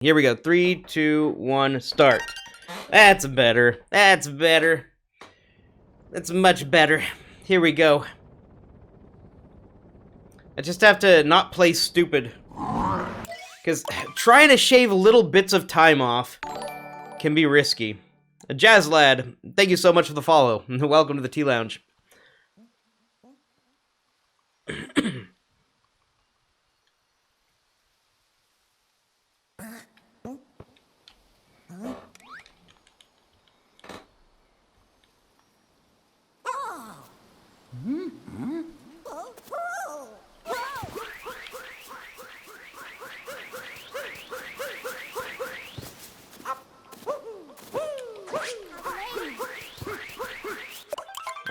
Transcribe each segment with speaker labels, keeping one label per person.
Speaker 1: Here we go. 3, 2, 1, start. That's better. That's better. That's much better. Here we go. I just have to not play stupid. Because trying to shave little bits of time off can be risky. Jazz Lad, thank you so much for the follow. Welcome to the Tea Lounge.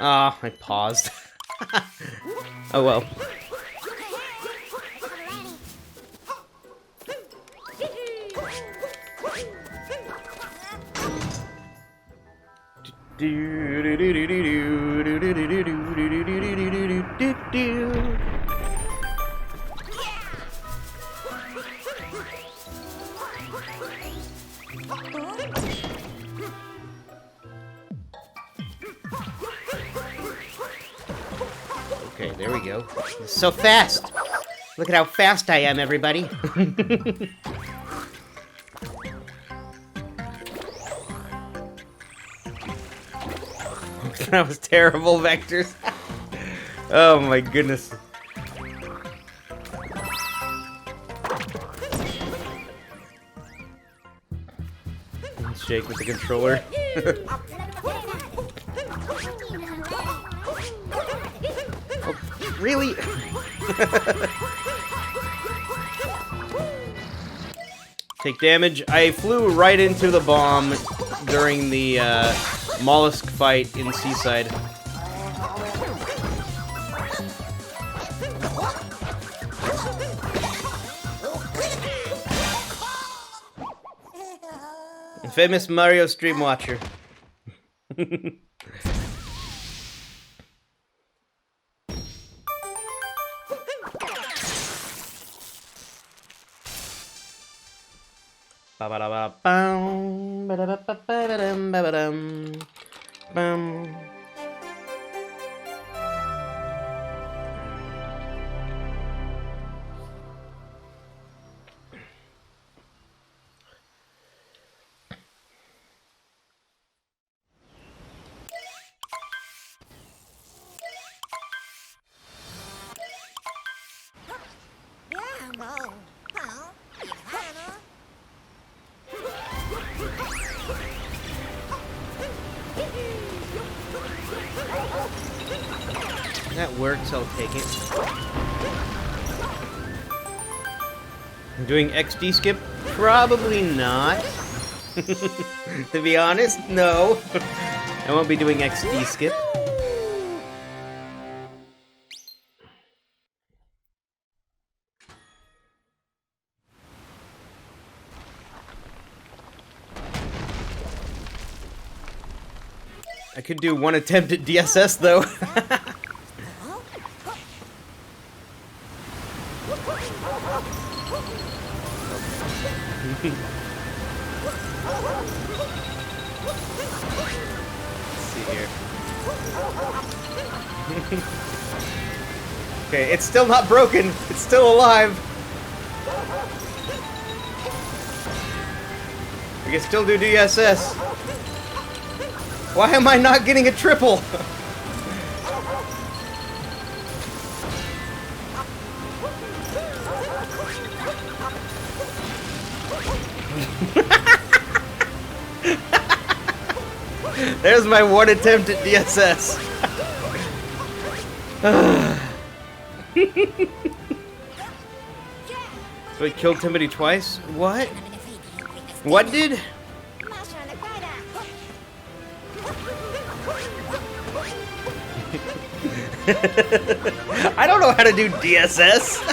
Speaker 1: Ah, I paused. Oh well. Okay, there we go. So fast! Look at how fast I am, everybody. That was terrible, Vectors. Oh my goodness. Shake with the controller. Oh, really? Take damage. I flew right into the bomb during the mollusk fight in Seaside. Famous Mario stream watcher. That works, I'll take it. I'm doing XD skip? Probably not. To be honest, no. I won't be doing XD skip. I could do one attempt at DSS though. Let's see here. Okay, it's still not broken. It's still alive. We can still do DSS. Why am I not getting a triple? There's my one attempt at DSS. So I killed somebody twice? What? What did? I don't know how to do DSS.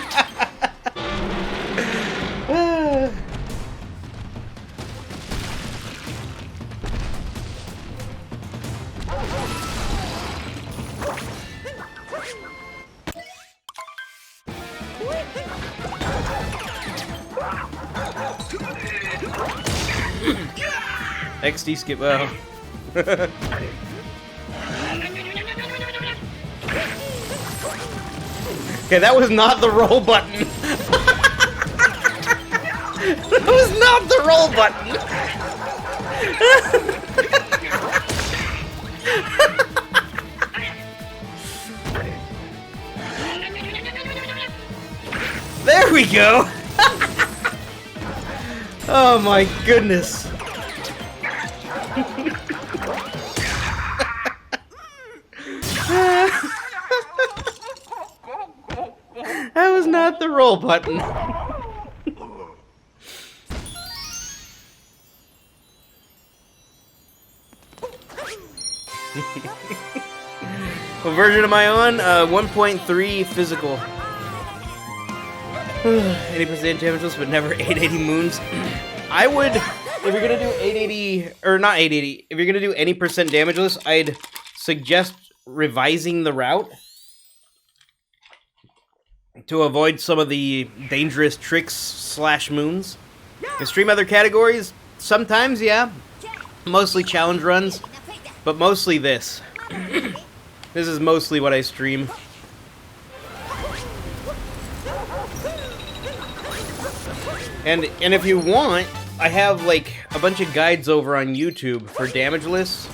Speaker 1: XD skip. Oh. Okay, that was not the roll button. That was not the roll button. There we go. Oh my goodness. That was not the roll button. What version am I on? 1.3 physical. 80% damageless, but never 880 moons. I would, if you're gonna do 880, or not 880, if you're gonna do any percent damageless, I'd suggest revising the route to avoid some of the dangerous tricks / moons. In stream other categories, sometimes, yeah. Mostly challenge runs, but mostly this. This is mostly what I stream. And if you want, I have like a bunch of guides over on YouTube for damageless,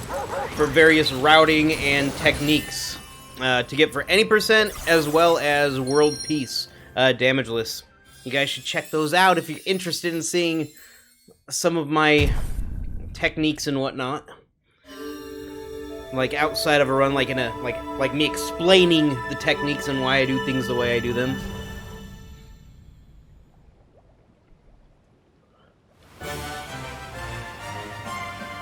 Speaker 1: for various routing and techniques to get for any percent as well as world peace damageless. You guys should check those out if you're interested in seeing some of my techniques and whatnot. Like outside of a run, like in a like me explaining the techniques and why I do things the way I do them.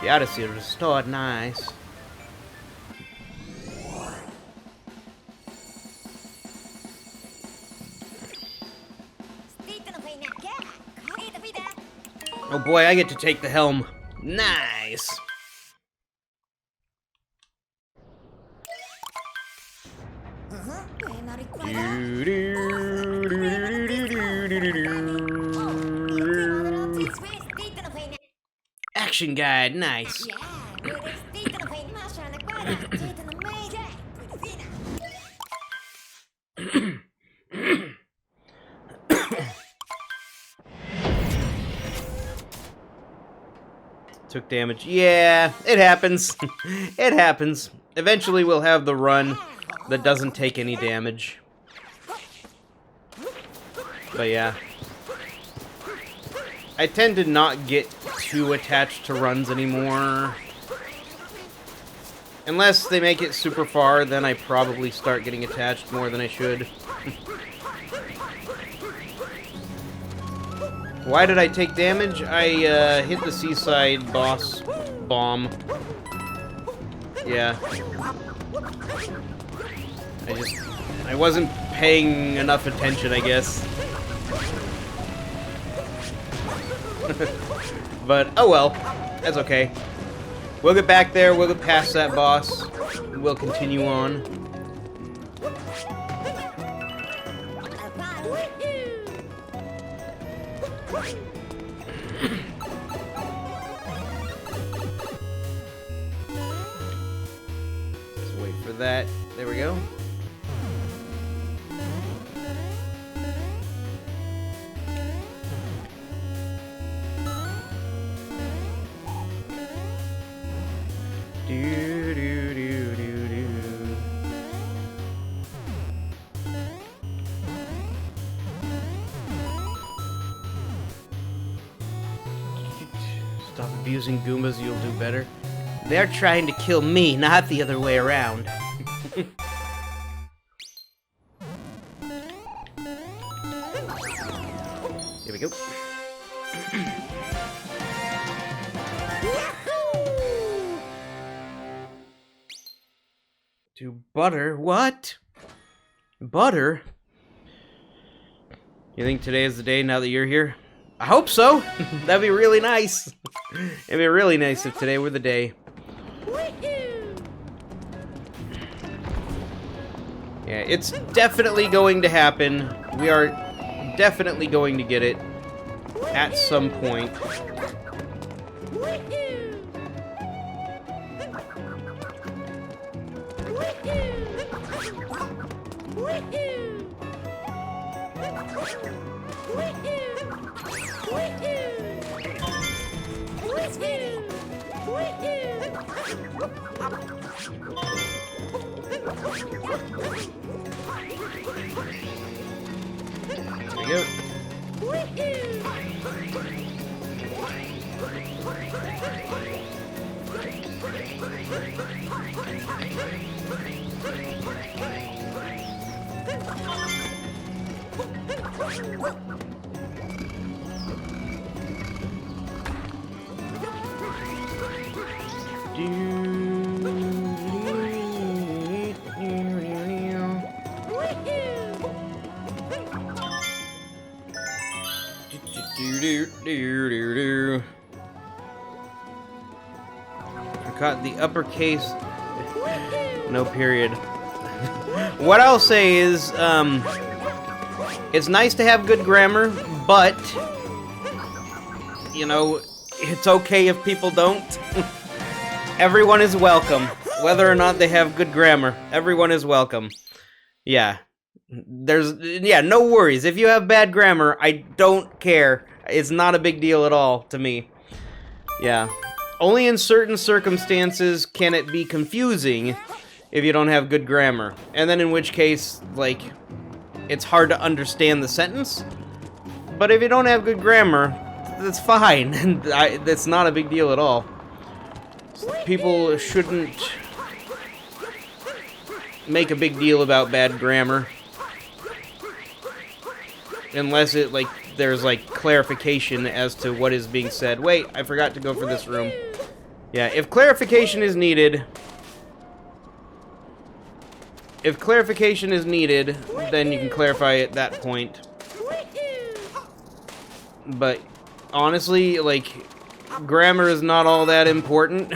Speaker 1: The Odyssey restored, nice. Oh boy, I get to take the helm. Nice. Action guide, nice. Took damage. Yeah, it happens. It happens. Eventually we'll have the run that doesn't take any damage. But yeah. I tend to not get too attached to runs anymore. Unless they make it super far, then I probably start getting attached more than I should. Why did I take damage? I hit the seaside boss bomb. Yeah. I wasn't paying enough attention, I guess. But, oh well. That's okay. We'll get back there, we'll get past that boss, and we'll continue on. Let's wait for that. There we go. Stop abusing Goombas, you'll do better. They're trying to kill me, not the other way around. Here we go. To butter? What? Butter? You think today is the day now that you're here? I hope so! That'd be really nice! It'd be really nice if today were the day. Yeah, it's definitely going to happen. We are definitely going to get it at some point. There we go. Forgot the uppercase. No period. What I'll say is, it's nice to have good grammar, but, you know, it's okay if people don't. Everyone is welcome. Whether or not they have good grammar, everyone is welcome. Yeah. No worries. If you have bad grammar, I don't care. It's not a big deal at all to me. Yeah. Only in certain circumstances can it be confusing if you don't have good grammar. And then in which case, like, it's hard to understand the sentence. But if you don't have good grammar, that's fine. That's not a big deal at all. People shouldn't make a big deal about bad grammar. Unless it, like, there's, like, clarification as to what is being said. Wait, I forgot to go for this room. Yeah, if clarification is needed... If clarification is needed, then you can clarify at that point. But, honestly, like, grammar is not all that important.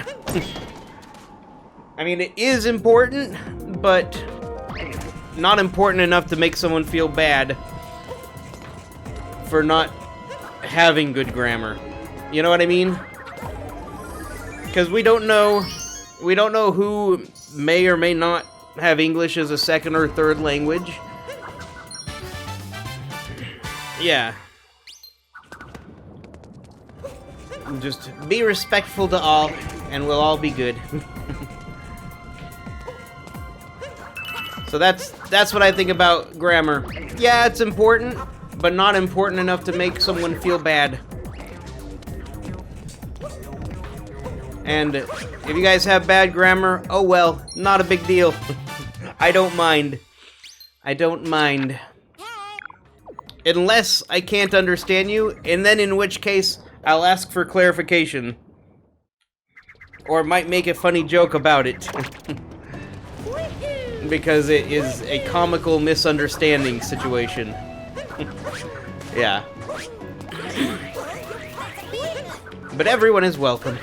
Speaker 1: I mean, it is important, but not important enough to make someone feel bad for not having good grammar. You know what I mean? Because we don't know who may or may not have English as a second or third language. Yeah. Just be respectful to all, and we'll all be good. So that's what I think about grammar. Yeah, it's important, but not important enough to make someone feel bad. And if you guys have bad grammar, oh well, not a big deal. I don't mind. I don't mind. Unless I can't understand you, and then in which case, I'll ask for clarification. Or might make a funny joke about it. Because it is a comical misunderstanding situation. Yeah. But everyone is welcome.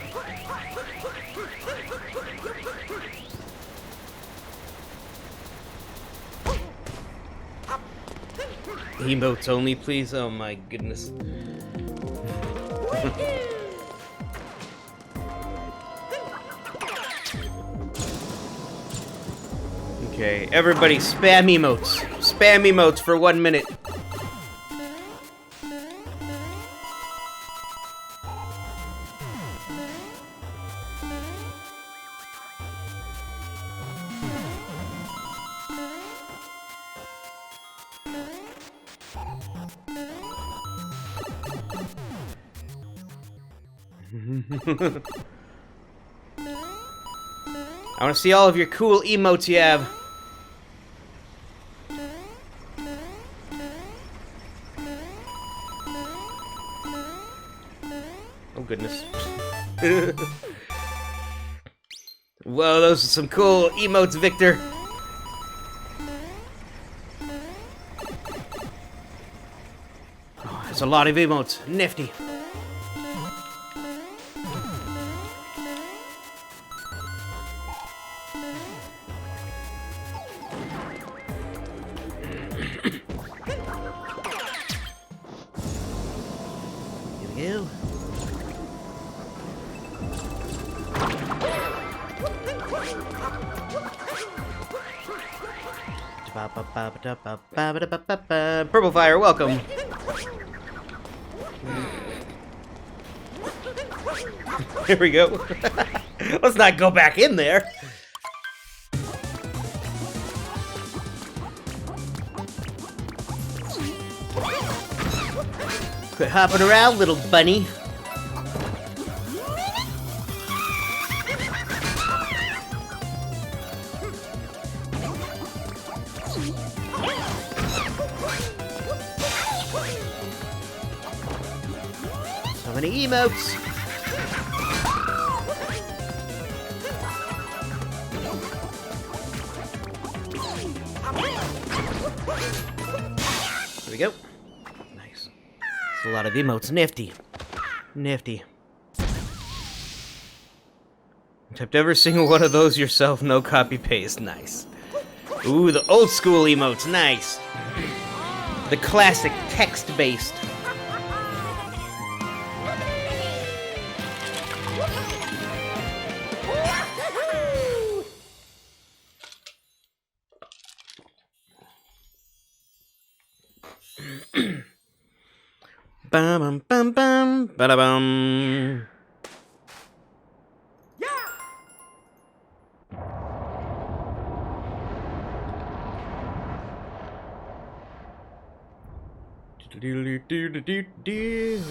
Speaker 1: Emotes only, please? Oh my goodness. Okay, everybody spam emotes. Spam emotes for 1 minute. I want to see all of your cool emotes you have. Oh goodness. Whoa, those are some cool emotes, Victor. Oh, there's a lot of emotes. Nifty. Purple Fire, welcome. Here we go. Let's not go back in there. Quit hopping around, little bunny. So many emotes. There we go. Nice. There's a lot of emotes. Nifty. Nifty. Typed every single one of those yourself, no copy paste. Nice. Ooh, the old school emotes. Nice. The classic text-based. Bum bum bum bum ba bum.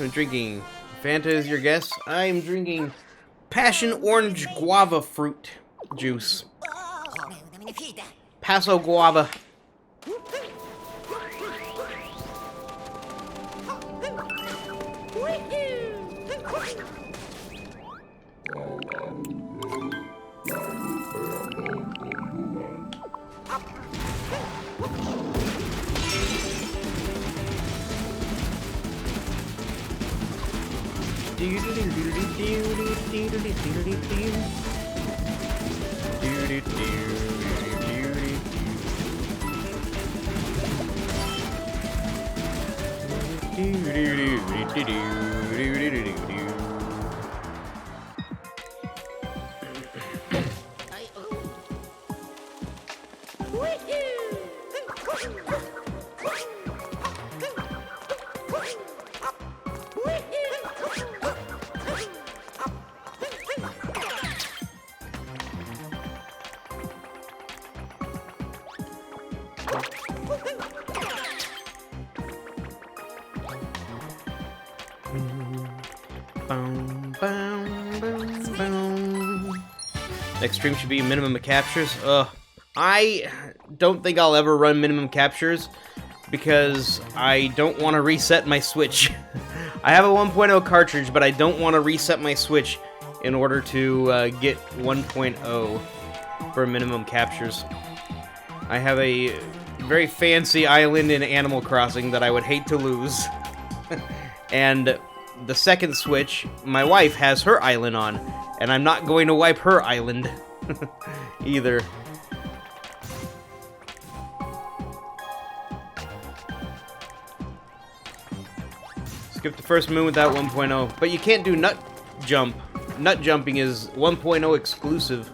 Speaker 1: I'm drinking Fanta is your guess. I'm drinking passion orange guava fruit juice. Paso guava. Next stream should be minimum of captures. I don't think I'll ever run minimum captures because I don't want to reset my Switch. I have a 1.0 cartridge, but I don't want to reset my Switch in order to get 1.0 for minimum captures. I have a very fancy island in Animal Crossing that I would hate to lose. And the second Switch, my wife has her island on, and I'm not going to wipe her island either. Skip the first moon without 1.0, but you can't do nut jump. Nut jumping is 1.0 exclusive.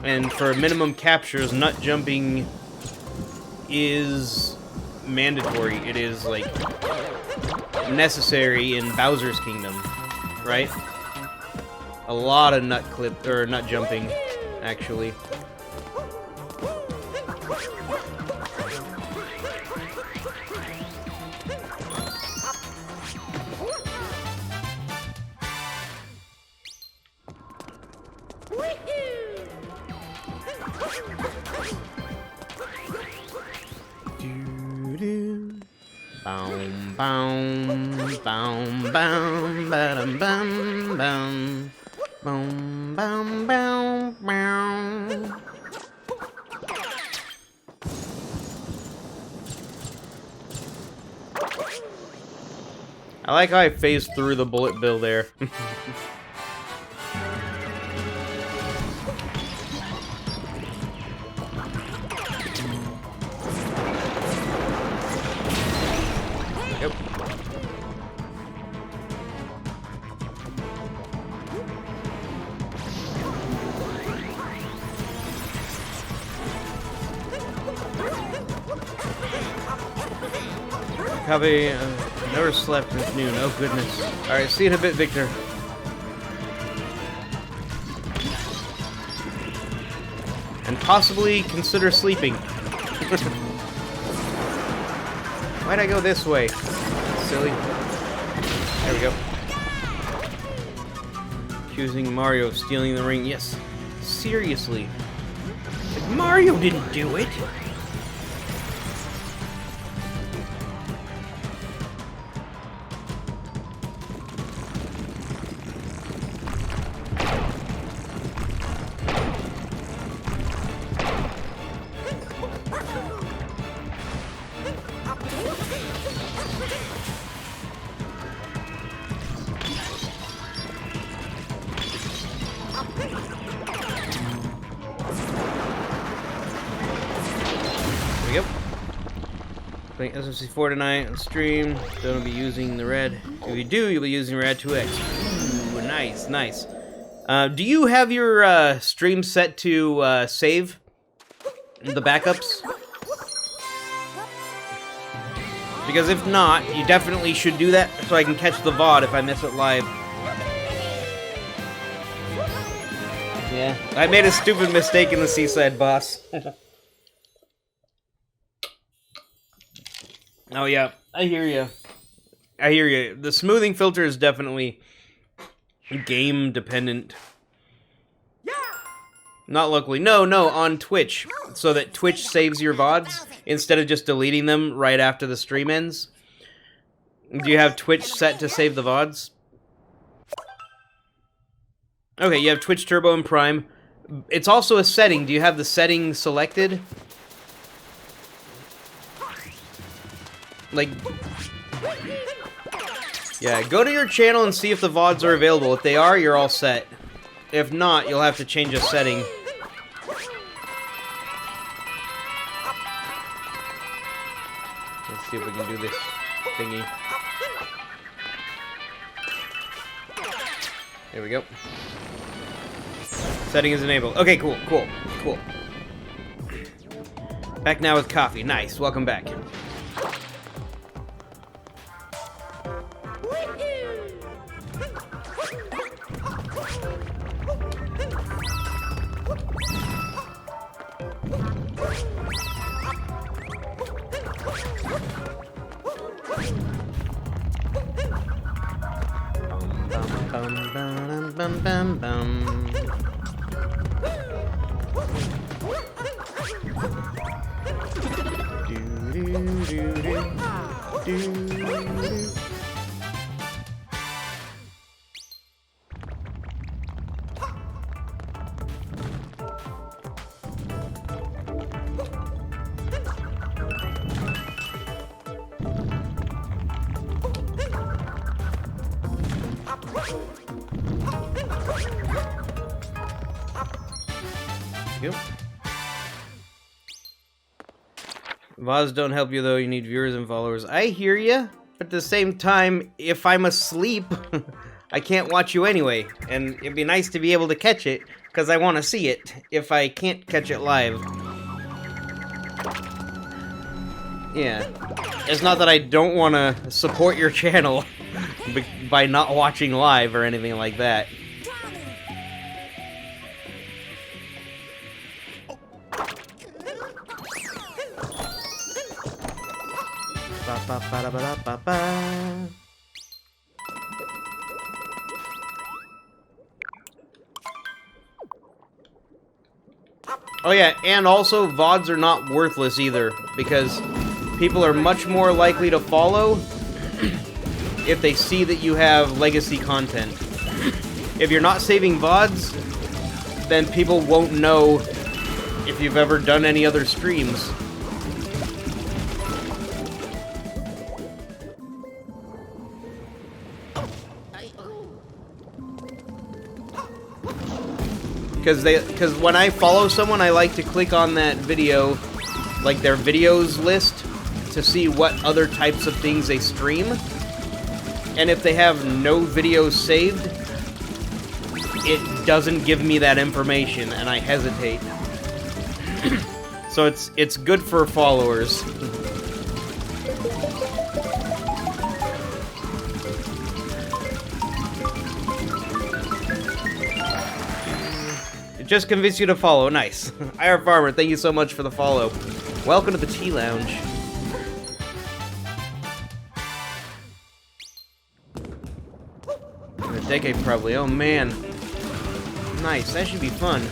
Speaker 1: And for minimum captures, nut jumping is mandatory. It is, like, necessary in Bowser's Kingdom, right? A lot of nut jumping, actually. Boom, boom, boom, boom, ba-dum, bum, bum. Boom, boom, boom, boom. I like how I phased through the bullet bill there. Yep. Copy. Never slept since noon. Oh, goodness. Alright, see you in a bit, Victor. And possibly consider sleeping. Why'd I go this way? Silly. There we go. Accusing Mario of stealing the ring. Yes. Seriously. Like, Mario didn't do it. Playing SMC4 tonight on stream. Don't be using the red. If you do, you'll be using red 2X. Ooh, nice, nice. Do you have your stream set to save the backups? Because if not, you definitely should do that so I can catch the VOD if I miss it live. Yeah, I made a stupid mistake in the Seaside boss. Oh yeah, I hear you. I hear you. The smoothing filter is definitely game dependent. Yeah. Not locally. No, on Twitch. So that Twitch saves your VODs instead of just deleting them right after the stream ends. Do you have Twitch set to save the VODs? Okay, you have Twitch Turbo and Prime. It's also a setting. Do you have the setting selected? Like, yeah, go to your channel and see if the VODs are available. If they are, you're all set. If not, you'll have to change a setting. Let's see if we can do this thingy. There we go. Setting is enabled. Okay, cool. Back now with coffee. Nice. Welcome back. VODs don't help you though, you need viewers and followers. I hear ya, but at the same time, if I'm asleep, I can't watch you anyway. And it'd be nice to be able to catch it, because I want to see it, if I can't catch it live. Yeah. It's not that I don't want to support your channel by not watching live or anything like that. Oh yeah, and also VODs are not worthless either, because people are much more likely to follow if they see that you have legacy content. If you're not saving VODs, then people won't know if you've ever done any other streams. Because when I follow someone, I like to click on that video, like their videos list, to see what other types of things they stream. And if they have no videos saved, it doesn't give me that information, and I hesitate. So it's good for followers. Just convinced you to follow. Nice. IR Farmer, thank you so much for the follow. Welcome to the Tea Lounge. In a decade, probably. Oh, man. Nice. That should be fun.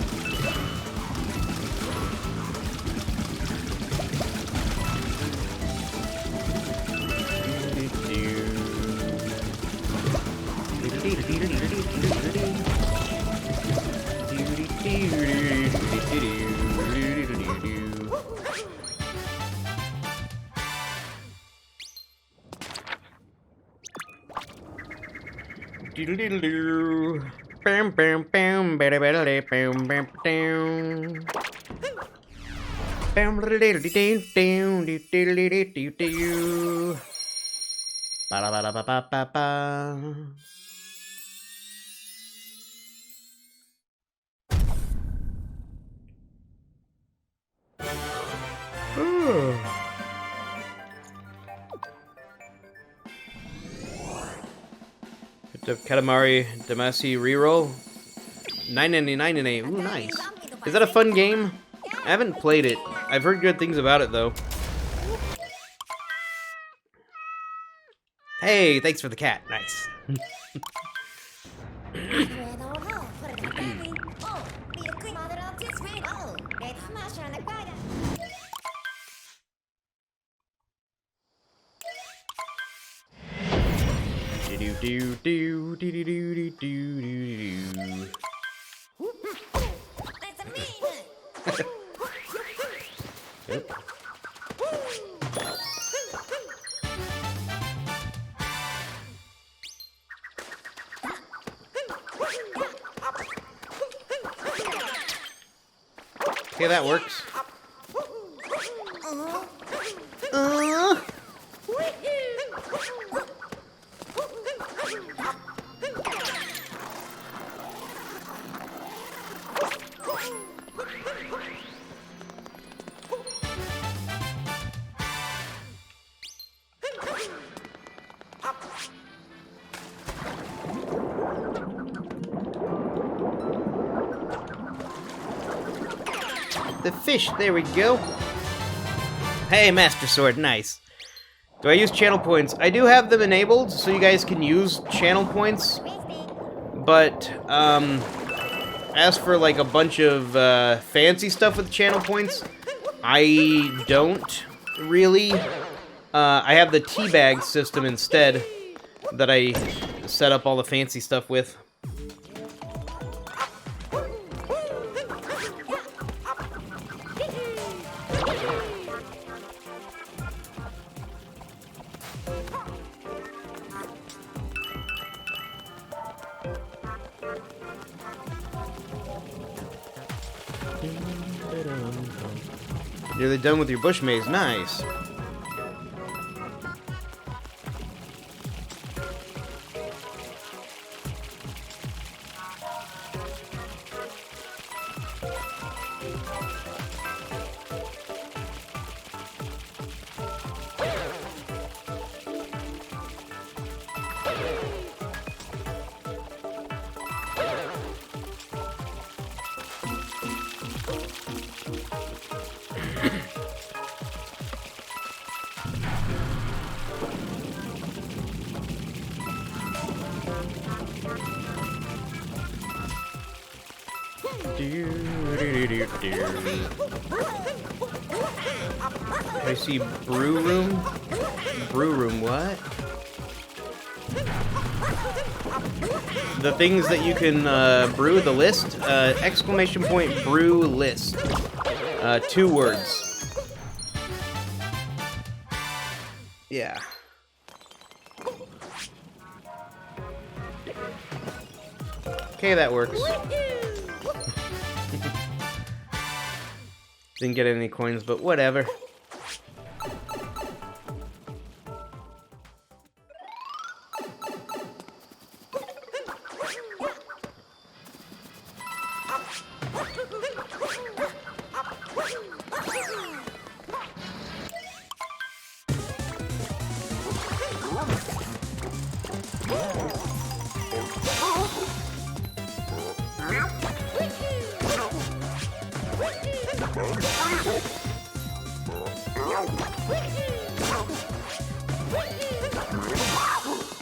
Speaker 1: Bam bam bam bam bam bam bam bam. Bam ba ba ba ba ba ba. The Katamari Damacy reroll. 9.99 in a. Ooh, nice. Is that a fun game? I haven't played it. I've heard good things about it though. Hey, thanks for the cat. Nice. Do do do do do do do do. Yep. Okay, that works. The fish, there we go. Hey, Master Sword, nice. Do I use channel points? I do have them enabled, so you guys can use channel points. But, as for like a bunch of fancy stuff with channel points, I don't really. I have the teabag system instead that I set up all the fancy stuff with. Nearly done with your bush maze. Nice. I see brew room. Brew room, what? The things that you can brew, the list, exclamation point brew list. 2 words. Yeah. Okay, that works. Didn't get any coins, but whatever.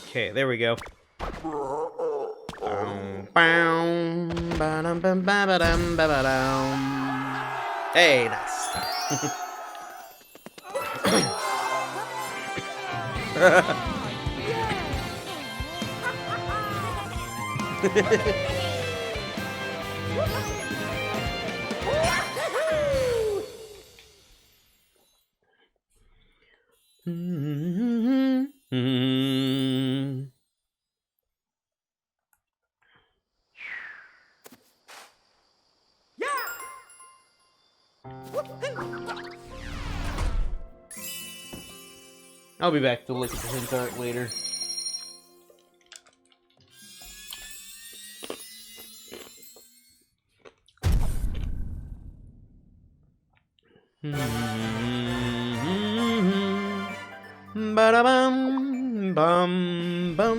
Speaker 1: Okay, there we go. Hey, nice. I'll be back to look at the hint art later. Ba-da-bum, bum, bum.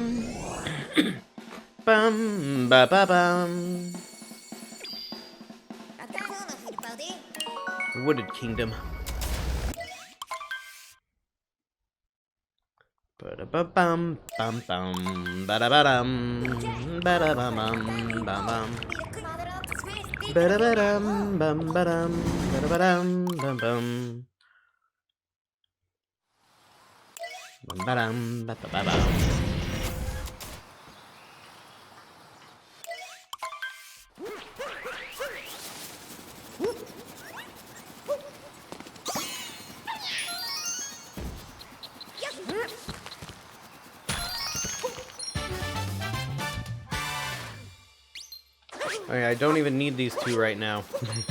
Speaker 1: Bum, ba-ba-bum. Wooded Kingdom. Ba-da-ba-bum, bum, bum, ba-da-ba-dum, ba-da-ba-bum, bum, bum. Ba-da-ba-dum, bum, ba-dum, ba-da-ba-dum, bum, bum. Ba-dum, ba-ba-ba-bum. Okay, I don't even need these two right now.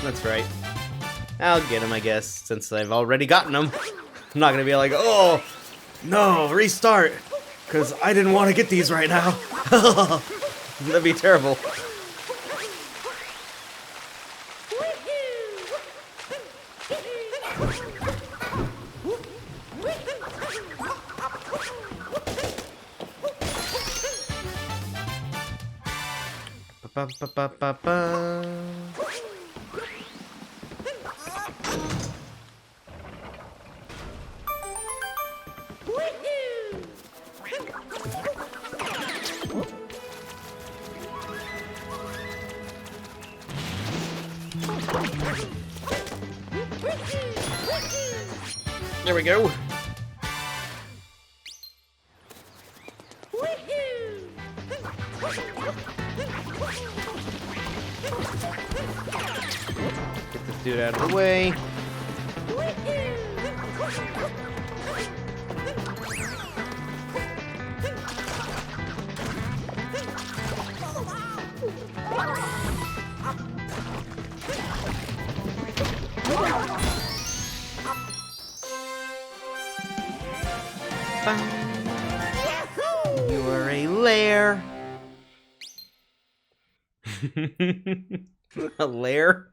Speaker 1: That's right. I'll get them, I guess, since I've already gotten them. I'm not gonna be like, oh, no, restart, because I didn't want to get these right now. That'd be terrible. Ba-ba-ba-ba-ba. There we go. Get this dude out of the way. You are a lair. A lair?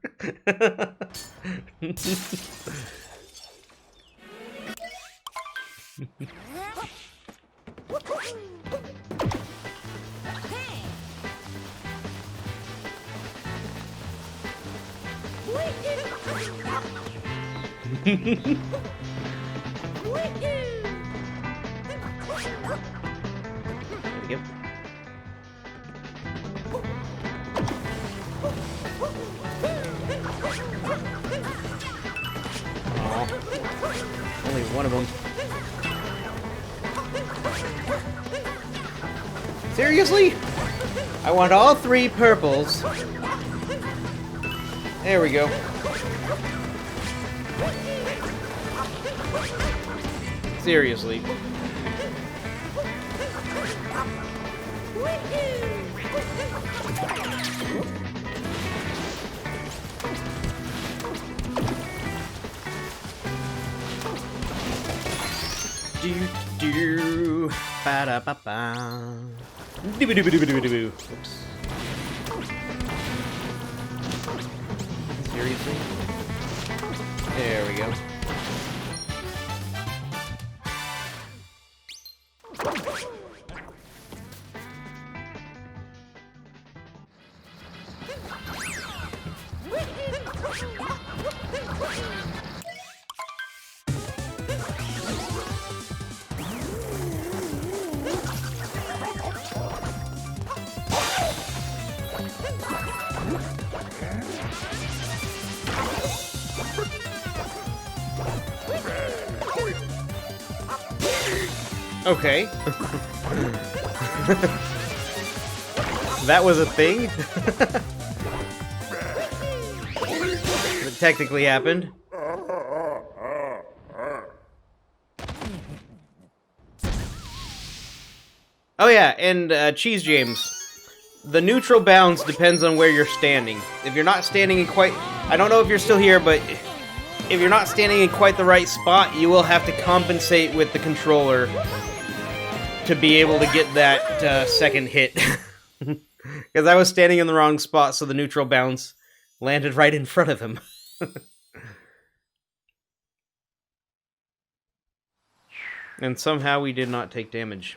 Speaker 1: Yep. Aw. Only one of them. Seriously? I want all three purples. There we go. Seriously. Do ba da ba ba. Doo doo doo doo doo doo. Oops. Seriously? There we go. Okay. That was a thing? That technically happened. Oh yeah, and Cheese James. The neutral bounce depends on where you're standing. If you're not standing in quite... I don't know if you're still here, but if you're not standing in quite the right spot, you will have to compensate with the controller to be able to get that second hit. Because I was standing in the wrong spot, so the neutral bounce landed right in front of him. And somehow we did not take damage.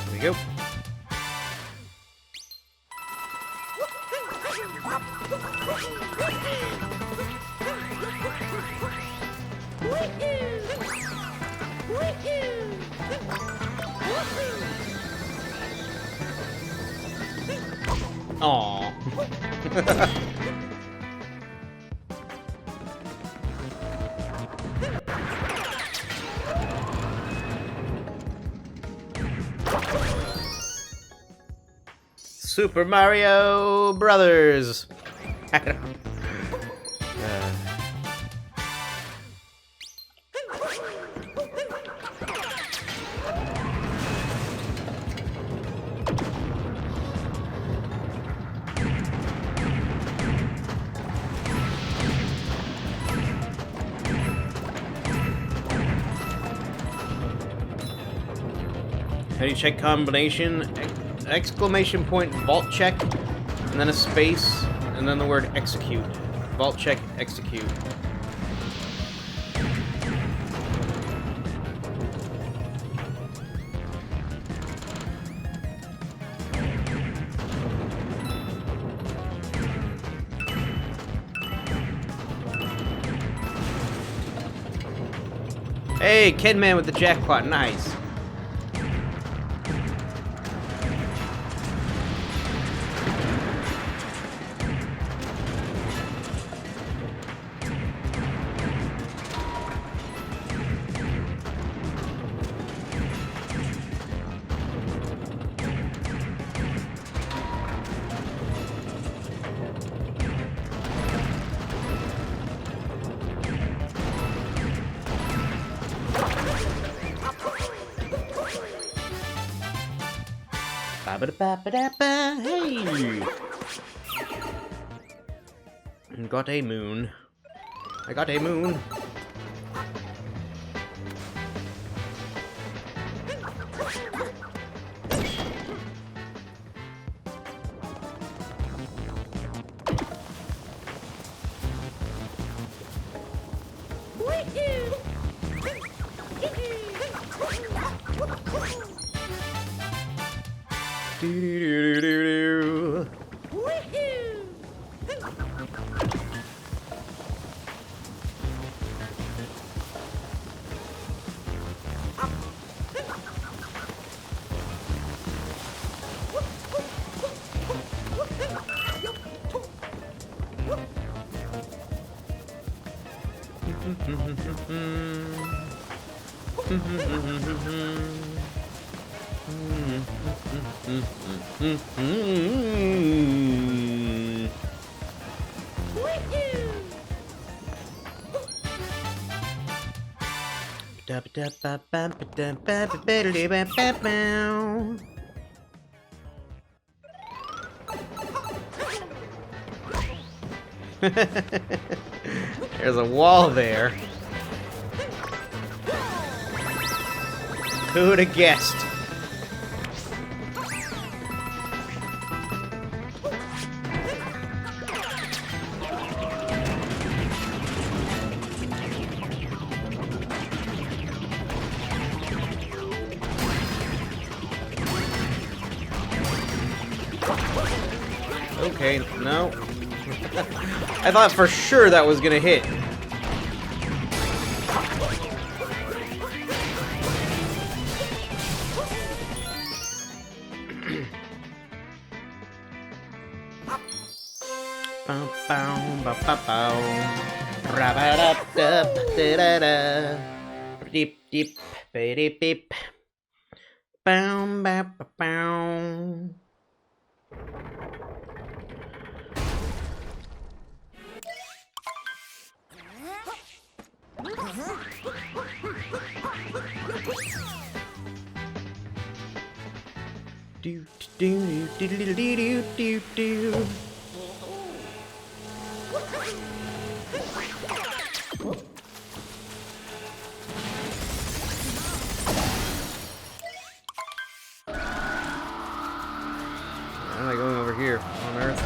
Speaker 1: There we go. Aww. Super Mario Brothers. I don't know. How do you check combination? Exclamation point, vault check, and then a space, and then the word execute. Vault check, execute. Hey, Kidman with the jackpot, nice. Ba-ba-da-ba-ba-da-ba, hey! Got a moon. I got a moon. Do-do-do-do-do. There's a wall there. Who'd have guessed? Okay, no. I thought for sure that was gonna hit. Deep, deep, deep, deep. Bow, bow, bow. Do do do do do do do do. Why am I going over here on Earth?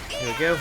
Speaker 1: Here we go.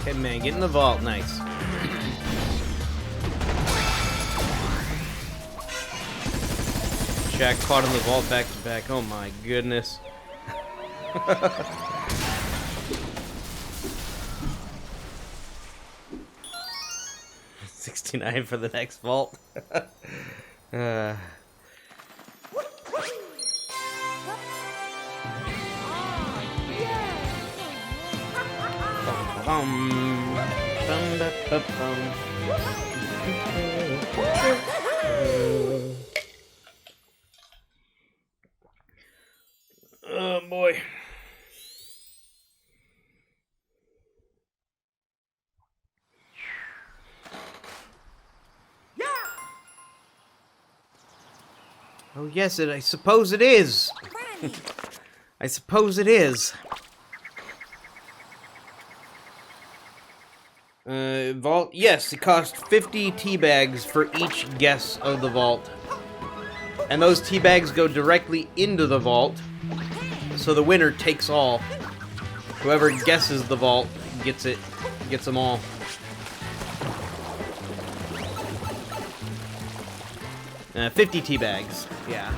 Speaker 1: Okay, man, get in the vault. Nice. Jack caught in the vault back to back. Oh my goodness. 69 for the next vault. Oh boy. Oh yes, I suppose it is. I suppose it is. Vault? Yes, it cost 50 tea bags for each guess of the vault. And those tea bags go directly into the vault, so the winner takes all. Whoever guesses the vault gets it, gets them all. Uh, 50 tea bags, yeah.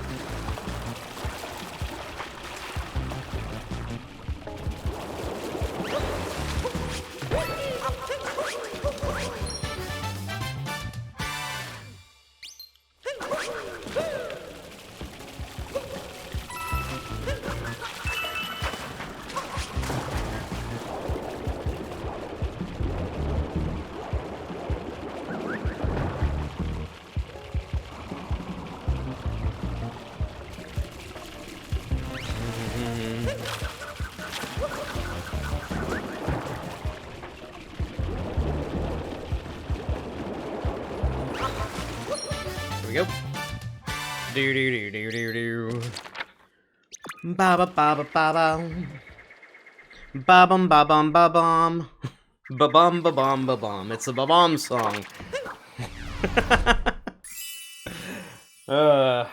Speaker 1: Here we go. Do do do do do do. Ba ba ba ba ba ba. Ba bum ba bum ba bum. Ba-bum, ba-bum, ba-bum. It's a ba-bum song. uh...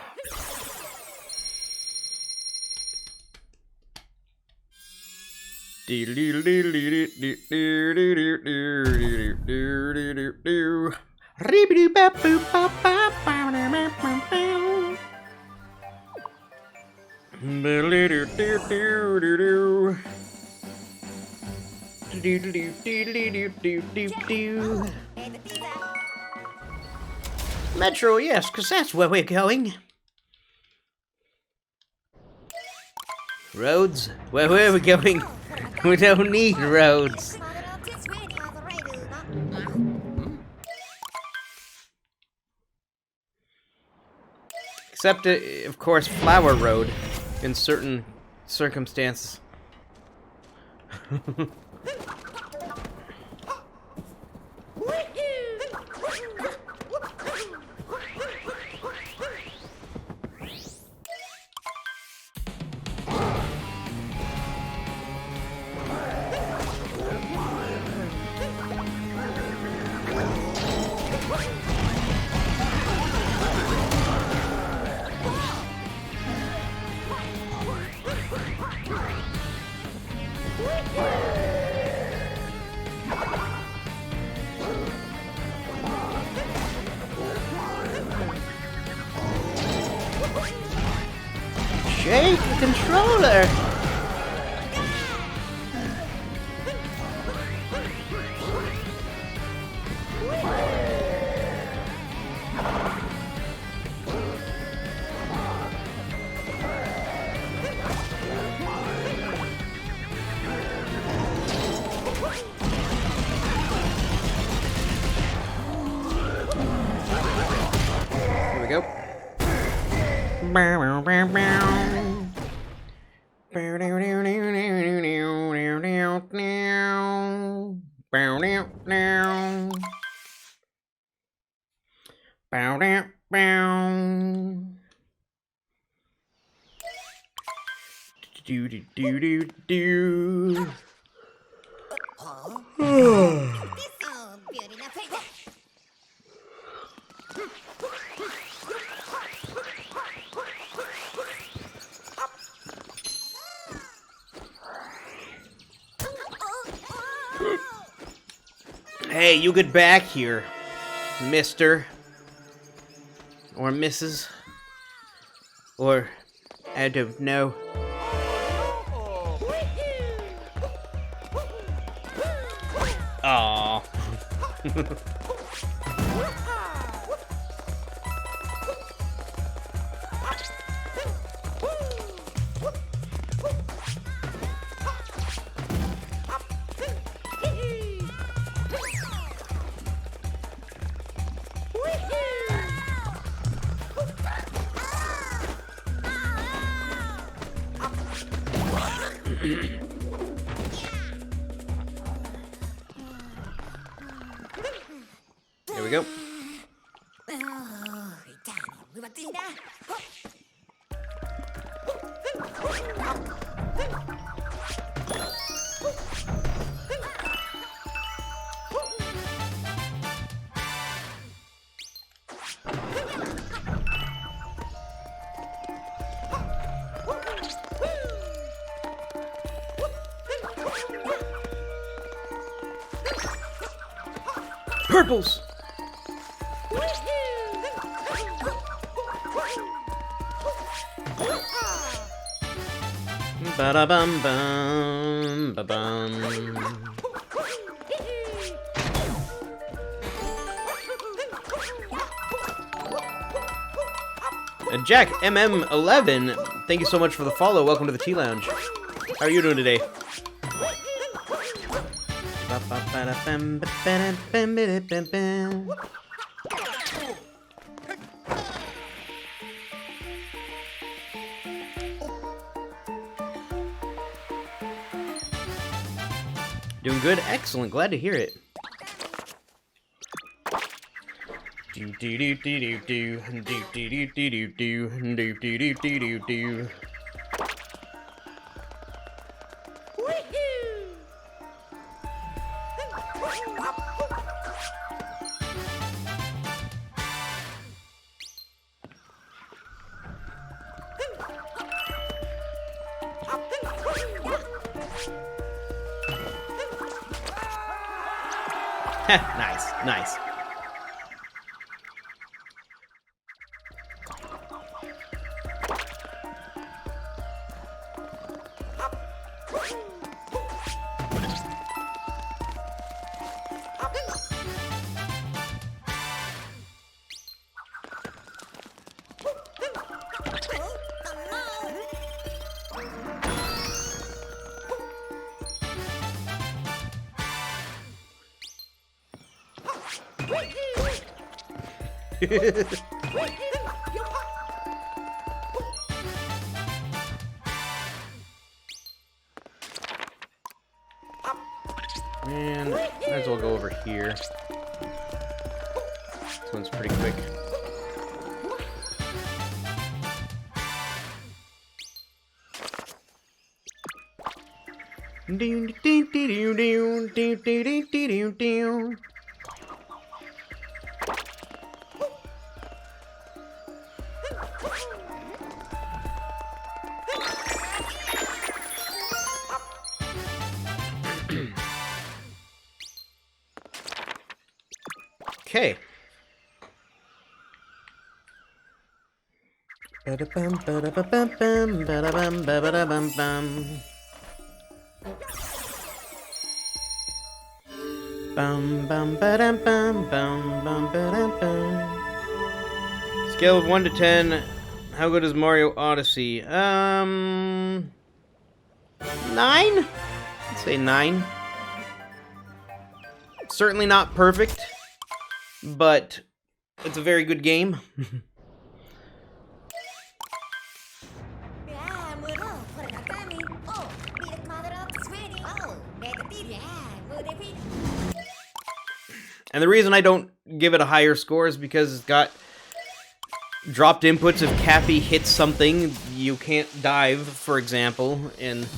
Speaker 1: Metro, yes, because that's where we're going. Roads? Where are we going? We don't need roads. Except, of course, Flower Road in certain circumstances. Shake the controller! Here we go. Hey, you get back here, mister. Or Mrs. Or, I don't know. Aww. There we go. Purples! Ba-da-bum-bum, ba-bum. Jack MM11, thank you so much for the follow. Welcome to the Tea Lounge. How are you doing today? Doing good? Excellent. Glad to hear it. Do do do do do do do do do do do do do do do. Nice, nice. And might as well go over here. This one's pretty quick. Okay. Ba-da-bum, ba-da-ba-bum-bum, ba-da-bum, ba-ba-da-bum-bum. Bum, bum, ba-dum, bum, bum, bum, ba-dum, bum. Scale of 1 to 10. How good is Mario Odyssey? 9? I'd say 9. Certainly not perfect, but it's a very good game. And the reason I don't give it a higher score is because it's got dropped inputs. If Cappy hits something, you can't dive, for example, and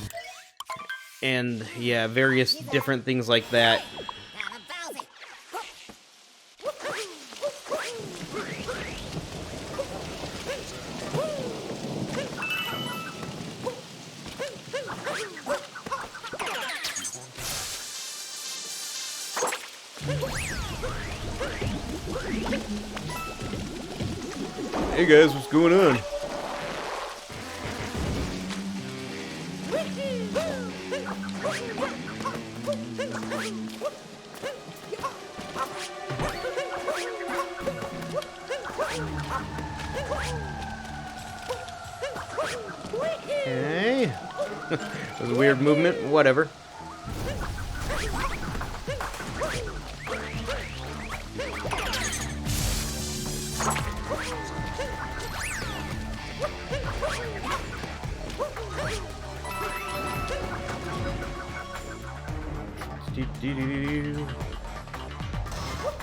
Speaker 1: yeah, various different things like that. Hey guys, what's going on? Okay. That was a weird movement, whatever.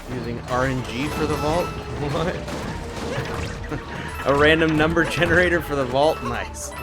Speaker 1: Using RNG for the vault? What? A random number generator for the vault? Nice.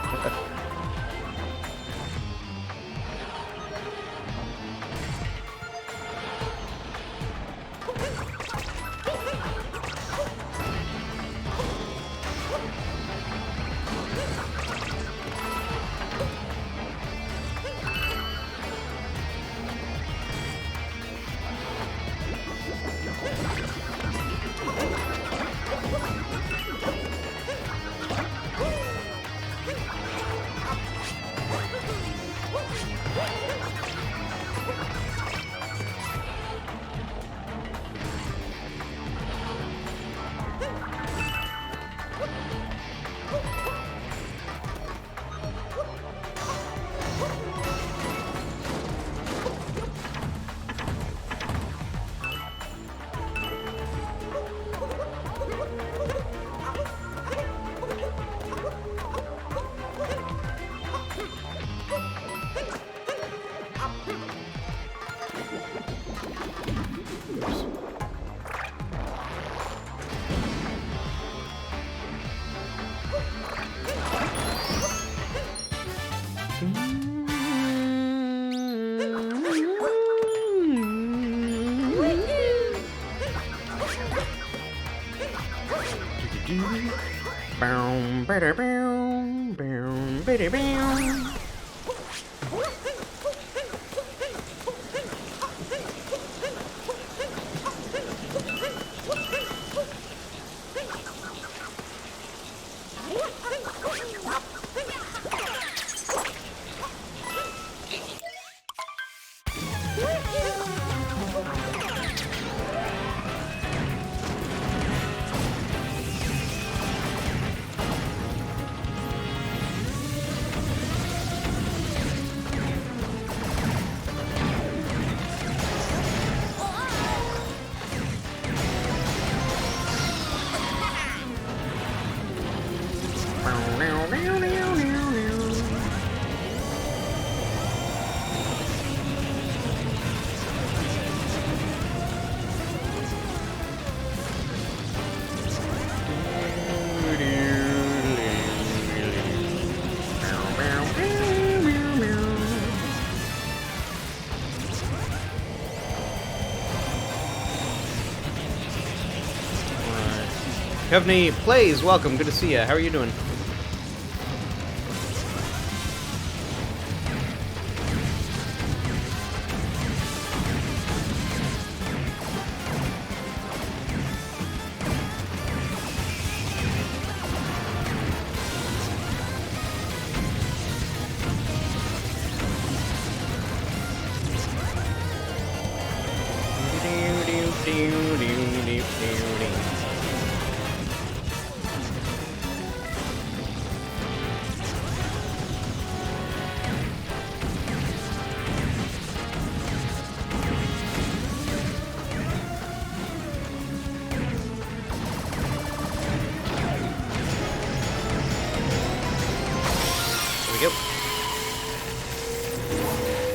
Speaker 1: Coveney Plays, welcome. Good to see ya. How are you doing?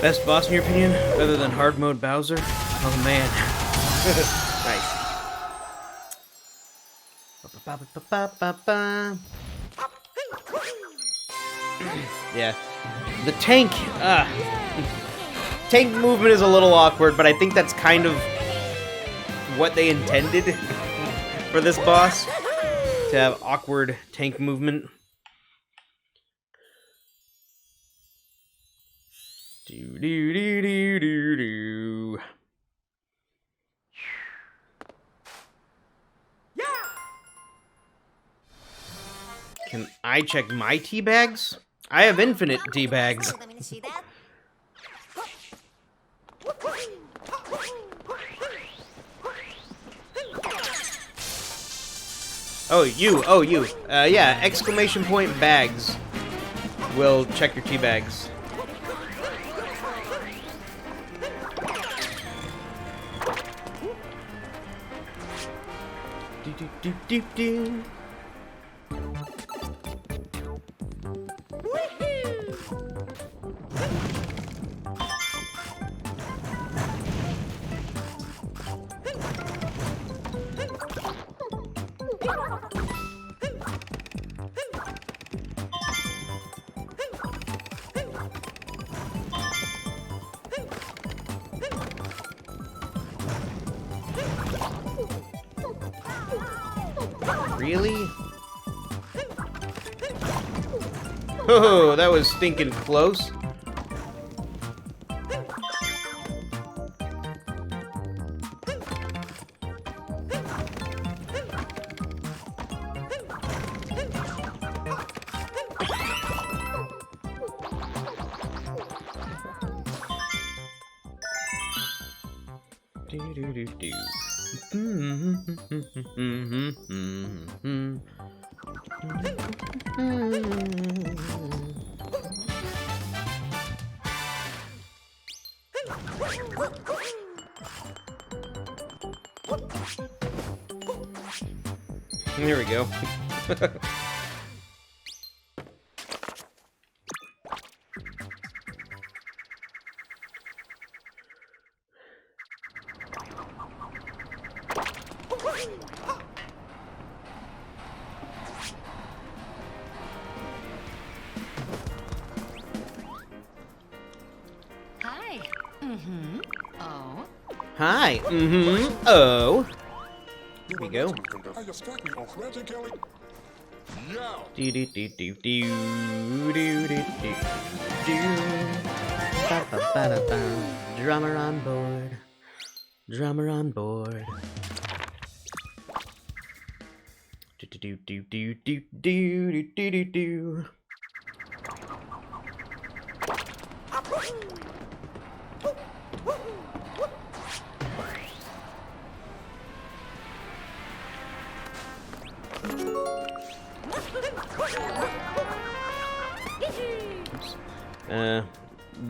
Speaker 1: Best boss in your opinion, other than hard mode Bowser? Oh man. Nice. Yeah. The tank, tank movement is a little awkward, but I think that's kind of what they intended for this boss, to have awkward tank movement. Do do do do do do. Yeah. Can I check my tea bags? I have infinite tea bags. Oh, you. Yeah, exclamation point bags will check your tea bags. Do do do. Really? Oh, that was stinking close. Do-do-do-do. There we go. Hi. Oh. Here we go. Do do do do do do do do. Ba ba ba da ba. Drummer on board. Drummer on board. Do do do do do do do do do.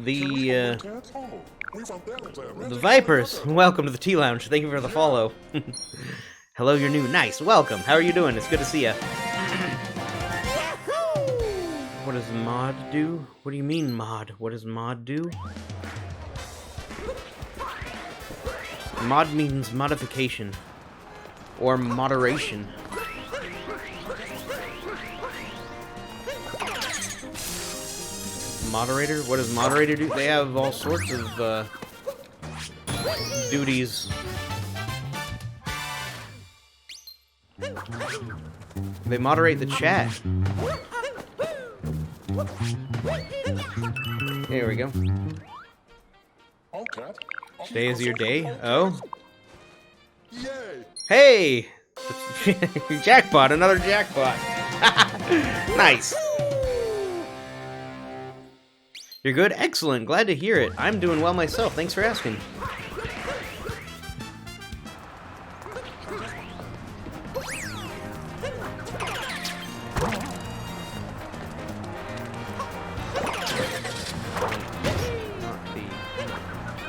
Speaker 1: The Vipers, welcome to the Tea Lounge. Thank you for the follow. Hello, you're new. Nice, welcome. How are you doing? It's good to see ya. What does mod do? What do you mean mod? What does mod do? Mod means modification. Or moderation. Moderator? What does moderator do? They have all sorts of duties. They moderate the chat. There we go. Today is your day? Oh? Hey! Jackpot, another jackpot. Nice. You're good? Excellent. Glad to hear it. I'm doing well myself. Thanks for asking.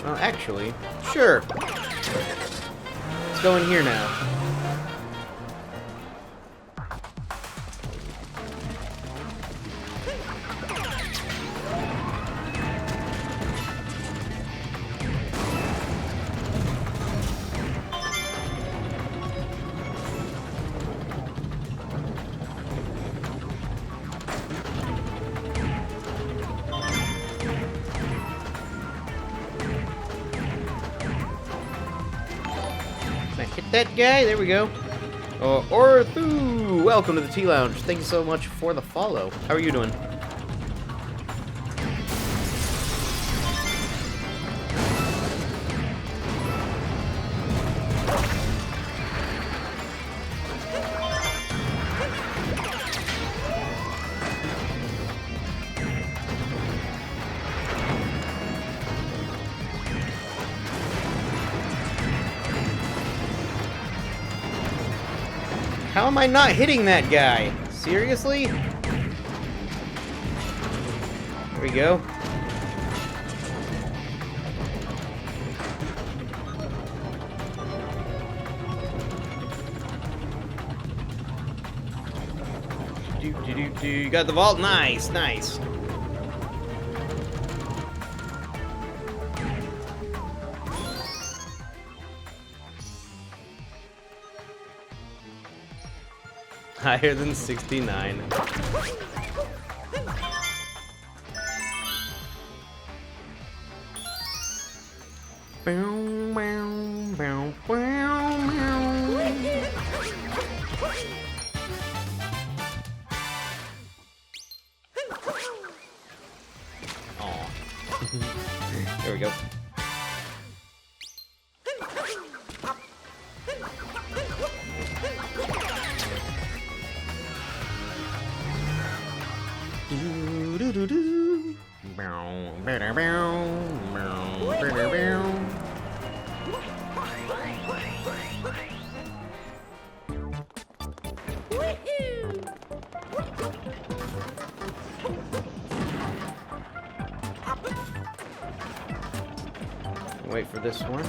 Speaker 1: Well, actually, sure. Let's go in here now. Hit that guy, there we go. Orthu, welcome to the Tea Lounge. Thank you so much for the follow. How are you doing? How am I not hitting that guy? Seriously? There we go. You got the vault? Nice, nice. Higher than 69. Aw. There we go. Wait for this one.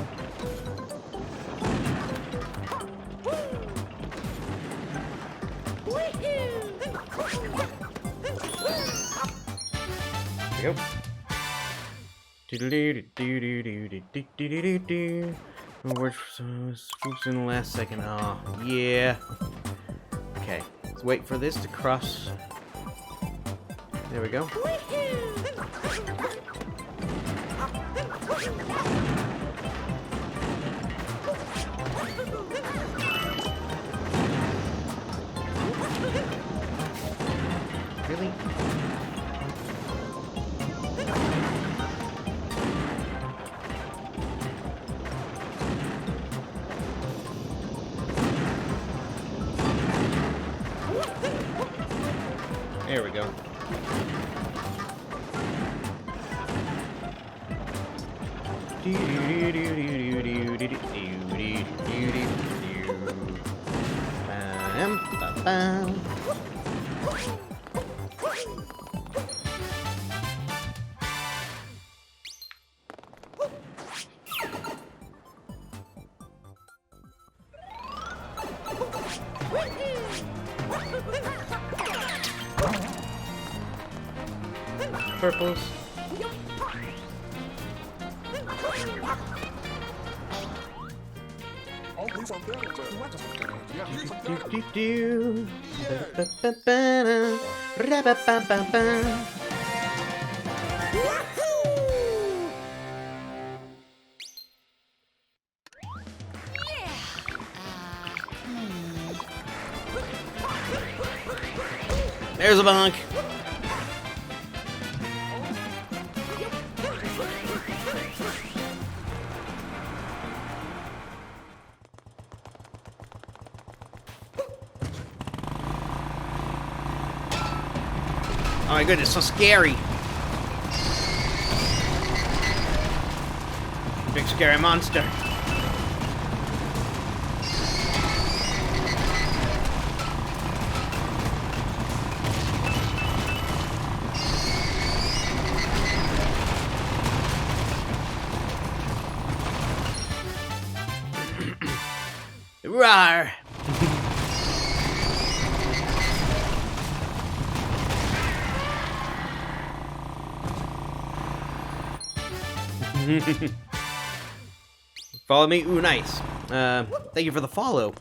Speaker 1: Yep. Which spooks in the last second. Oh, yeah. Okay, let's wait for this to cross. There we go. Really? There we go. Purples. There's a bonk. Oh my goodness, so scary. Big scary monster. Rawr. Follow me? Ooh, nice. Thank you for the follow.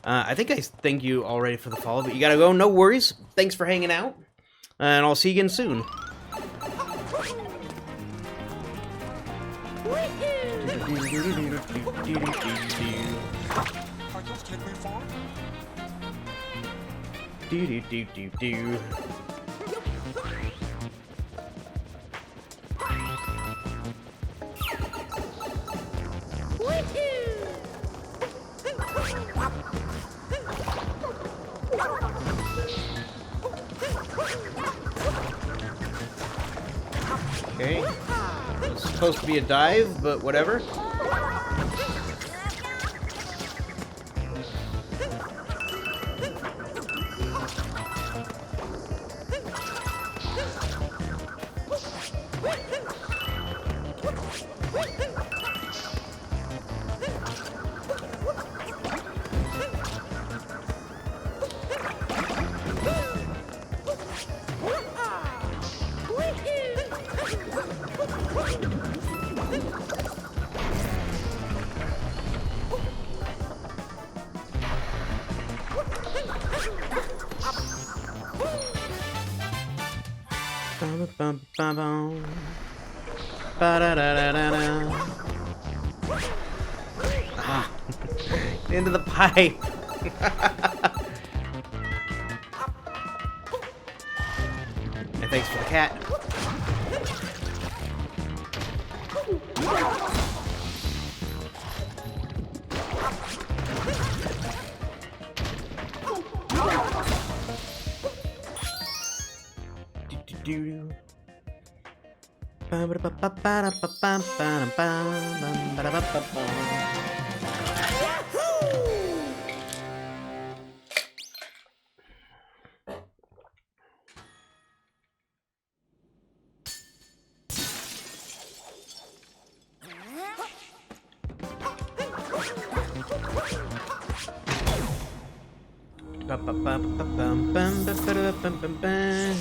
Speaker 1: I think I thank you already for the follow, but you gotta go. No worries. Thanks for hanging out. And I'll see you again soon. Do. Okay. It's supposed to be a dive, but whatever. Ah, into the pipe. And thanks for the cat.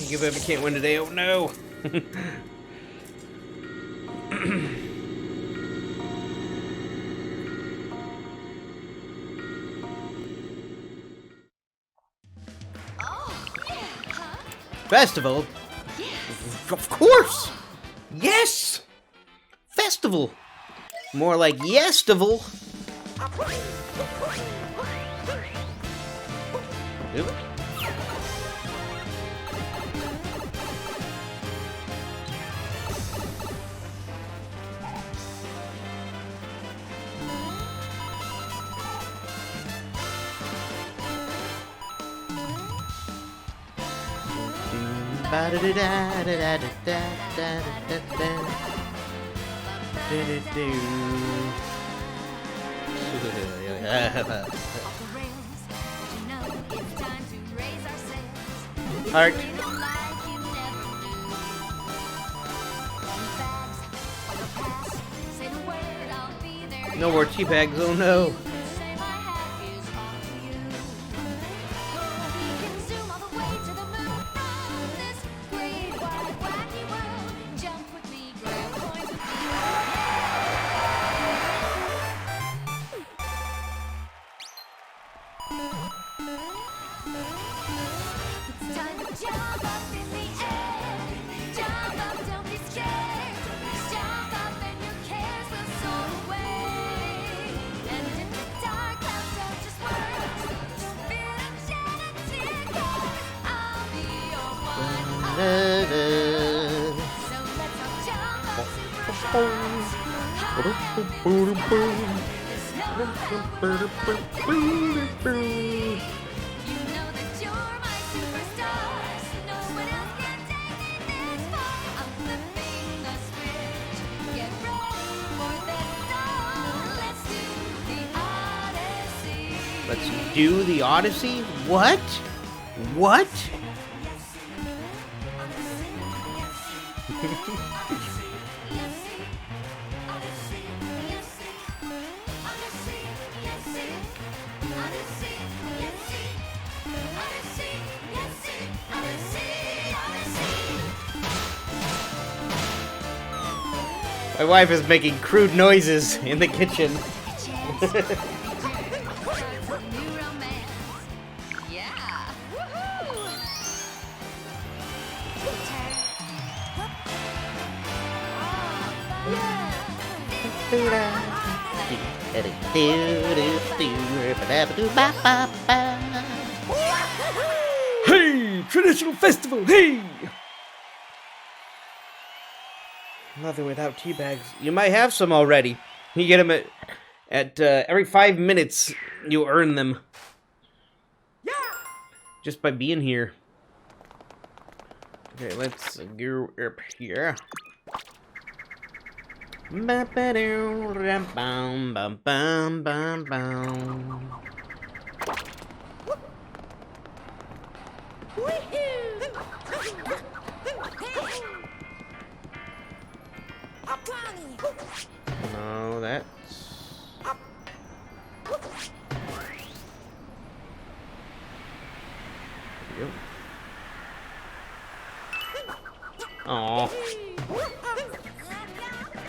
Speaker 1: Give up, you can't win today. Oh no. Festival? Of course! Yes! Festival! More like yes-tival. Yep. Heart. No more tea bags, oh no. Let's do the Odyssey? What? What? My wife is making crude noises in the kitchen. Hey! Traditional festival, hey! Nothing without tea bags. You might have some already. You get them at every 5 minutes. You earn them. Just by being here. Okay, let's go up here. No, that's... Yep. Aww.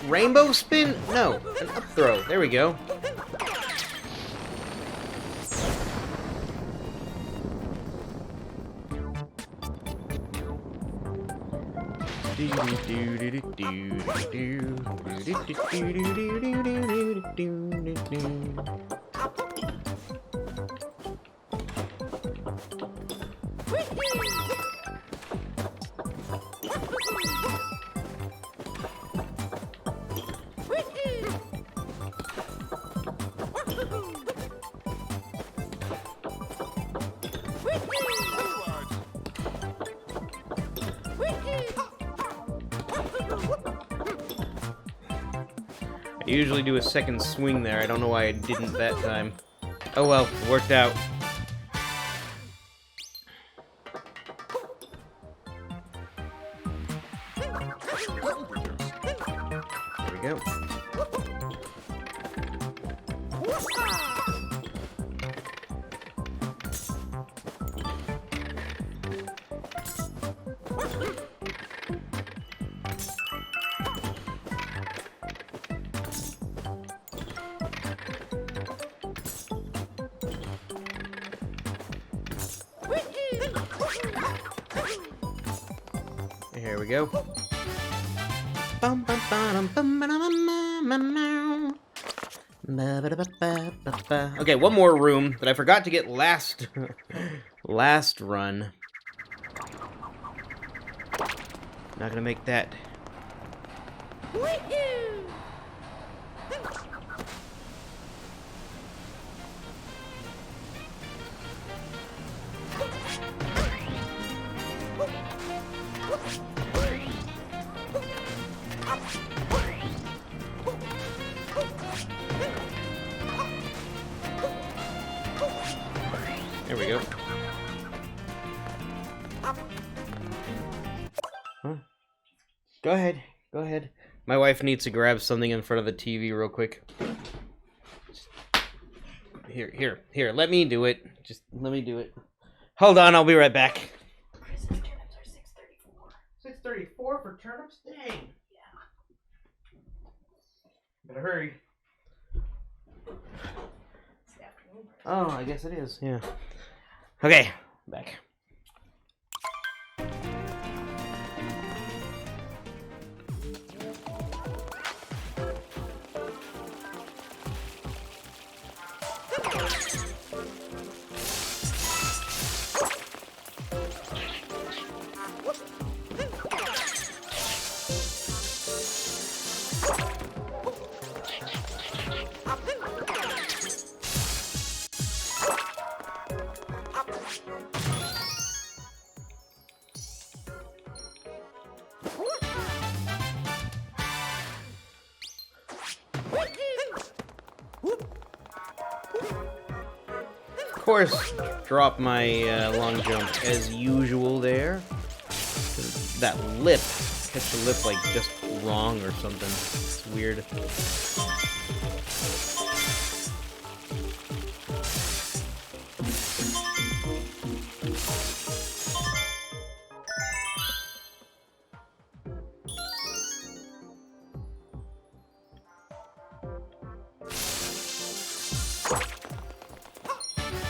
Speaker 1: Rainbow spin? No, an up throw. There we go. I usually do a second swing there. I don't know why I didn't that time. Oh well, it worked out. There we go. Here we go. Okay, one more room that I forgot to get last run. Not gonna make that. There we go. Huh? Go ahead. Go ahead. My wife needs to grab something in front of the TV real quick. Here. Let me do it. Just let me do it. Hold on, I'll be right back. Chris's turnips are 6.34. 6.34 for turnips? Dang. Yeah. Better hurry. Oh, I guess it is. Yeah. Okay, back. course, drop my long jump as usual there. That lip, hit the lip like just wrong or something. It's weird.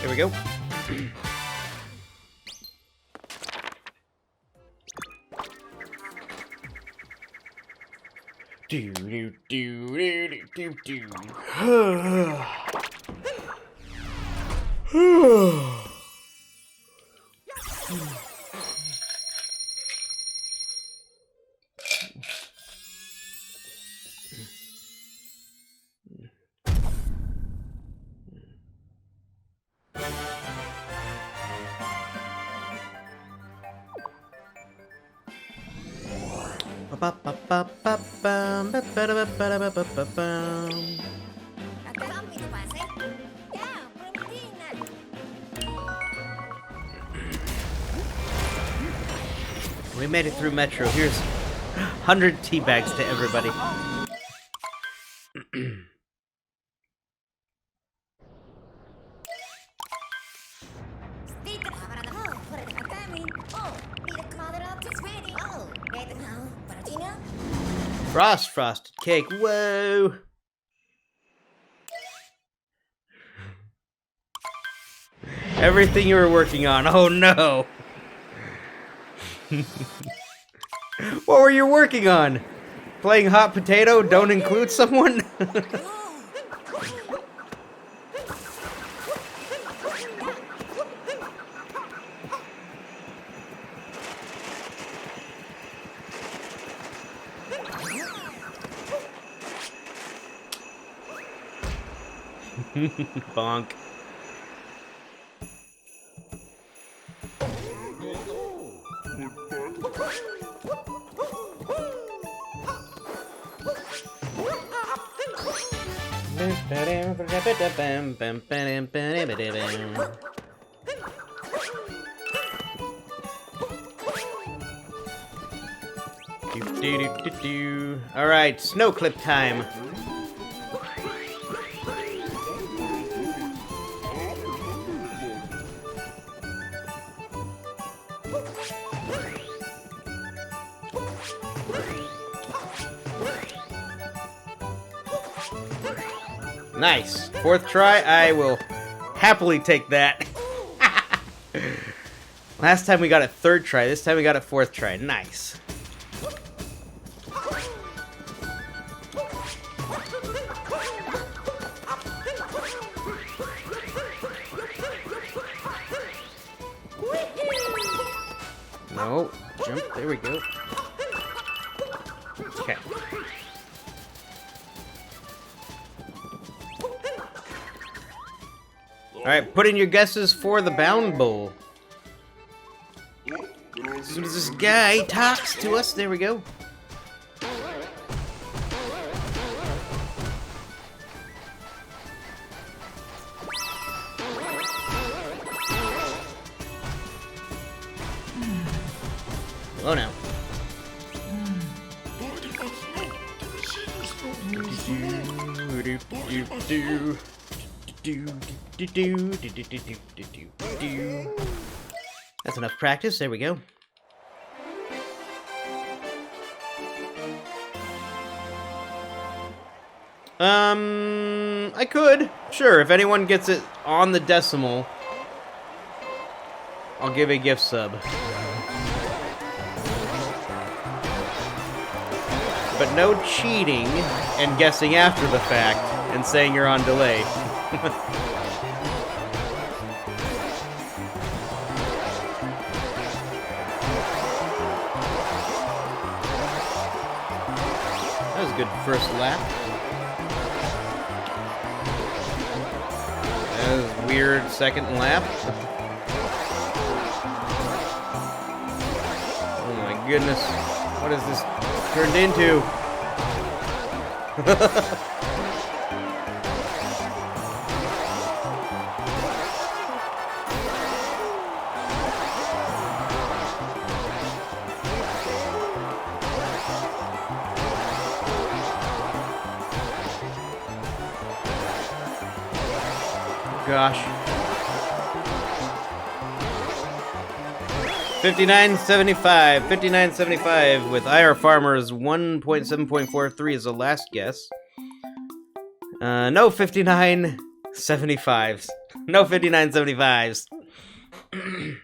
Speaker 1: There we go. Do do do do do do. We made it through Metro. Here's 100 tea bags to everybody. Frosted cake. Whoa. Everything you were working on. Oh no. What were you working on? Playing hot potato? Don't include someone? Bonk. All right, snow clip time. Nice. 4th try, I will happily take that. Last time we got a 3rd try, this time we got a 4th try. Nice. No, jump, there we go. Okay. Alright, put in your guesses for the Bound Bowl. As soon as this guy talks to us, there we go. Oh no. That's enough practice. There we go. I could. Sure, if anyone gets it on the decimal, I'll give a gift sub. But no cheating and guessing after the fact and saying you're on delay. That was a good first lap. That was a weird second lap. Oh my goodness. What is this turned into? gosh. 59.75. 59.75 with IR Farmers 1.7.43 is the last guess. No 59.75s. No 59.75s. Here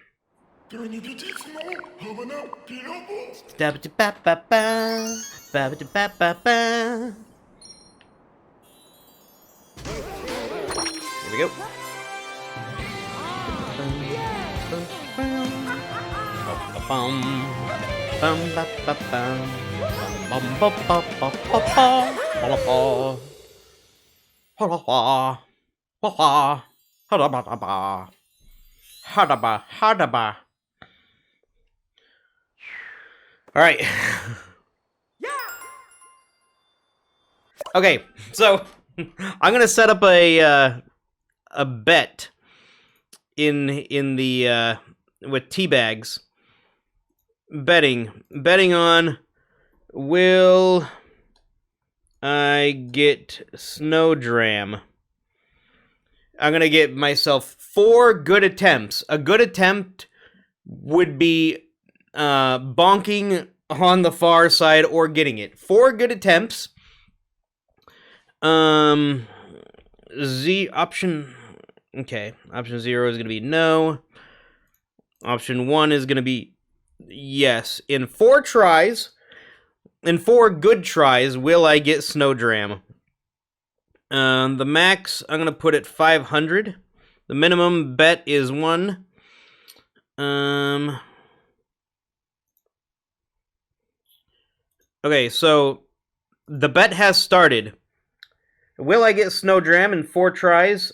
Speaker 1: we go. All right. Okay, so I'm gonna set up a bet in the with tea bags. Betting on will I get Snowdram. I'm gonna get myself 4 good attempts. A good attempt would be bonking on the far side or getting it. 4 good attempts. Option 0 is gonna be no. Option 1 is gonna be yes. In 4 tries, in 4 good tries, will I get Snowdram? The max, I'm gonna put at 500. The minimum bet is 1. Okay, so the bet has started. Will I get Snowdram in 4 tries?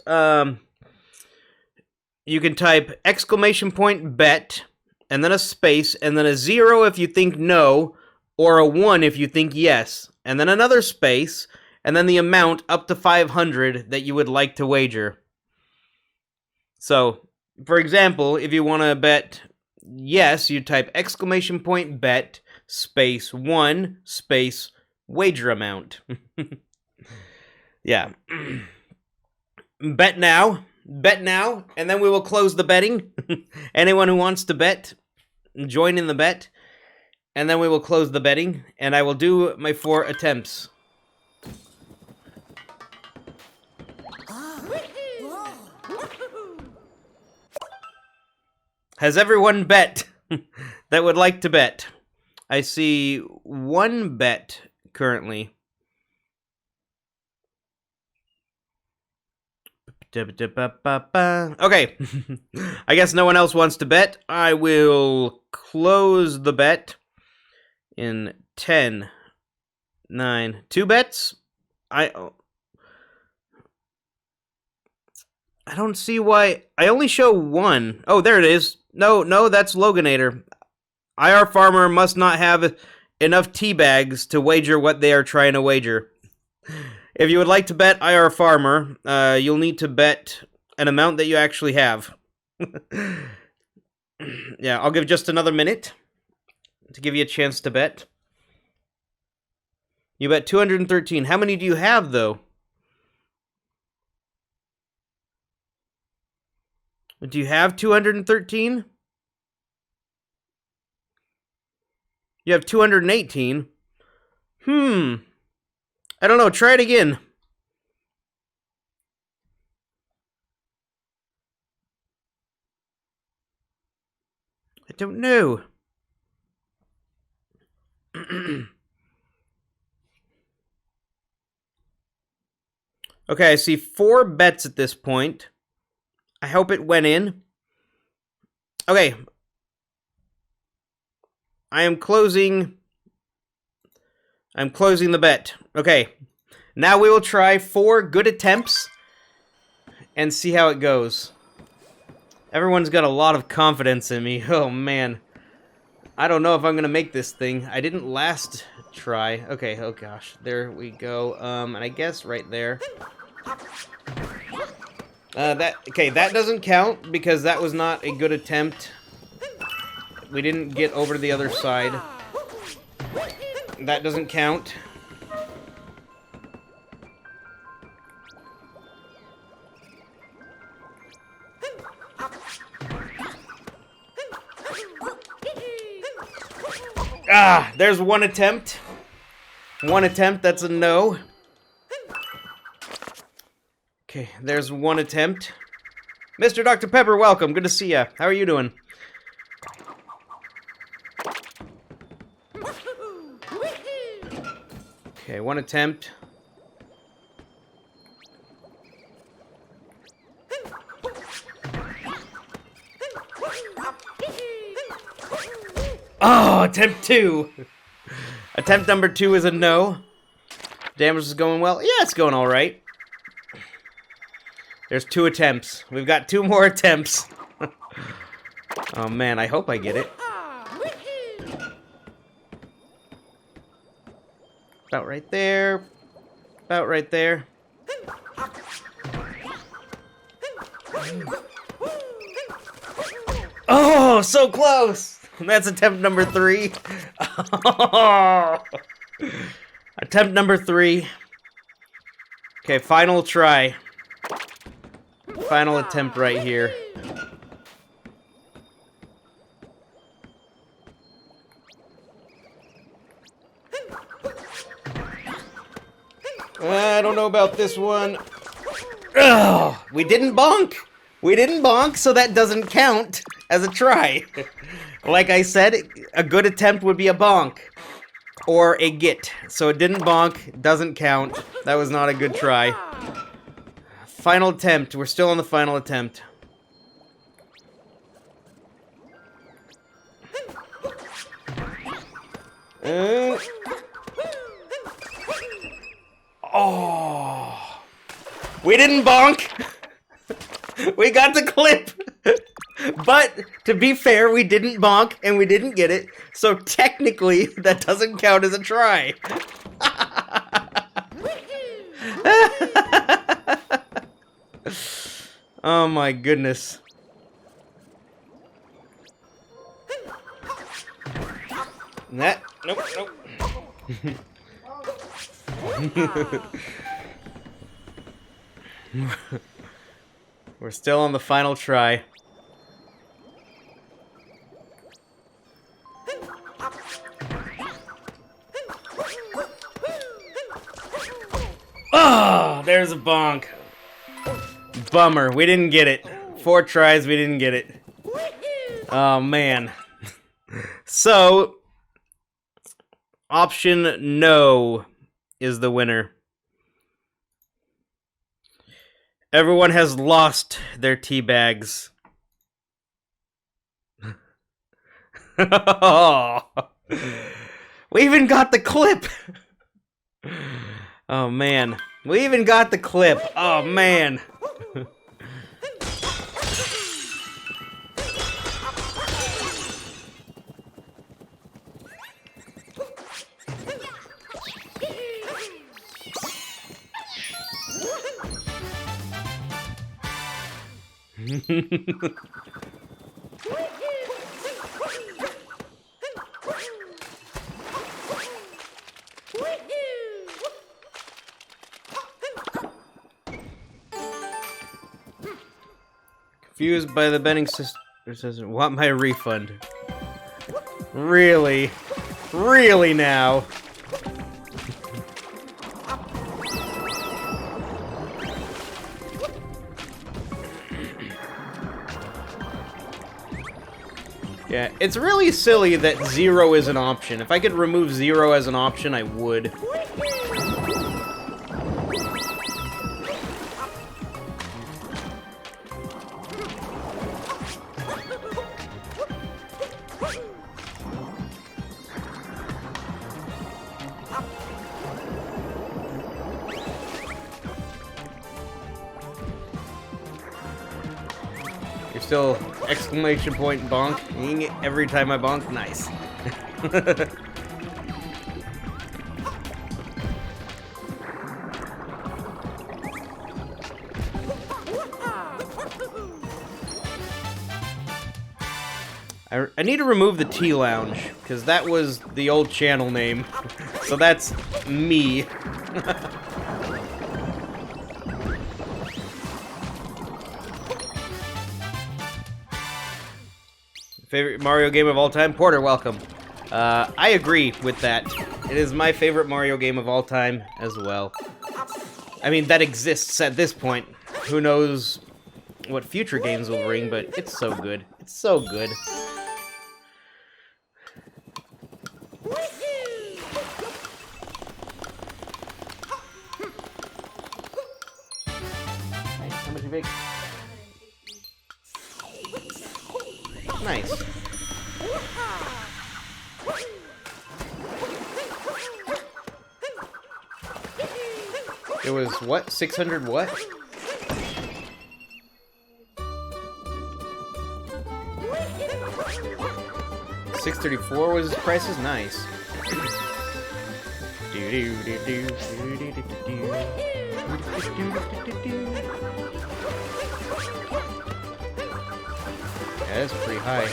Speaker 1: You can type exclamation point bet, and then a space, and then a 0 if you think no, or a 1 if you think yes, and then another space, and then the amount up to 500 that you would like to wager. So, for example, if you want to bet yes, you type exclamation point bet, space 1, space wager amount. Yeah. Bet now, and then we will close the betting. Anyone who wants to bet, join in the bet, and then we will close the betting, and I will do my 4 attempts. Has everyone bet that would like to bet? I see 1 bet currently. Okay. I guess no one else wants to bet. I will close the bet in 10, 9, 2 bets. I don't see why. I only show 1. Oh, there it is. No, that's Loganator. IR Farmer must not have enough tea bags to wager what they are trying to wager. If you would like to bet IR Farmer, you'll need to bet an amount that you actually have. Yeah, I'll give just another minute to give you a chance to bet. You bet 213. How many do you have, though? Do you have 213? You have 218. I don't know. Try it again. I don't know. Okay, I see 4 bets at this point. I hope it went in. Okay. I'm closing the bet. Okay. Now we will try 4 good attempts and see how it goes. Everyone's got a lot of confidence in me. Oh, man. I don't know if I'm going to make this thing. I didn't last try. Okay, oh gosh. There we go. And I guess right there. That doesn't count because that was not a good attempt. We didn't get over to the other side. That doesn't count. Ah, there's one attempt. One attempt, that's a no. Okay, there's one attempt. Mr. Dr. Pepper, welcome. Good to see ya. How are you doing? Okay, one attempt. Oh, attempt 2. Attempt number 2 is a no. Damage is going well. Yeah, it's going all right. There's 2 attempts. We've got 2 more attempts. Oh man, I hope I get it. About right there. About right there. Oh, so close! That's attempt number 3. Oh. Attempt number 3. Okay, final try. Final attempt right here. I don't know about this one. Ugh, we didn't bonk. We didn't bonk, so that doesn't count as a try. Like I said, a good attempt would be a bonk. Or a get. So it didn't bonk, doesn't count. That was not a good try. Final attempt. We're still on the final attempt. Oh. We didn't bonk. We got the clip. But, to be fair, we didn't bonk and we didn't get it. So technically, that doesn't count as a try. Oh my goodness. That, nope, nope. We're still on the final try. Oh, there's a bonk. Bummer, we didn't get it. 4 tries, we didn't get it. Oh, man. So, option no is the winner. Everyone has lost their tea bags. Oh, we even got the clip. Oh, man. We even got the clip. Oh, man. Confused by the betting system. It says, want my refund. Really? Really now? Yeah, it's really silly that 0 is an option. If I could remove 0 as an option, I would. You're still exclamation point bonk every time I bonk. Nice. I need to remove the Tea Lounge, because that was the old channel name. So that's me. Favorite Mario game of all time? Porter, welcome. I agree with that. It is my favorite Mario game of all time as well. I mean, that exists at this point. Who knows what future games will bring, but it's so good. It's so good. Nice. How much you make? Nice. It was what? 600 what? $634 was his prices? Nice. Yeah, that's pretty high.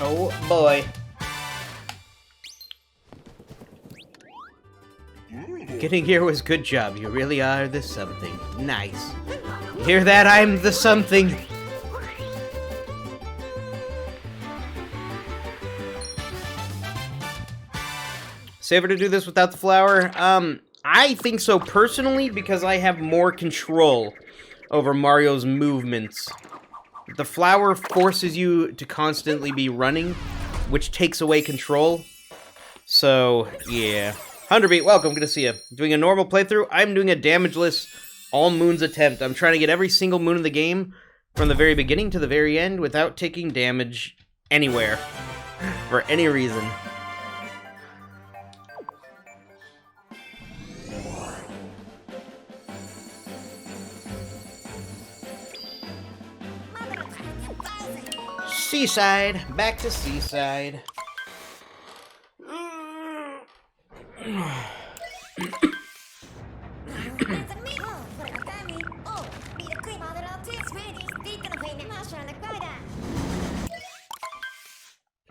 Speaker 1: Oh boy. Getting here was good job. You really are the something. Nice. Hear that? I'm the something. Saver to do this without the flower? I think so personally because I have more control over Mario's movements. The flower forces you to constantly be running, which takes away control. So, yeah. 100beat, welcome, good to see you. Doing a normal playthrough, I'm doing a damageless all moons attempt. I'm trying to get every single moon in the game from the very beginning to the very end without taking damage anywhere. For any reason. Seaside, back to Seaside.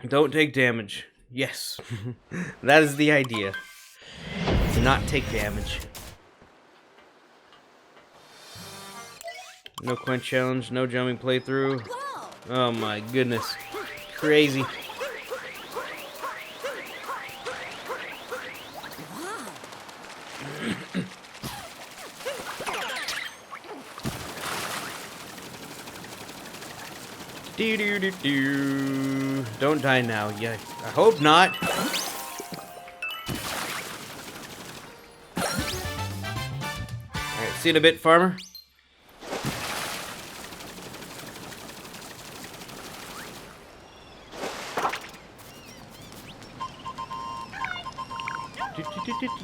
Speaker 1: Don't take damage. Yes. That is the idea. To not take damage. No quench challenge, no jumping playthrough. Oh my goodness. Crazy. Do. Don't die now. Yeah, I hope not. Alright, see you in a bit, farmer.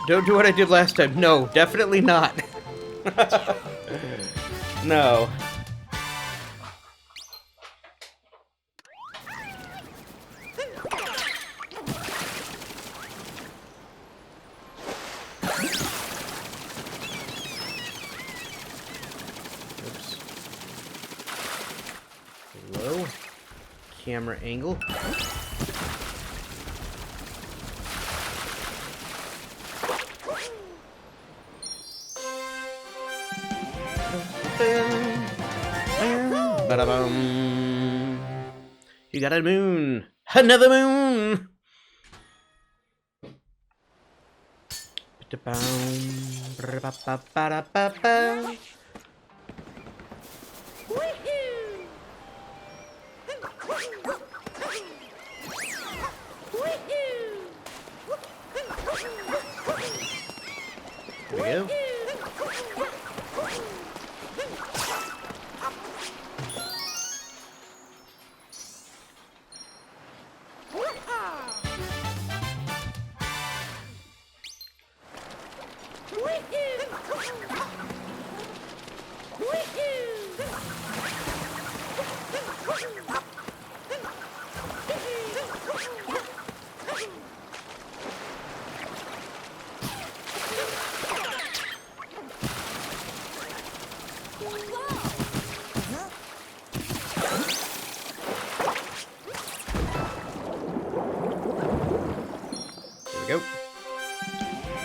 Speaker 1: Don't do what I did last time. No, definitely not. No. Oops. Low. Camera angle. Ba-da-bum. You got a moon. Another moon. Ba-da-bum. There we go. go.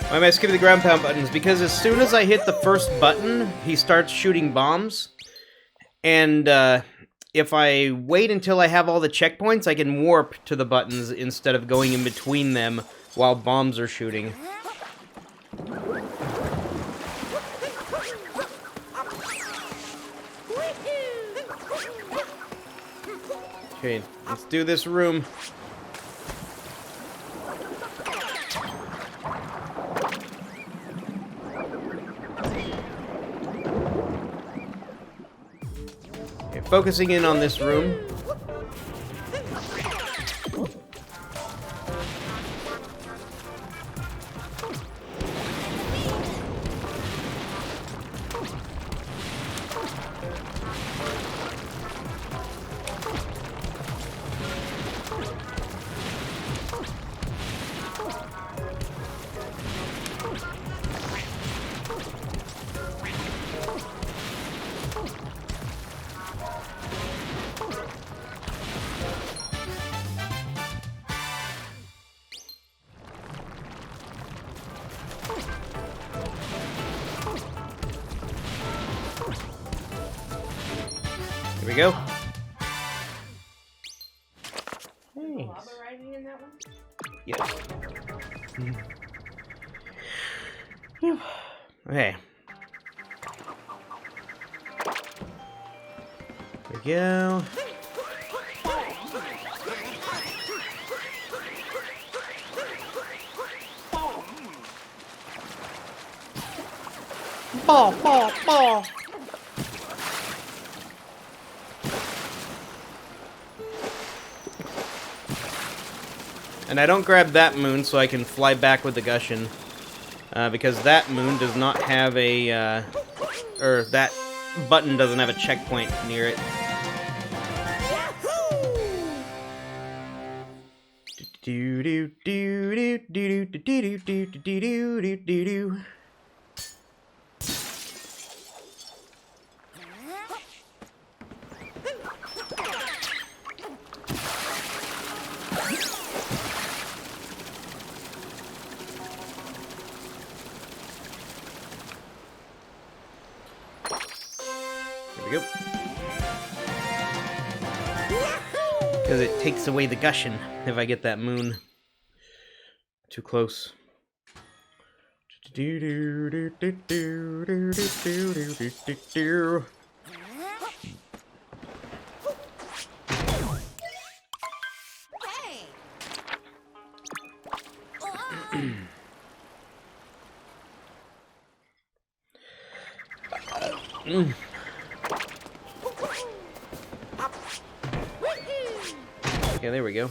Speaker 1: Why am I skipping the ground pound buttons? Because as soon as I hit the first button, he starts shooting bombs. And if I wait until I have all the checkpoints, I can warp to the buttons instead of going in between them while bombs are shooting. Okay, let's do this room. Okay, focusing in on this room. Here we go. Nice. Yes. Okay. There we go. Ball, ball, ball. And I don't grab that moon so I can fly back with the Gushin. Because that moon does not have a, or that button doesn't have a checkpoint near it. Do do do do do do do do do do do do. There we go. Because it takes away the Gushin if I get that moon too close. Okay, there we go.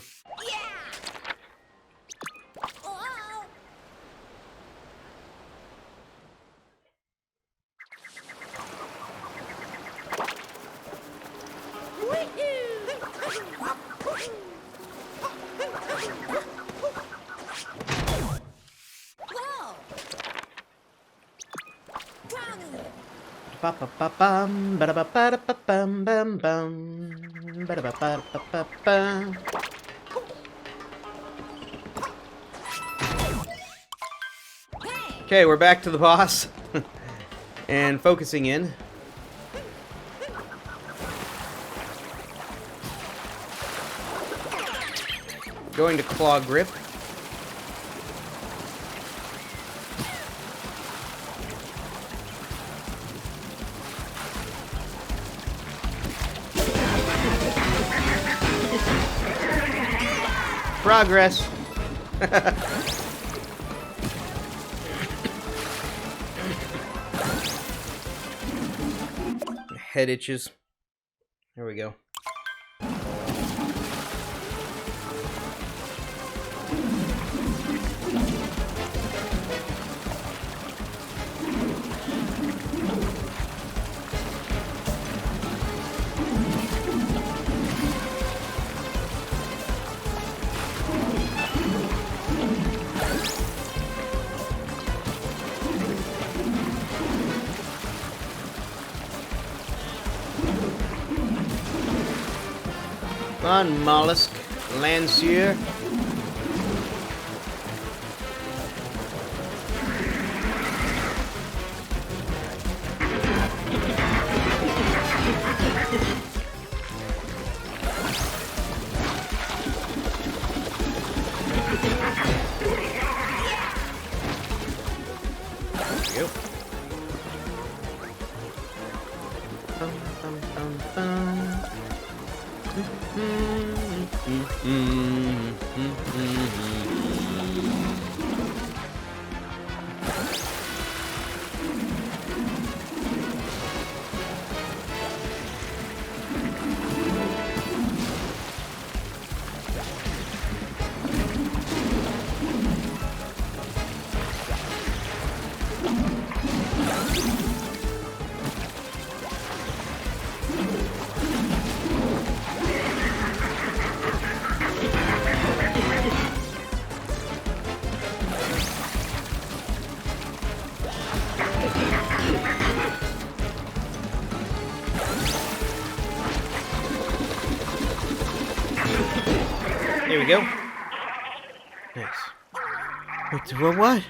Speaker 1: Ba-ba-ba-bum, ba-da-ba-ba-da-ba-bum, bum, bum, ba-da-ba-ba-da-ba-ba-bum. Okay, we're back to the boss. And focusing in. Going to claw grip. Progress. Head itches. There we go. Come on, mollusk, Lancier. Nice. Wait, what?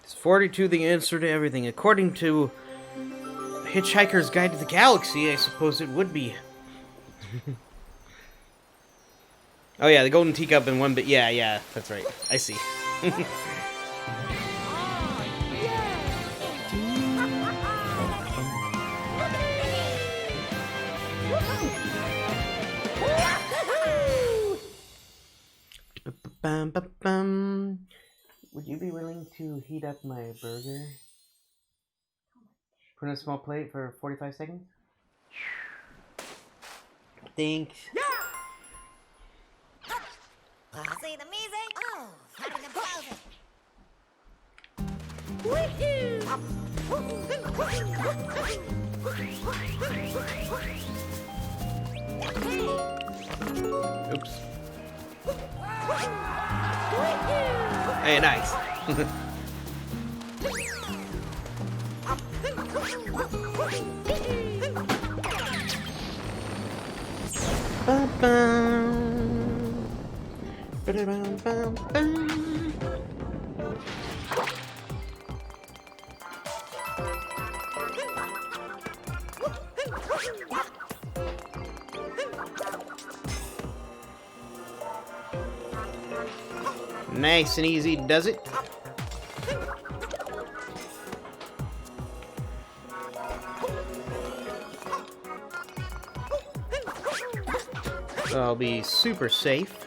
Speaker 1: Is 42 the answer to everything? According to Hitchhiker's Guide to the Galaxy, I suppose it would be. Oh yeah, the golden teacup in one bit. Yeah, that's right. I see. Would you be willing to heat up my burger? Put in a small plate for 45 seconds? Thanks.
Speaker 2: See the music? Oh, having a browser.
Speaker 1: Oops. Hey, nice. Nice and easy, does it? I'll be super safe.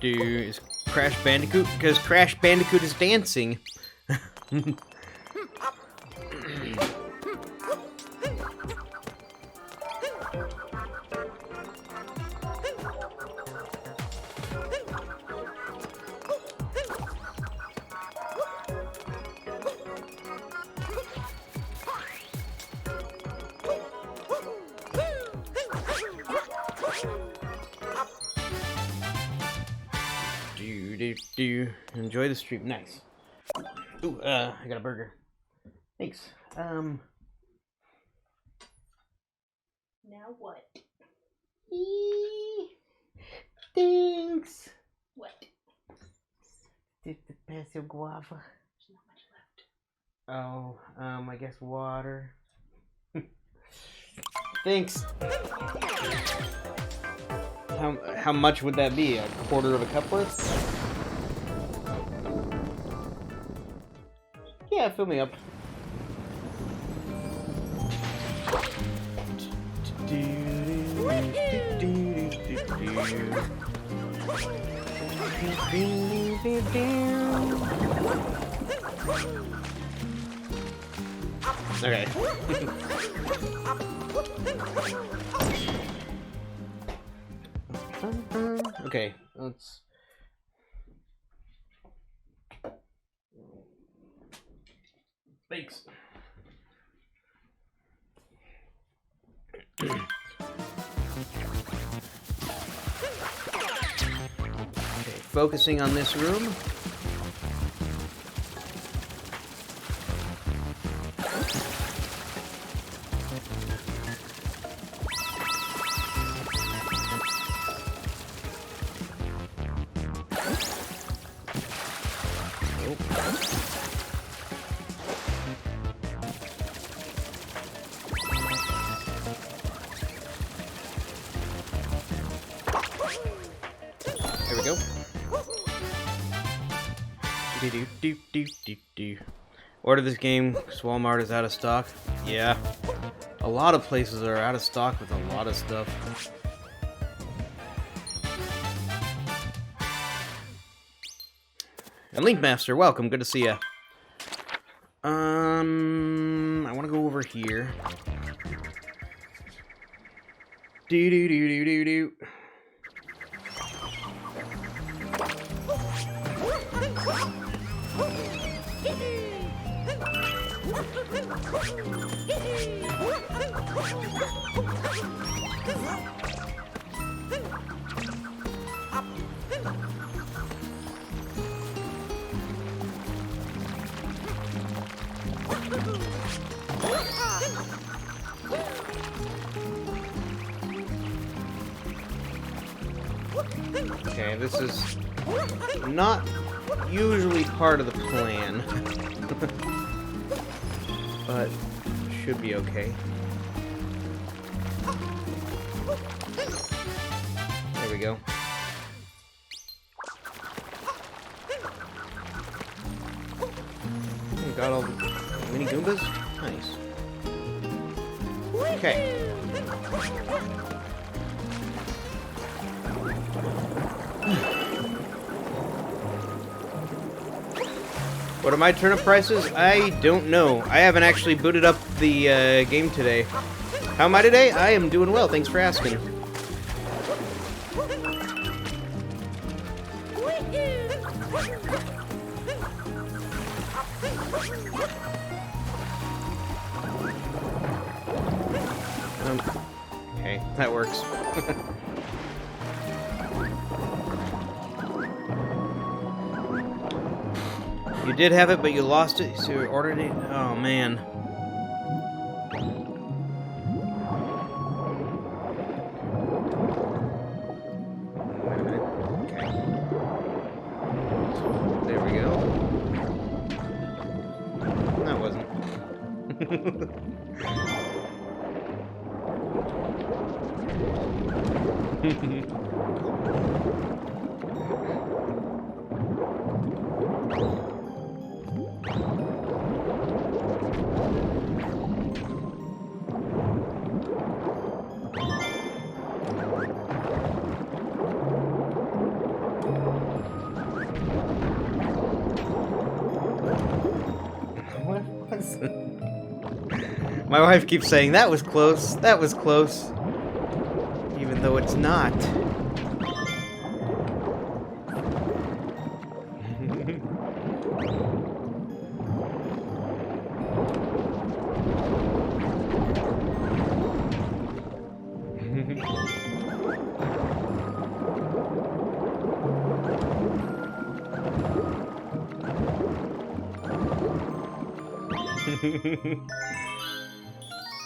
Speaker 1: Is Crash Bandicoot? Because Crash Bandicoot is dancing. Enjoy the stream. Nice. Ooh, I got a burger. Thanks.
Speaker 3: Now what?
Speaker 1: Thanks.
Speaker 3: What?
Speaker 1: The passive guava.
Speaker 3: There's not much left.
Speaker 1: Oh, I guess water. Thanks. How much would that be? A quarter of a cup worth? Yeah, fill me up. Okay. Okay, let's... Thanks. Okay, focusing on this room. There we go. Order this game because Walmart is out of stock. Yeah. A lot of places are out of stock with a lot of stuff. And Linkmaster, welcome. Good to see ya. I want to go over here. Do do do do do do. Okay, this is not usually part of the plan, but should be okay. There we go. Got all the mini Goombas? Nice. Okay. What are my turnip prices? I don't know. I haven't actually booted up the game today. How am I today? I am doing well, thanks for asking. Okay, that works. You did have it, but you lost it, so you ordered it? Oh, man. Wait a minute. Okay. There we go. That wasn't. My wife keeps saying, that was close, even though it's not.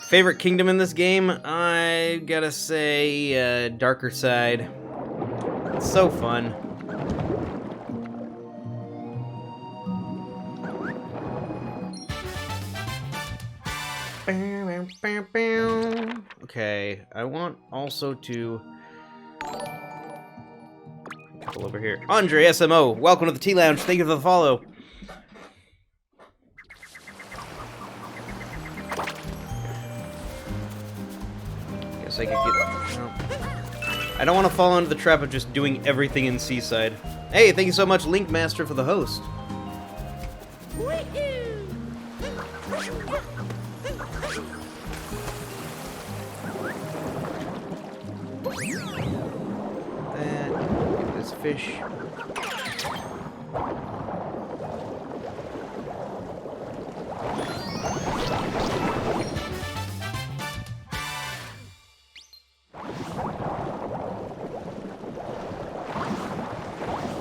Speaker 1: Favorite kingdom in this game? I gotta say, Darker Side. It's so fun. Okay, I want also to... Couple over here. Andre SMO, welcome to the Tea Lounge. Thank you for the follow. I could get... No. I don't want to fall into the trap of just doing everything in Seaside. Hey, thank you so much, Link Master, for the host. That. Get this fish.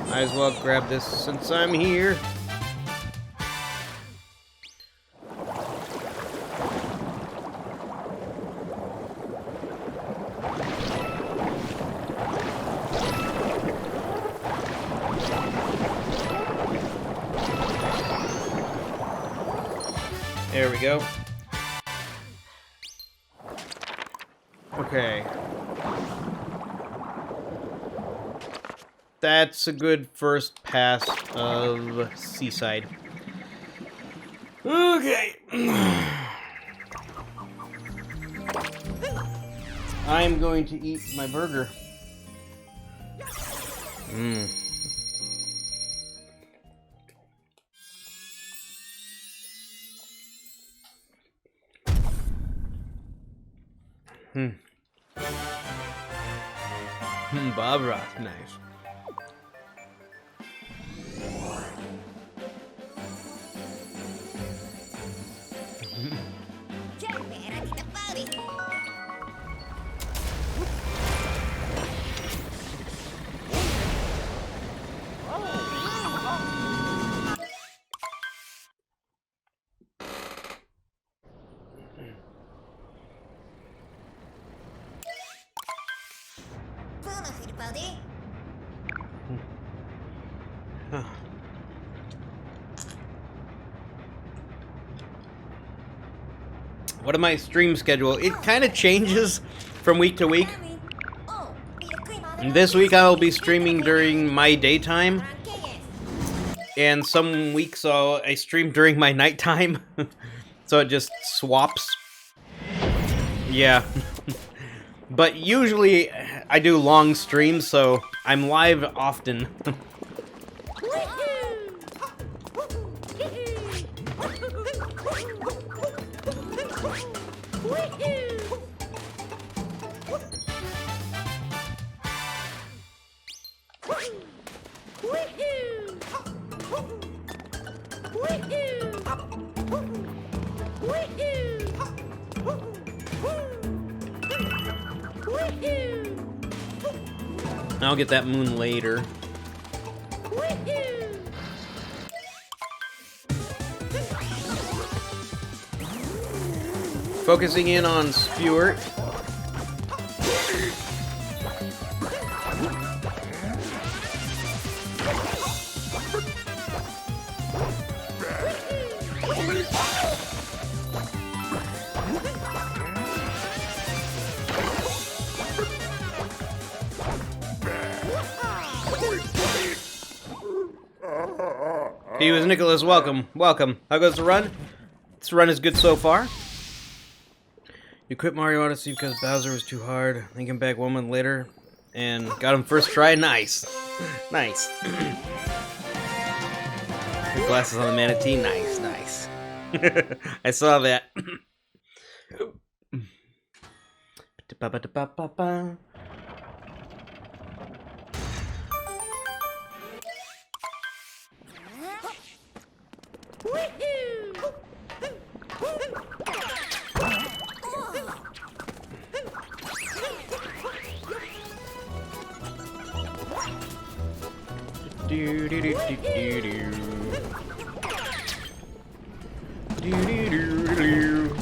Speaker 1: Might as well grab this since I'm here. There we go. Okay. That's a good first pass of Seaside. Okay. I'm going to eat my burger. Bob Ross, nice.
Speaker 2: Get better at the body. Body.
Speaker 1: What am my stream schedule? It kind of changes from week to week. This week I'll be streaming during my daytime, and some weeks I stream during my nighttime, so it just swaps. Yeah. But usually I do long streams, so I'm live often. I'll get that moon later. Focusing in on Spewart. He was Nicholas, welcome, welcome. How goes the run? This run is good so far. You quit Mario Odyssey because Bowser was too hard. Then came back 1 month later and got him first try. Nice. Nice. Your glasses on the manatee. Nice, nice. I saw that. Do do do do do do. Do do do do.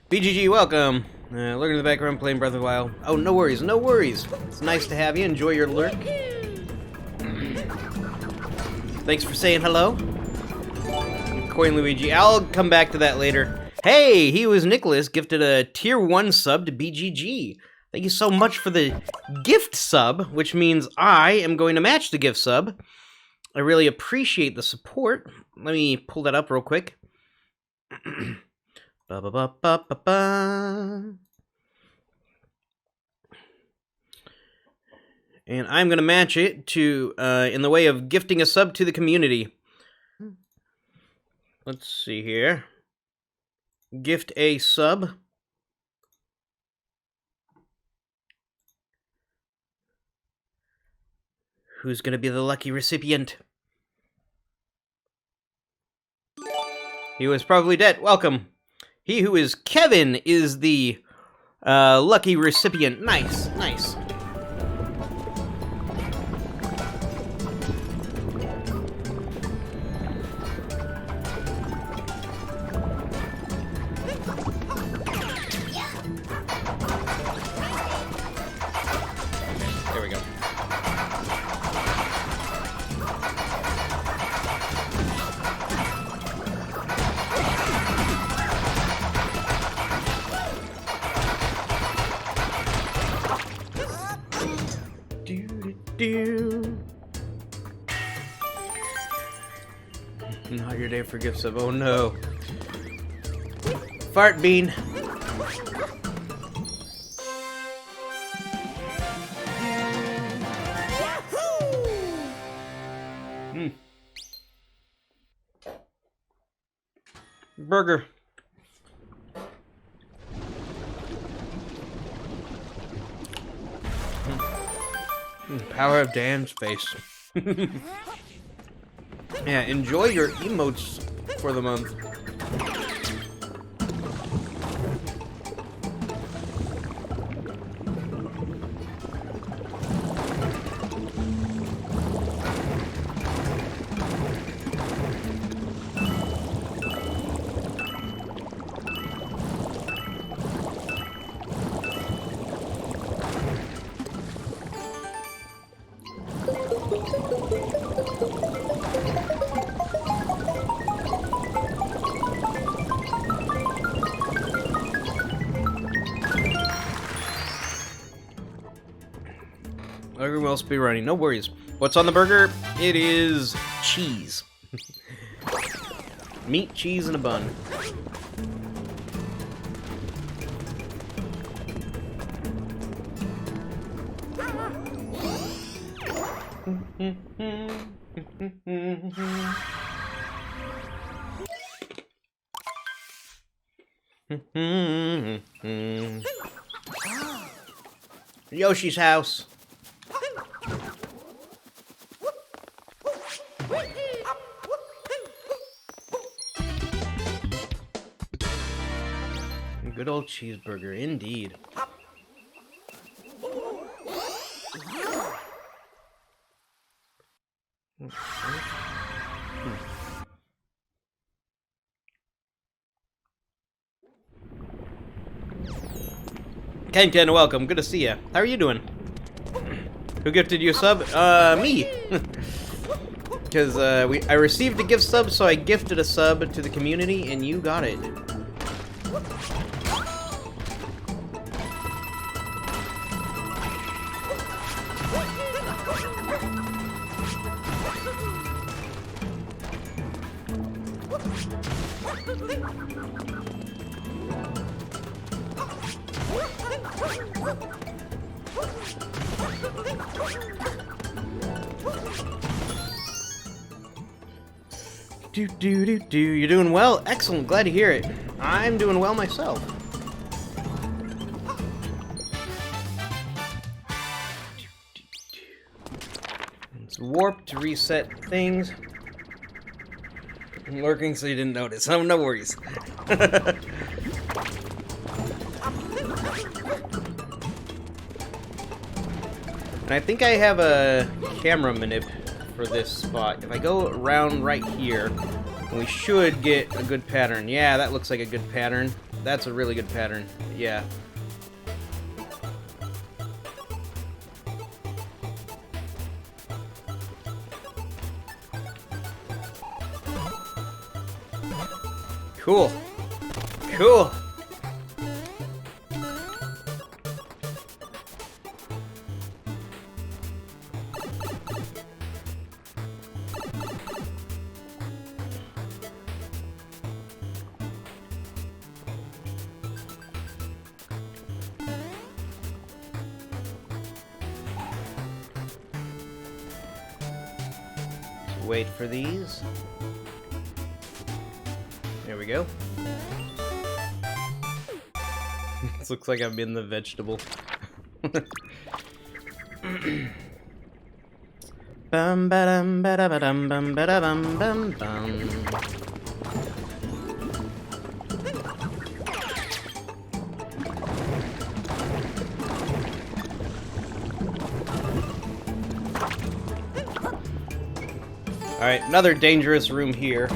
Speaker 1: BGG, welcome. Lurking in the background, playing Breath of the Wild. Oh, no worries, no worries. It's nice to have you. Enjoy your lurk. Thanks for saying hello. Coin Luigi. I'll come back to that later. Hey, he was Nicholas, gifted a tier 1 sub to BGG. Thank you so much for the gift sub, which means I am going to match the gift sub. I really appreciate the support. Let me pull that up real quick. Ba ba ba ba ba ba. And I'm gonna match it to in the way of gifting a sub to the community. Let's see here. Gift a sub. Who's gonna be the lucky recipient? He was probably dead. Welcome. He who is Kevin is the lucky recipient. Nice, nice. There we go. Not your day for gifts of, oh no. Fart bean. Burger. Power of Dan's face. Yeah, enjoy your emotes for the month. Everyone else be running, no worries. What's on the burger? It is cheese. Meat, cheese, and a bun. Yoshi's house. Good old cheeseburger, indeed. Ken, welcome. Good to see ya. How are you doing? Who gifted you a sub? Me. Because I received a gift sub, so I gifted a sub to the community, and you got it. You're doing well? Excellent, glad to hear it. I'm doing well myself. It's warp to reset things. I'm lurking so you didn't notice. Oh, no worries. And I think I have a camera manip for this spot. If I go around right here, we should get a good pattern. Yeah, that looks like a good pattern. That's a really good pattern. Yeah. Cool. Cool. Wait for these. There we go. This looks like I'm in the vegetable. Bum ba dum ba da ba dum bum ba da bum bum bum. Alright, another dangerous room here.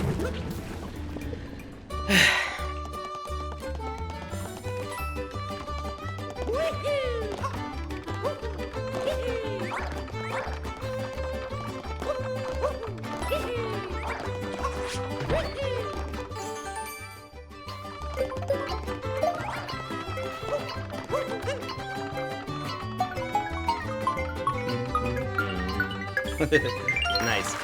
Speaker 1: Nice.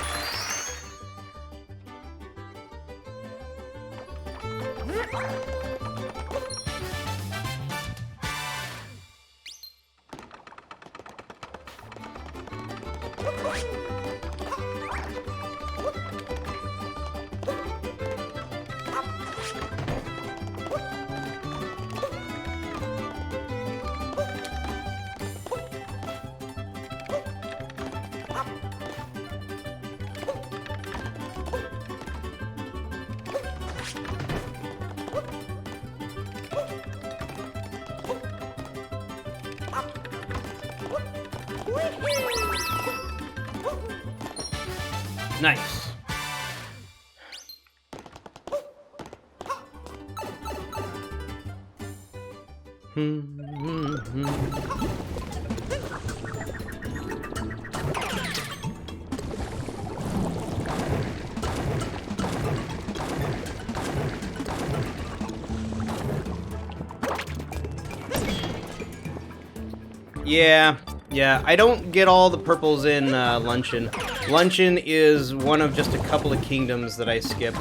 Speaker 1: Nice. Yeah, I don't get all the purples in Luncheon. Luncheon is one of just a couple of kingdoms that I skip.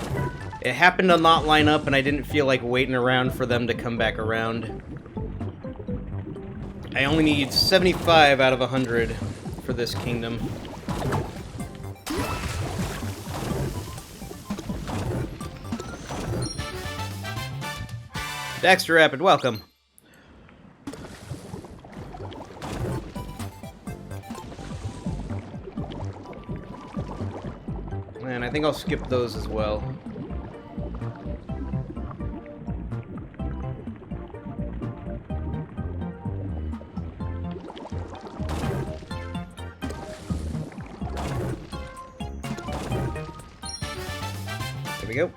Speaker 1: It happened to not line up, and I didn't feel like waiting around for them to come back around. I only need 75 out of 100 for this kingdom. Dexter Rapid, welcome. And I think I'll skip those as well. There we go.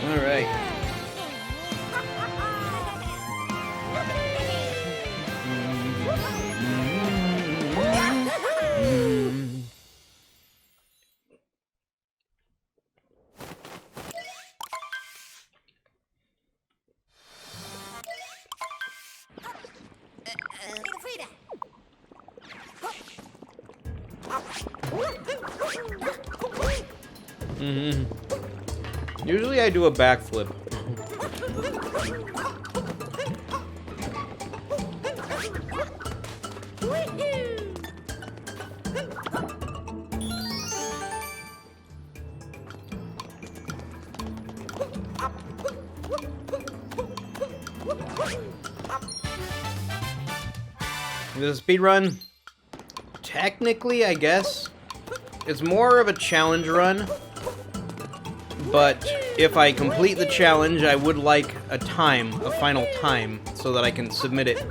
Speaker 1: All right. Usually I do a backflip. This speed run, technically, I guess, it's more of a challenge run. But if I complete the challenge, I would like a final time, so that I can submit it.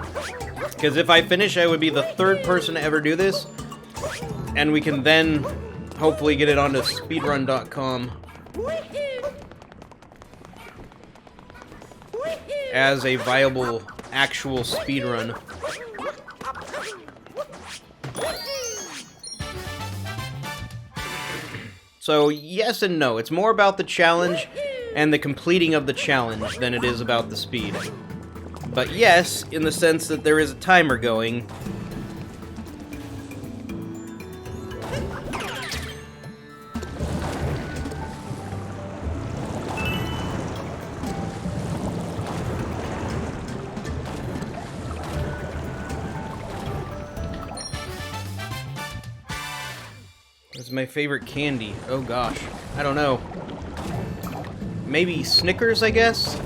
Speaker 1: Because if I finish, I would be the third person to ever do this, and we can then hopefully get it onto speedrun.com as a viable, actual speedrun. So, yes and no. It's more about the challenge and the completing of the challenge than it is about the speed. But yes, in the sense that there is a timer going. What's my favorite candy? Oh gosh, I don't know. Maybe Snickers, I guess?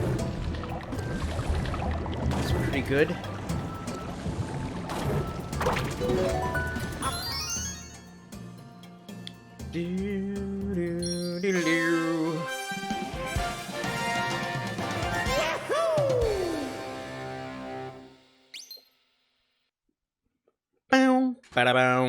Speaker 1: That's pretty good. Do-do-do-do-do. Bow, ba-da-bow.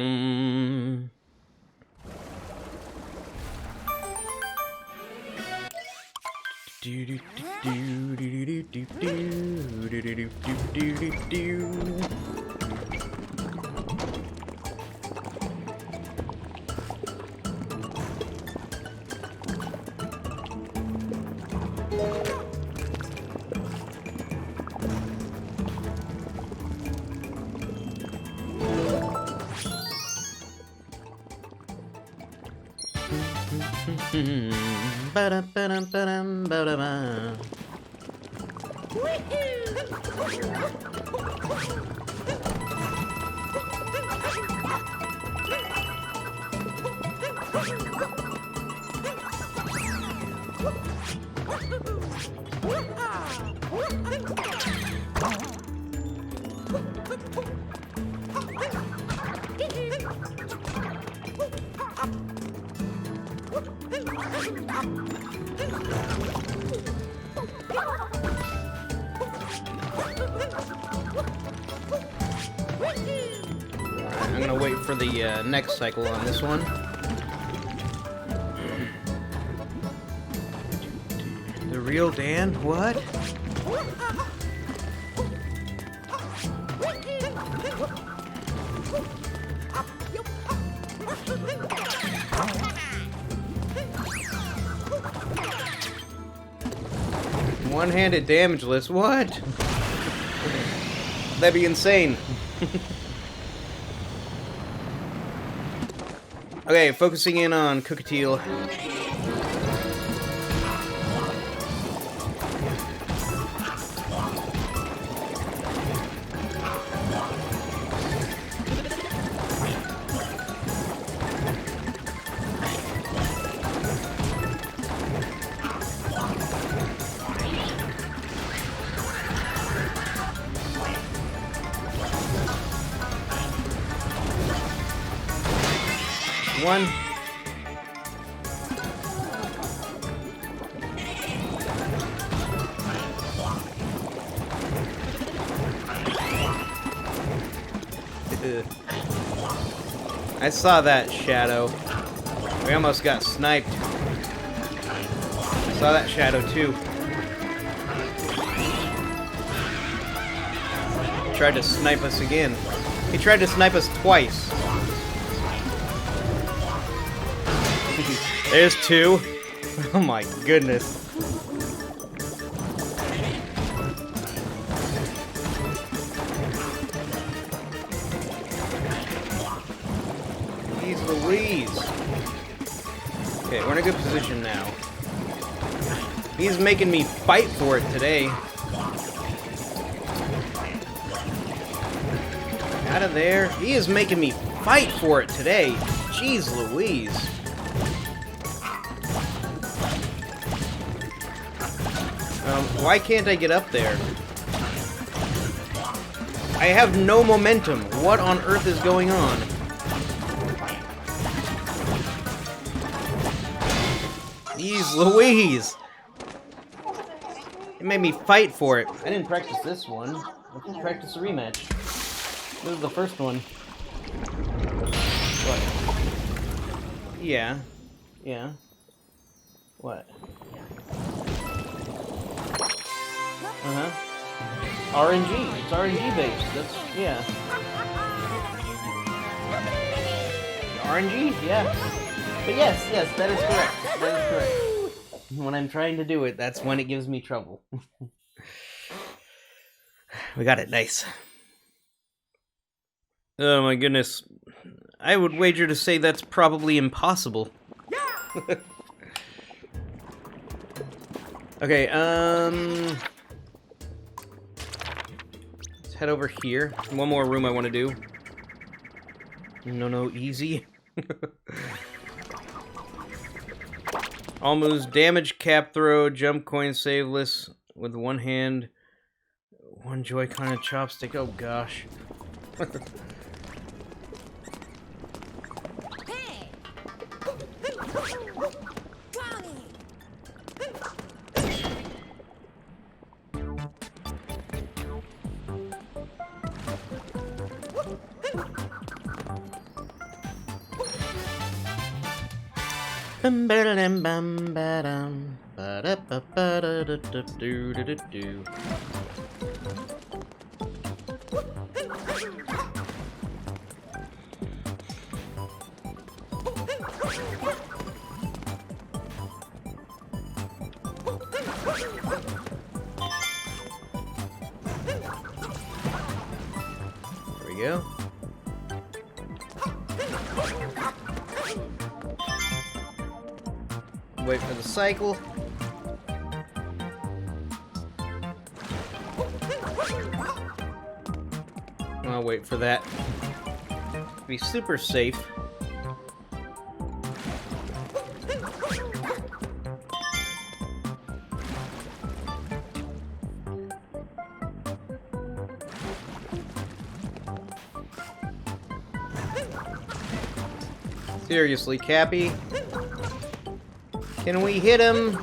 Speaker 1: I'm gonna wait for the next cycle on this one. The real Dan? What? One-handed damageless. What? That'd be insane. Okay, focusing in on Cookatiel. One. I saw that shadow. We almost got sniped. Saw that shadow too. He tried to snipe us again. He tried to snipe us twice. There's two. Oh my goodness. Jeez Louise. Okay, we're in a good position now. He's making me fight for it today. Out of there. He is making me fight for it today. Jeez Louise. Why can't I get up there? I have no momentum. What on earth is going on? Jeez Louise! It made me fight for it. I didn't practice this one. Let's practice a rematch. This is the first one. What? Yeah. Yeah. What? Uh-huh. RNG. It's RNG based. That's, yeah. RNG? Yeah. But yes, that is correct. That is correct. When I'm trying to do it, that's when it gives me trouble. We got it. Nice. Oh my goodness. I would wager to say that's probably impossible. Okay, let's head over here. One more room I want to do. No, easy. All moves, damage, cap throw, jump, coin, saveless with one hand, one Joy-Con and chopstick. Oh gosh. There we go. Wait for the cycle. I'll wait for that. Be super safe. Seriously, Cappy? Can we hit him?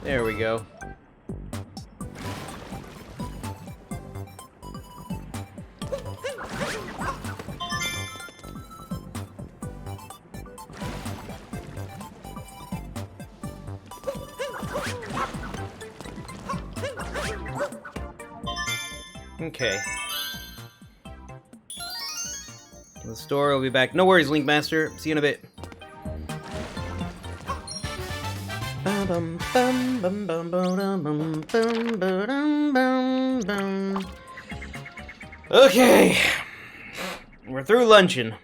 Speaker 1: There we go. Okay. The store will be back. No worries, Link Master. See you in a bit. Okay. We're through luncheon.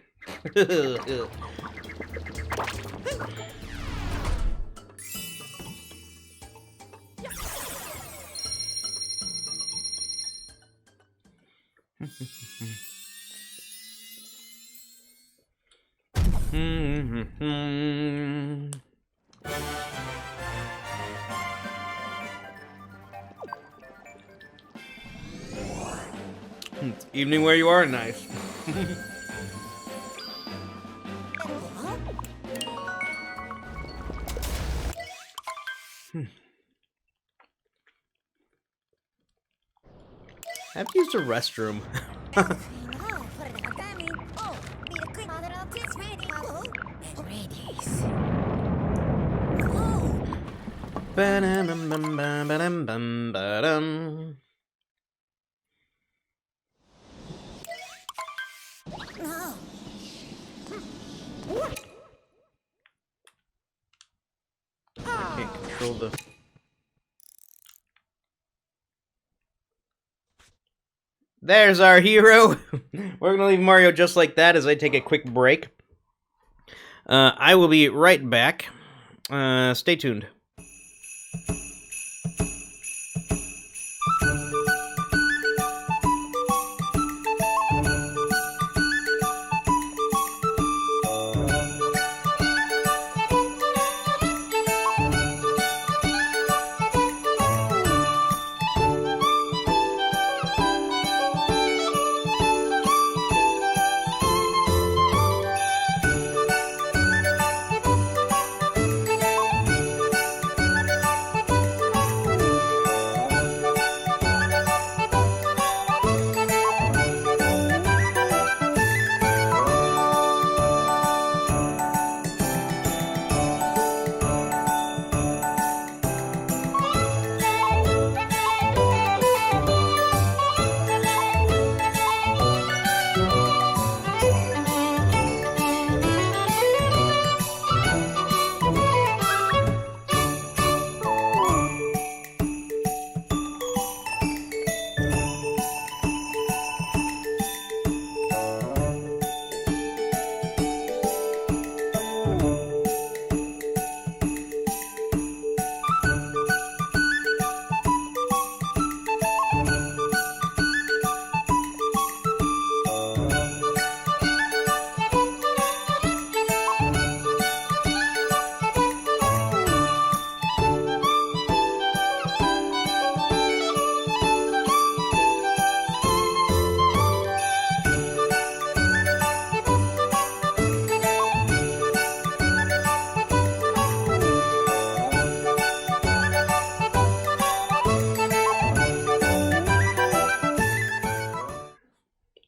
Speaker 1: It's evening where you are, nice. I've used a restroom. Ba-dum-bum-bum-ba-dum-bum-ba-dum. I can't control the... There's our hero! We're gonna leave Mario just like that as I take a quick break. I will be right back. Stay tuned.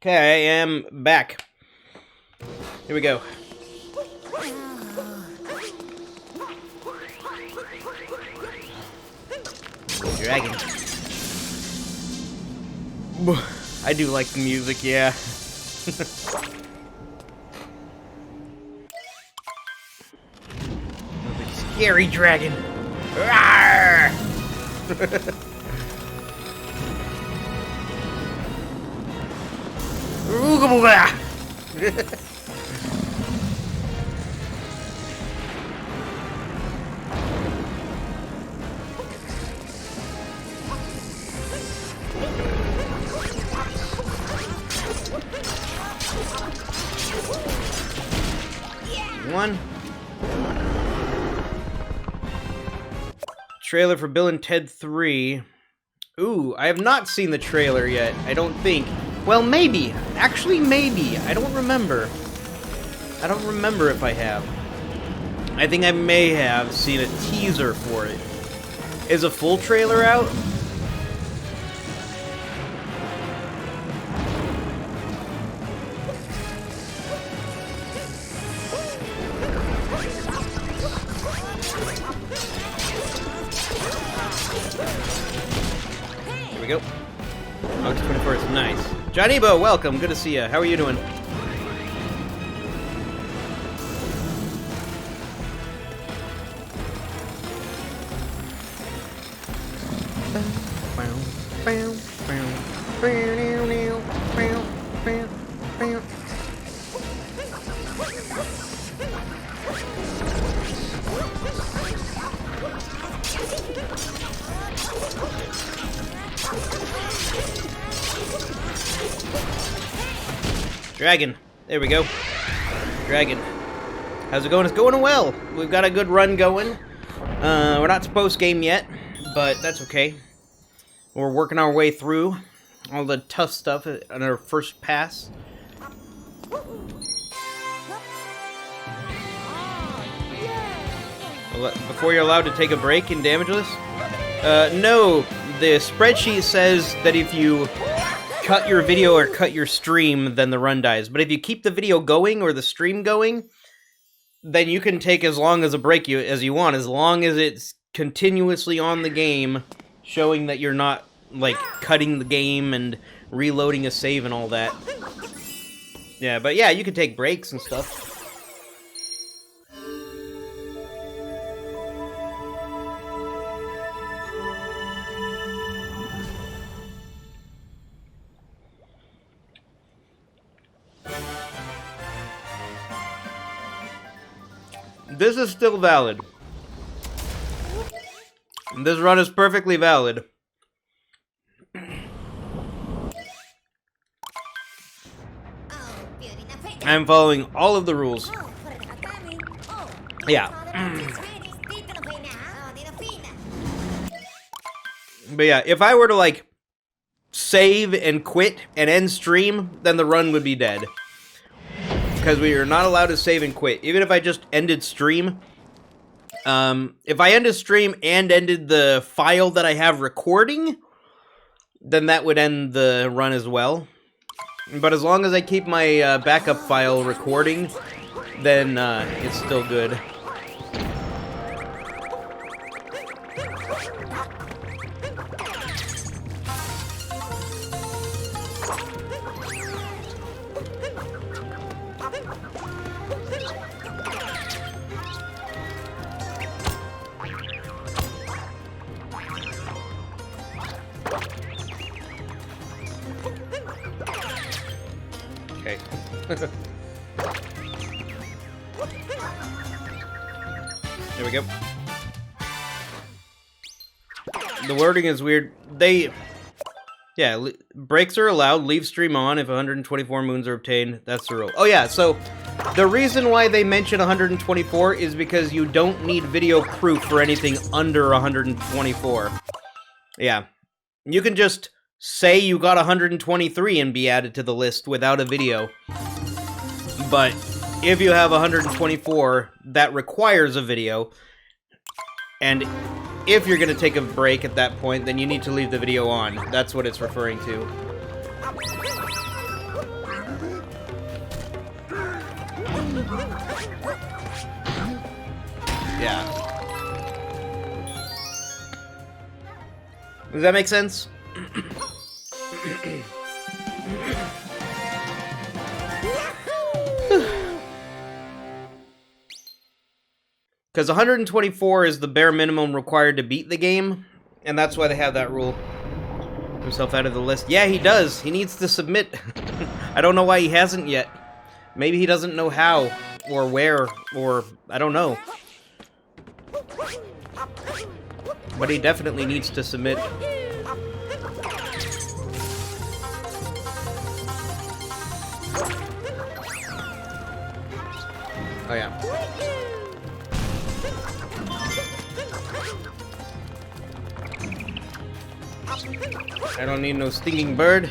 Speaker 1: Okay, I am back. Here we go. Dragon. I do like the music, yeah. Scary dragon. Rawr! one. Trailer for Bill and Ted 3. Ooh, I have not seen the trailer yet, I don't think. Well, maybe. Actually, maybe. I don't remember. I don't remember if I have. I think I may have seen a teaser for it. Is a full trailer out? Here we go. August 21st, nice. Johnny Bo, welcome, good to see you. How are you doing? Dragon. There we go. Dragon. How's it going? It's going well. We've got a good run going. We're not to post game yet, but that's okay. We're working our way through all the tough stuff on our first pass. Before you're allowed to take a break in Damageless? No. The spreadsheet says that if you cut your video or cut your stream, then the run dies. But if you keep the video going or the stream going, then you can take as long as a break as you want, as long as it's continuously on the game, showing that you're not, like, cutting the game and reloading a save and all that. Yeah, but yeah, you can take breaks and stuff. This is still valid. This run is perfectly valid. I'm following all of the rules. Yeah. But yeah, if I were to, like, save and quit and end stream, then the run would be dead. Because we are not allowed to save and quit. Even if I just ended stream. If I ended stream and ended the file that I have recording, then that would end the run as well. But as long as I keep my backup file recording, then it's still good. Okay. There we go. The wording is weird. Yeah, breaks are allowed. Leave stream on if 124 moons are obtained. That's the rule. Oh yeah, so the reason why they mention 124 is because you don't need video proof for anything under 124. Yeah. You can just say you got 123 and be added to the list without a video. But if you have 124, that requires a video. And if you're going to take a break at that point, then you need to leave the video on. That's what it's referring to. Yeah. Does that make sense? Because 124 is the bare minimum required to beat the game, and that's why they have that rule. Himself out of the list. Yeah, he does. He needs to submit. I don't know why he hasn't yet. Maybe he doesn't know how, or where, or I don't know. But he definitely needs to submit. Oh, yeah. I don't need no stinging bird.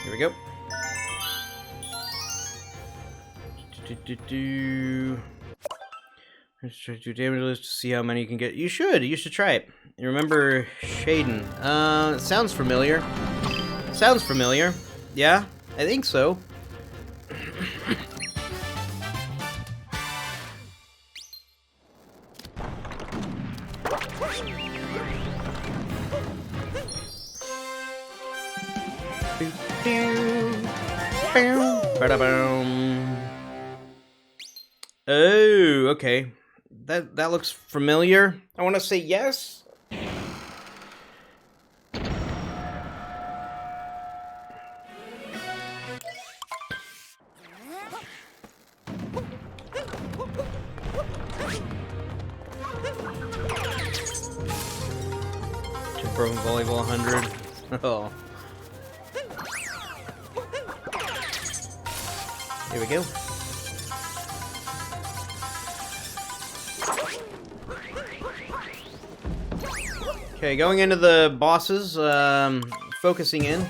Speaker 1: Here we go. Let's try to do damageless to see how many you can get. You should try it. You remember Shaden? It sounds familiar. Sounds familiar. Yeah, I think so. Oh, okay. That looks familiar. I want to say yes. Pro volleyball 100. Oh. Here we go. Okay, going into the bosses, focusing in.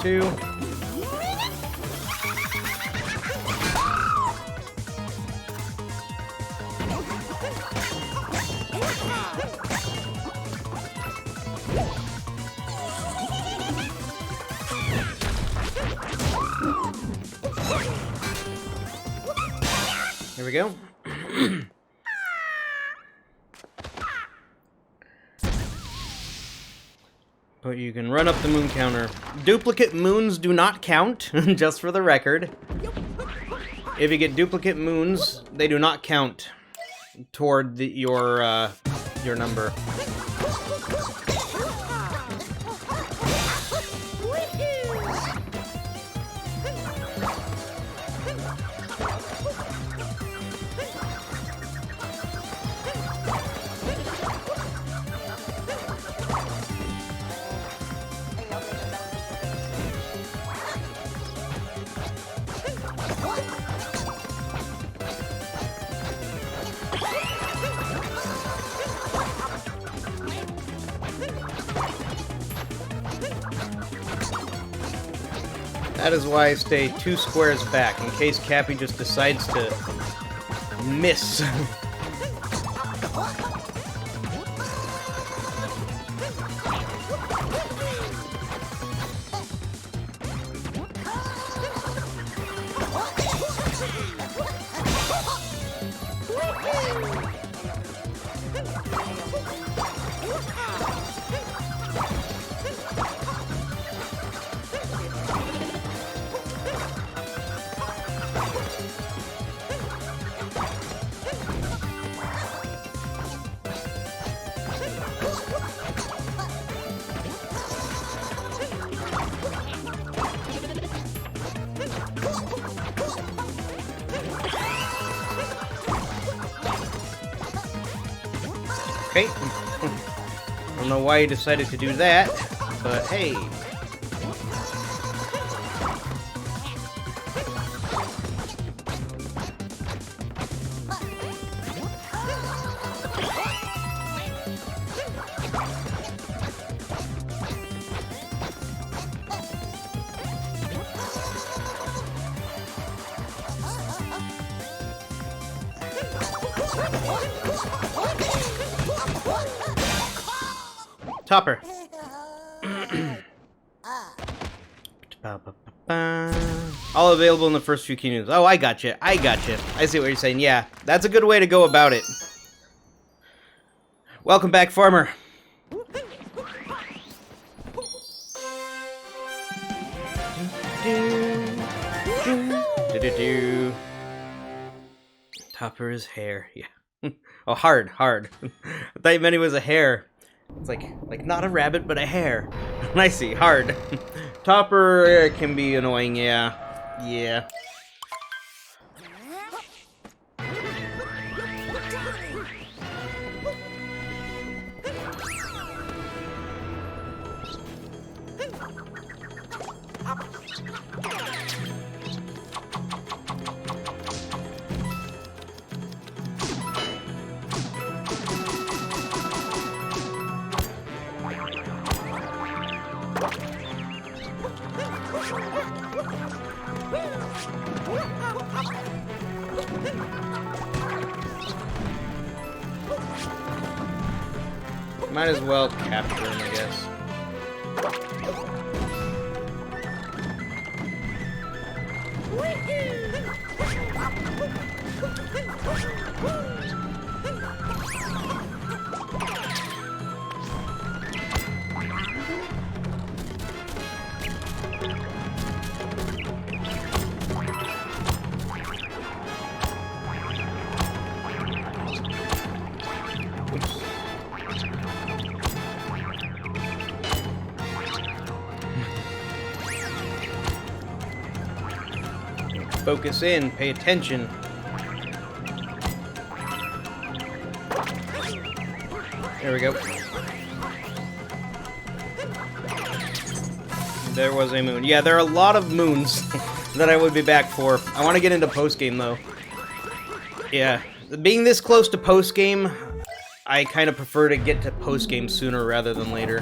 Speaker 1: Two. Here we go. But you can run up the moon counter. Duplicate moons do not count, just for the record. If you get duplicate moons, they do not count toward your number. That is why I stay 2 squares back, in case Cappy just decides to miss. Okay. I don't know why he decided to do that, but hey. Topper. All available in the first few kingdoms. Oh, I gotcha. I gotcha. I see what you're saying. Yeah, that's a good way to go about it. Welcome back, farmer. Topper's hair. Yeah. Oh, hard. I thought you meant it was a hare. It's like not a rabbit, but a hare. I see. Hard. Topper can be annoying. Yeah. Yeah. Might as well capture him, I guess. Focus in, pay attention. There we go. There was a moon. Yeah, there are a lot of moons that I would be back for. I want to get into post-game, though. Yeah, being this close to post-game, I kind of prefer to get to post-game sooner rather than later.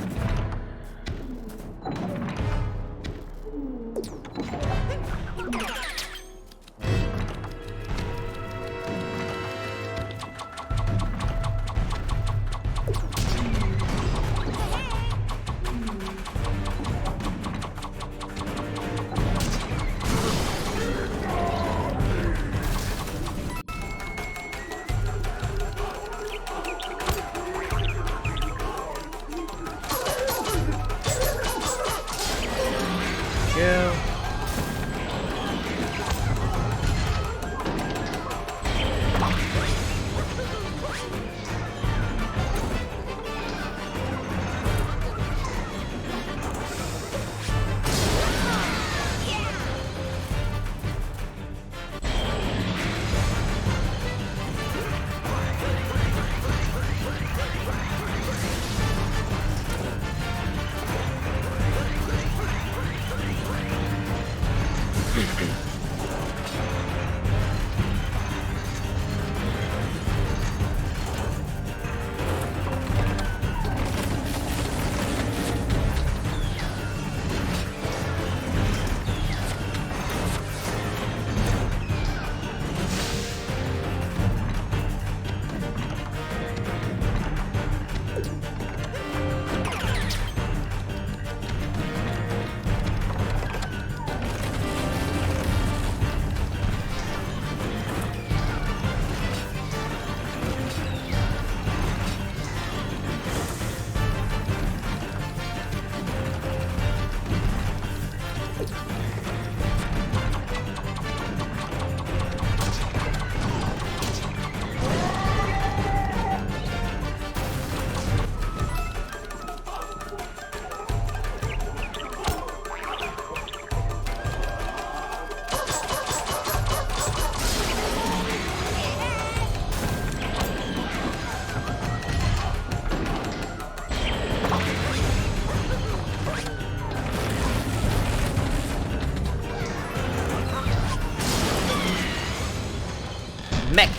Speaker 1: Mech.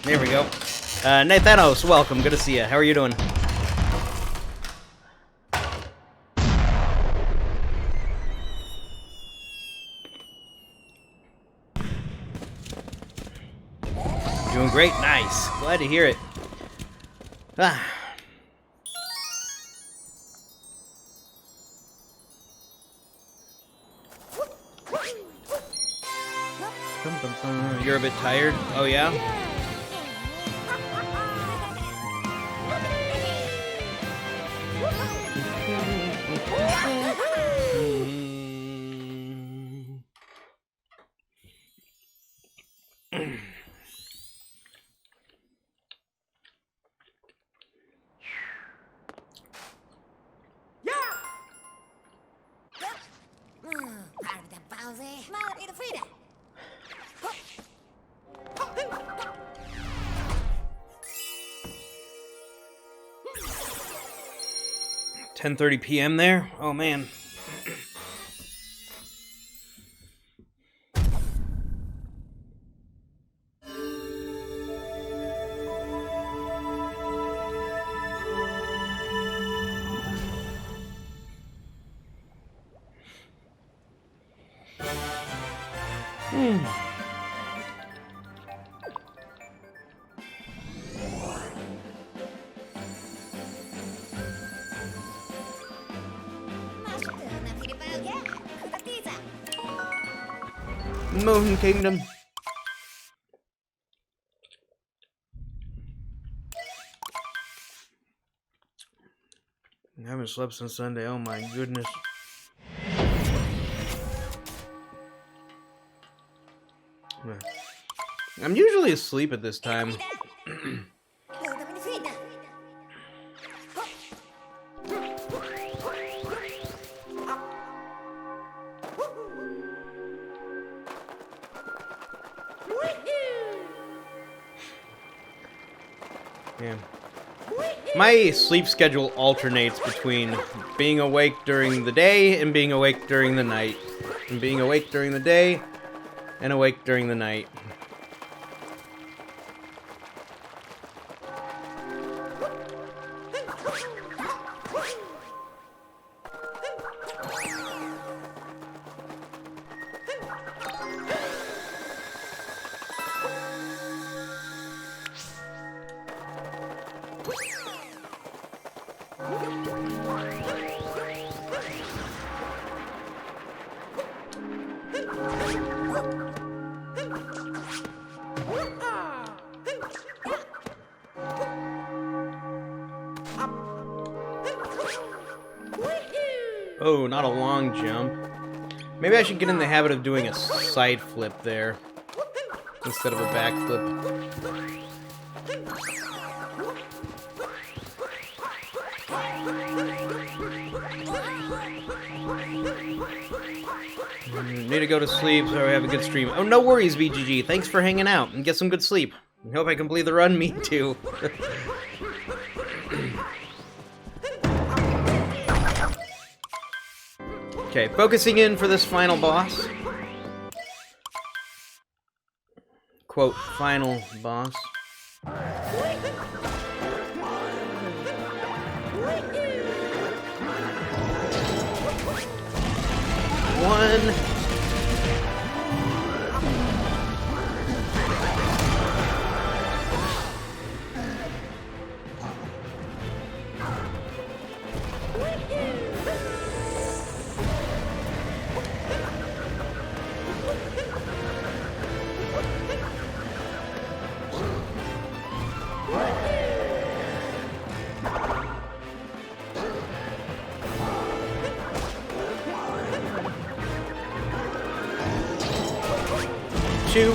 Speaker 1: There we go. Nathanos, welcome. Good to see you. How are you doing? Doing great. Nice. Glad to hear it. Ah. You're a bit tired? Oh, yeah?
Speaker 2: Part of the Bowsy. Smile at the Frida.
Speaker 1: 10:30 p.m. there? Oh, man. Moon Kingdom. I haven't slept since Sunday. Oh my goodness. I'm usually asleep at this time. Yeah. My sleep schedule alternates between being awake during the day and being awake during the night. And being awake during the day and awake during the night. Oh, not a long jump. Maybe I should get in the habit of doing a side flip there instead of a back flip. Need to go to sleep so I have a good stream. Oh, no worries, VGG. Thanks for hanging out and get some good sleep. I hope I complete the run. Me too. Okay, focusing in for this final boss. Quote, final boss. One. Two.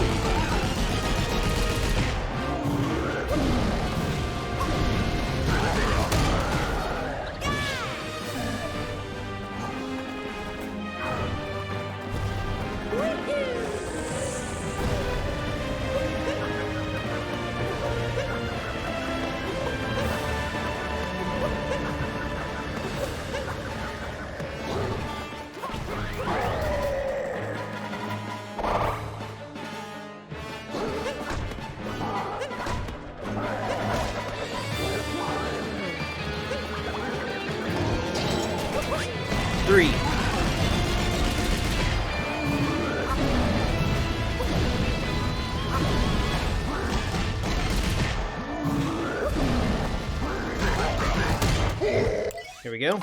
Speaker 1: Here we go.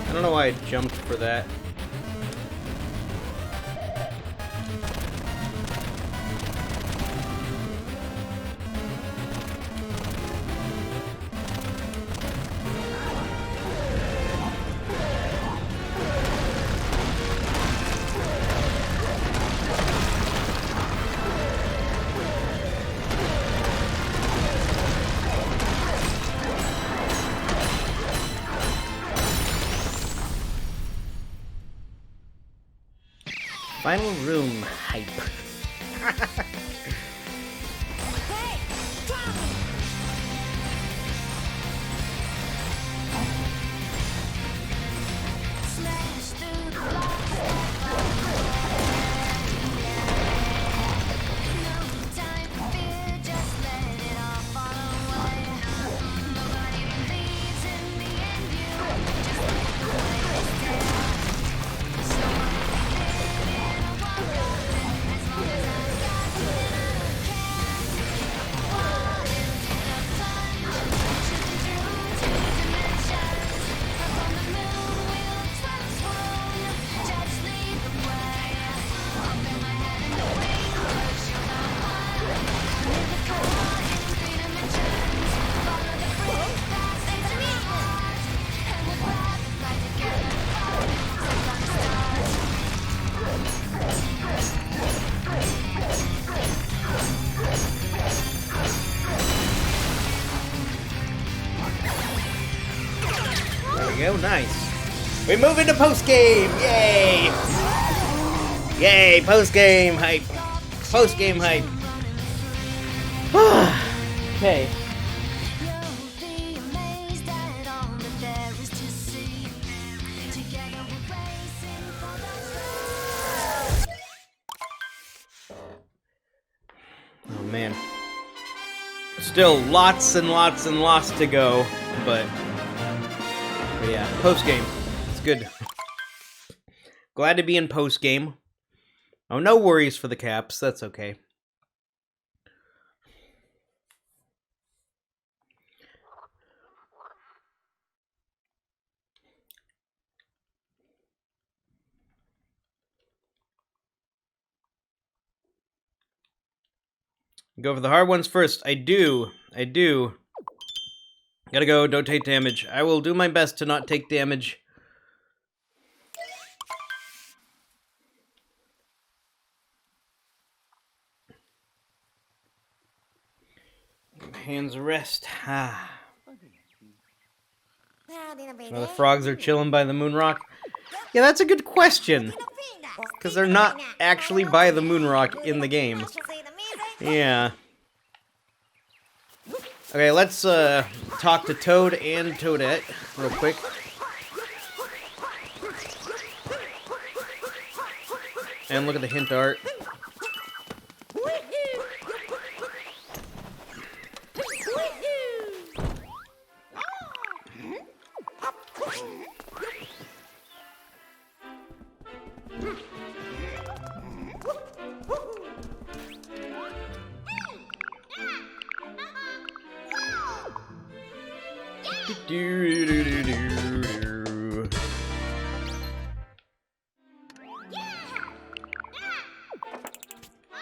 Speaker 1: I don't know why I jumped for that. Final room hype.
Speaker 2: Hey, Tommy! Smash through the blocks. No time for fear, just let it all fall away. Nobody believes in me and you. Just let the way stay. So I'm living in a world. As long as I've got you, then I don't care. Fall into the plunge, shooting through 2 dimensions. Up on the moon, we'll transform. Just lead the way. I'll build my head in the ring, 'cause you're the one. Live the core in 3 dimensions. Follow the freak that's into my heart. And we'll grab the light together. Set on the stars.
Speaker 1: There we go, nice. We move into post-game! Yay! Yay, post-game hype! Post-game hype! Okay.
Speaker 2: You'll be amazed at all that there is to see. Together we're racing for the
Speaker 1: Oh man. Still lots and lots and lots to go, but yeah, post-game. It's good. Glad to be in post-game. Oh, no worries for the Caps. That's okay. Go for the hard ones first. I do. Gotta go, don't take damage. I will do my best to not take damage. Hands rest. Ah. Well, the frogs are chilling by the moon rock. Yeah, that's a good question. Because they're not actually by the moon rock in the game. Yeah. Okay, let's talk to Toad and Toadette real quick. And look at the hint art.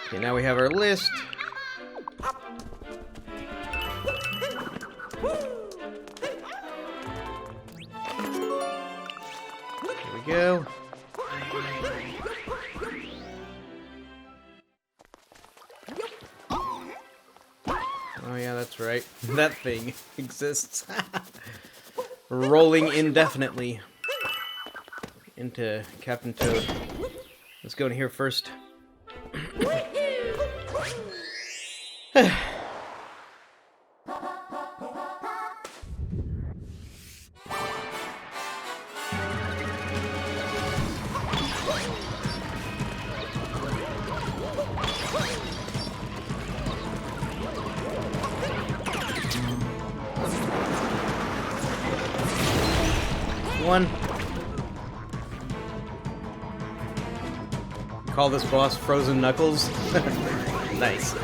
Speaker 1: Okay, now we have our list. we go. Oh yeah, that's right. That thing exists. Rolling indefinitely into Captain Toad. Let's go in here first. One. Call this boss Frozen Knuckles. Nice.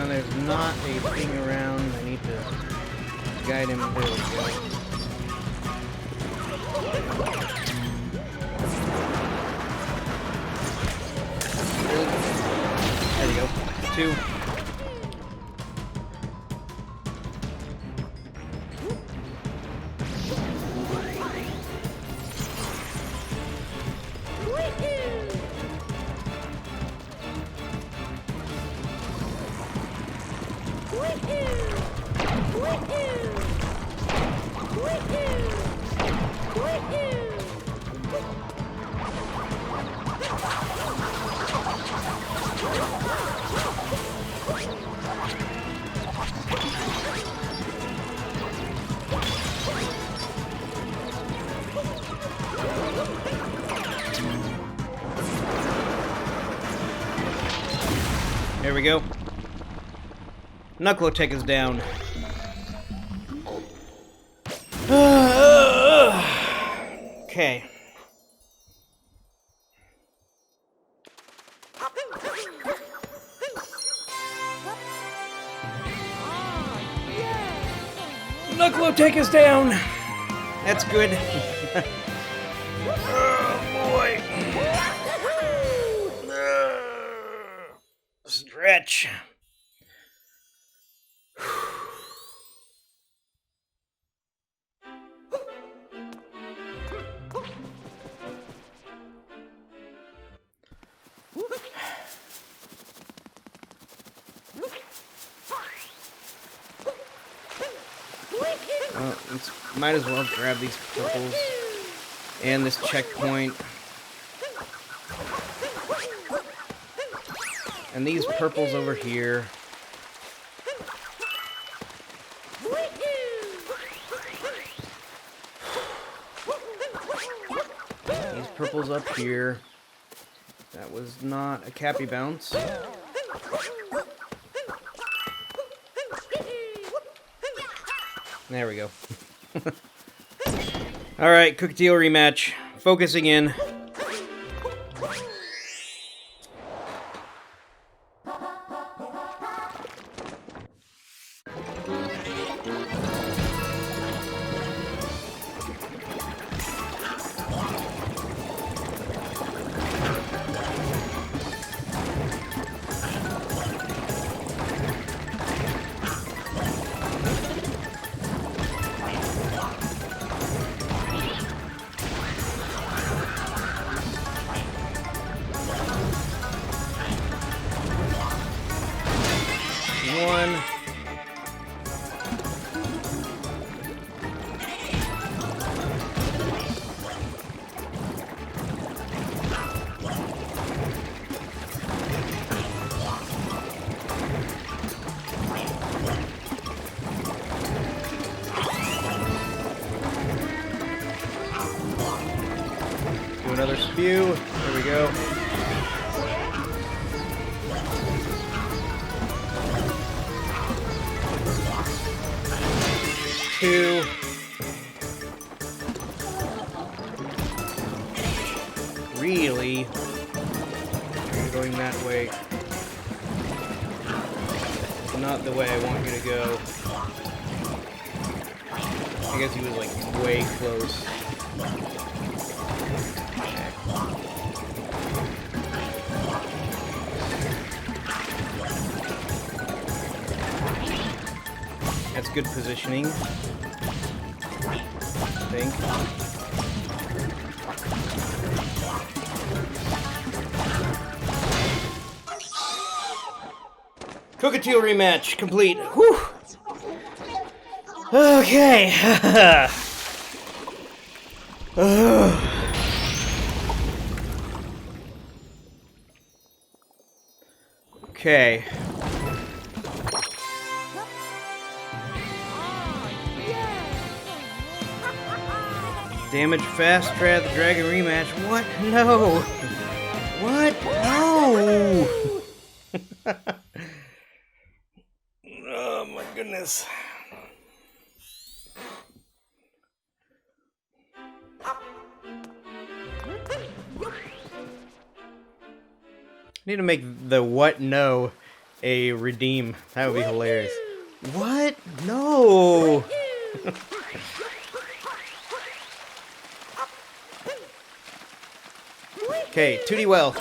Speaker 1: There's not a thing around. I need to guide him. There we go. There we go. 2. There we go. Knuckle-Tech is down. Okay. Knuckle-Tech is down. That's good. Oh boy. Stretch. Might as well grab these purples and this checkpoint. And these purples over here. These purples up here. That was not a Cappy bounce. There we go. Alright, Cooktail rematch. Focusing in. One. Do another spew. There we go. Two. Really? You're going that way. Not the way I want you to go. I guess he was like way close. That's good positioning, I think. Cockatiel rematch complete. Whew. Okay. Okay. Damage fast the dragon rematch. What? No. What? No. Oh my goodness. Need to make the what no a redeem. That would be hilarious. What? No. Okay, 2D well.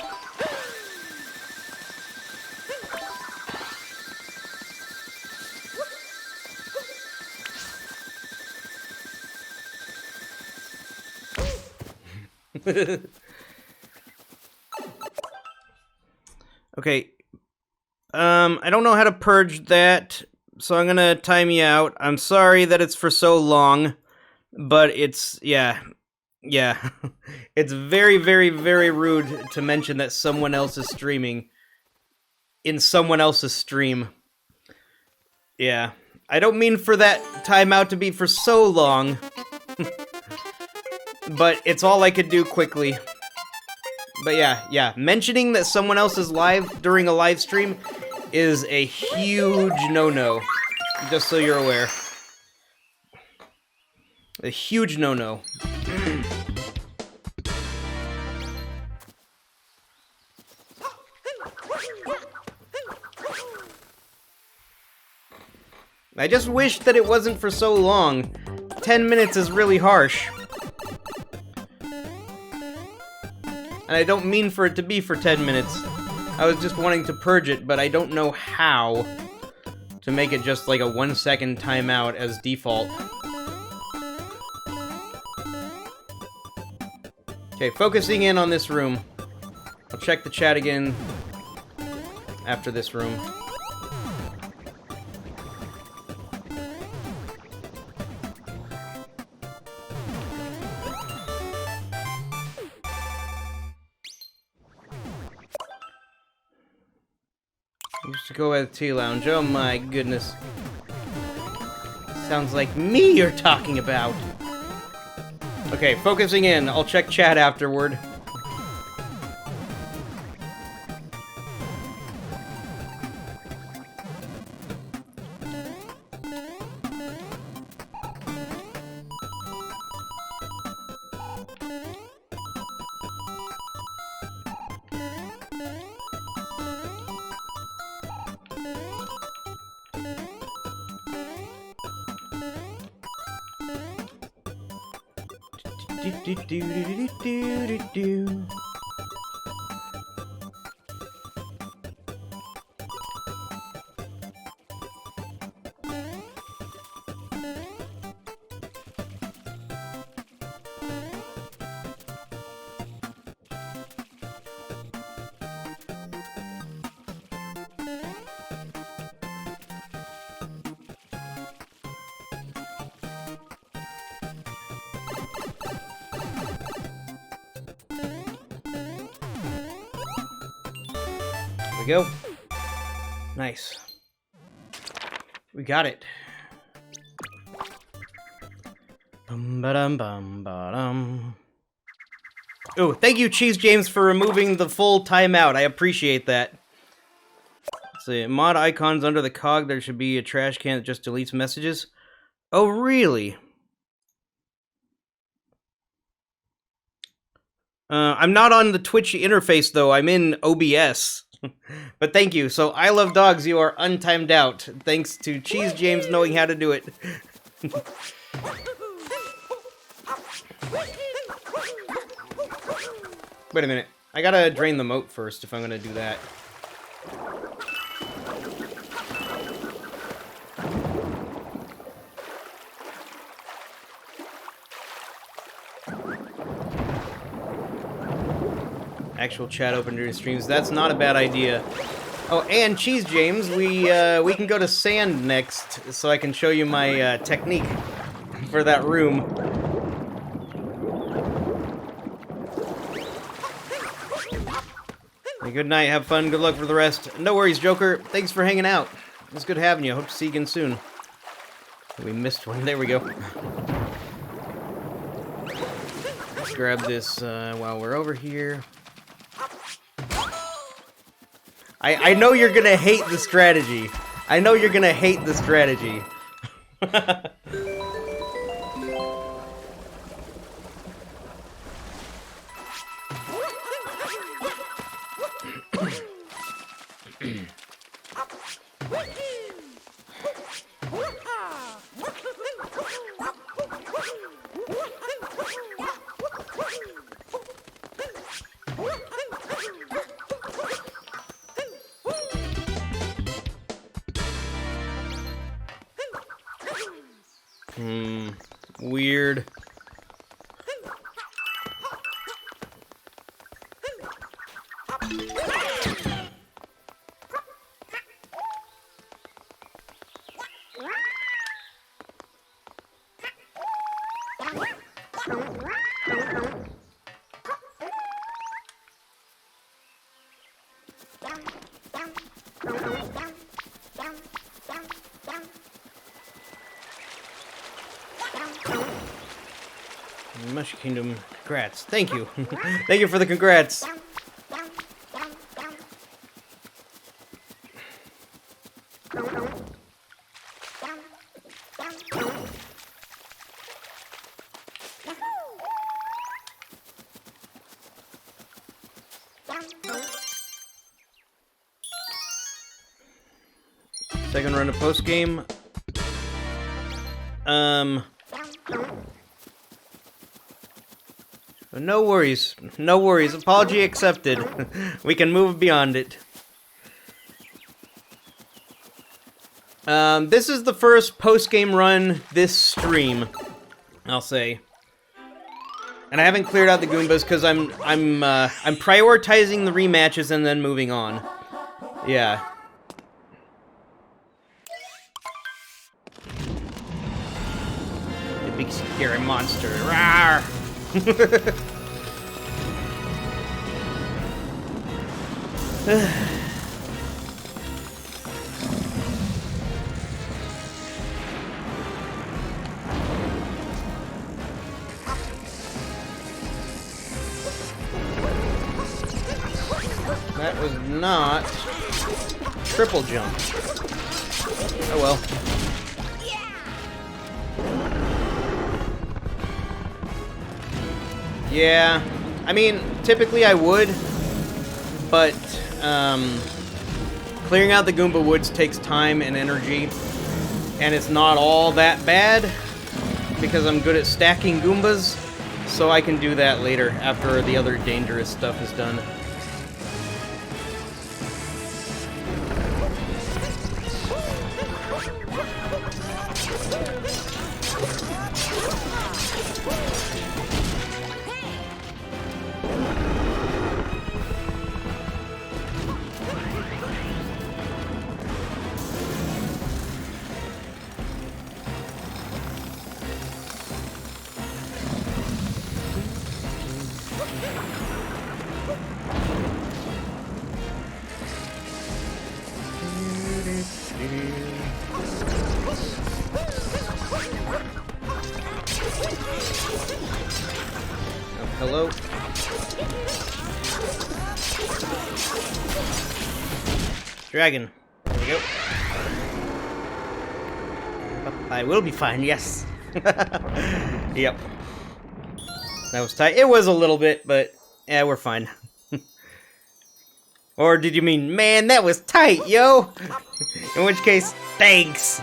Speaker 1: Okay. I don't know how to purge that, so I'm gonna time you out. I'm sorry that it's for so long, but it's, yeah. It's very, very, very rude to mention that someone else is streaming in someone else's stream. Yeah. I don't mean for that timeout to be for so long, but it's all I could do quickly. But yeah, mentioning that someone else is live during a live stream is a huge no-no, just so you're aware. A huge no-no. I just wish that it wasn't for so long. 10 minutes is really harsh. And I don't mean for it to be for 10 minutes. I was just wanting to purge it, but I don't know how to make it just like a 1 second timeout as default. Okay, focusing in on this room. I'll check the chat again after this room. Used to go by the tea lounge. Oh my goodness. Sounds like me you're talking about. Okay, focusing in. I'll check chat afterward. Do. We go. Nice. We got it. Bum-ba-dum-bum-ba-dum. Oh, thank you, Cheese James, for removing the full timeout. I appreciate that. Let's see, mod icons under the cog. There should be a trash can that just deletes messages. Oh, really? I'm not on the Twitch interface, though. I'm in OBS. But thank you. So, I love dogs. You are untimed out. Thanks to Cheese James knowing how to do it. Wait a minute. I gotta drain the moat first if I'm gonna do that. Actual chat open during streams. That's not a bad idea. Oh, and Cheese James, we can go to sand next, so I can show you my technique for that room. Good night, have fun, good luck for the rest. No worries, Joker. Thanks for hanging out. It was good having you. Hope to see you again soon. We missed one. There we go. Let's grab this while we're over here. I know you're gonna hate the strategy. I know you're gonna hate the strategy. Weird. Mush Kingdom, congrats. Thank you. Thank you for the congrats. Second run of post game. No worries. No worries. Apology accepted. We can move beyond it. This is the first post-game run this stream, I'll say. And I haven't cleared out the Goombas because I'm prioritizing the rematches and then moving on. Yeah. The big scary monster. Rawr! That was not triple jump. Oh well. Yeah, I mean, typically I would, but clearing out the Goomba Woods takes time and energy, and it's not all that bad because I'm good at stacking Goombas, so I can do that later after the other dangerous stuff is done. Hello? Dragon. There we go. I will be fine, yes. Yep. That was tight. It was a little bit, but yeah, we're fine. Or did you mean, man, that was tight, yo? In which case, thanks.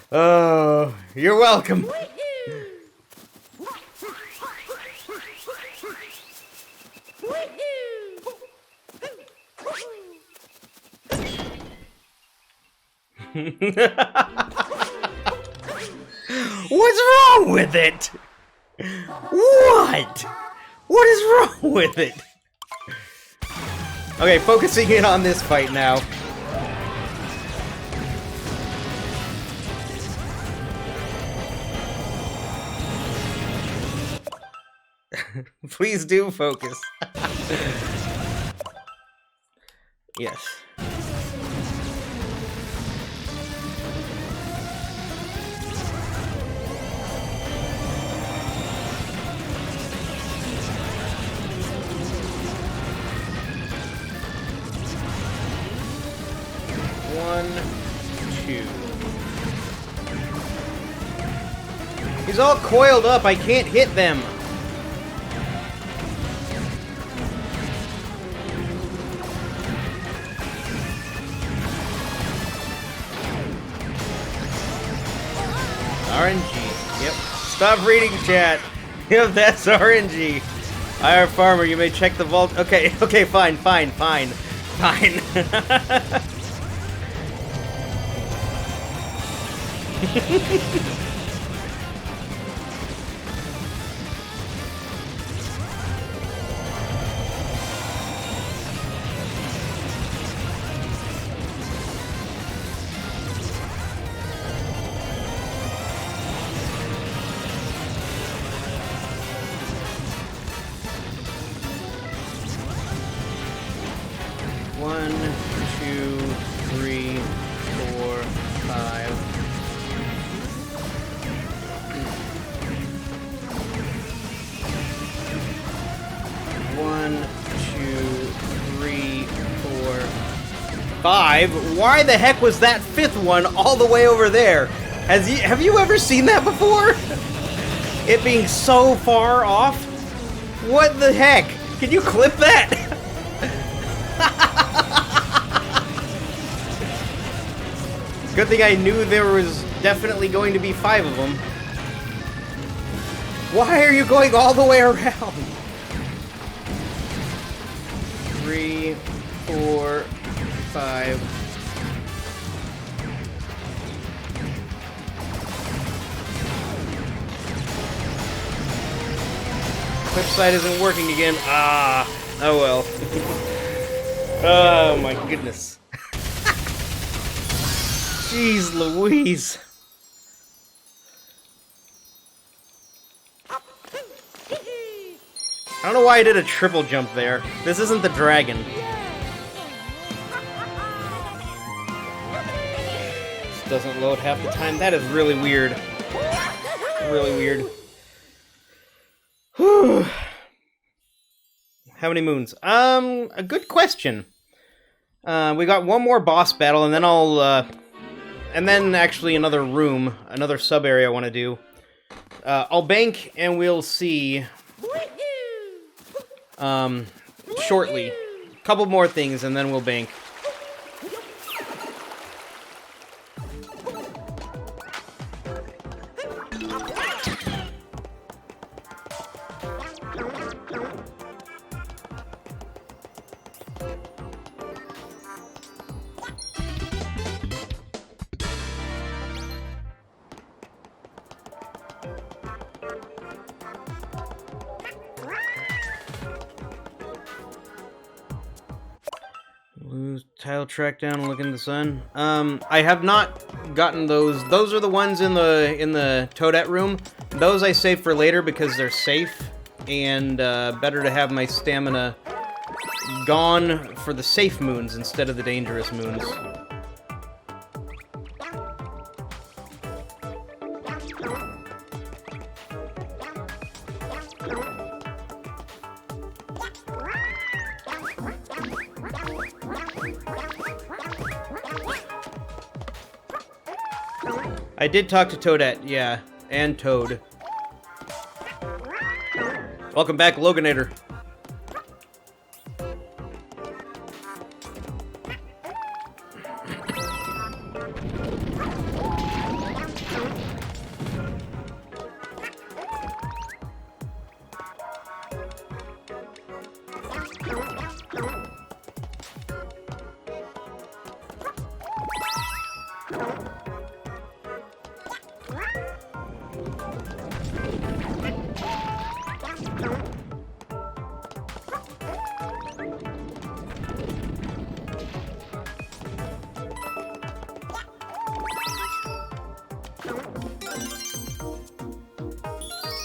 Speaker 1: Oh, you're welcome. What's wrong with it? What? What is wrong with it? Okay, focusing in on this fight now. Please do focus. Yes. One, two. He's all coiled up. I can't hit them. RNG. Yep. Stop reading chat. Yep, that's RNG. IR Farmer, you may check the vault. Okay, okay, fine. One, two, three, four, five. One, two, three, four, five. Why the heck was that fifth one all the way over there? Have you ever seen that before? It being so far off? What the heck? Can you clip that? Good thing I knew there was definitely going to be 5 of them. Why are you going all the way around? 3, 4, 5. Clip side isn't working again. Ah, oh well. Oh my goodness. Jeez Louise. I don't know why I did a triple jump there. This isn't the dragon. This doesn't load half the time. That is really weird. Really weird. Whew. How many moons? A good question. We got one more boss battle, and then and then actually another room, another sub area I want to do. I'll bank, and we'll see. Shortly. Couple more things, and then we'll bank. Tile track down and look in the sun. I have not gotten those. Those are the ones in the Toadette room. Those I save for later because they're safe and better to have my stamina gone for the safe moons instead of the dangerous moons. I did talk to Toadette, yeah. And Toad. Welcome back, Loganator.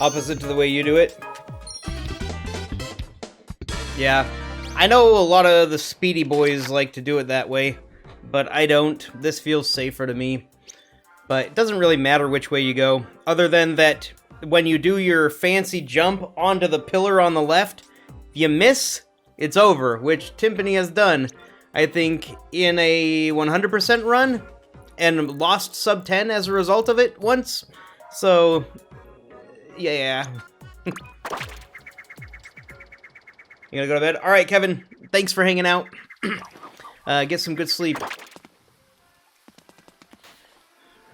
Speaker 1: Opposite to the way you do it. Yeah. I know a lot of the speedy boys like to do it that way, but I don't. This feels safer to me. But it doesn't really matter which way you go, other than that when you do your fancy jump onto the pillar on the left, if you miss, it's over, which Timpani has done, I think, in a 100% run, and lost sub 10 as a result of it once. So, yeah. You gonna go to bed? Alright, Kevin, thanks for hanging out. Get some good sleep.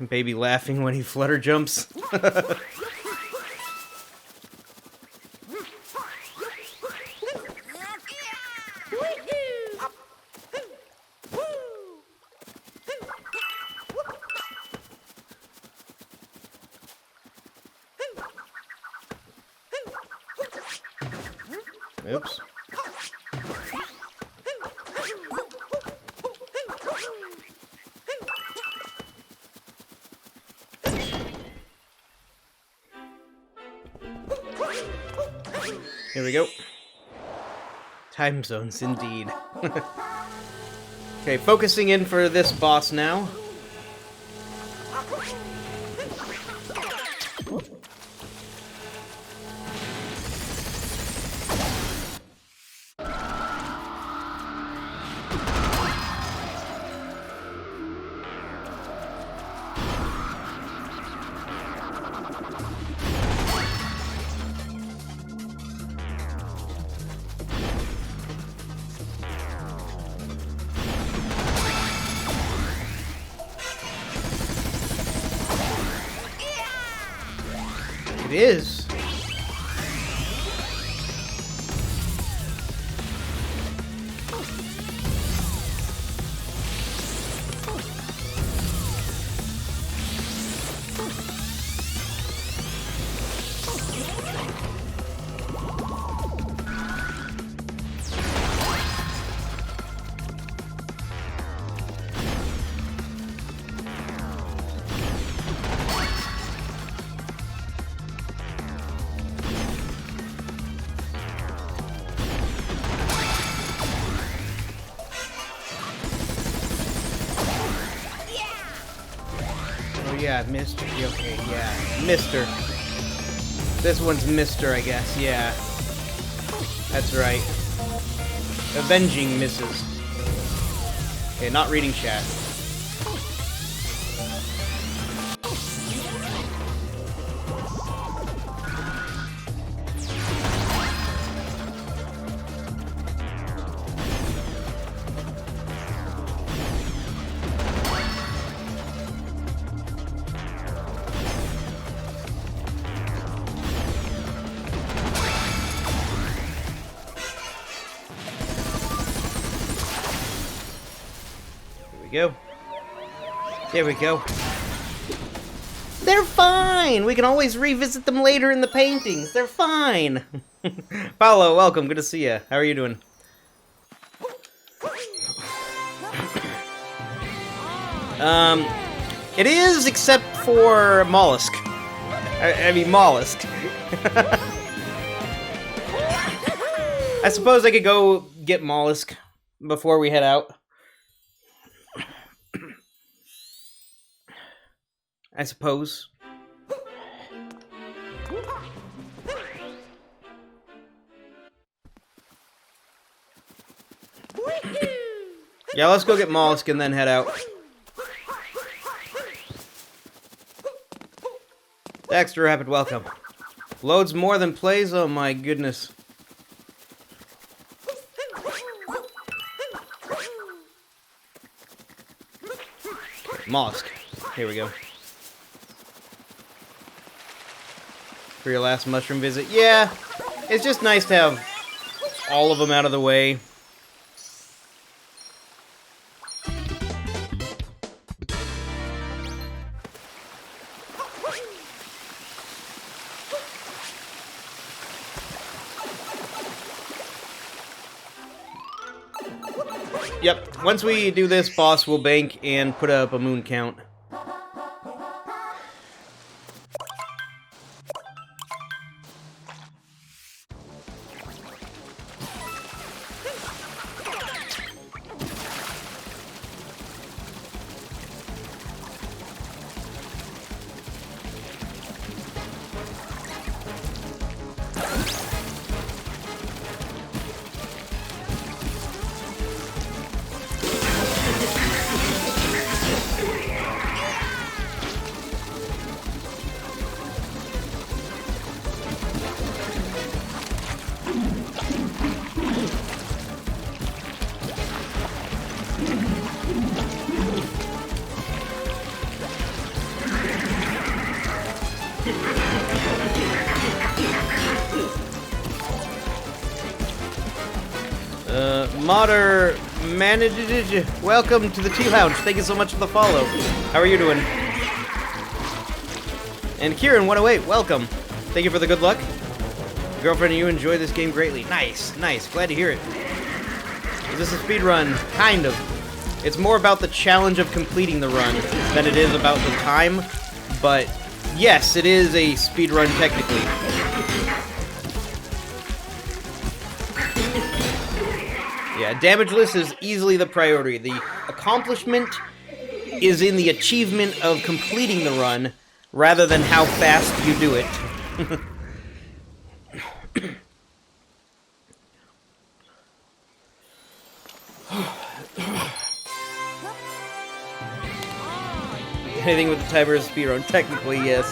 Speaker 1: Baby laughing when he flutter jumps. Oops. Here we go. Time zones, indeed. Okay, focusing in for this boss now. It is. Yeah, Mr. Okay, yeah. Mr. This one's Mr., I guess, yeah. That's right. Avenging misses. Okay, not reading chat. Go. There we go. They're fine! We can always revisit them later in the paintings. They're fine! Paolo, welcome. Good to see you. How are you doing? It is, except for Mollusk. I mean, Mollusk. I suppose I could go get Mollusk before we head out. I suppose. Yeah, let's go get Mollusk and then head out. Dexter, rapid welcome. Loads more than plays? Oh my goodness. Mollusk. Here we go. For your last mushroom visit. Yeah, it's just nice to have all of them out of the way. Yep, once we do this, boss will bank and put up a moon count. Modder Managed, welcome to the Tea Lounge. Thank you so much for the follow. How are you doing? And Kieran 108, welcome. Thank you for the good luck. Girlfriend and you enjoy this game greatly. Nice, nice. Glad to hear it. Is this a speed run? Kind of. It's more about the challenge of completing the run than it is about the time. But yes, it is a speed run technically. Yeah, damageless is easily the priority. The accomplishment is in the achievement of completing the run, rather than how fast you do it. Anything with the timer is speedrun. Technically, yes.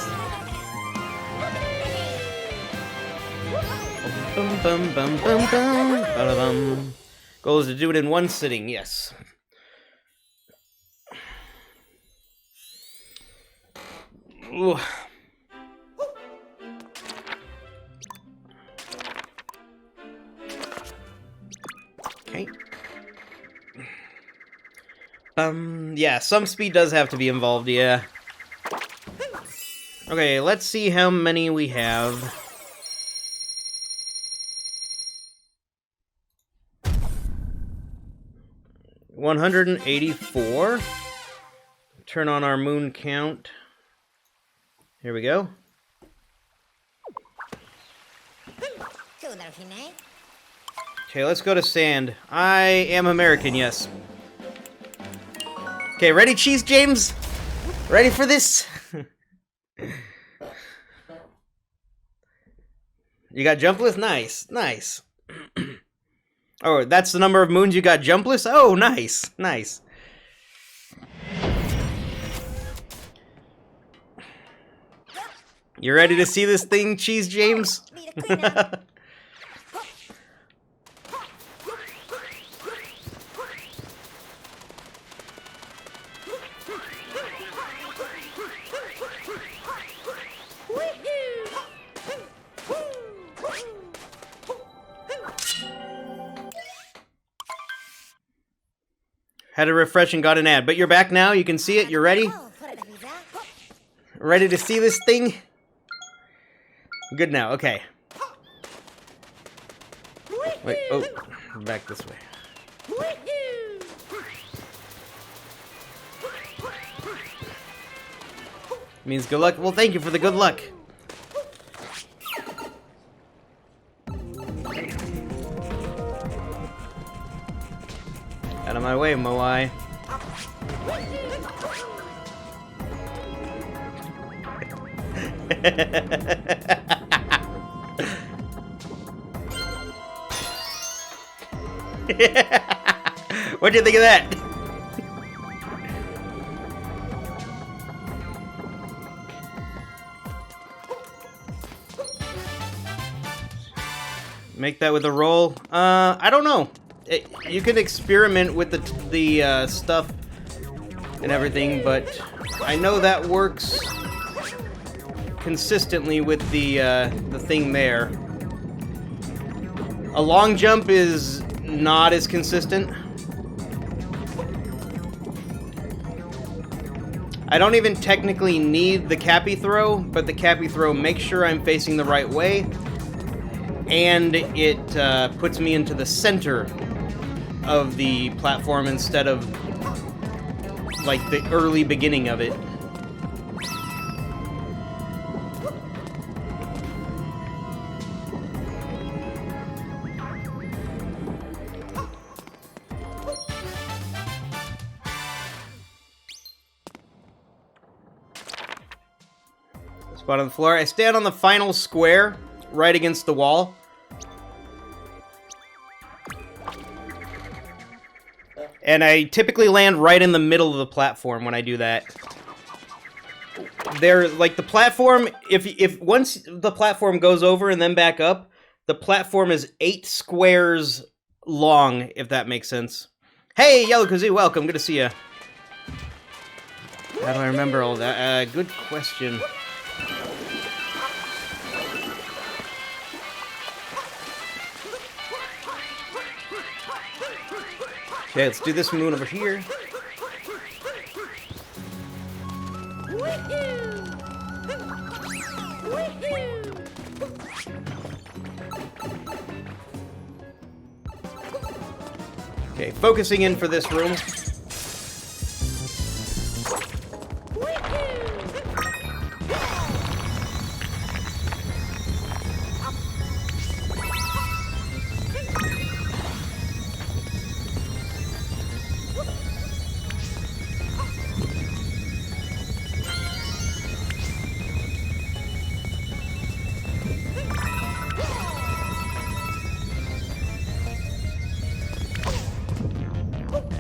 Speaker 1: Bum, bum, bum, bum, bum, ba-da-bum. Goal is to do it in one sitting, yes. Ooh. Okay. Yeah, some speed does have to be involved, yeah. Okay, let's see how many we have. $184. Turn on our moon count. Here we go. Okay, let's go to sand. I am American, yes. Okay, ready, Cheese James? Ready for this? You got jumpless? Nice, nice. Oh, that's the number of moons you got jumpless? Oh, nice, nice. You ready to see this thing, Cheese James? Had a refresh and got an ad, but you're back now. You can see it. You're ready? Ready to see this thing? Good now. Okay. Wait. Oh, back this way. Means good luck. Well, thank you for the good luck. Out of my way, Moai. What'd you think of that? Make that with a roll? I don't know. You can experiment with the stuff and everything, but I know that works consistently with the thing there. A long jump is not as consistent. I don't even technically need the cappy throw, but the cappy throw makes sure I'm facing the right way, and it puts me into the center of the platform instead of like the early beginning of it. Spot on the floor. I stand on the final square, right against the wall. And I typically land right in the middle of the platform when I do that. There, like the platform, if once the platform goes over and then back up, the platform is 8 squares long, if that makes sense. Hey, Yellow Kazoo, welcome. Good to see you. How do I remember all that? Good question. Okay, let's do this moon over here. Okay, focusing in for this room.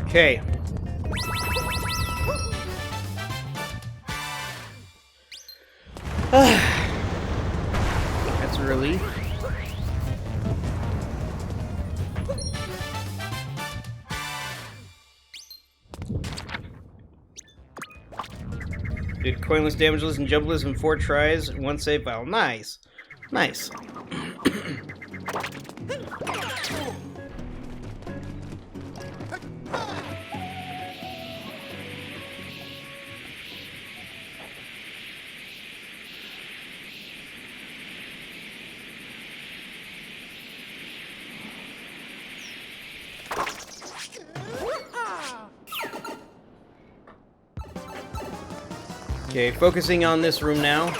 Speaker 1: Okay. That's a relief. Did coinless, damageless, and jumpless in 4 tries, 1 save file. Nice. Nice. Okay, focusing on this room now.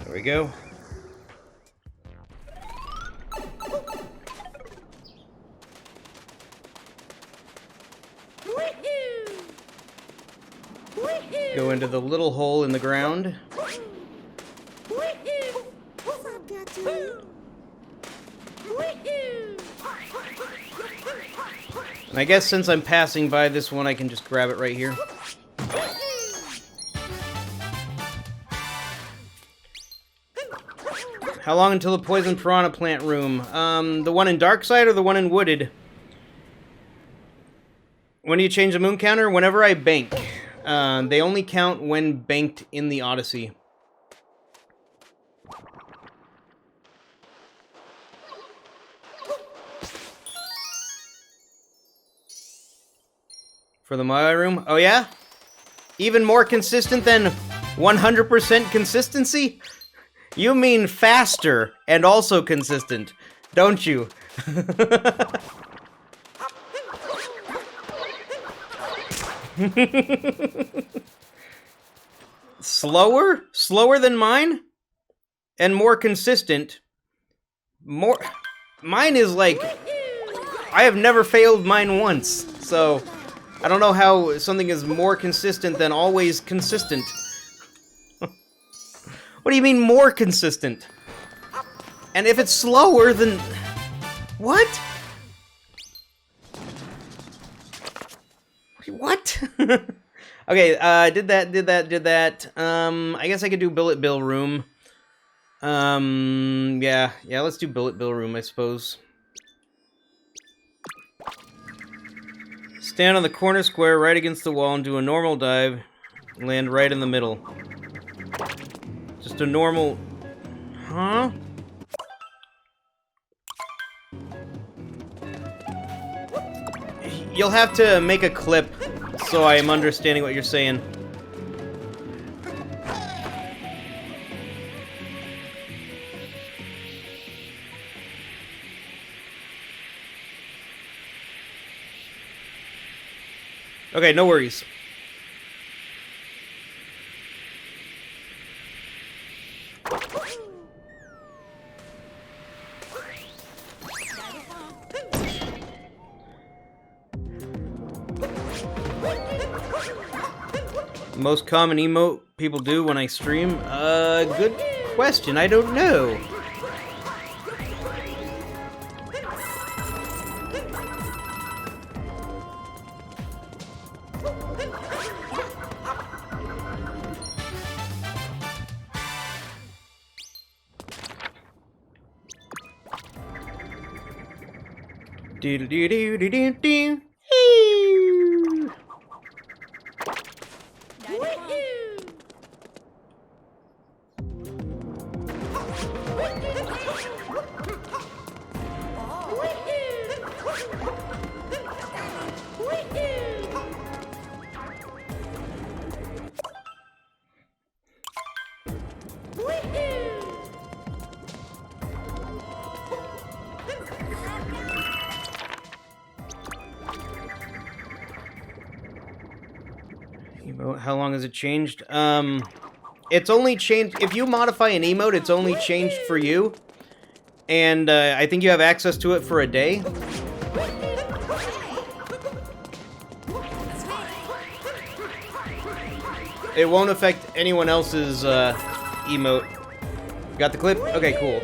Speaker 1: There we go. Go into the little hole in the ground. And I guess since I'm passing by this one, I can just grab it right here. How long until the poison piranha plant room? The one in Darkside or the one in Wooded? When do you change the moon counter? Whenever I bank. They only count when banked in the Odyssey. For the Maya room? Oh yeah? Even more consistent than 100% consistency? You mean faster and also consistent, don't you? Slower? Slower than mine? And more consistent? More... Mine is like... I have never failed mine once, so... I don't know how something is more consistent than always consistent. What do you mean more consistent? And if it's slower, then... What? What? Okay, did that. I guess I could do Billet Bill Room. Yeah, let's do Billet Bill Room, I suppose. Stand on the corner square right against the wall and do a normal dive. Land right in the middle. Just a normal... Huh? You'll have to make a clip so I am understanding what you're saying. Okay, no worries. Most common emote people do when I stream? Good question. I don't know. Do-do-do-do-do-do-do. Emote, how long has it changed? It's only changed... If you modify an emote, it's only changed for you. And, I think you have access to it for a day. It won't affect anyone else's, emote. Got the clip? Okay, cool.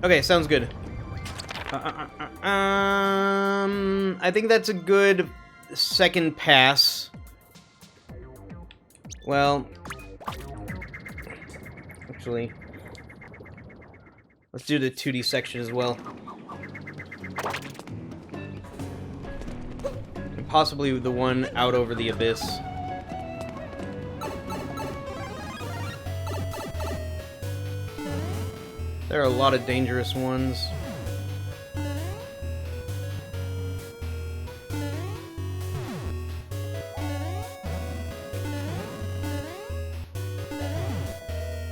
Speaker 1: Okay, sounds good. I think that's a good second pass. Well, actually, let's do the 2D section as well. And possibly the one out over the abyss. There are a lot of dangerous ones.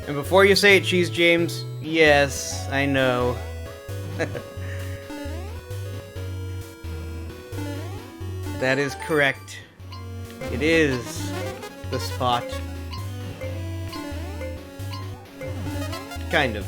Speaker 1: And before you say it, Cheese James, yes, I know. That is correct. It is the spot. Kind of.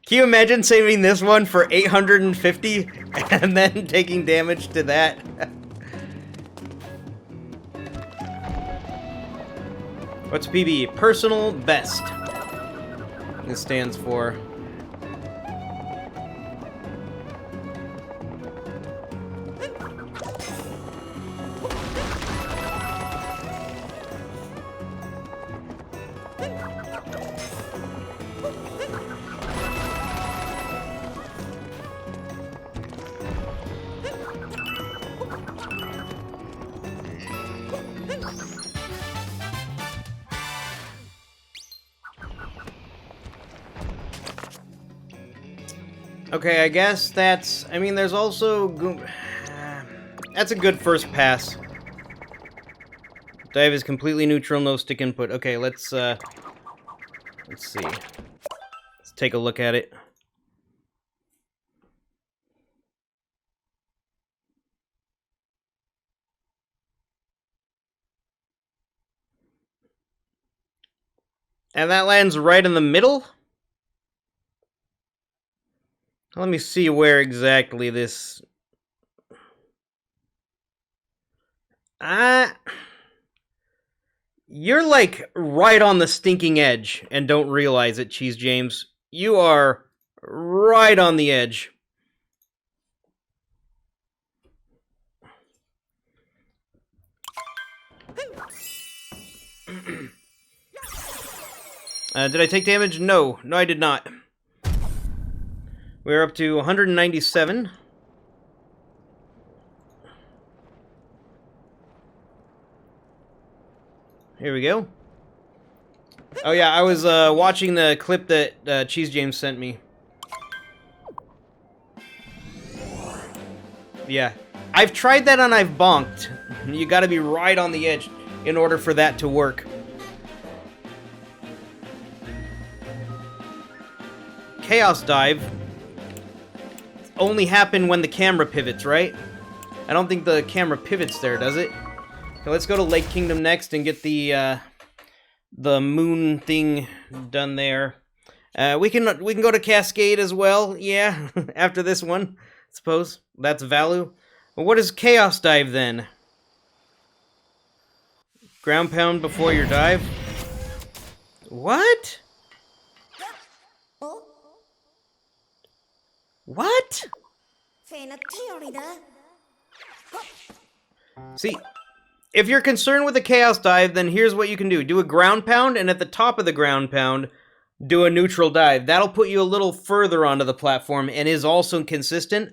Speaker 1: Can you imagine saving this one for 850 and then taking damage to that? What's PB? Personal best. This stands for. Okay, I guess that's... I mean, there's also... That's a good first pass. Dive is completely neutral, no stick input. Okay, let's see. Let's take a look at it. And that lands right in the middle? Let me see where exactly this... You're like right on the stinking edge and don't realize it, Cheese James. You are right on the edge. Did I take damage? No. No, I did not. We're up to 197. Here we go. Oh yeah, I was watching the clip that Cheese James sent me. Yeah. I've tried that and I've bonked. You gotta be right on the edge in order for that to work. Chaos Dive only happen when the camera pivots, right? I don't think the camera pivots there, does it? Okay, let's go to Lake Kingdom next and get the moon thing done there. We can go to Cascade as well, yeah, after this one, I suppose. That's value. Well, what is Chaos Dive then? Ground pound before your dive? What? What? See, if you're concerned with the Chaos Dive, then here's what you can do. Do a ground pound, and at the top of the ground pound, do a neutral dive. That'll put you a little further onto the platform, and is also consistent.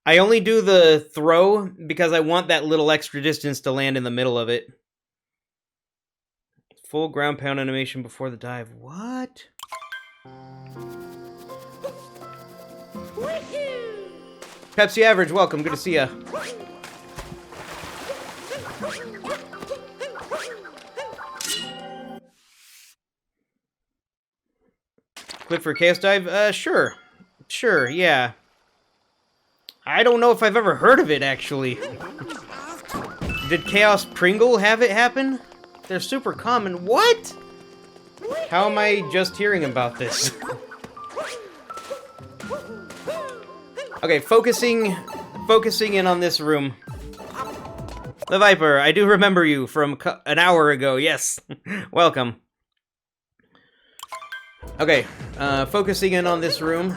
Speaker 1: I only do the throw because I want that little extra distance to land in the middle of it. Full ground pound animation before the dive. What? Pepsi Average, welcome. Good to see ya. Clip for Chaos Dive? Sure. Sure, yeah. I don't know if I've ever heard of it, actually. Did Chaos Pringle have it happen? They're super common. What? How am I just hearing about this? Okay, focusing in on this room. The Viper, I do remember you from an hour ago, yes. Welcome. Okay, focusing in on this room.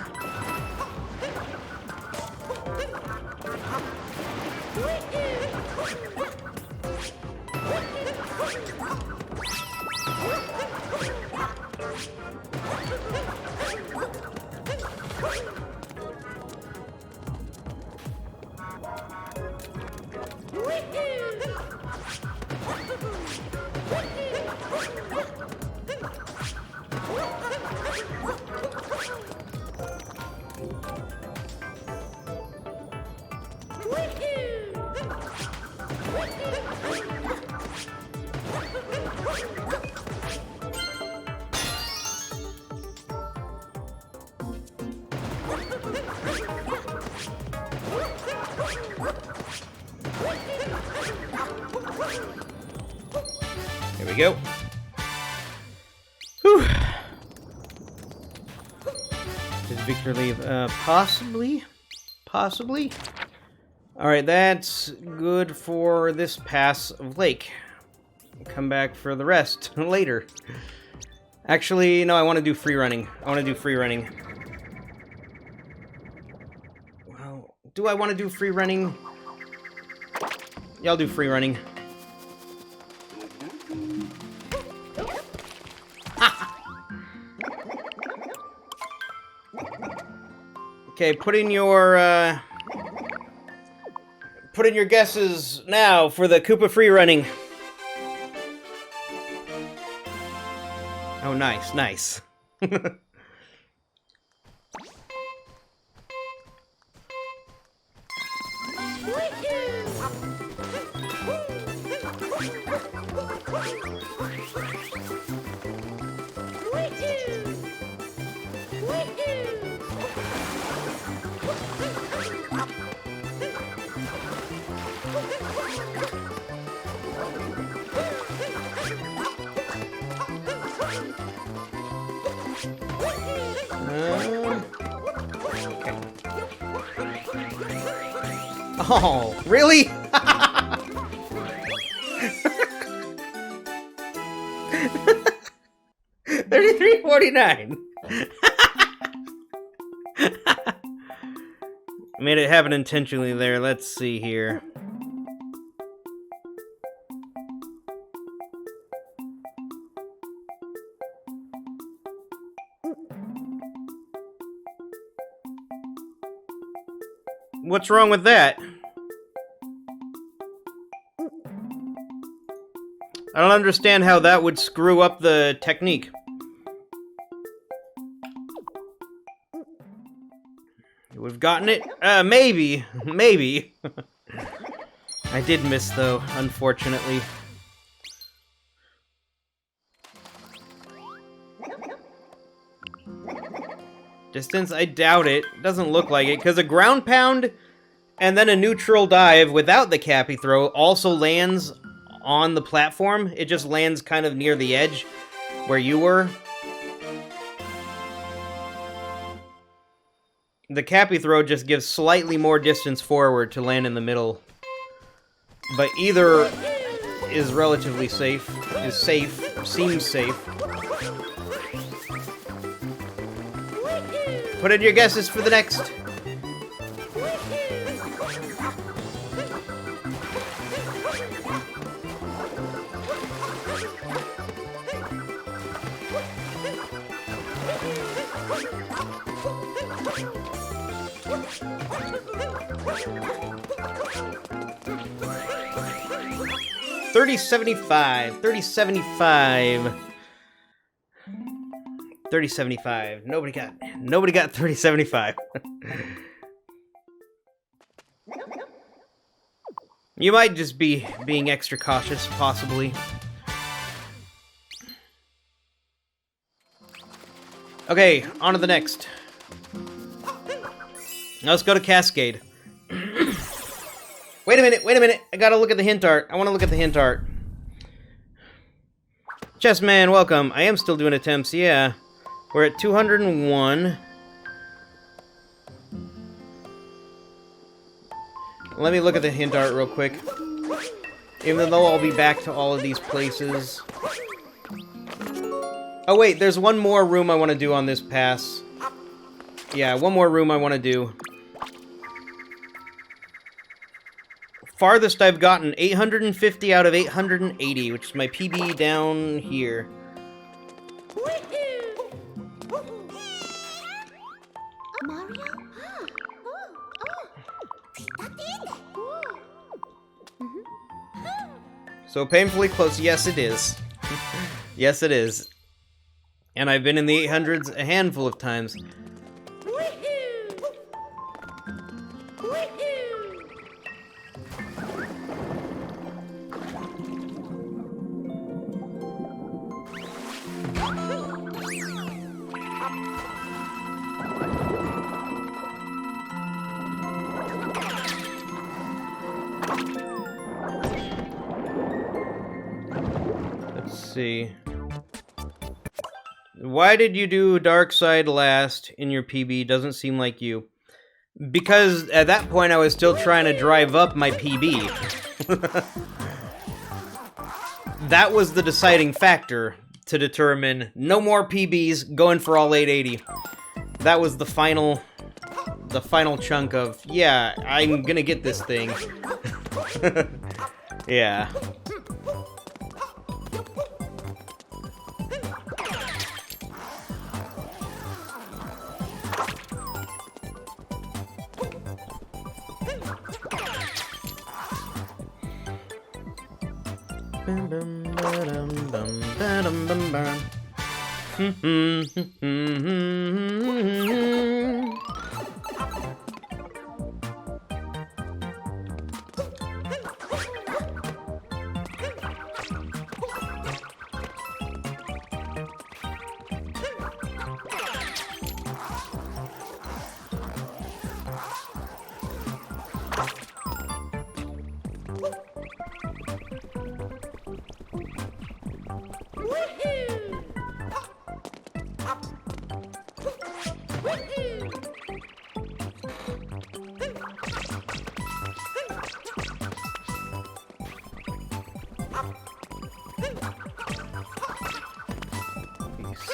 Speaker 1: Here we go. Whew. Did Victor leave? Possibly? Possibly? Alright, that's good for this pass of lake. Come back for the rest later. Actually, no, I want to do free running. I want to do free running. Well, do I want to do free running? Yeah, I'll do free running. Okay, put in your guesses now for the Koopa free running. Oh, nice, nice. Okay. Oh, really? 33.49. Made it happen intentionally there. Let's see here. What's wrong with that? I don't understand how that would screw up the technique. We've gotten it? Maybe. Maybe. I did miss, though, unfortunately. Distance? I doubt it. Doesn't look like it, because a ground pound and then a neutral dive without the Cappy throw also lands on the platform. It just lands kind of near the edge where you were. The Cappy throw just gives slightly more distance forward to land in the middle. But either is relatively safe. Is safe. Seems safe. Put in your guesses for the next. $30.75. $30.75. $30.75. Nobody got $30.75. You might just be being extra cautious, possibly. Okay, on to the next. Now let's go to Cascade. Wait a minute. I gotta look at the hint art. I want to look at the hint art. Chessman, welcome. I am still doing attempts, yeah. We're at 201. Let me look at the hint art real quick. Even though I'll be back to all of these places. Oh wait, there's one more room I want to do on this pass. Yeah, one more room I want to do. Farthest I've gotten, 850 out of 880, which is my PB down here.
Speaker 2: Mario?
Speaker 1: So painfully close, yes it is. Yes it is. And I've been in the 800s a handful of times. Let's see. Why did you do Dark Side last in your PB? Doesn't seem like you. Because at that point I was still trying to drive up my PB. That was the deciding factor to determine no more PBs, going for all 880. That was the final chunk of, yeah, I'm gonna get this thing. Yeah.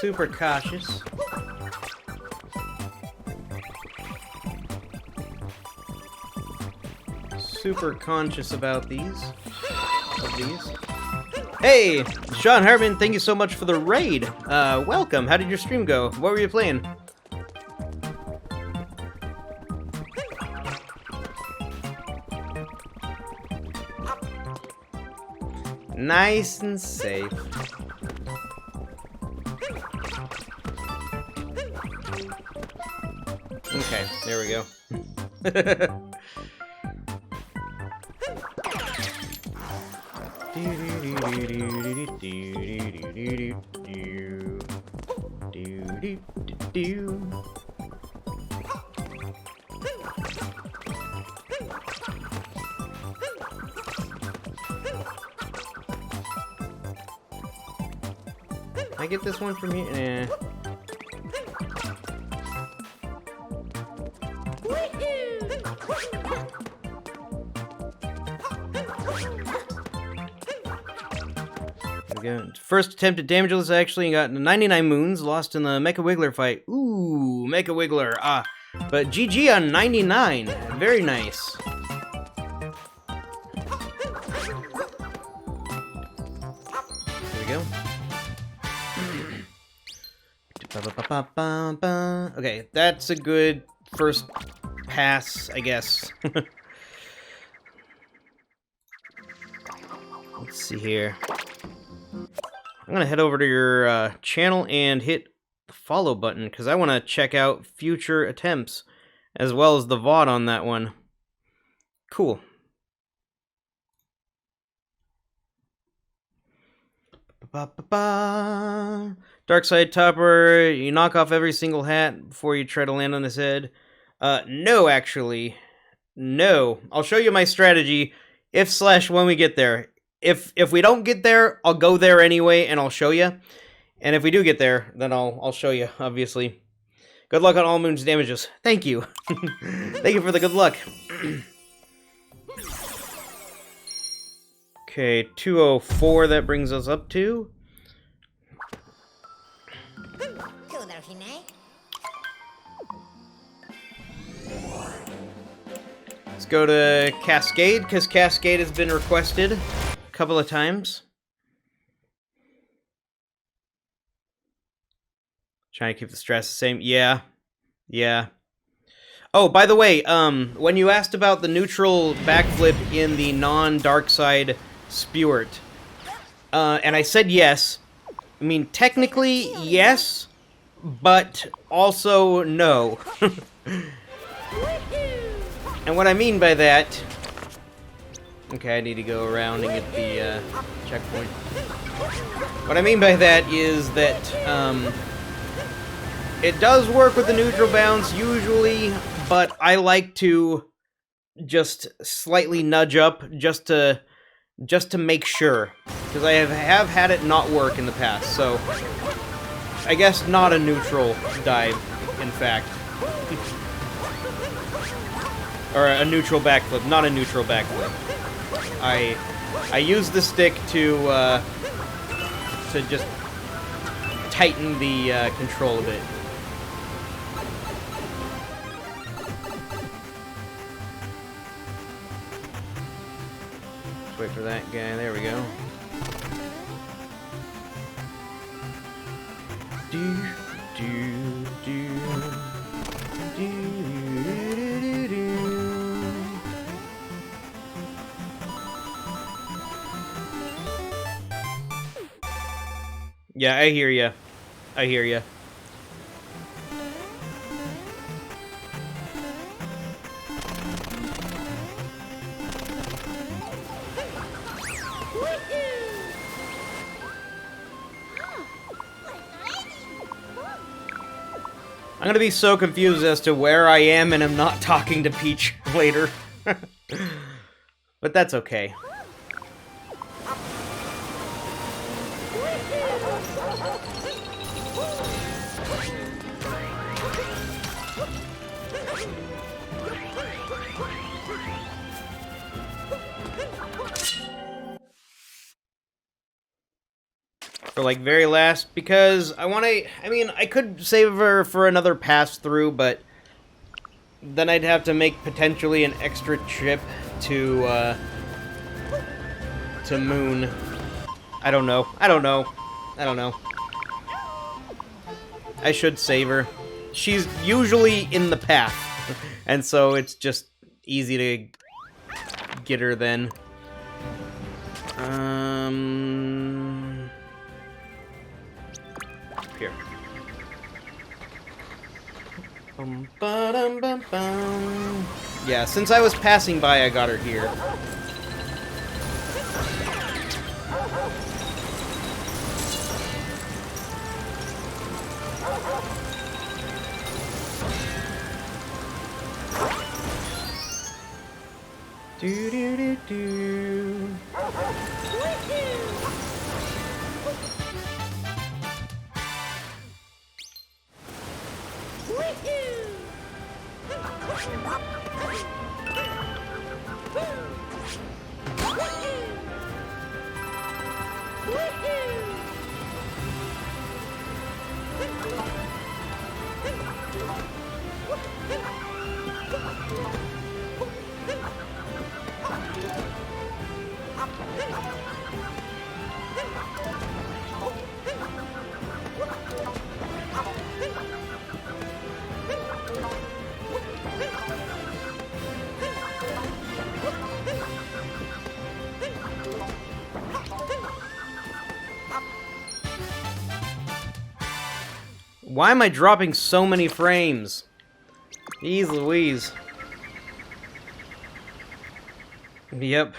Speaker 1: Super cautious. Super conscious about these. Hey, Sean Hartman, thank you so much for the raid. Welcome. How did your stream go? What were you playing? Nice and safe. Okay, there we go. I get this one from here? Eh. First attempt at Damageless, actually got 99 moons, lost in the Mecha Wiggler fight. Ooh, Mecha Wiggler. Ah, but GG on 99. Very nice. There we go. Okay, that's a good first pass, I guess. Let's see here. I'm gonna head over to your channel and hit the follow button because I want to check out future attempts as well as the VOD on that one. Cool. Dark Side Topper, you knock off every single hat before you try to land on his head. No, actually. No. I'll show you my strategy if/when we get there. If we don't get there, I'll go there anyway, and I'll show you. And if we do get there, then I'll show you, obviously. Good luck on all Moon's damages. Thank you. Thank you for the good luck. Okay, 204 that brings us up to. Let's go to Cascade, because Cascade has been requested a couple of times. Trying to keep the stress the same. Yeah. Yeah. Oh, by the way, when you asked about the neutral backflip in the non-Dark Side Spewert, and I said yes, I mean, technically, yes, but also no. And what I mean by that... Okay, I need to go around and get the checkpoint. What I mean by that is that it does work with the neutral bounce usually, but I like to just slightly nudge up just to make sure, because I have had it not work in the past. So I guess not a neutral dive, in fact. Or a neutral backflip, not a neutral backflip. I use the stick to just tighten the control a bit. Let's wait for that guy. There we go. Do do do do do do. Yeah, I hear ya. I hear ya. I'm gonna be so confused as to where I am and I'm not talking to Peach later. But that's okay. For like very last, because I want to. I mean, I could save her for another pass through, but then I'd have to make potentially an extra trip to Moon. I don't know. I don't know. I don't know. I should save her. She's usually in the path, and so it's just easy to get her then. Here. Yeah, since I was passing by, I got her here. Do do do do. Why am I dropping so many frames? Jeez Louise. Yep.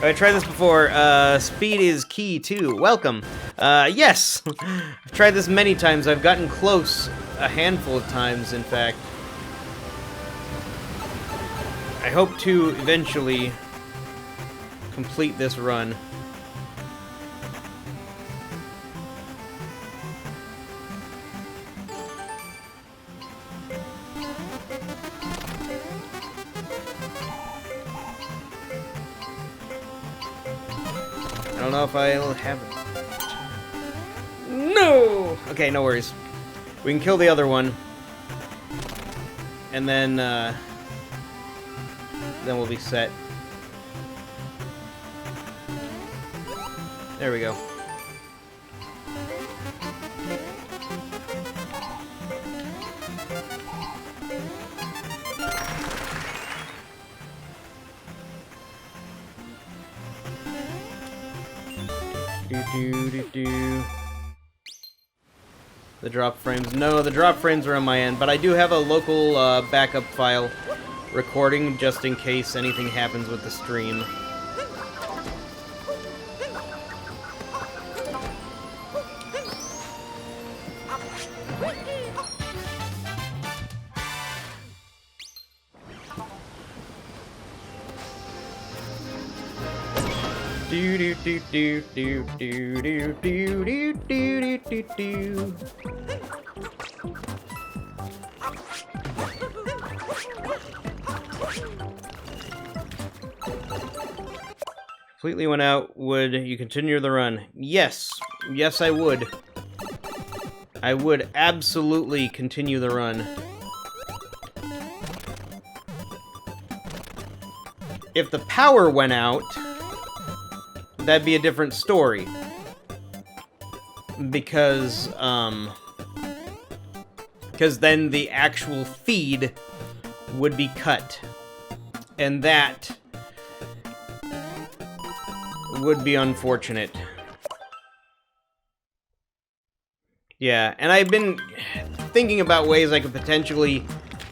Speaker 1: I tried this before. Speed is key too. Welcome. Yes! I've tried this many times. I've gotten close a handful of times, in fact. I hope to eventually complete this run. I don't know if I'll have it. No! Okay, no worries. We can kill the other one. And then we'll be set. There we go. Do. The drop frames. No, the drop frames are on my end, but I do have a local backup file recording just in case anything happens with the stream. Do do do do do do do do do do do. Completely went out. Would you continue the run? Yes. Yes, I would. I would absolutely continue the run. If the power went out, that'd be a different story. Because then the actual feed would be cut. And that would be unfortunate. Yeah, and I've been thinking about ways I could potentially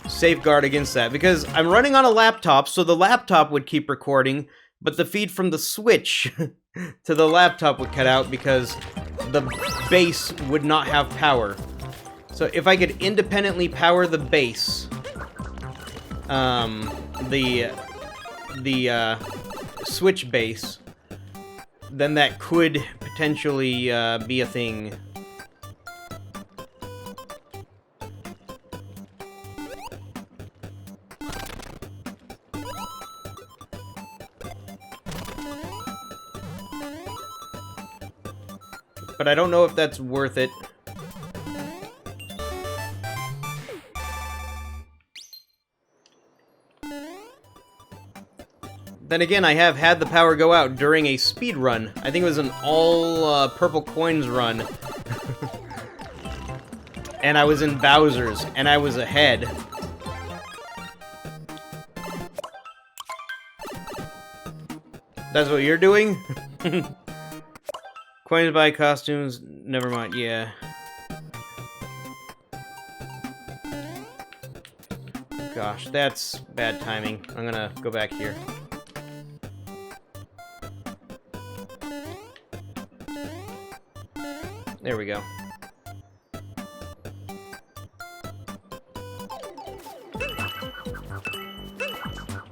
Speaker 1: safeguard against that, because I'm running on a laptop, so the laptop would keep recording, but the feed from the Switch to the laptop would cut out because the base would not have power. So if I could independently power the base, the Switch base, then that could potentially be a thing. But I don't know if that's worth it. Then again, I have had the power go out during a speed run. I think it was an all purple coins run. And I was in Bowser's, and I was ahead. That's what you're doing? Coins buy costumes, never mind, yeah. Gosh, that's bad timing. I'm gonna go back here. There we go.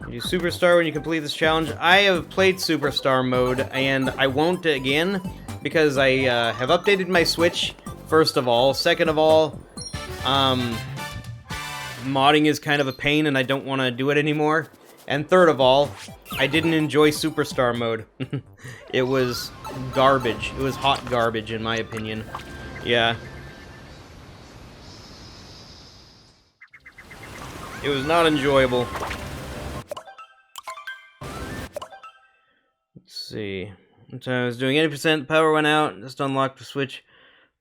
Speaker 1: You do Superstar when you complete this challenge. I have played Superstar mode, and I won't again, because I have updated my Switch, first of all. Second of all, modding is kind of a pain, and I don't want to do it anymore. And third of all, I didn't enjoy Superstar mode. It was garbage. It was hot garbage, in my opinion. Yeah. It was not enjoyable. Let's see. I was doing 80%, power went out, just unlocked the Switch.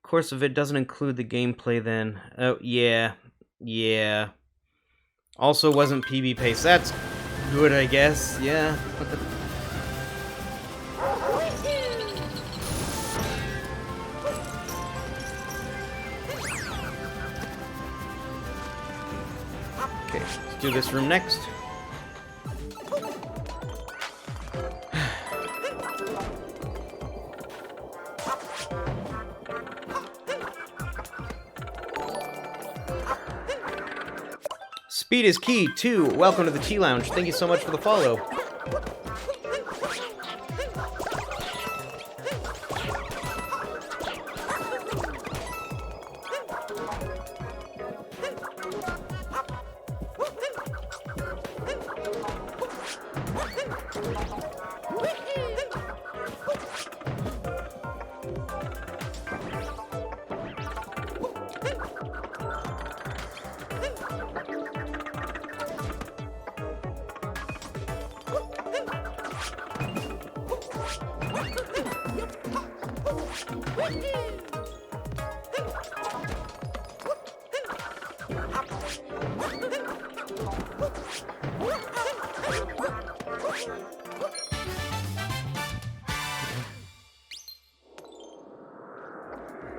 Speaker 1: Of course, if it doesn't include the gameplay, then... Oh, yeah. Yeah. Also wasn't PB pace. That's good, I guess. Yeah. Okay, let's do this room next. Speed is key, too. Welcome to the Tea Lounge. Thank you so much for the follow.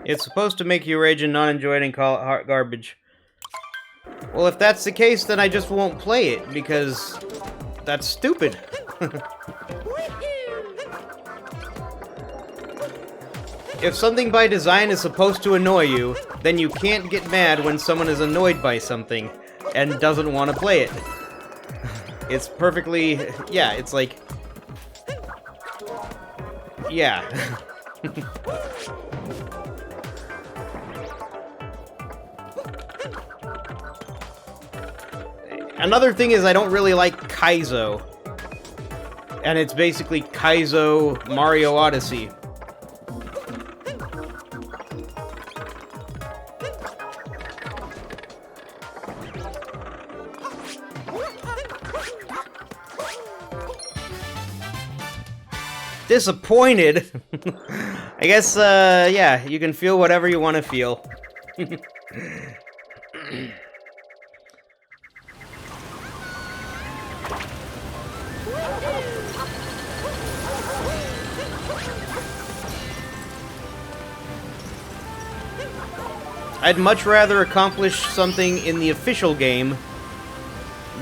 Speaker 1: It's supposed to make you rage and not enjoy it and call it hot garbage. Well, if that's the case, then I just won't play it, because that's stupid. If something by design is supposed to annoy you, then you can't get mad when someone is annoyed by something and doesn't want to play it. It's perfectly... yeah, it's like... Yeah. Another thing is I don't really like Kaizo. And it's basically Kaizo Mario Odyssey. Disappointed? I guess, yeah, you can feel whatever you want to feel. I'd much rather accomplish something in the official game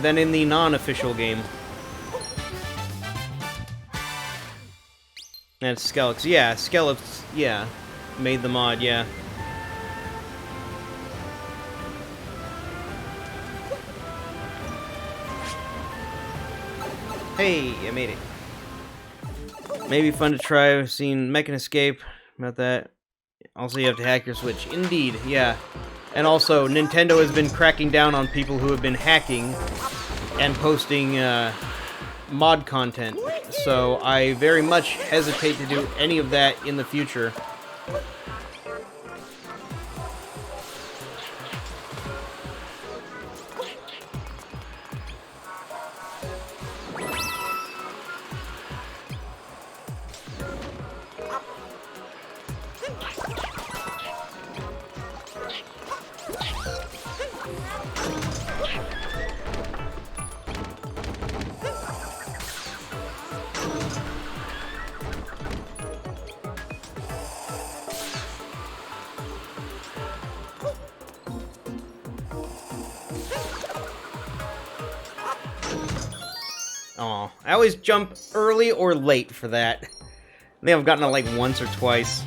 Speaker 1: than in the non-official game. That's Skelix. Yeah, Skelix, yeah. Made the mod, yeah. Hey, I made it. Maybe fun to try. I've seen Mechan Escape about that. Also, you have to hack your Switch. Indeed, yeah. And also, Nintendo has been cracking down on people who have been hacking and posting mod content. So I very much hesitate to do any of that in the future. Aw, I always jump early or late for that. I think I've gotten it like once or twice.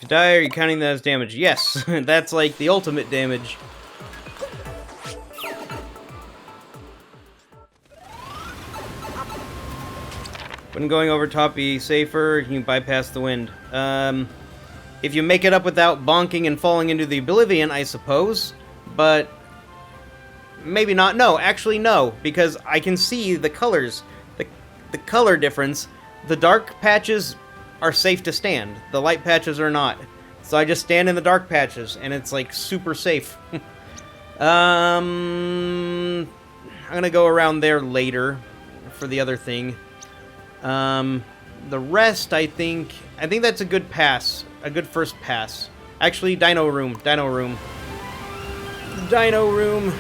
Speaker 1: If you die, are you counting that as damage? Yes, that's like the ultimate damage. When going over top, be safer. You can bypass the wind. If you make it up without bonking and falling into the oblivion, I suppose. But maybe not. No, actually no, because I can see the colors, the color difference. The dark patches are safe to stand. The light patches are not. So I just stand in the dark patches, and it's like super safe. I'm gonna go around there later for the other thing. The rest, I think that's a good pass. A good first pass. Actually, Dino Room. Dino Room. Dino Room.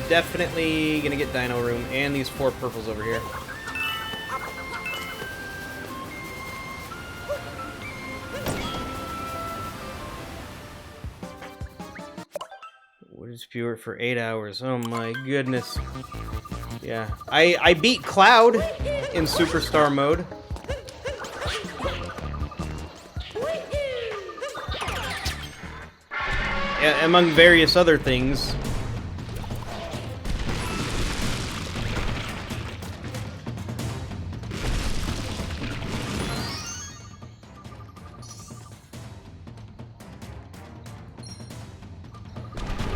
Speaker 1: Definitely gonna get Dino Room and these 4 purples over here. Wood is pure for 8 hours. Oh my goodness. Yeah. I beat Cloud in Superstar mode. Among various other things.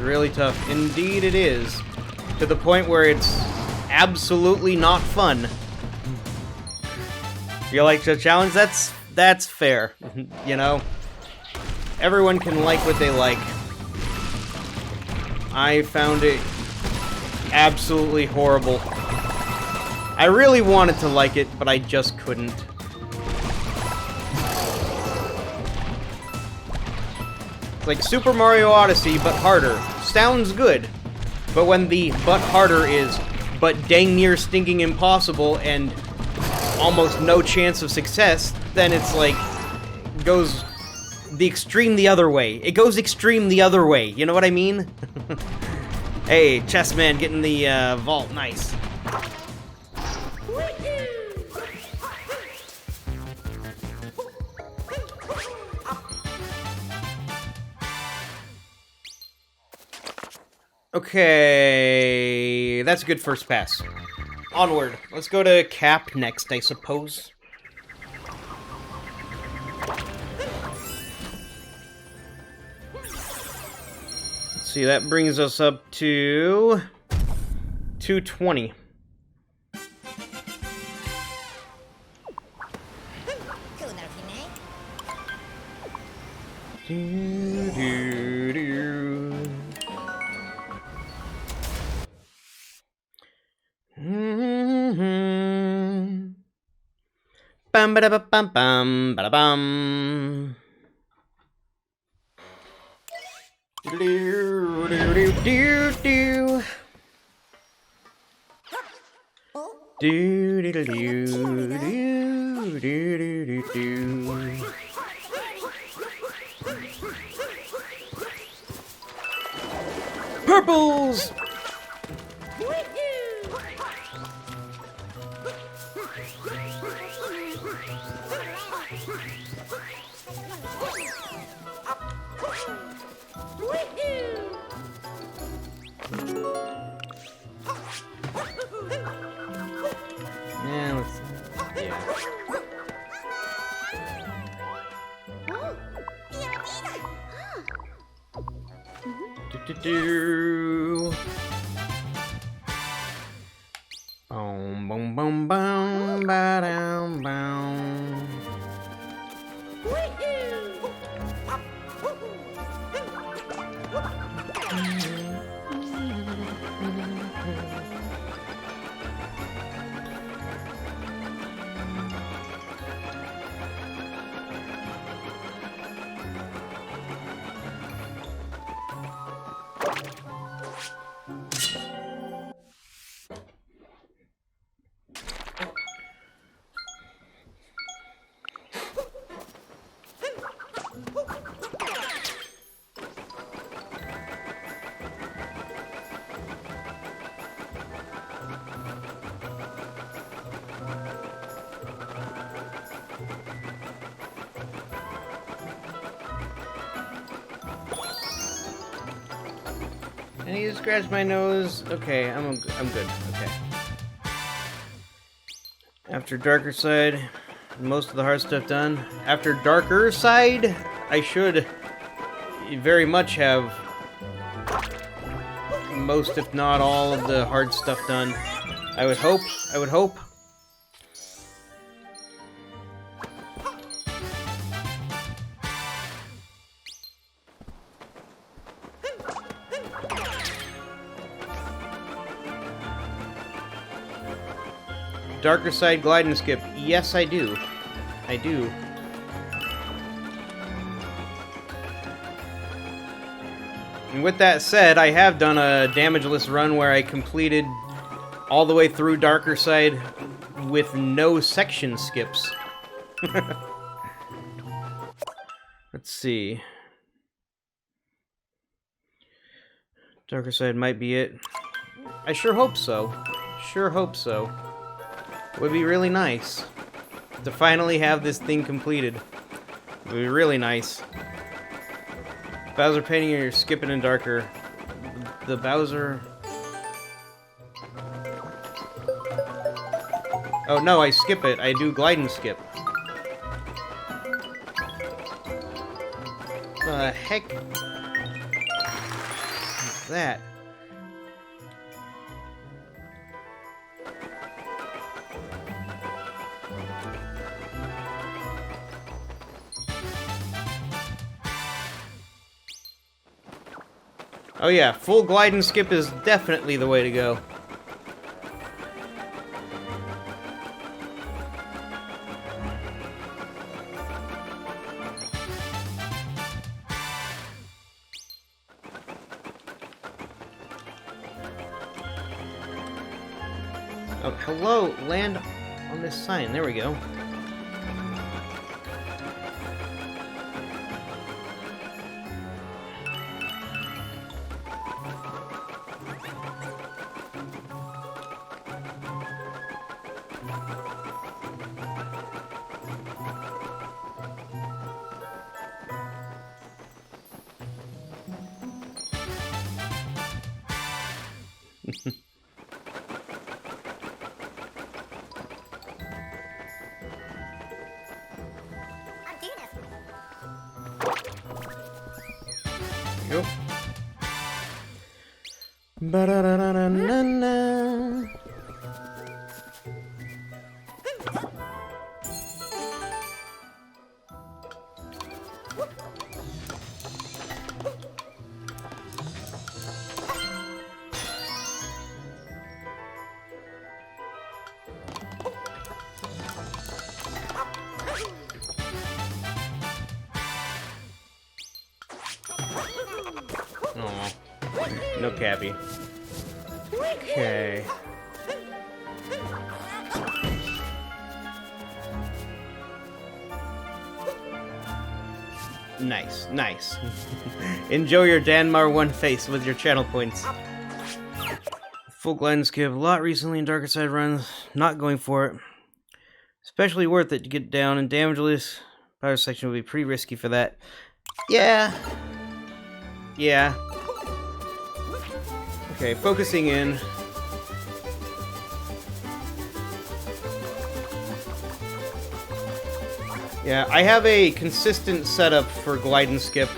Speaker 1: Really tough. Indeed it is. To the point where it's absolutely not fun. You like the challenge? That's That's fair, you know? Everyone can like what they like. I found it absolutely horrible. I really wanted to like it, but I just couldn't. It's like Super Mario Odyssey, but harder. Sounds good. But when the "but harder" is "but dang near stinking impossible" and almost no chance of success, then it's like, goes the extreme the other way. It goes extreme the other way, you know what I mean? Hey, Chessman getting the vault, nice. Okay, that's a good first pass. Onward. Let's go to Cap next, I suppose. Let's see, that brings us up to 220. Do, do, do. Bum ba da ba bum bum ba da bum. Do do do do do. Do do do do do do do do. Purples. Yeah, let's. Yeah. Do do do. Boom boom boom boom ba dum boom. I need to scratch my nose. Okay, I'm good. Okay. After Darker Side, most of the hard stuff done. After Darker Side, I should very much have most, if not all, of the hard stuff done. I would hope. I would hope. Darker Side glide and skip. Yes, I do. I do. And with that said, I have done a damageless run where I completed all the way through Darker Side with no section skips. Let's see. Darker Side might be it. I sure hope so. Sure hope so. Would be really nice to finally have this thing completed. It would be really nice. Bowser painting or skipping in Darker. The Bowser. Oh no, I skip it. I do glide and skip. The heck? What's that? Oh yeah, full glide and skip is definitely the way to go. Oh, hello, land on this sign. There we go. Yep. Ba-da-da-da-da-na-na. Aw. No Cappy. Okay. Nice, nice. Enjoy your Danmar 1 face with your channel points. Full glide and skip. A lot recently in darker side runs. Not going for it. Especially worth it to get down in damageless. Power section would be pretty risky for that. Yeah. Yeah. Okay, focusing in. Yeah, I have a consistent setup for glide and skip.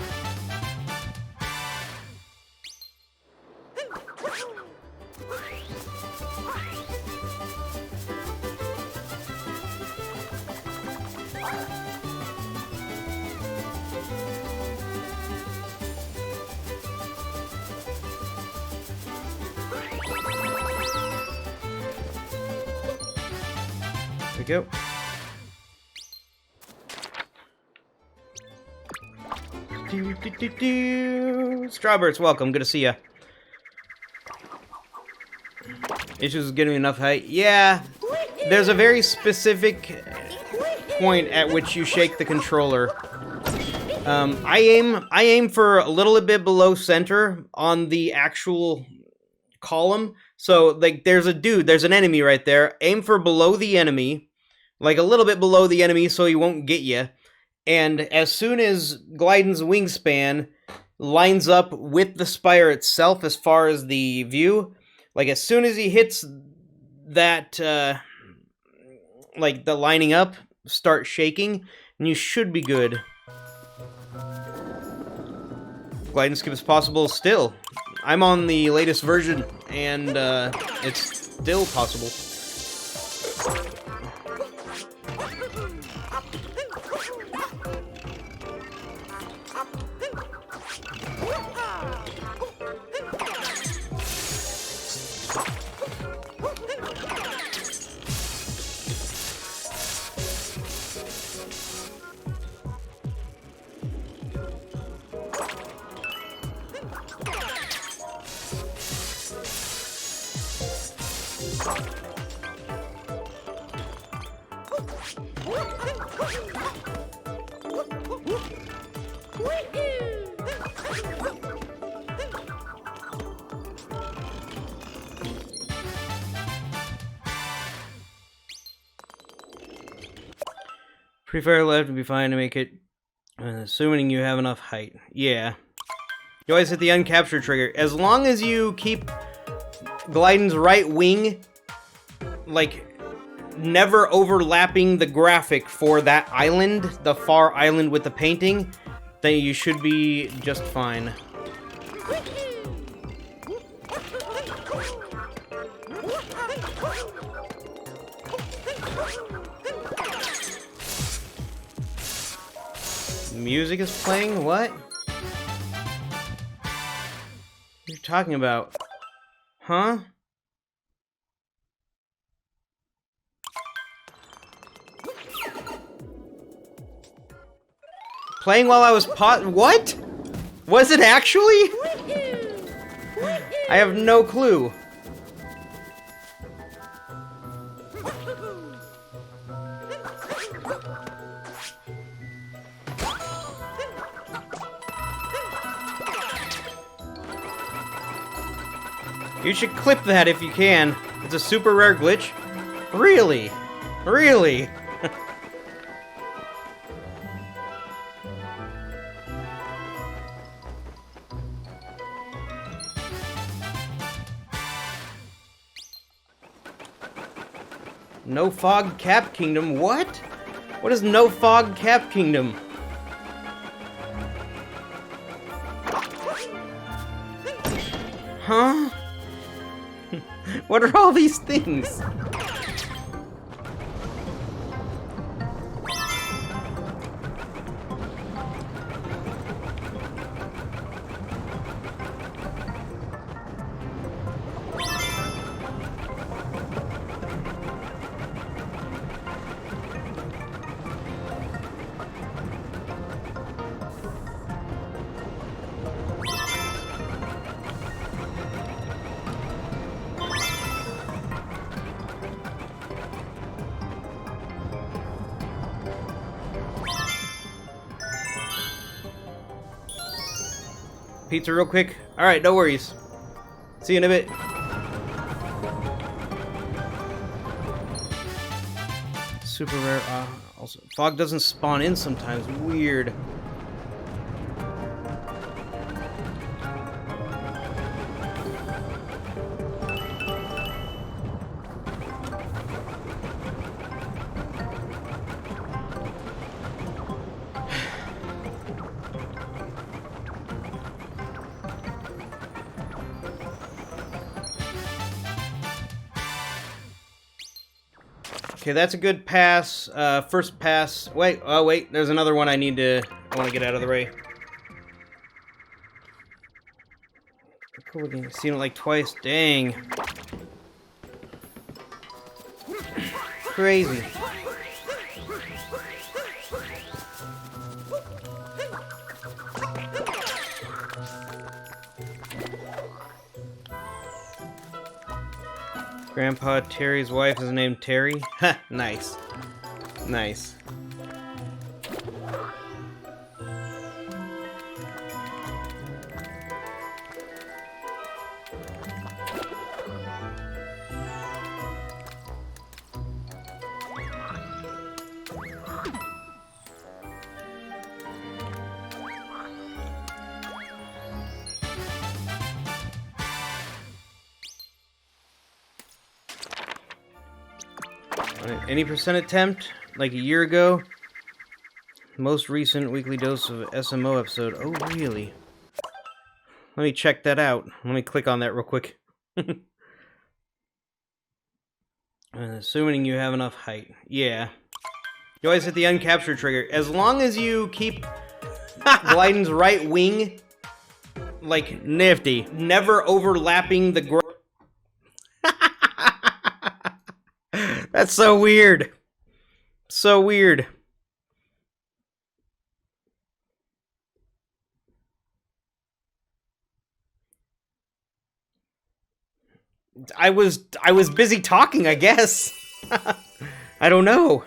Speaker 1: There we go. Strawberries, welcome. Good to see ya. Issues with getting enough height. Yeah, there's a very specific point at which you shake the controller. I aim for a little bit below center on the actual column. So, like, there's an enemy right there. Aim for below the enemy, like a little bit below the enemy, so he won't get you. And as soon as Gliden's wingspan lines up with the spire itself as far as the view, like as soon as he hits that, like the lining up, start shaking, and you should be good. Glide and skip is possible still. I'm on the latest version, and it's still possible. Pretty far left would be fine to make it, assuming you have enough height. Yeah. You always hit the uncapture trigger. As long as you keep Gliden's right wing, like, never overlapping the graphic for that island, the far island with the painting, then you should be just fine. Music is playing? What? talking about. Huh? Playing while I was what? Was it actually? I have no clue. You should clip that if you can. It's a super rare glitch. Really? Really? No Fog Cap Kingdom? What? What is No Fog Cap Kingdom? Huh? What are all these things? Pizza real quick? Alright, no worries. See you in a bit. Super rare. Also, fog doesn't spawn in sometimes. Weird. Okay, that's a good pass. First pass. Wait, oh wait, there's another one I want to get out of the way. Cool, I've seen it like twice. Dang. Crazy. Grandpa Terry's wife is named Terry. Ha, nice. Nice. Any percent attempt, like a year ago. Most recent weekly dose of SMO episode. Oh, really? Let me check that out. Let me click on that real quick. Assuming you have enough height. Yeah. You always hit the uncapture trigger. As long as you keep Gliden's right wing, like, nifty. Never overlapping the ground. That's so weird. So weird. I was busy talking, I guess. I don't know.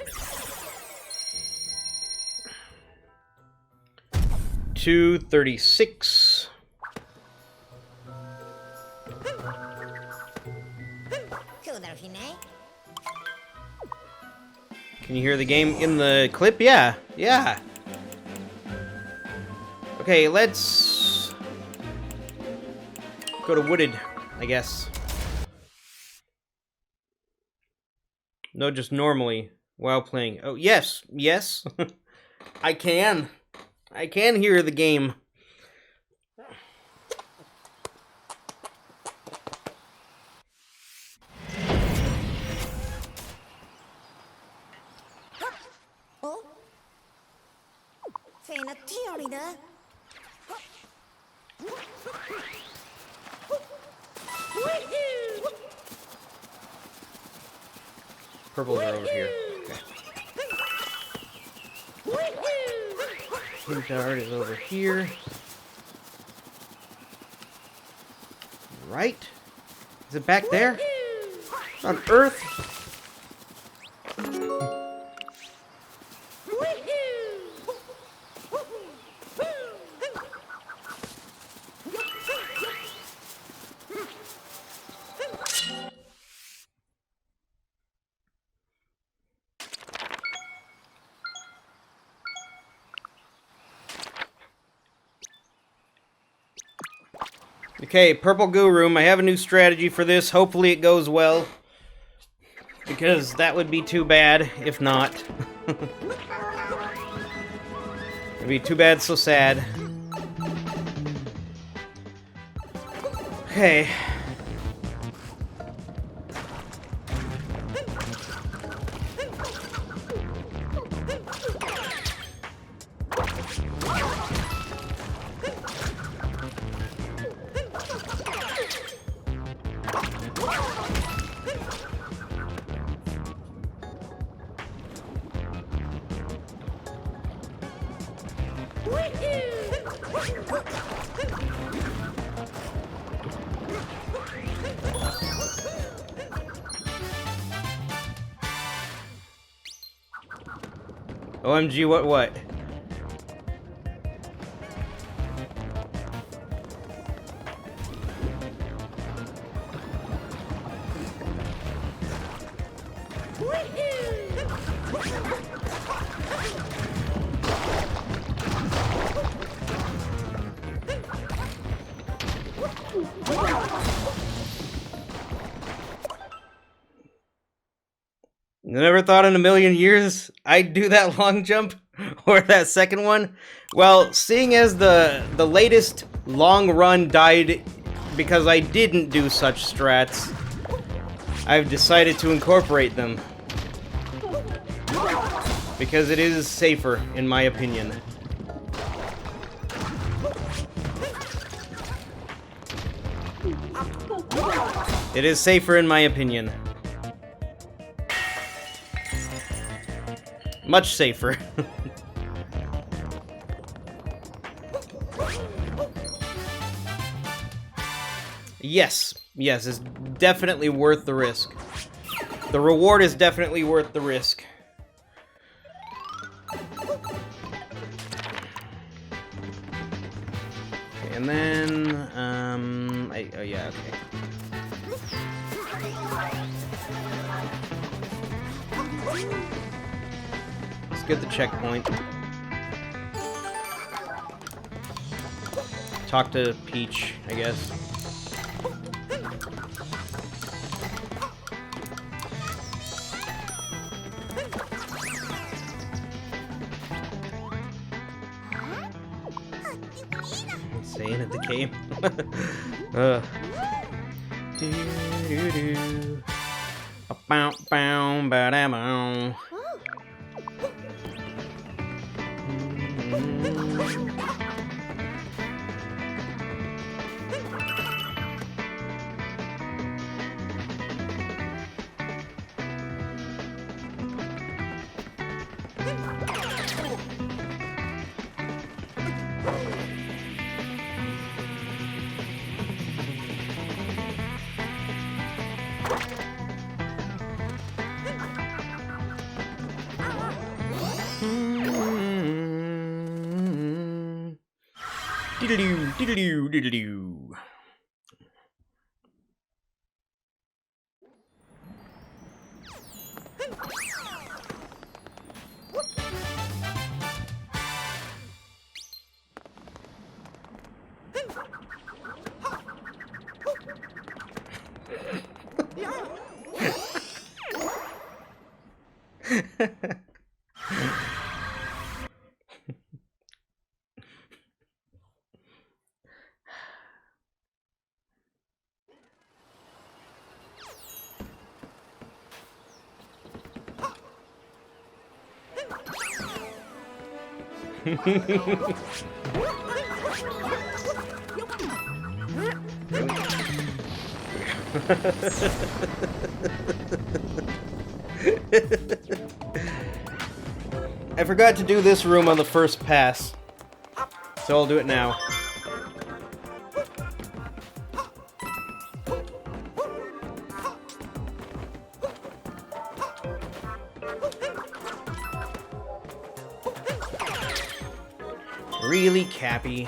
Speaker 1: 236. Can you hear the game in the clip? Yeah, yeah. Okay, let's go to Wooded, I guess. No, just normally while playing. Oh, yes, yes. I can hear the game. Purples are over here. Okay. Pink dart is over here. Right? Is it back there? On Earth? Okay, Purple Goo Room. I have a new strategy for this. Hopefully it goes well. Because that would be too bad if not. It'd be too bad, so sad. Okay. OMG, what? Never thought in a million years I'd do that long jump or that second one. Well, seeing as the latest long run died because I didn't do such strats, I've decided to incorporate them. Because it is safer, in my opinion. It is safer in my opinion. Much safer. Yes, it's definitely worth the risk. The reward is definitely worth the risk. Okay, and then, oh yeah, okay. Let's get the checkpoint. Talk to Peach, I guess. Saying at the game. Do-do-do. Ba-bow, ba-da-bow. Diddle-doo, diddle-doo, diddle-doo. I forgot to do this room on the first pass, so I'll do it now. Really, Cappy?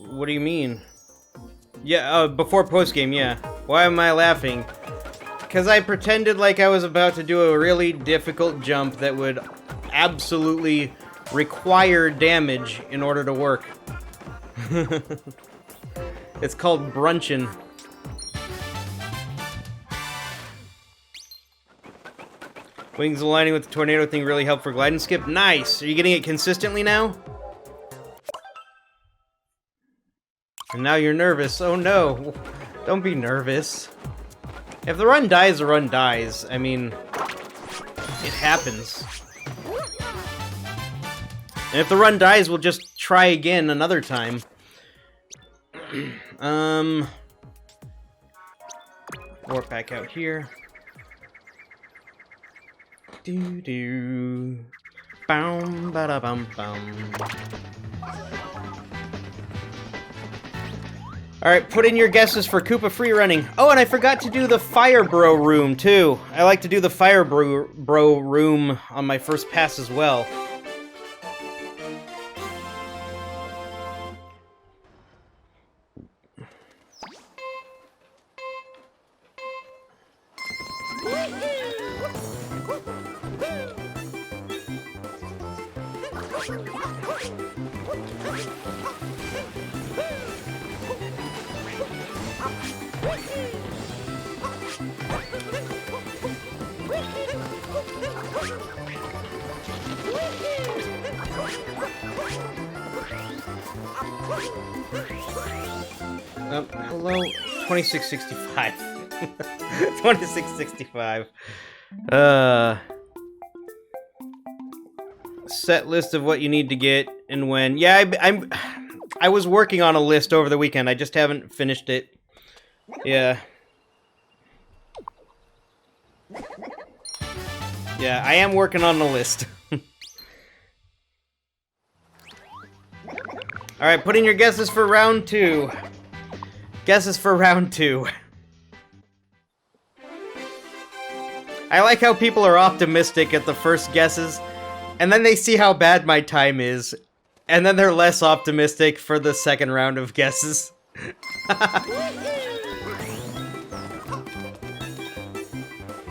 Speaker 1: What do you mean? Yeah, before postgame, yeah. Why am I laughing? Because I pretended like I was about to do a really difficult jump that would absolutely require damage in order to work. It's called brunchin'. Wings aligning with the tornado thing really helped for glide and skip. Nice! Are you getting it consistently now? And now you're nervous. Oh no. Don't be nervous. If the run dies, the run dies. I mean, it happens. And if the run dies, we'll just try again another time. Warp back out here. Doo-doo. Bum ba da bum bum. Alright, put in your guesses for Koopa free running. Oh, and I forgot to do the Fire Bro room, too. I like to do the Fire Bro room on my first pass as well. Hello, 2665. 2665. Set list of what you need to get and when. Yeah, I was working on a list over the weekend. I just haven't finished it. Yeah. Yeah, I am working on the list. Alright, put in your guesses for round 2. Guesses for round 2. I like how people are optimistic at the first guesses, and then they see how bad my time is, and then they're less optimistic for the second round of guesses.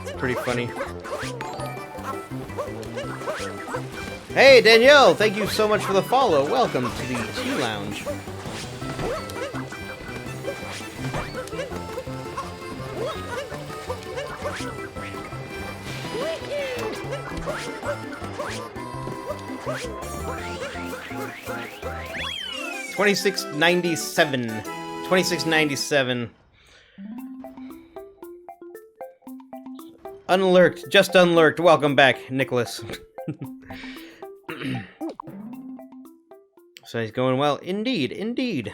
Speaker 1: It's pretty funny. Hey, Danielle! Thank you so much for the follow. Welcome to the Tea Lounge. $26.97. $26.97. Unlurked. Just unlurked. Welcome back, Nicholas. So he's going well. Indeed, indeed.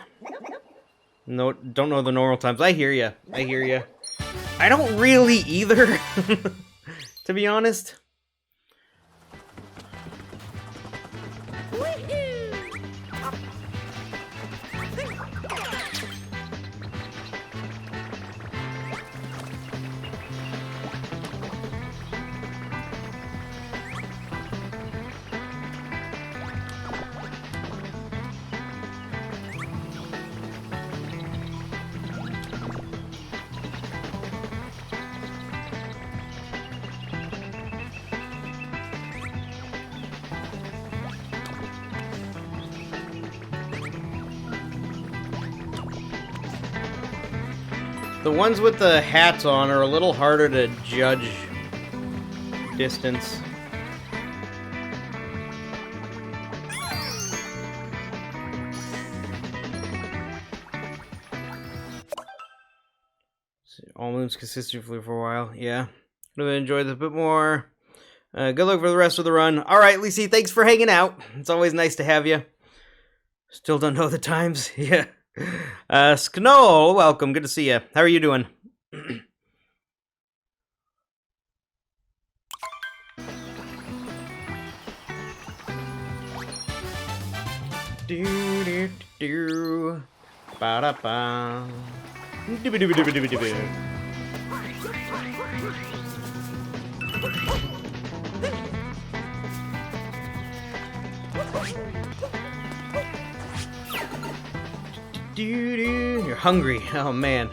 Speaker 1: No, don't know the normal times. I hear ya. I hear ya. I don't really either, to be honest. The ones with the hats on are a little harder to judge distance. all moons consistently for a while. Yeah. Could have enjoyed this a bit more. Good luck for the rest of the run. All right, Lisi, thanks for hanging out. It's always nice to have you. Still don't know the times. Yeah. Sknoll, welcome. Good to see you. How are you doing? Do do do. Ba da ba. Dibby dibby dibby dibby dibby. Do. You're hungry. Oh man.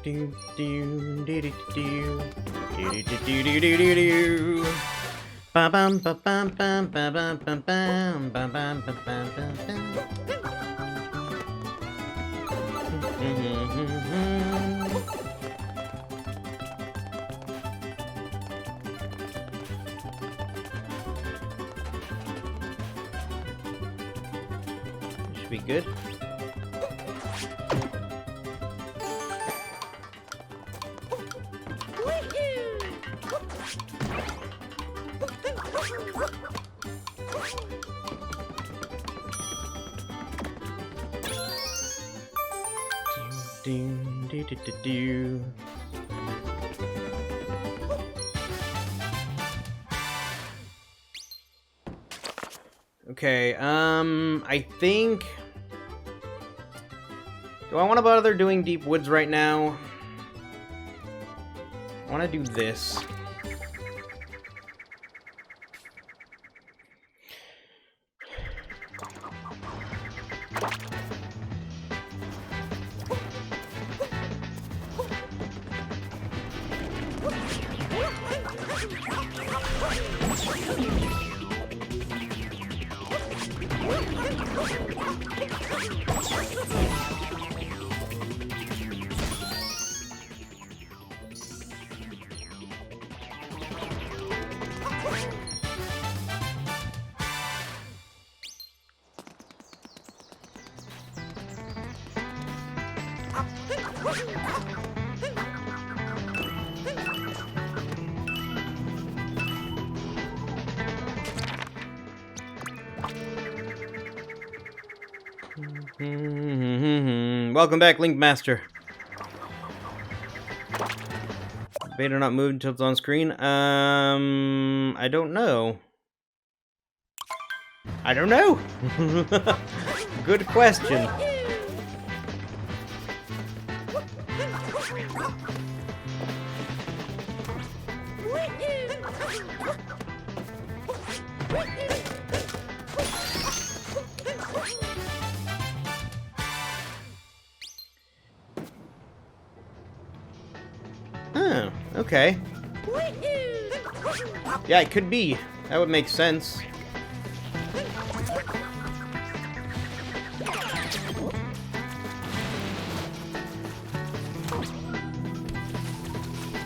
Speaker 1: Do do do do do do do do do do do do. Ba bam ba bam bam ba bam bam bam ba bam ba bam bam bam. Should be good. Do. Okay, I think... Do I want to bother doing Deep Woods right now? I want to do this. Welcome back, Link Master. Beta not moved until it's on screen? I don't know. I don't know. Good question. Oh, okay. Yeah, it could be. That would make sense.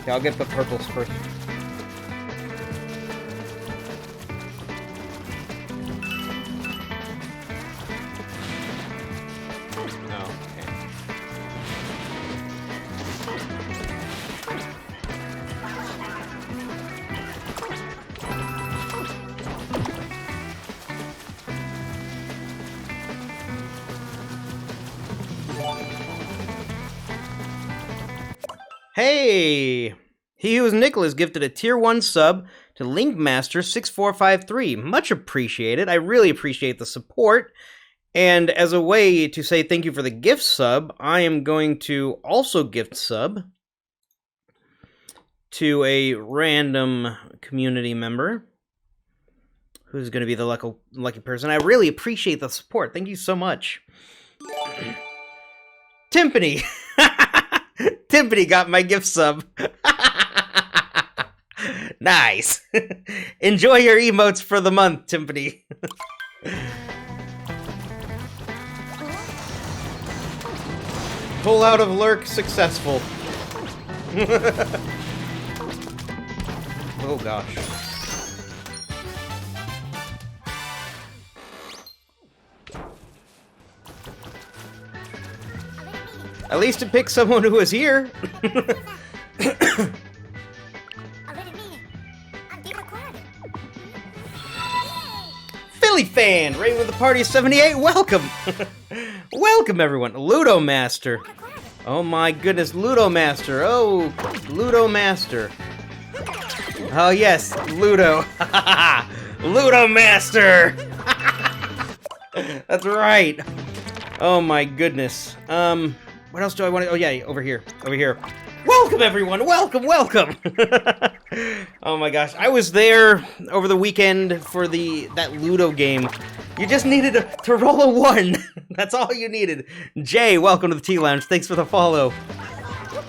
Speaker 1: Okay, I'll get the purples first. Hey! He Who is Nicholas gifted a tier 1 sub to Linkmaster6453. Much appreciated. I really appreciate the support. And as a way to say thank you for the gift sub, I am going to also gift sub to a random community member who's going to be the lucky person. I really appreciate the support. Thank you so much. Timpani! Timpani got my gift sub. Nice. Enjoy your emotes for the month, Timpani. Pull out of lurk successful. Oh gosh. At least it picked someone who was here. Philly fan, rating with the party 78. Welcome, welcome everyone. Ludo Master. Oh my goodness, Ludo Master. Oh, Ludo Master. Oh yes, Ludo. Ludo Master. That's right. Oh my goodness. What else do I want to? Oh yeah, over here, over here. Welcome everyone, welcome, welcome. Oh my gosh, I was there over the weekend for that Ludo game. You just needed to roll a 1. That's all you needed. Jay, welcome to the Tea Lounge. Thanks for the follow.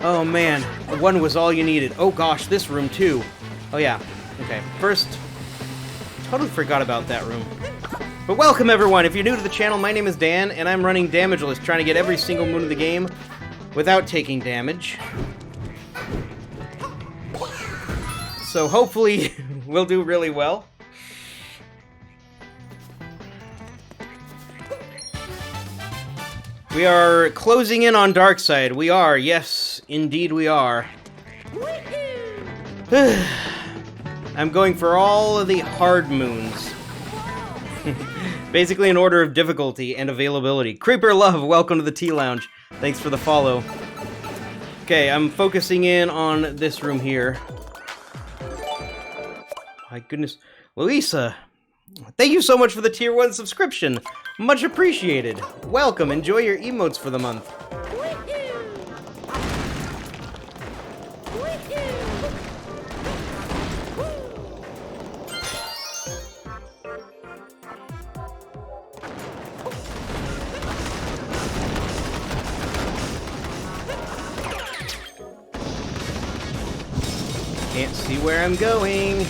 Speaker 1: Oh man, a 1 was all you needed. Oh gosh, this room too. Oh yeah. Okay, first, totally forgot about that room. But welcome everyone. If you're new to the channel, my name is Dan, and I'm running DAMAGELESS, trying to get every single moon of the game without taking damage. So hopefully we'll do really well. We are closing in on Darkside. We are, yes, indeed we are. I'm going for all of the hard moons. Basically in order of difficulty and availability. Creeper Love, welcome to the Tea Lounge. Thanks for the follow. Okay, I'm focusing in on this room here. My goodness. Louisa, thank you so much for the tier 1 subscription. Much appreciated. Welcome, enjoy your emotes for the month. Can't see where I'm going.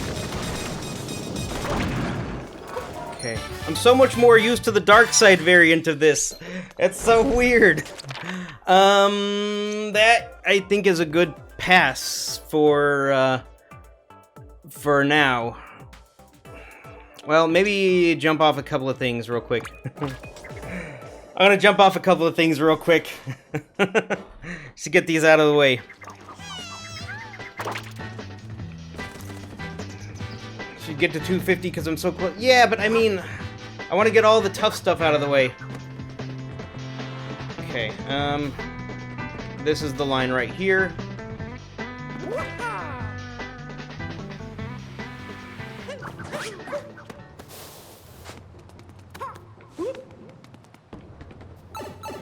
Speaker 1: Okay. I'm so much more used to the dark side variant of this. It's so weird. That I think is a good pass for now. Well, maybe jump off a couple of things real quick. I'm gonna jump off a couple of things real quick. Just to get these out of the way. Should get to 250 because I'm so close. Yeah, but I mean, I want to get all the tough stuff out of the way. Okay, this is the line right here.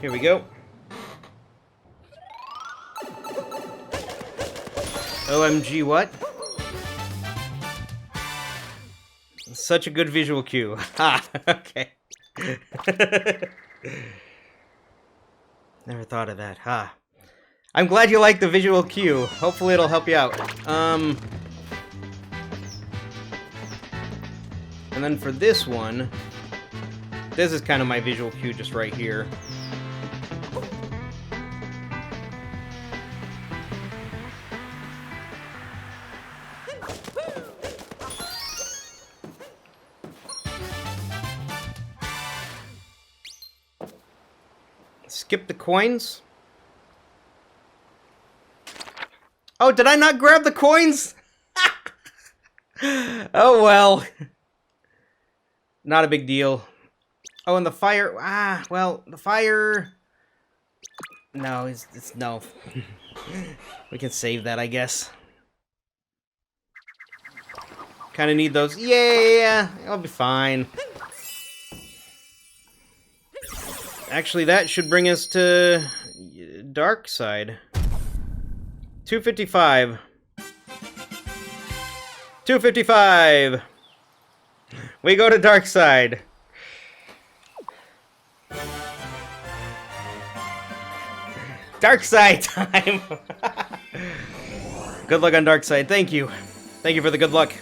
Speaker 1: Here we go. OMG, what? Such a good visual cue. Ha, okay. Never thought of that, ha. I'm glad you like the visual cue. Hopefully it'll help you out. And then for this one, this is kind of my visual cue just right here. Skip the coins. Oh, did I not grab the coins? Oh, well. Not a big deal. Oh, and the fire... Ah, well, the fire... No, it's no. We can save that, I guess. Kind of need those. Yeah, I'll be fine. Actually, that should bring us to dark side. 255. 255. We go to dark side. Dark side time! Good luck on dark side, thank you. Thank you for the good luck.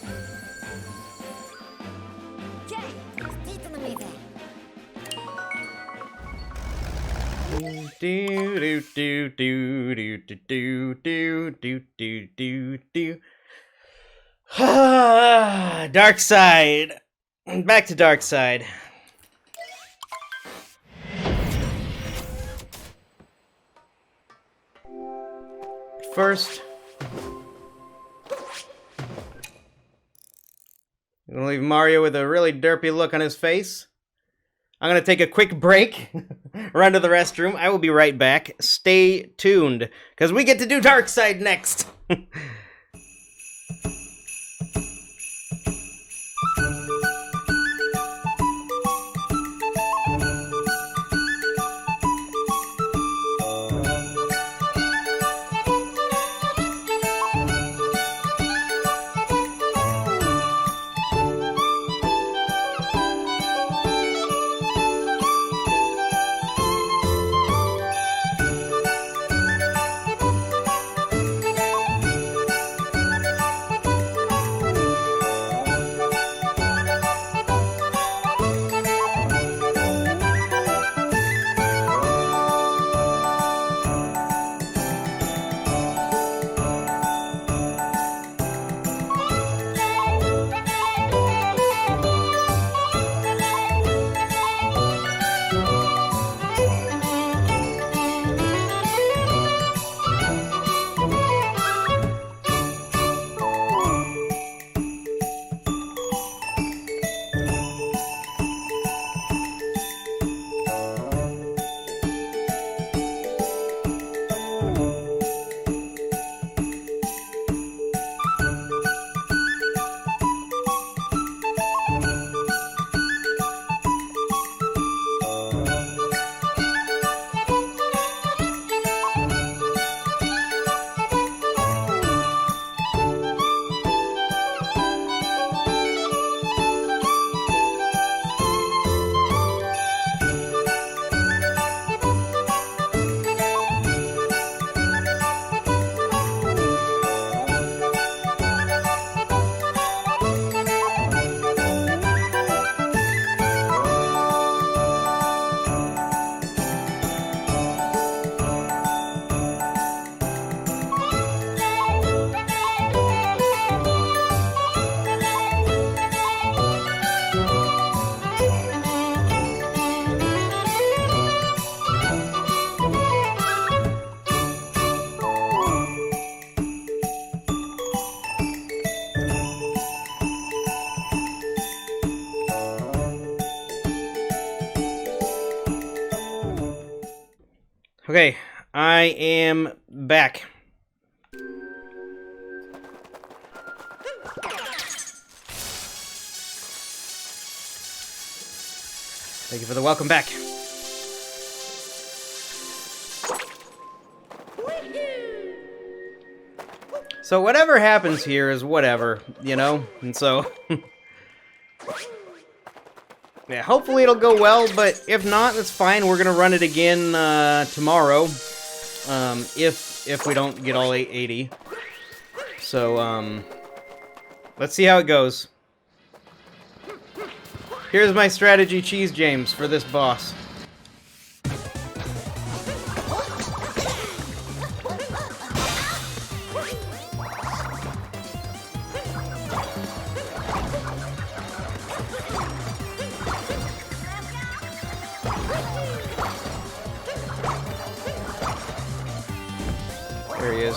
Speaker 1: Do do do do do do do do do do do. Dark side. Back to dark side. First, I'm gonna leave Mario with a really derpy look on his face. I'm gonna take a quick break, run to the restroom. I will be right back. Stay tuned, because we get to do dark side next. Okay, I am back. Thank you for the welcome back. So whatever happens here is whatever, you know? And so... yeah, hopefully it'll go well, but if not, that's fine. We're gonna run it again tomorrow, if we don't get all 80. So, let's see how it goes. Here's my strategy, Cheese James, for this boss. There he is.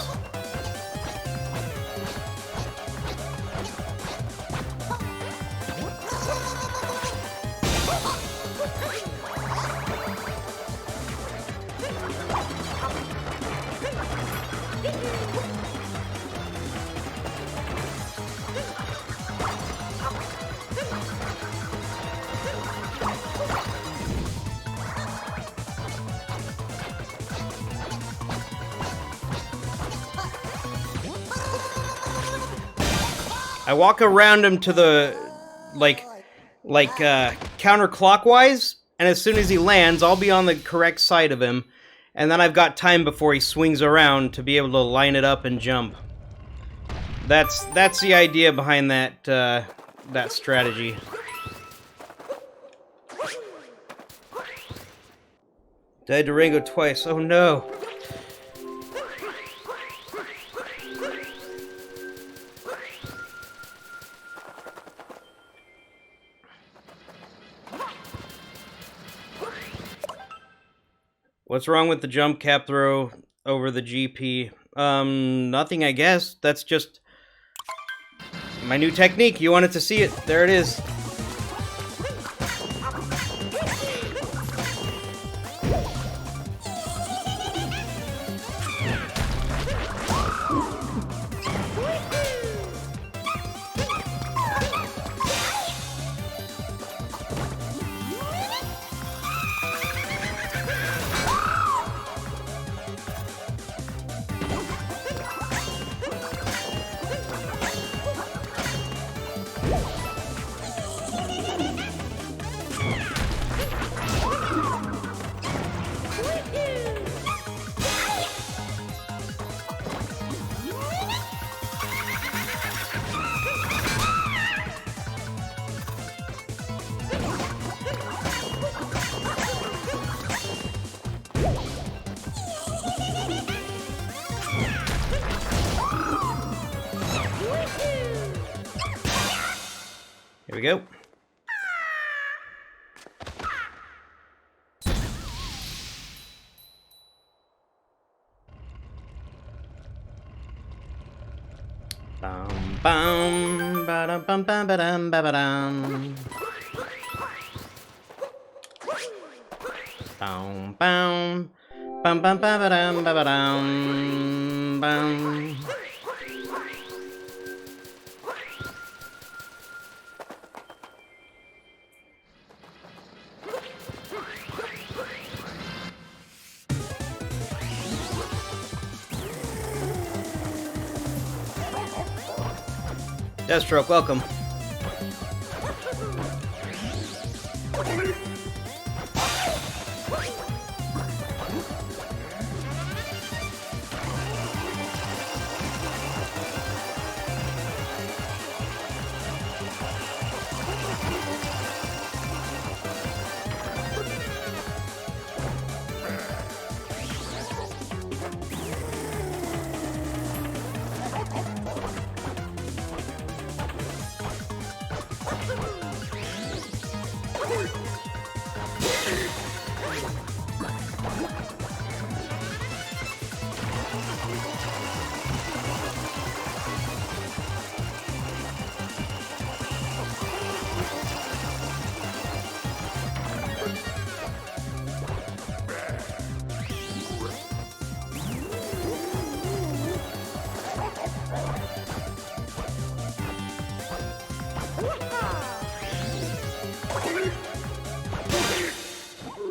Speaker 1: I walk around him to the, counterclockwise, and as soon as he lands, I'll be on the correct side of him, And then I've got time before he swings around to be able to line it up and jump. That's the idea behind that that strategy. Died to Rango twice. Oh no. What's wrong with the jump cap throw over the GP? Nothing, I guess. That's just my new technique. You wanted to see it. There it is. Here we go. Bum bum ba-dum bum bum ba-dum ba-ba-dum. Bum bum bum bum ba-ba-dum ba-ba-dum bum. Deathstroke, welcome.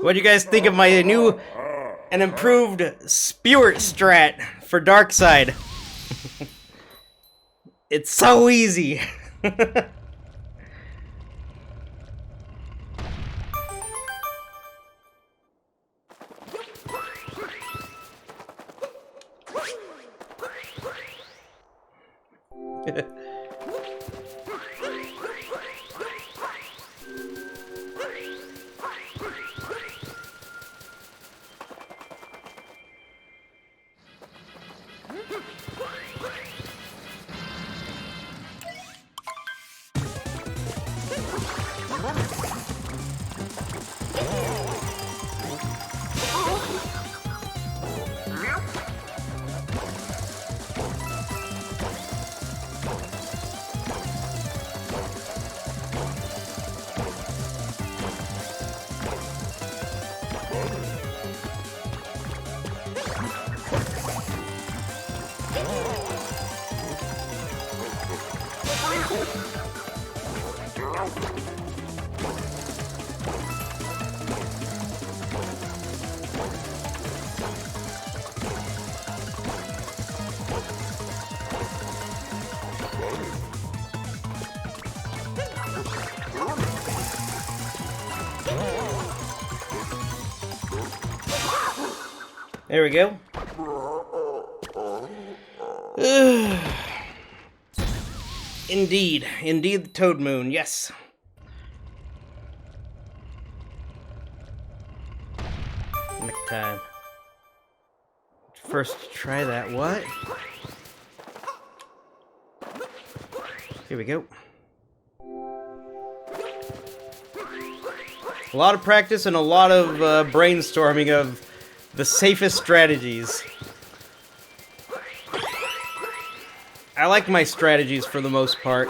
Speaker 1: What do you guys think of my new and improved Spirit strat for Darkside? It's so easy. There we go. Indeed. Indeed, the Toad Moon, yes. Next time. First, try that. What? Here we go. A lot of practice and a lot of brainstorming of the safest strategies. I like my strategies for the most part.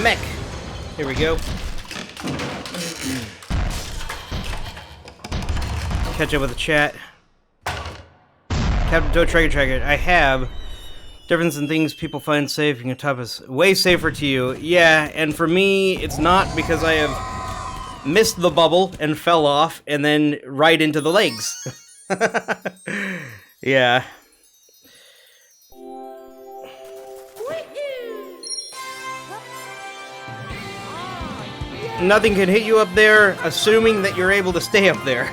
Speaker 1: Mech. Here we go. Catch up with the chat. Captain Toad Tracker. I have difference in things people find safe and top is way safer to you. Yeah, and for me, it's not because I have missed the bubble and fell off and then right into the legs. Yeah. Nothing can hit you up there, assuming that you're able to stay up there.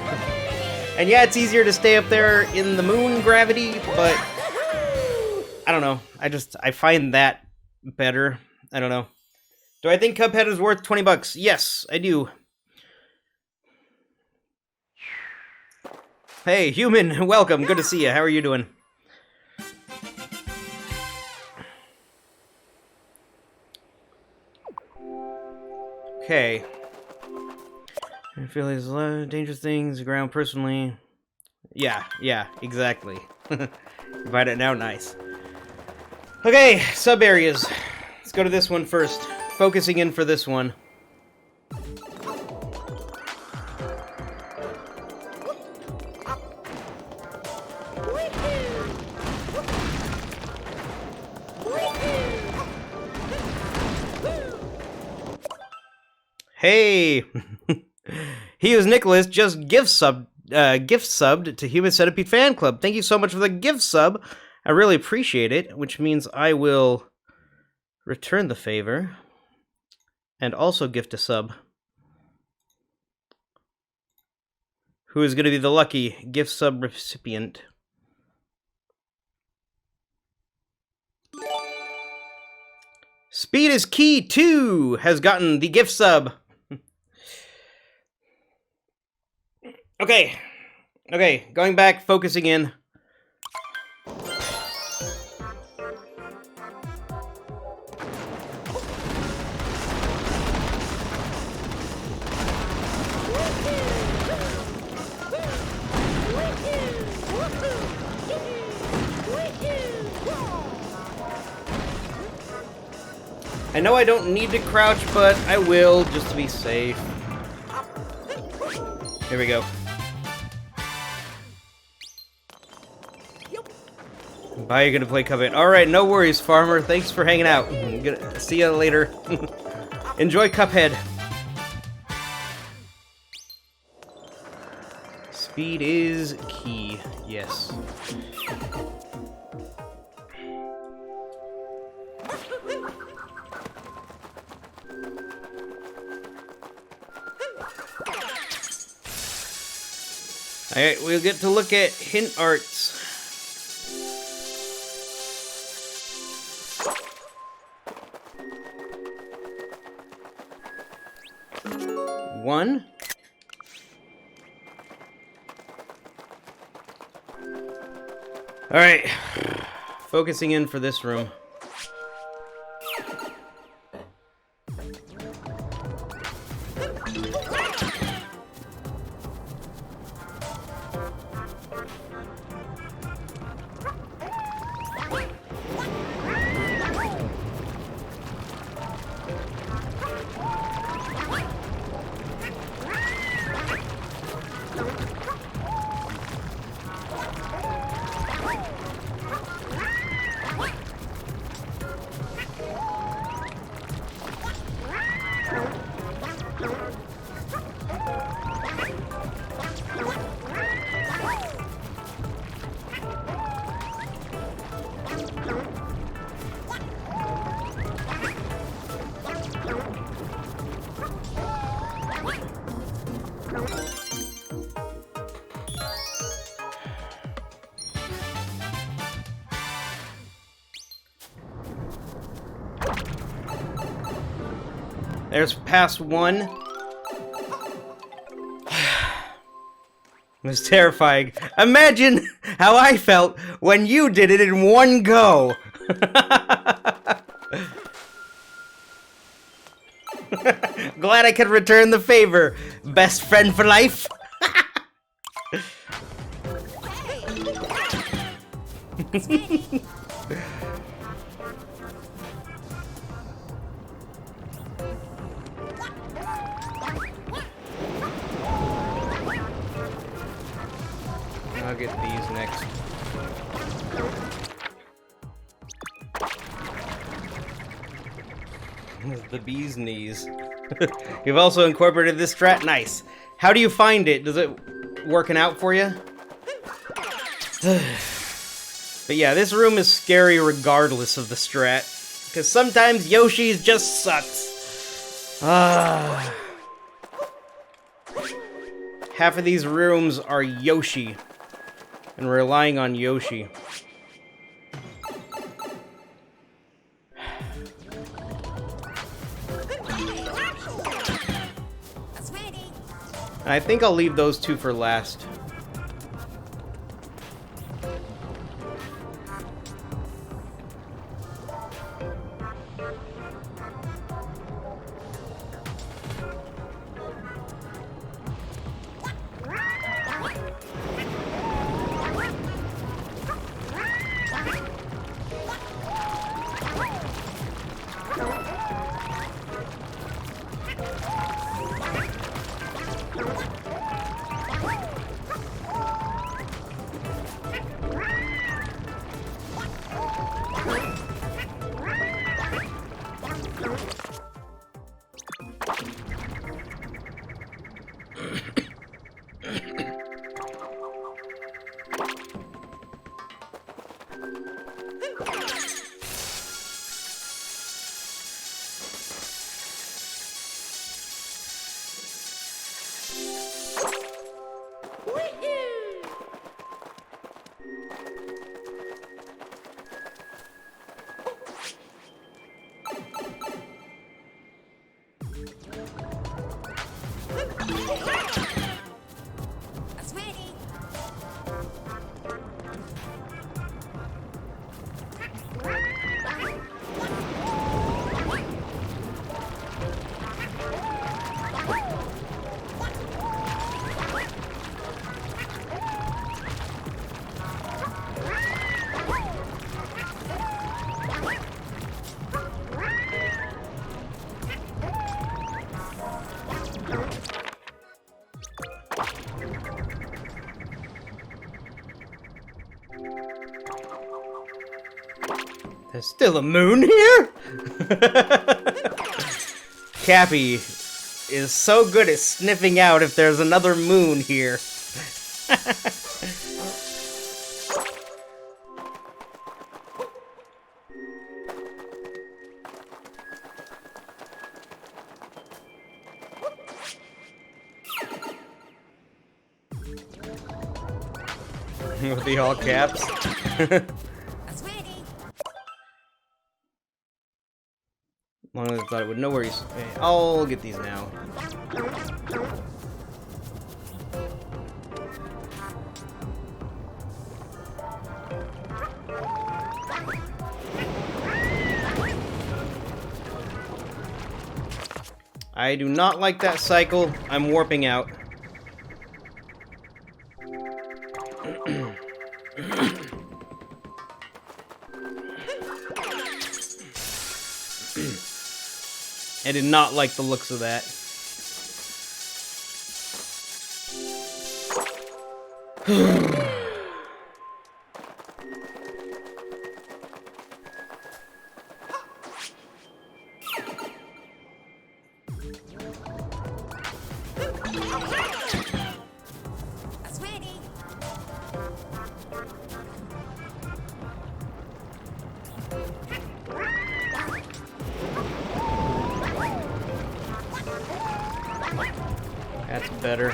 Speaker 1: And yeah, it's easier to stay up there in the moon gravity, but I don't know. I find that better. I don't know. Do I think Cuphead is worth 20 bucks? Yes, I do. Hey, human, welcome. Good to see you. How are you doing? Okay. I feel there's a lot of dangerous things around personally. Yeah, exactly. You find it now? Nice. Okay, sub areas. Let's go to this one first. Focusing in for this one. Hey! He was Nicholas, just gift subbed to Human Centipede Fan Club. Thank you so much for the gift sub. I really appreciate it, which means I will return the favor and also gift a sub. Who is going to be the lucky gift sub recipient? Speed is Key 2 has gotten the gift sub. Okay, going back, focusing in. know I don't need to crouch, but I will just to be safe. Here we go. Bye, you're gonna play Cuphead. Alright, no worries, Farmer. Thanks for hanging out. See you later. Enjoy Cuphead. Speed is key. Yes. Alright, we'll get to look at hint arts. One. Alright. Focusing in for this room. There's past one. It was terrifying. Imagine how I felt when you did it in one go. Glad I could return the favor. Best friend for life. I'll get these next. The bee's knees. You've also incorporated this strat. Nice. How do you find it? Does it working out for you? But yeah, this room is scary regardless of the strat. Because sometimes Yoshi's just sucks. Half of these rooms are Yoshi. And we're relying on Yoshi. I think I'll leave those two for last. There's still a moon here? Cappy is so good at sniffing out if there's another moon here. With the all caps. Long as I thought it would. No worries. Okay, I'll get these now. I do not like that cycle. I'm warping out. I did not like the looks of that. That's better.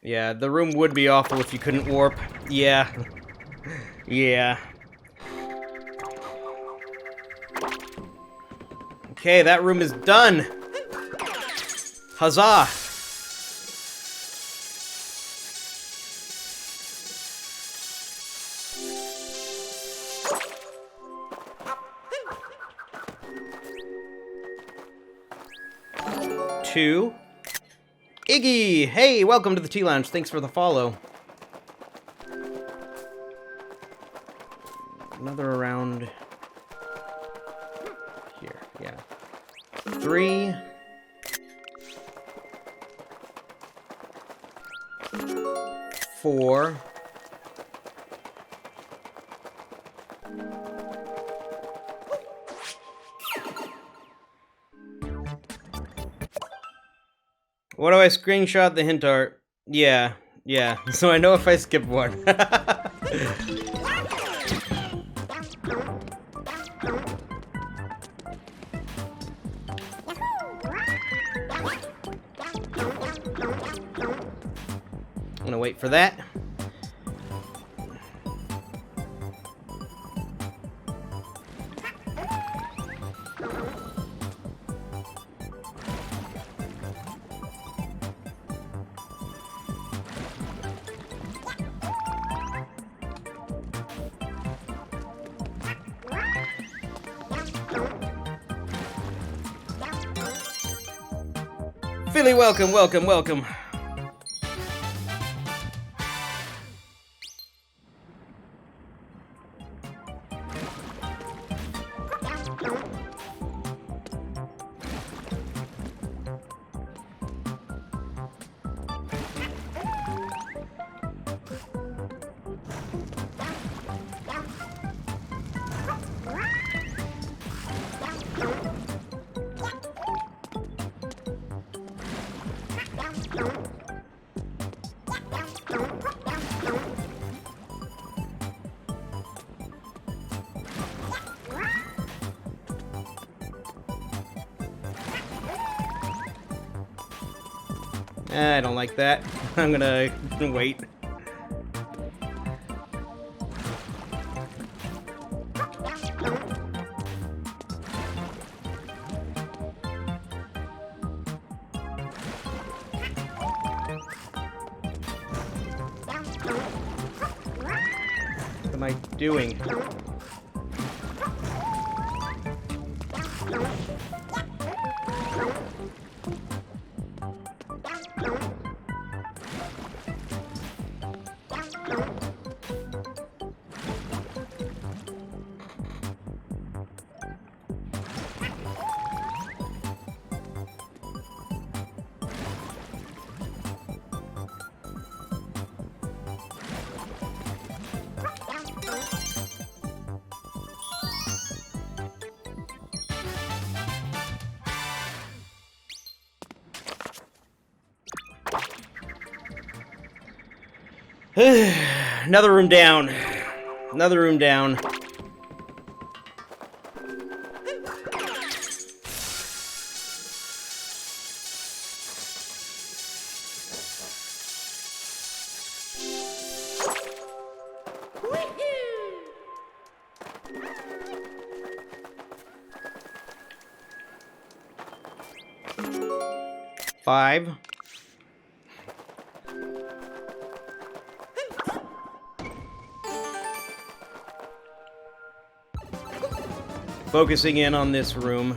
Speaker 1: Yeah, the room would be awful if you couldn't warp. Yeah. Yeah. Okay, that room is done. Huzzah! Two. Iggy! Hey, welcome to the Tea Lounge. Thanks for the follow. Another around here, yeah. 3. 4. 'What do I screenshot the hint art? Yeah, yeah. So I know if I skip one. I'm gonna wait for that. Philly, welcome, welcome, welcome. I don't like that. I'm gonna wait. What am I doing? Another room down. Another room down. Five. Focusing in on this room.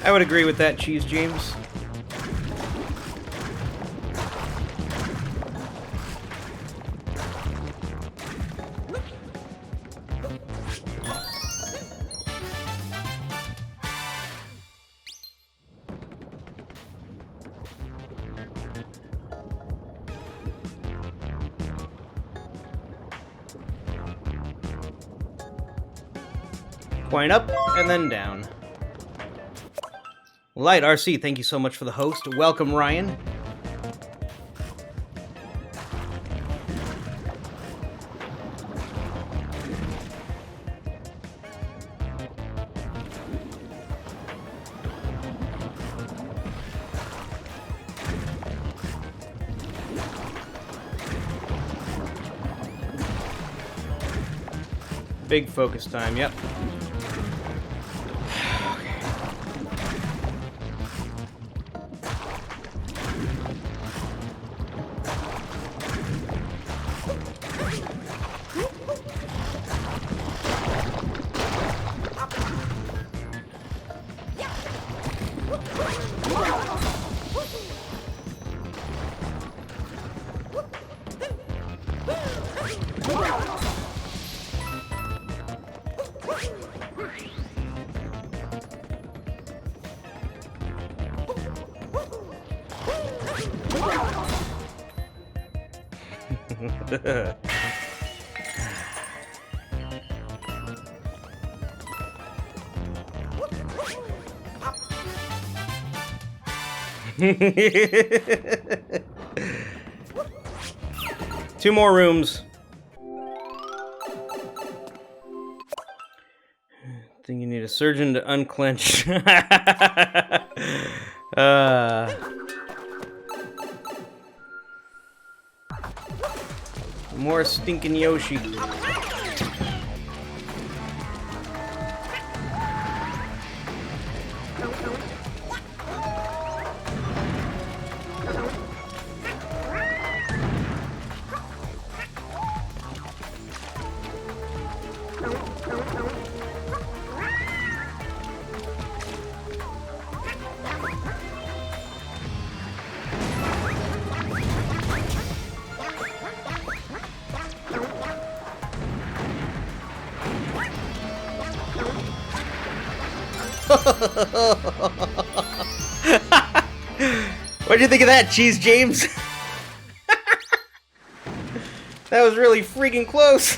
Speaker 1: I would agree with that, Cheese James. Point up and then down. Light RC, thank you so much for the host. Welcome, Ryan. Big focus time, yep. Two more rooms. I think you need a surgeon to unclench. More stinking Yoshi. What'd you think of that, Cheese James? That was really freaking close.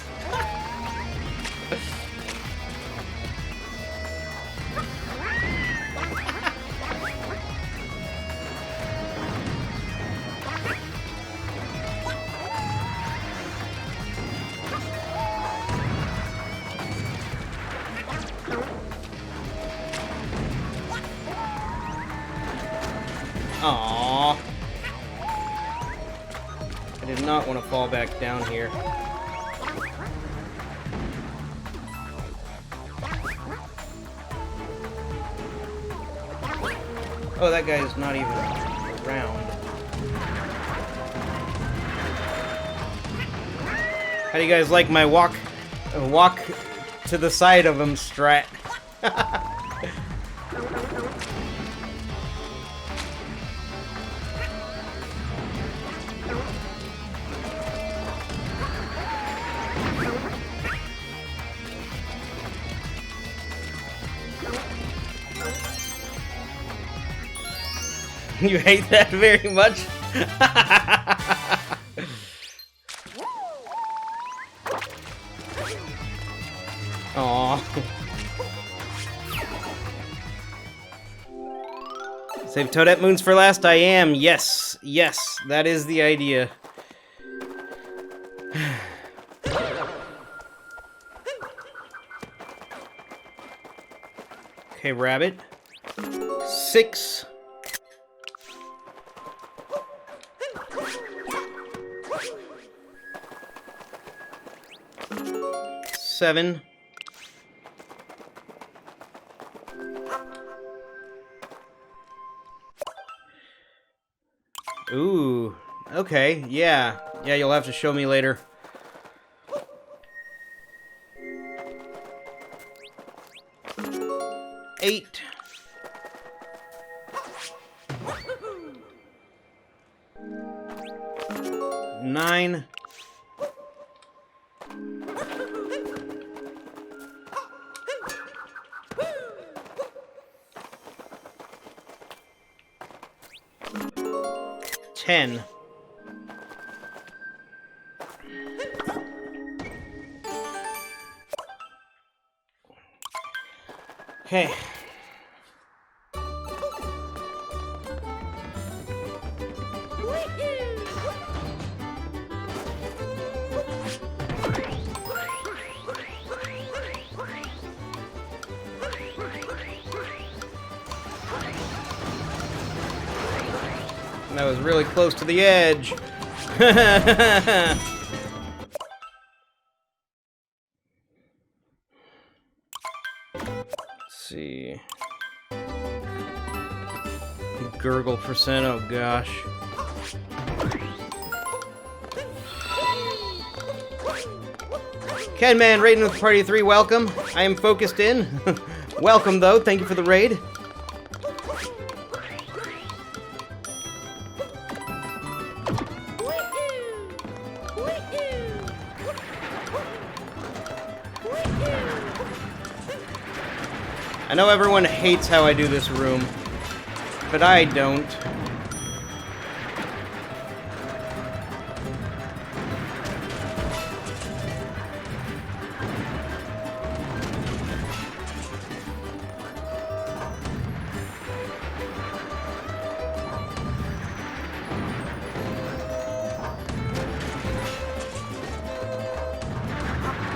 Speaker 1: Aww. I did not want to fall back down here. Oh, that guy's not even around. How do you guys like my walk to the side of him strat? You hate that very much? Aww. Save Toadette Moons for last? I am. Yes. Yes. That is the idea. Okay, rabbit. 6. 7. Ooh. Okay, yeah. Yeah, you'll have to show me later. Eight. 9. 10. Okay. That was really close to the edge. Let's see. Gurgle percent, oh gosh. TeaManDan raiding with party 3, welcome. I am focused in. Welcome though, thank you for the raid. I know everyone hates how I do this room, but I don't.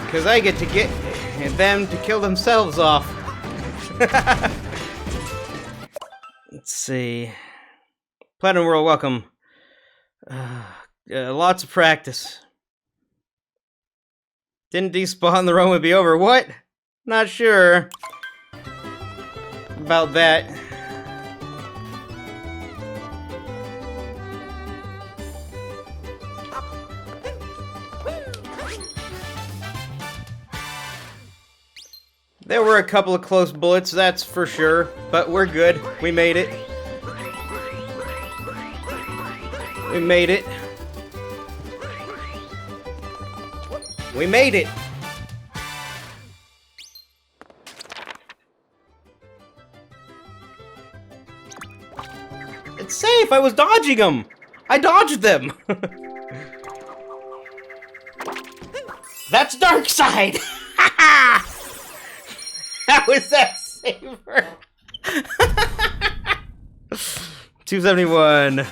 Speaker 1: Because I get to get them to kill themselves off. Let's see. Platinum World, welcome. Lots of practice. Didn't despawn, the run would be over. What? Not sure about that. There were a couple of close bullets, that's for sure, but we're good. We made it. We made it. We made it! It's safe! I was dodging them! I dodged them! That's dark side! How is that safer? 271.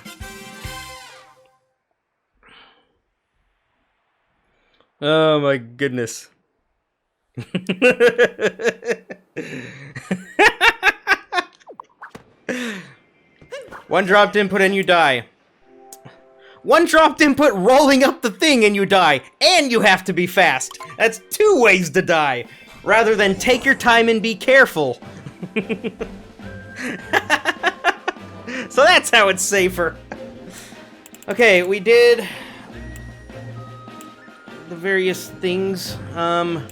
Speaker 1: Oh my goodness. One dropped input and you die. One dropped input rolling up the thing and you die. And you have to be fast. That's 2 ways to die. Rather than take your time and be careful. So that's how it's safer. Okay, we did the various things. Let's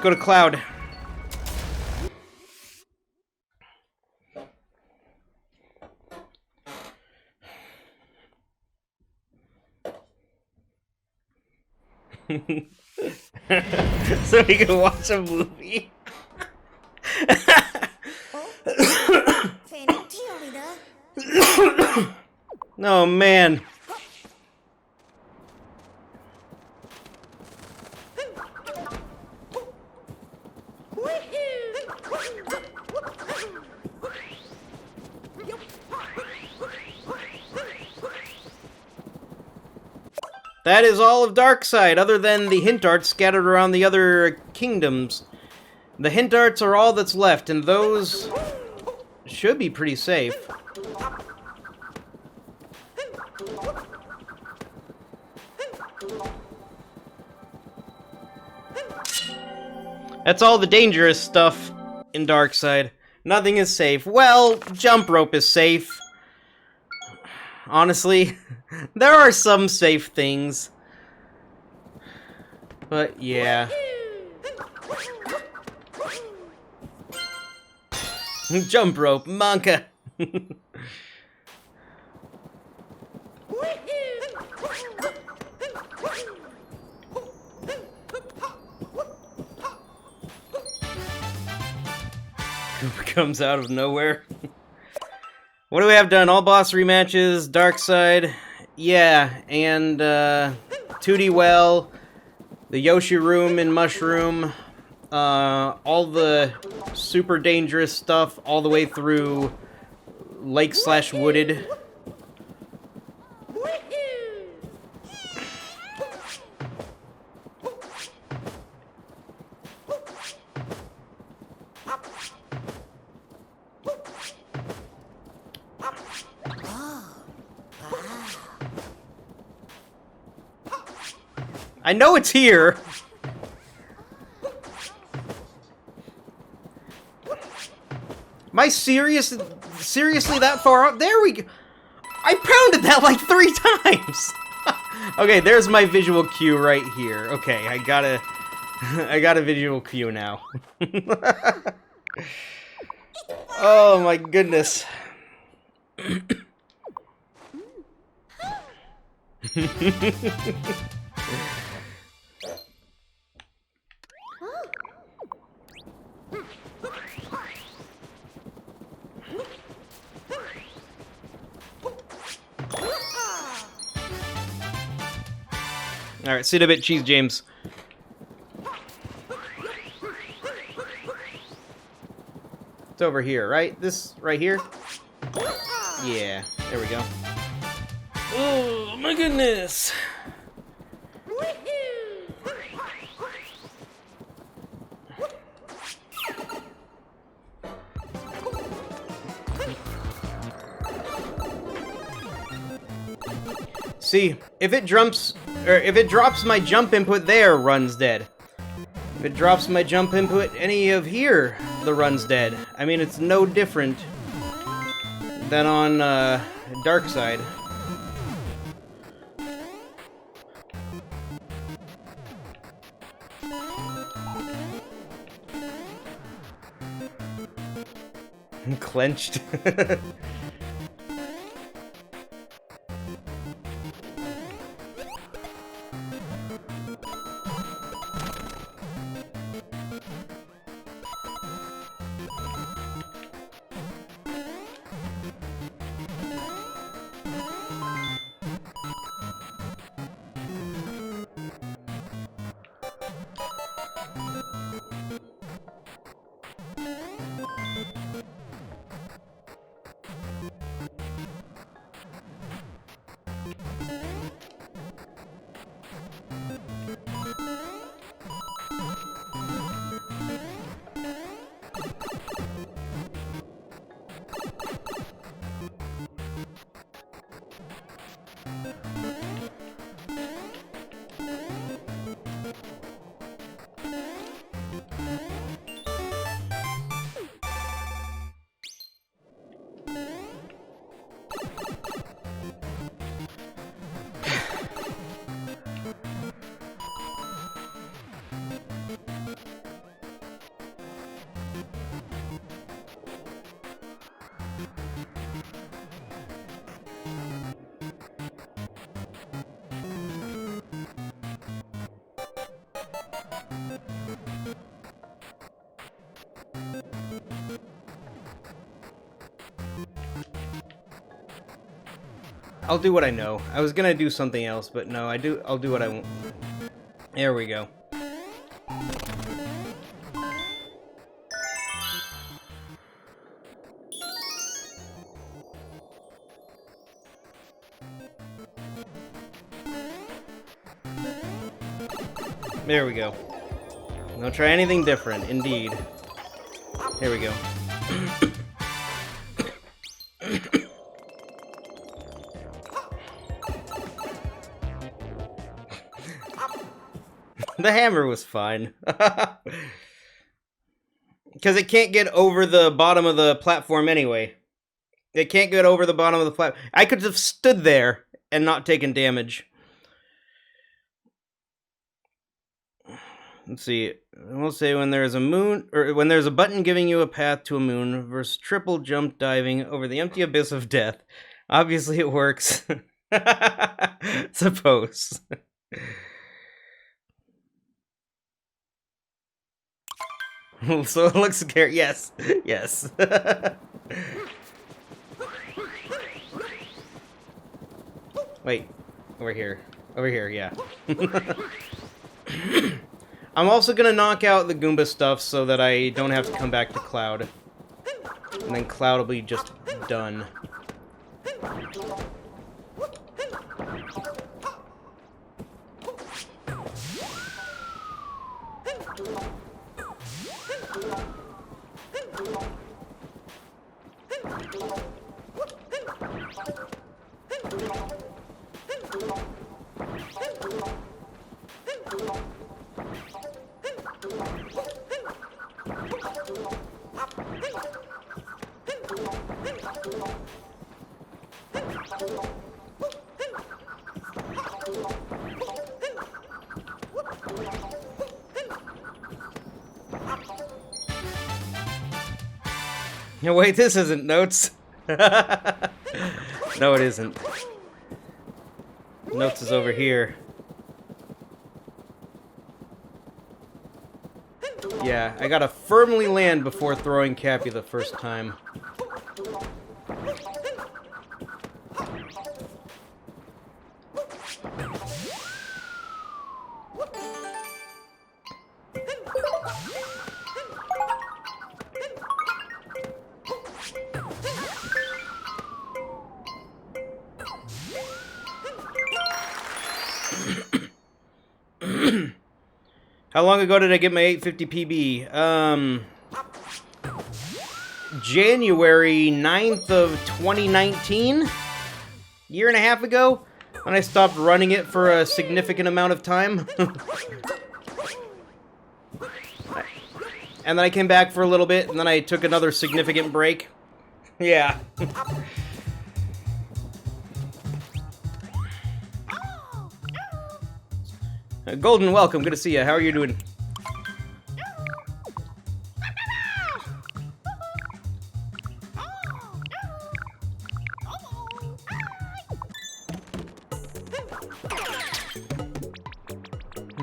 Speaker 1: go to Cloud. So we can watch a movie. Oh man. That is all of Darkside, other than the hint arts scattered around the other kingdoms. The hint arts are all that's left, and those should be pretty safe. That's all the dangerous stuff in Darkside. Nothing is safe. Well, jump rope is safe. Honestly, there are some safe things. But yeah. Jump rope, Monka. Comes out of nowhere. What do we have done? All boss rematches, Darkside, yeah, and 2D Well, the Yoshi Room in Mushroom, all the super dangerous stuff, all the way through Lake/Wooded. I know it's here. Am I seriously that far up? There we go. I pounded that like 3 times. Okay, there's my visual cue right here. Okay, I got a visual cue now. Oh my goodness. Alright, sit a bit, Cheese James. It's over here, right? This right here? Yeah, there we go. Oh my goodness! See, if it drops my jump input there, run's dead. If it drops my jump input any of here, the run's dead. I mean, it's no different than on Darkside. Clenched. I'll do what I know. I was gonna do something else, but no, I'll do what I want. There we go. There we go. Don't try anything different, indeed. Here we go. The hammer was fine. Because it can't get over the bottom of the platform anyway. It can't get over the bottom of the platform. I could have stood there and not taken damage. Let's see. We'll say when there's a moon, or when there's a button giving you a path to a moon versus triple jump diving over the empty abyss of death. Obviously it works. Suppose. So it looks scary. Yes. Yes. Wait. Over here. Over here, yeah. I'm also gonna knock out the Goomba stuff so that I don't have to come back to Cloud. And then Cloud will be just done. No, wait, this isn't Notes. No, it isn't. Notes is over here. Yeah, I gotta firmly land before throwing Cappy the first time. How long ago did I get my 850 PB? January 9th of 2019? Year and a half ago? When I stopped running it for a significant amount of time. And then I came back for a little bit, and then I took another significant break. Yeah. Golden, welcome. Good to see you. How are you doing?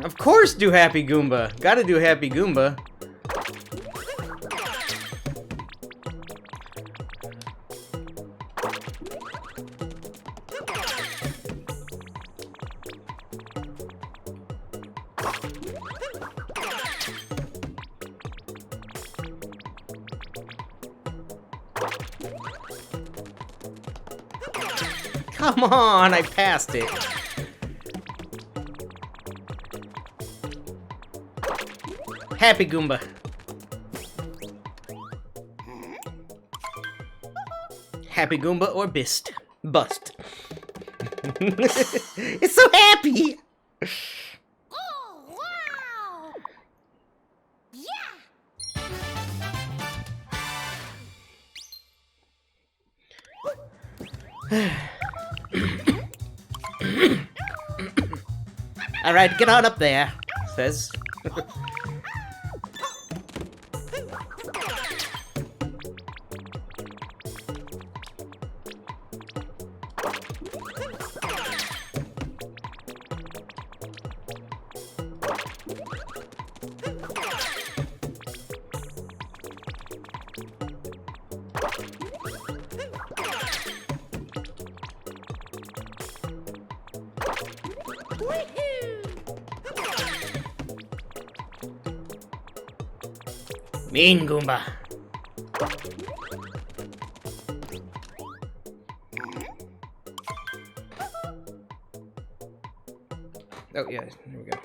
Speaker 1: Of course, do Happy Goomba. Gotta do Happy Goomba. Come on, I passed it. Happy Goomba. Happy Goomba or Bust. It's so happy!
Speaker 2: Oh, wow! Yeah!
Speaker 1: Alright, get on up there, says. Mean Goomba. Oh, yeah, here we go.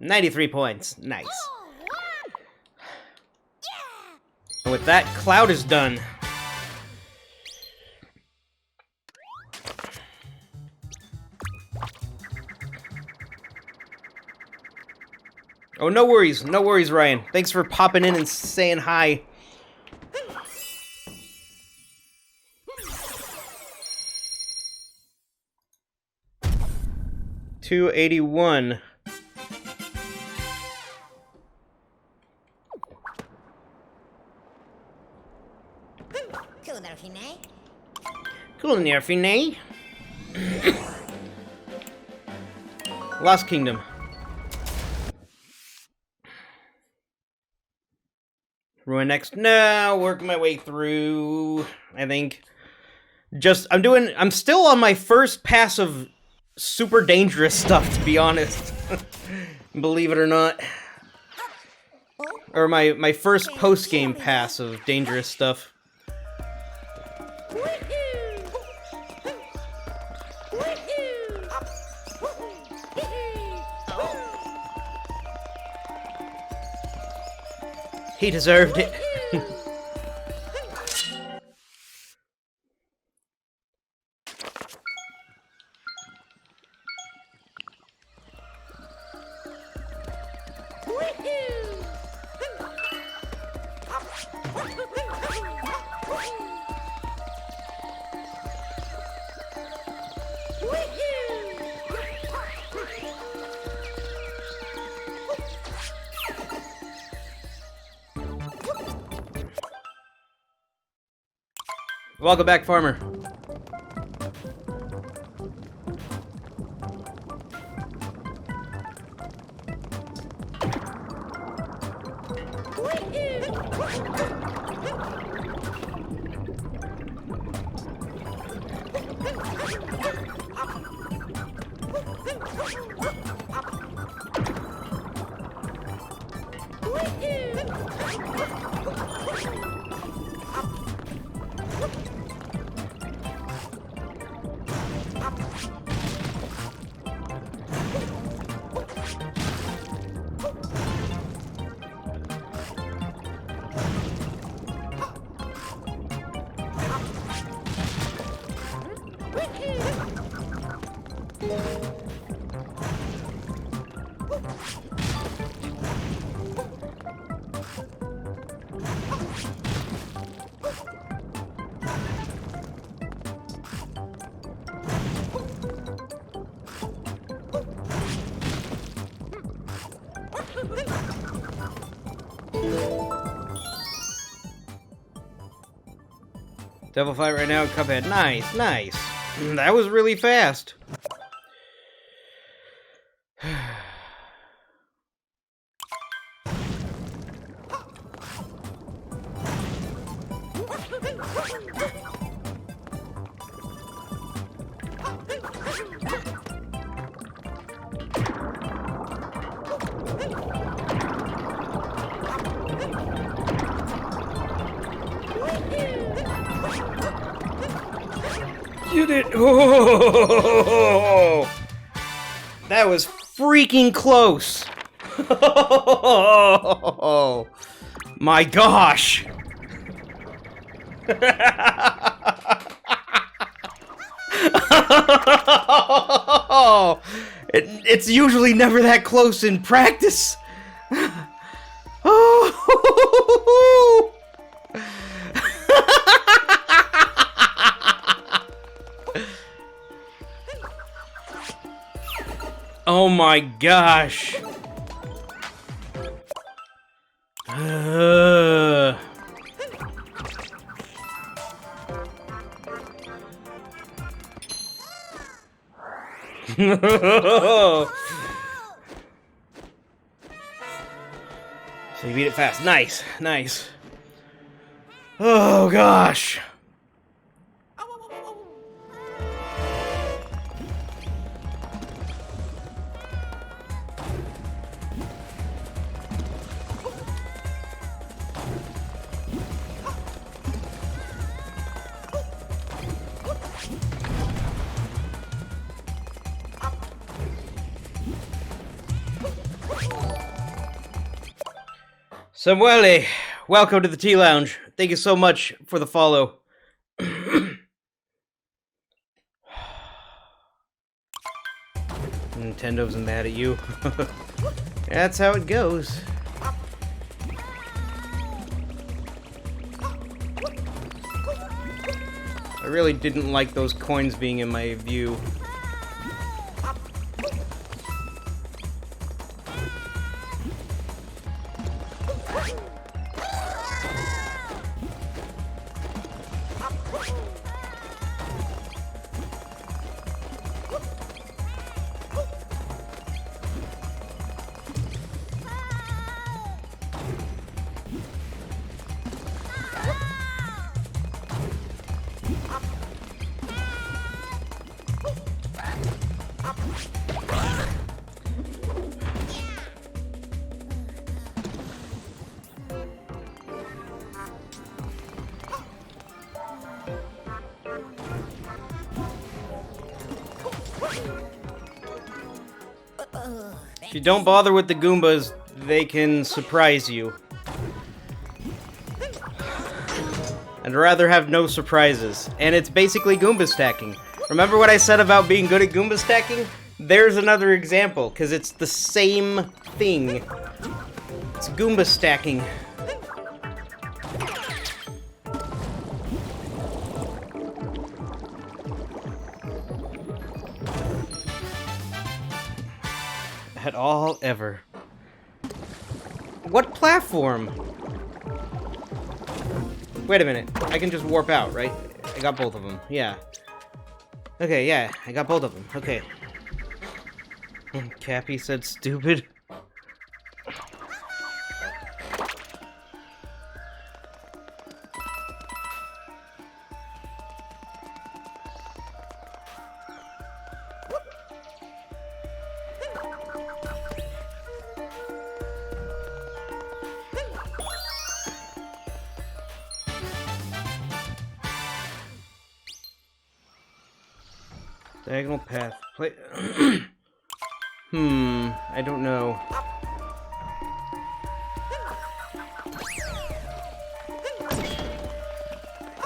Speaker 1: 93 points. Nice. And with that, Cloud is done. Oh, no worries, Ryan. Thanks for popping in and saying hi. $281. Cool, Nerfine. Lost Kingdom. Ruin next. No, working my way through. I think. I'm still on my first pass of super dangerous stuff, to be honest. Believe it or not. Or my first post-game pass of dangerous stuff. He deserved it. Welcome back, Farmer. Devil fight right now, Cuphead. Nice, nice. That was really fast. Get it! Oh, that was freaking close! Oh, my gosh! It's usually never that close in practice. Oh. Oh my gosh. So you beat it fast. Nice, nice. Oh gosh. Samuele, welcome to the Tea Lounge. Thank you so much for the follow. Nintendo's mad at you. That's how it goes. I really didn't like those coins being in my view. If you don't bother with the Goombas, they can surprise you. I'd rather have no surprises. And it's basically Goomba stacking. Remember what I said about being good at Goomba stacking? There's another example, because it's the same thing. It's Goomba stacking. At all, ever. What platform? Wait a minute. I can just warp out, right? I got both of them. Yeah. Okay, yeah. I got both of them. Okay. Cappy said stupid. Diagonal path. Play. I don't know.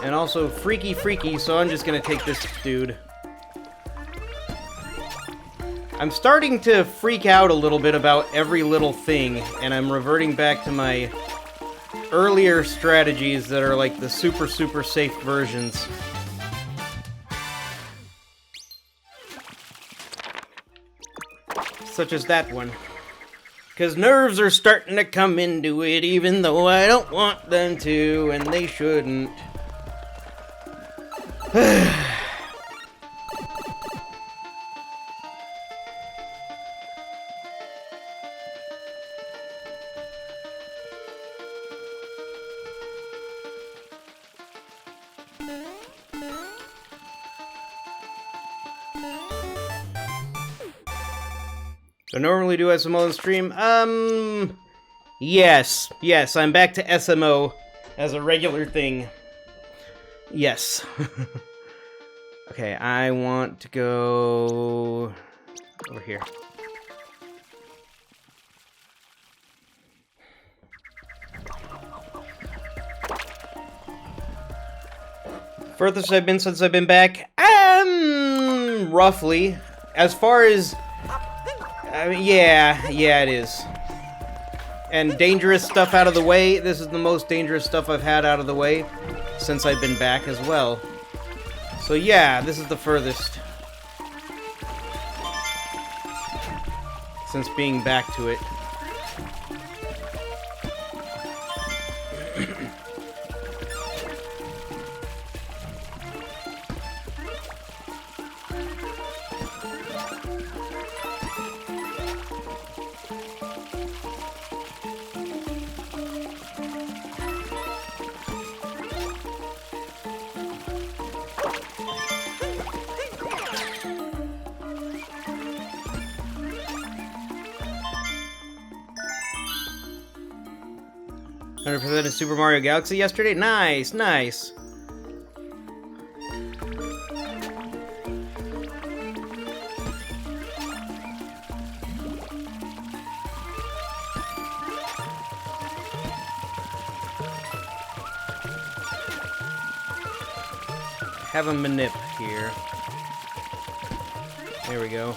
Speaker 1: And also freaky, so I'm just gonna take this dude. I'm starting to freak out a little bit about every little thing, and I'm reverting back to my earlier strategies that are like the super safe versions. Such as that one. Because nerves are starting to come into it, even though I don't want them to, and they shouldn't. Do I normally do SMO on stream? Yes, I'm back to SMO as a regular thing. Yes. Okay, I want to go over here. Furthest I've been since I've been back? Roughly. As far as... I mean, yeah, it is. And dangerous stuff out of the way. This is the most dangerous stuff I've had out of the way since I've been back as well. So yeah, this is the furthest. Since being back to it. In Super Mario Galaxy yesterday? Nice. have a manip here. There we go.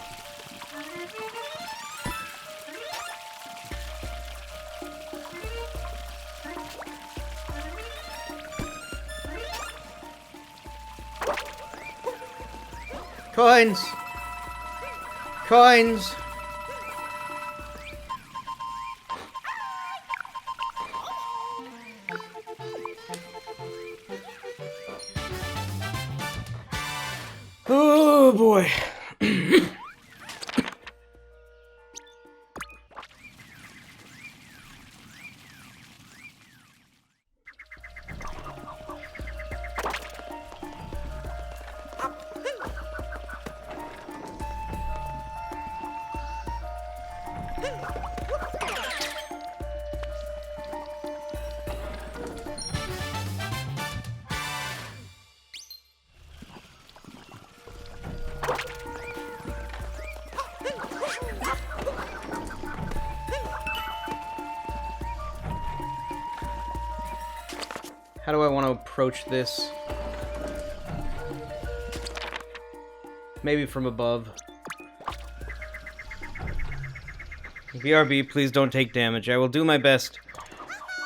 Speaker 1: Coins! Coins! Oh boy. How do I want to approach this? Maybe from above. BRB, please don't take damage. I will do my best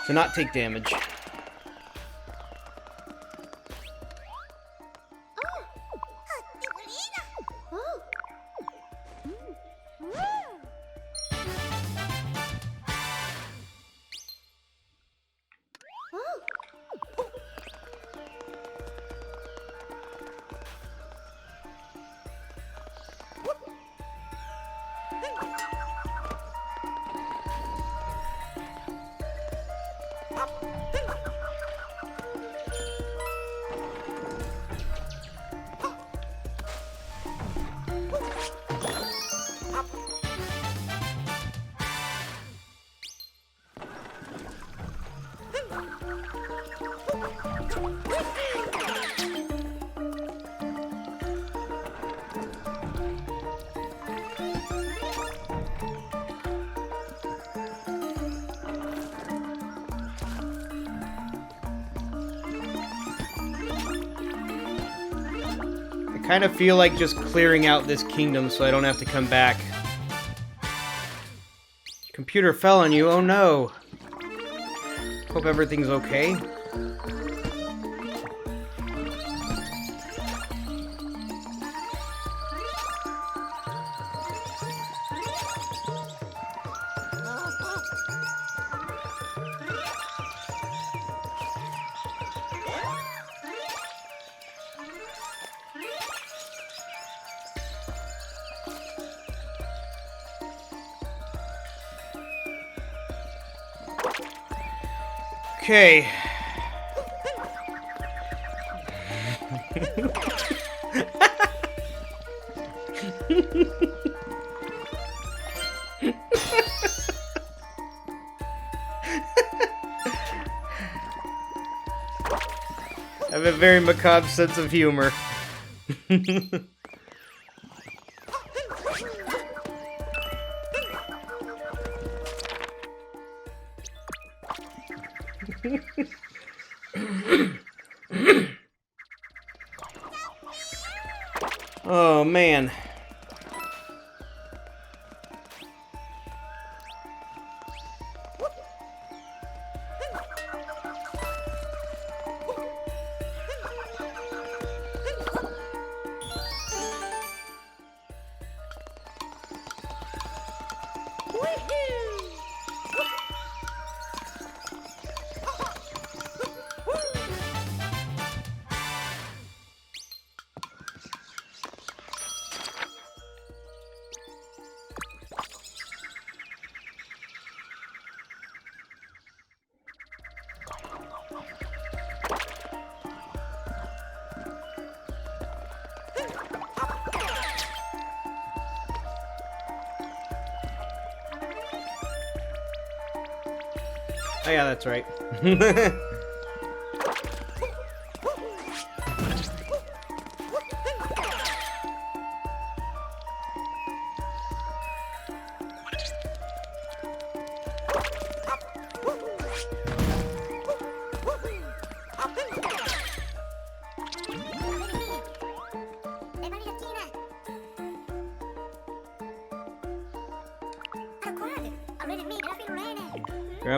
Speaker 1: to not take damage. I kind of feel like just clearing out this kingdom so I don't have to come back. Computer fell on you, oh no. Hope everything's okay. Okay. I have a very macabre sense of humor. Oh man. Oh yeah, that's right.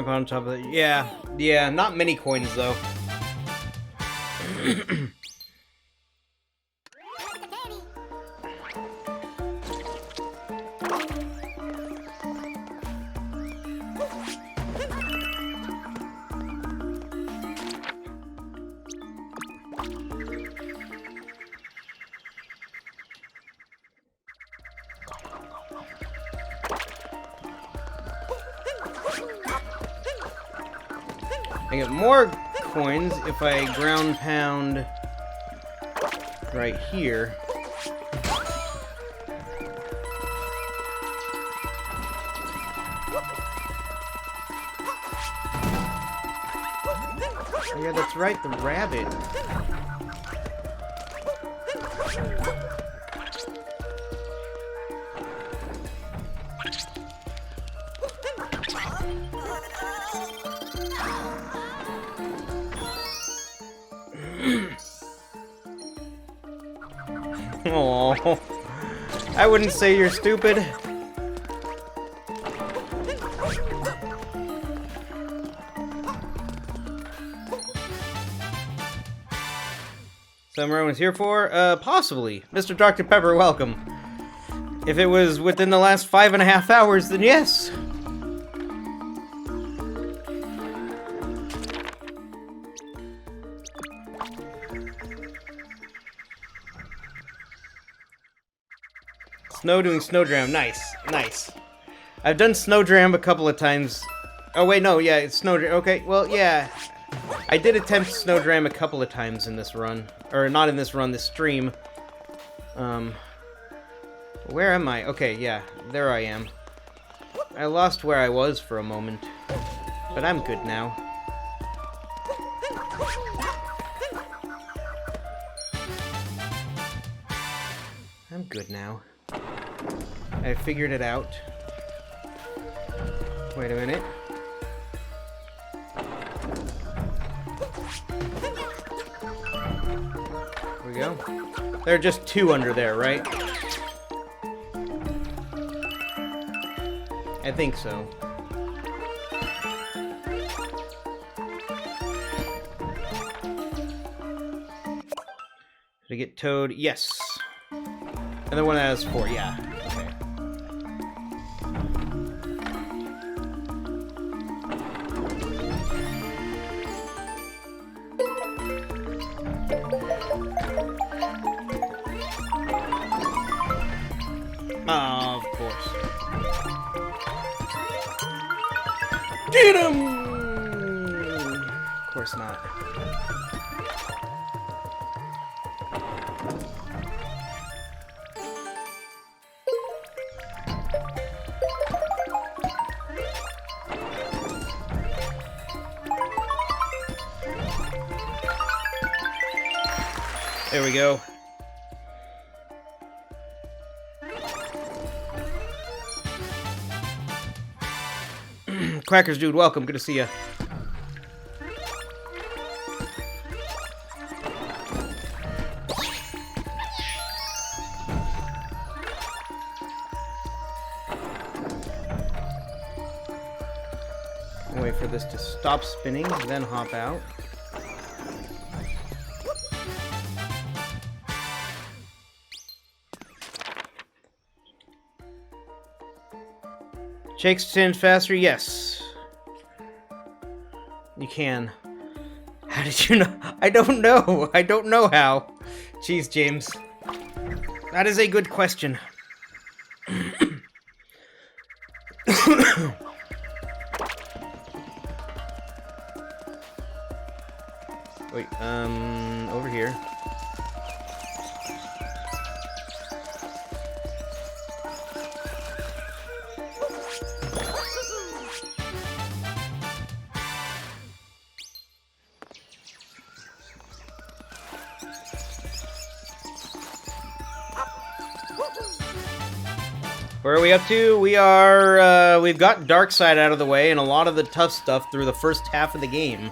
Speaker 1: Ground pound on top of it. Yeah, yeah, not many coins though. I get more coins if I ground pound right here. Oh, yeah, that's right, the rabbit. Oh, I wouldn't say you're stupid. So everyone's here for? Possibly. Mr. Dr. Pepper, welcome. If it was within the last 5.5 hours, then yes. Snow doing Snowdram. Nice. Nice. I've done Snowdram a couple of times. Oh, wait, no. Yeah, it's Snowdram. Okay, well, yeah. I did attempt Snowdram a couple of times in this run. Or not in this run, this stream. Where am I? Okay, yeah. There I am. I lost where I was for a moment. But I'm good now. I'm good now. I figured it out. Wait a minute. Here we go. There are just 2 under there, right? I think so. Did I get Toad? Yes. And the one that has 4, yeah. Okay. Oh, of course. Get him! Of course not. There we go. Crackers dude, welcome. Good to see ya. Wait for this to stop spinning, then hop out. Shakes spin faster? Yes. You can. How did you know? I don't know. I don't know how. Jeez, James. That is a good question. Wait, over here. Where are we up to? We are, we've got Dark Side out of the way and a lot of the tough stuff through the first half of the game.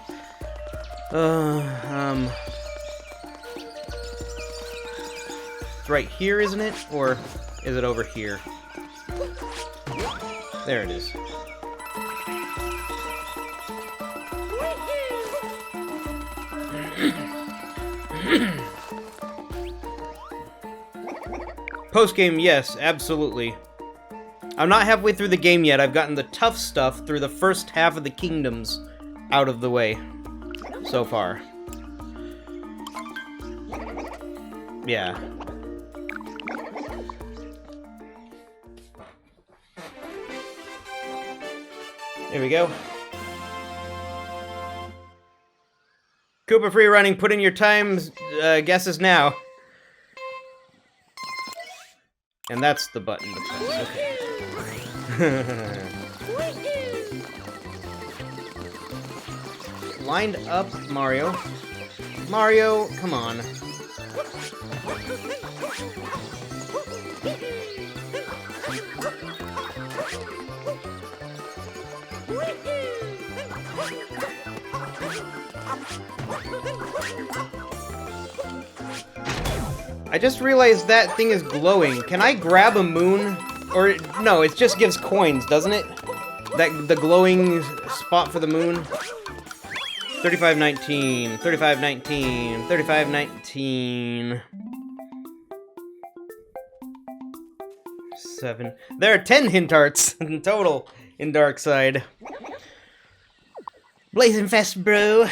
Speaker 1: It's right here, isn't it? Or is it over here? There it is. Post-game, yes, absolutely. I'm not halfway through the game yet. I've gotten the tough stuff through the first half of the kingdoms out of the way so far. Yeah. There we go. Koopa free running, put in your times, guesses now. And that's the button to press, okay. Lined up, Mario. Mario, come on. I just realized that thing is glowing. Can I grab a moon? Or, no, it just gives coins, doesn't it? The glowing spot for the moon? 3519, 3519, 3519. 7. There are 10 hint arts in total in Dark Side. Blazing fast, bro.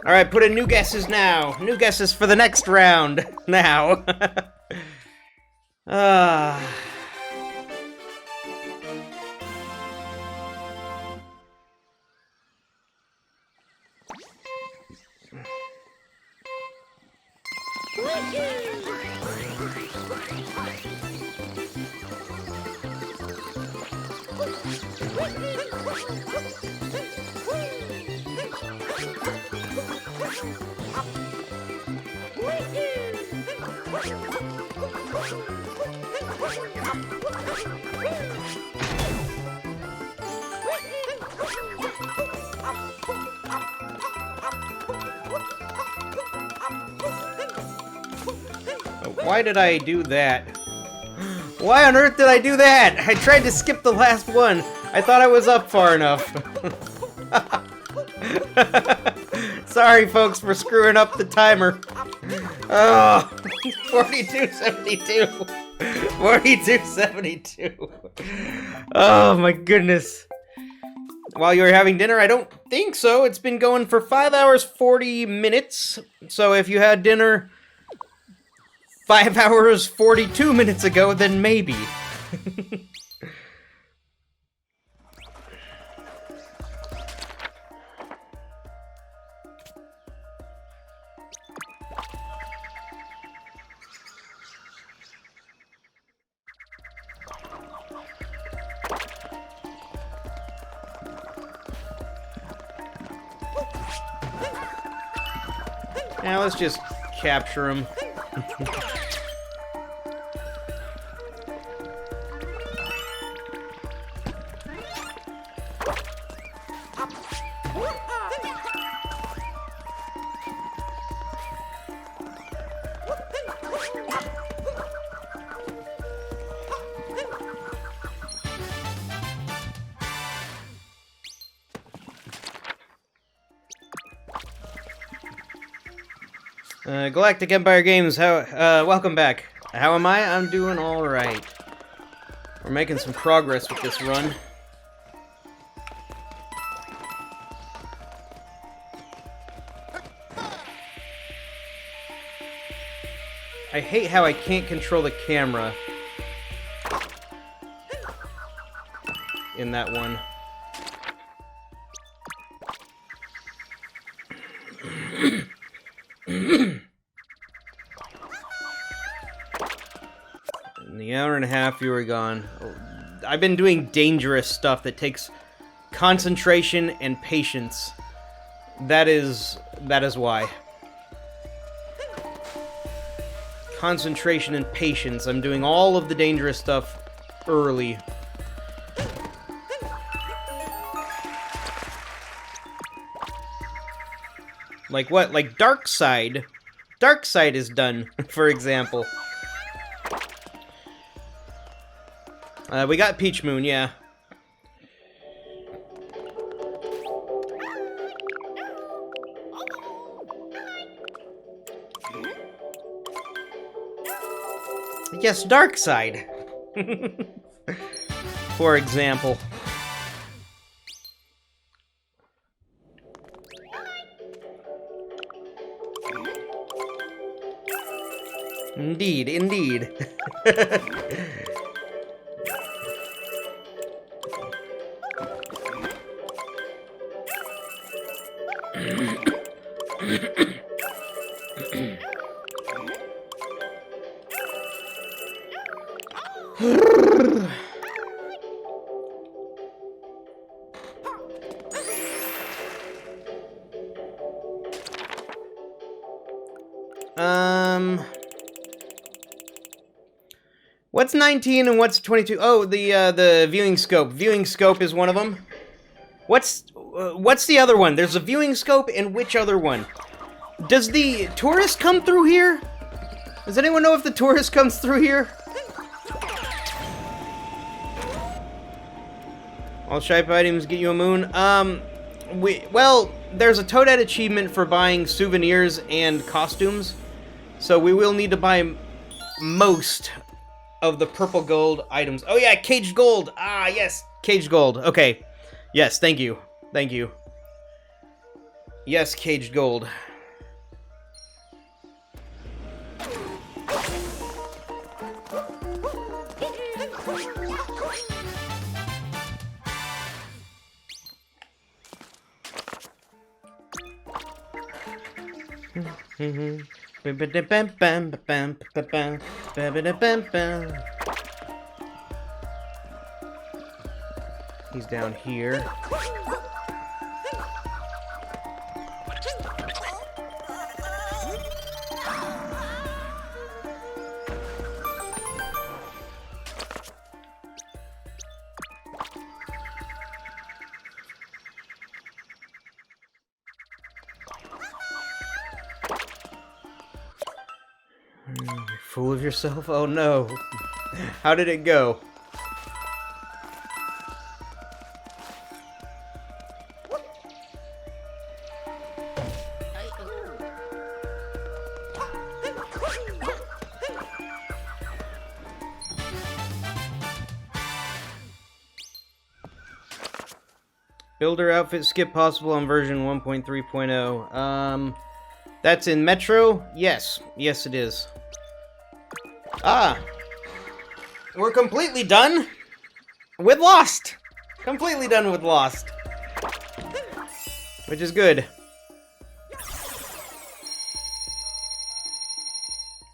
Speaker 1: Alright, put in new guesses now. New guesses for the next round. Now. Why did I do that? Why on earth did I do that? I tried to skip the last one. I thought I was up far enough. Sorry, folks, for screwing up the timer. Oh, 4272. 4272. Oh, my goodness. While you were having dinner, I don't think so. It's been going for 5 hours, 40 minutes. So if you had dinner 5 hours, 42 minutes ago, then maybe. Now let's just capture him. Galactic Empire Games, welcome back. How am I? I'm doing alright. We're making some progress with this run. I hate how I can't control the camera in that one. In the hour and a half you were gone. I've been doing dangerous stuff that takes concentration and patience. That is why. Concentration and patience. I'm doing all of the dangerous stuff early. Like what? Like Dark Side. Dark Side is done, for example. We got Peach Moon, yeah. Yes, dark side. For example. Indeed, indeed. What's 19 and what's 22? Oh, the viewing scope. Viewing scope is one of them. What's the other one? There's a viewing scope, and which other one? Does the tourist come through here? Does anyone know if the tourist comes through here? All ship items get you a moon. Well, there's a Toadette achievement for buying souvenirs and costumes, so we will need to buy most of the purple gold items. Oh yeah, caged gold. Ah, yes, caged gold. Okay. Yes, thank you. Thank you. Yes, caged gold. He's down here. Fool of yourself? Oh no. How did it go? Builder outfit skip possible on version 1.3.0. That's in Metro? Yes. Yes, it is. Ah! We're completely done with Lost! Completely done with Lost. Which is good.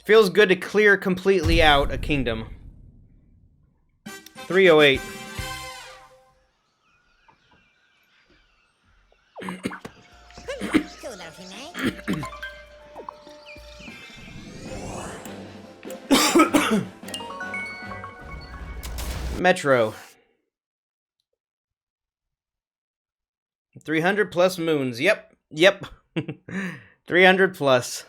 Speaker 1: Feels good to clear completely out a kingdom. 308. Metro. 300 plus moons. Yep. Yep. 300 plus.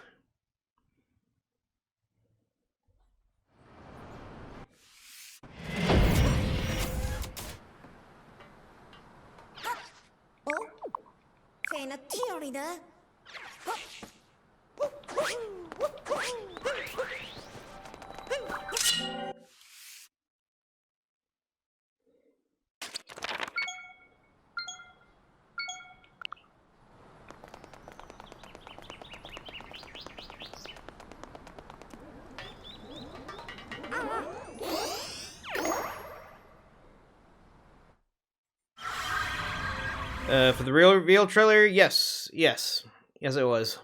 Speaker 1: For the real reveal trailer, yes, yes, yes, it was.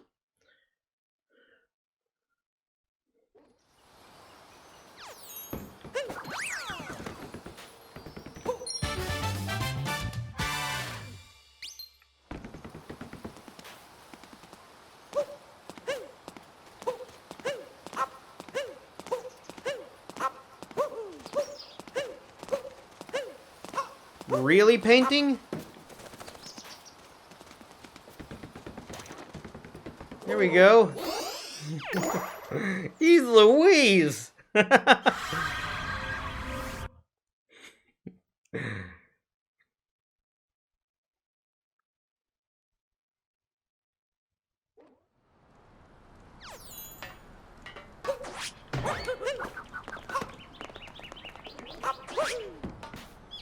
Speaker 1: Really painting? There we go. He's Louise.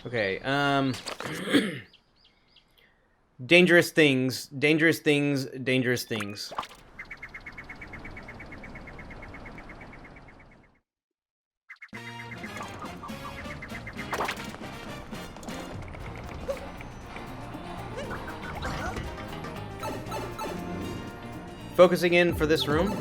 Speaker 1: Okay, dangerous things, dangerous things, dangerous things. Focusing in for this room.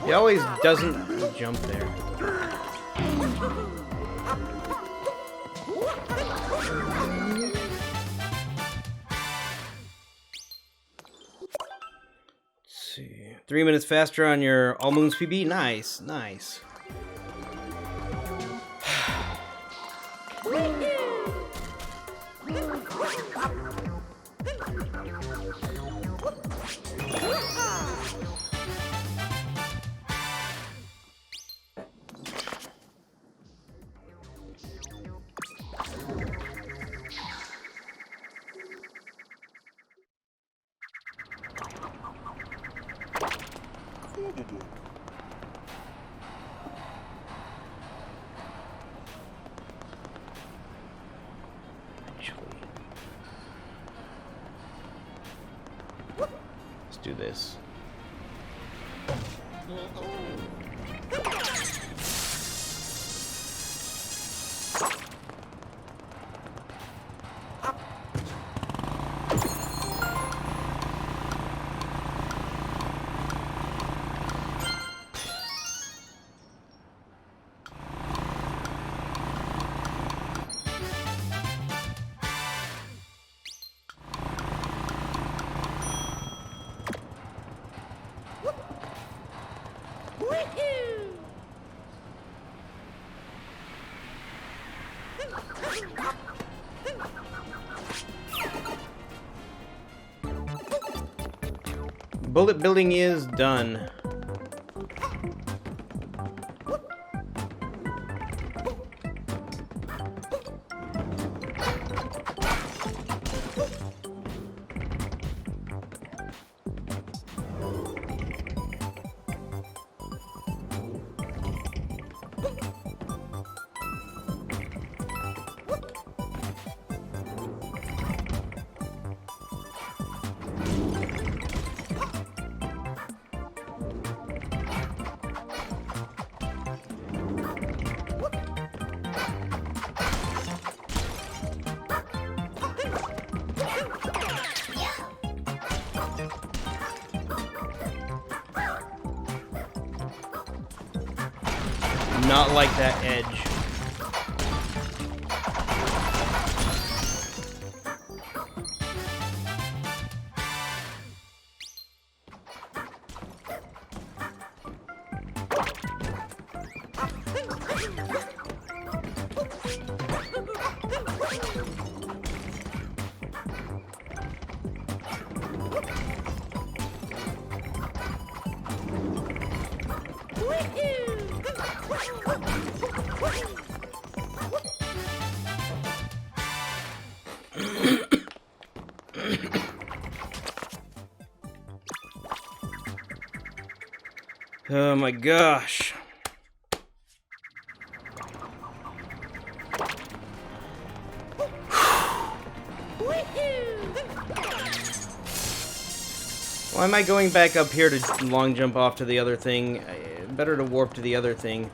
Speaker 1: He always doesn't jump there. Let's see. 3 minutes faster on your all moons PB. Nice, nice. Let's do this. Bullet building is done. Not like that edge. Oh my gosh. Why am I going back up here to long jump off to the other thing? Better to warp to the other thing.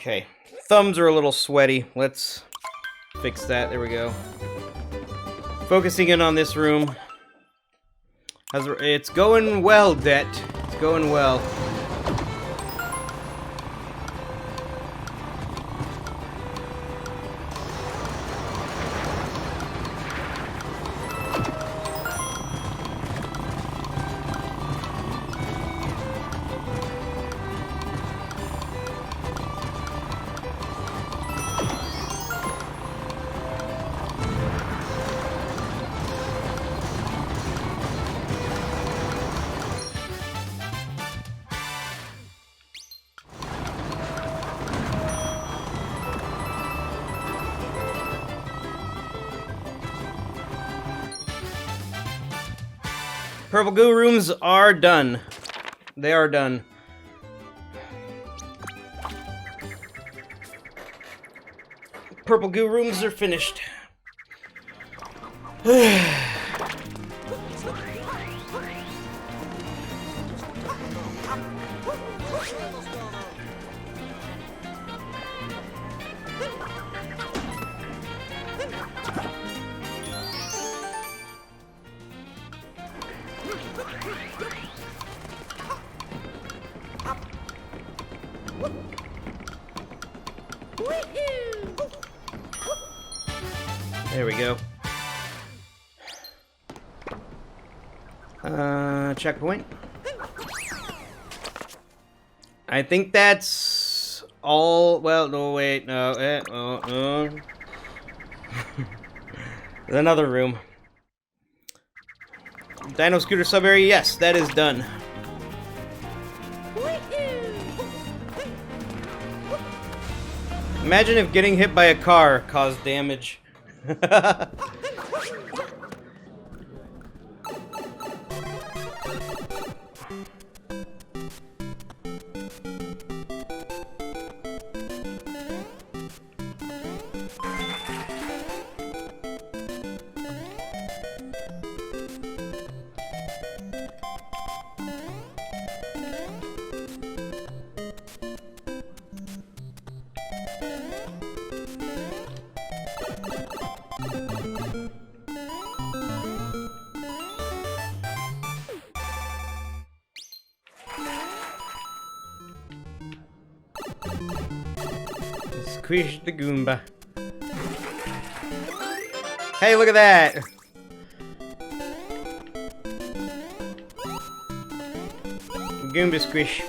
Speaker 1: Okay, thumbs are a little sweaty. Let's fix that. There we go. Focusing in on this room. It's going well, Det. It's going well. Purple goo rooms are done. They are done. Purple goo rooms are finished. There we go. Checkpoint. I think that's all. Well, no, wait, no. There's another room. Dino Scooter sub area. Yes, that is done. Imagine if getting hit by a car caused damage. Squish the Goomba. Hey, look at that! Goomba squish.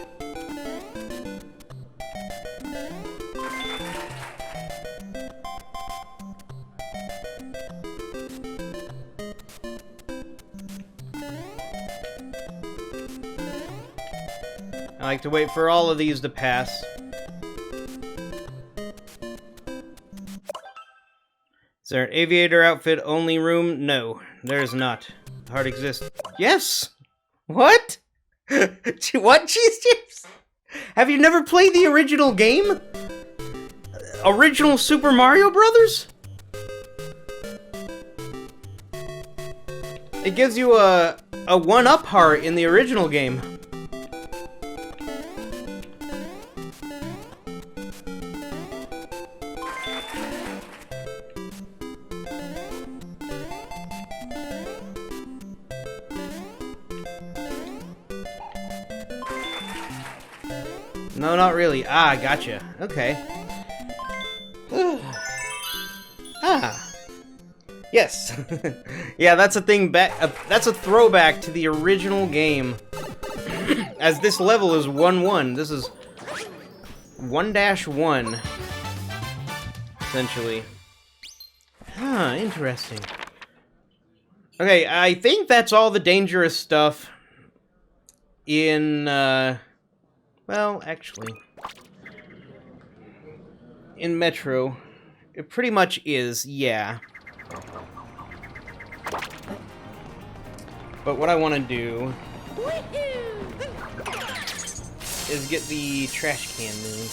Speaker 1: I like to wait for all of these to pass. Is there an aviator outfit only room? No, there is not. Heart exists. Yes! What? What, Cheese Chips? Have you never played the original game? Original Super Mario Brothers? It gives you a 1-up heart in the original game. No, not really. Ah, gotcha. Okay. Ah. Yes. Yeah, that's a thing back. That's a throwback to the original game. As this level is 1-1. This is 1-1. Essentially. Huh, interesting. Okay, I think that's all the dangerous stuff in, well, actually, in Metro, it pretty much is, yeah. But what I want to do is get the trash can moon.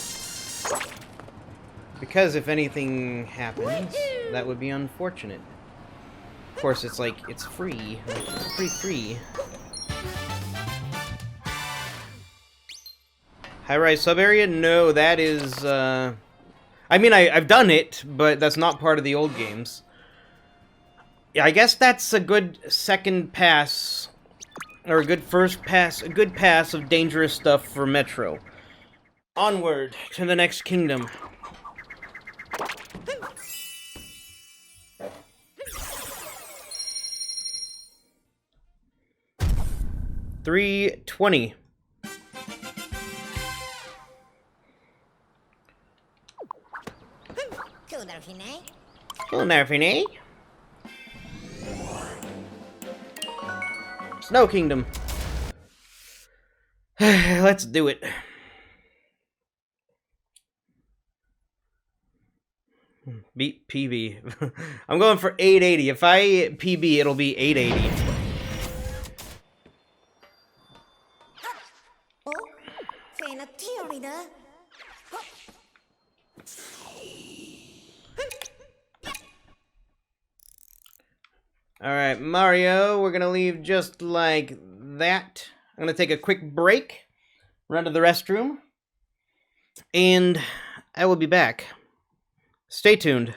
Speaker 1: Because if anything happens, that would be unfortunate. Of course, it's like, it's free. It's free. High-rise sub-area? No, that is, I mean, I've done it, but that's not part of the old games. Yeah, I guess that's a good second pass, or a good first pass, a good pass of dangerous stuff for Metro. Onward to the next kingdom. $3.20. Cool, Narfine. Snow Kingdom. Let's do it. Beat PB. I'm going for 880. If I PB, it'll be 880. Alright, Mario, we're gonna leave just like that. I'm gonna take a quick break, run to the restroom, and I will be back. Stay tuned.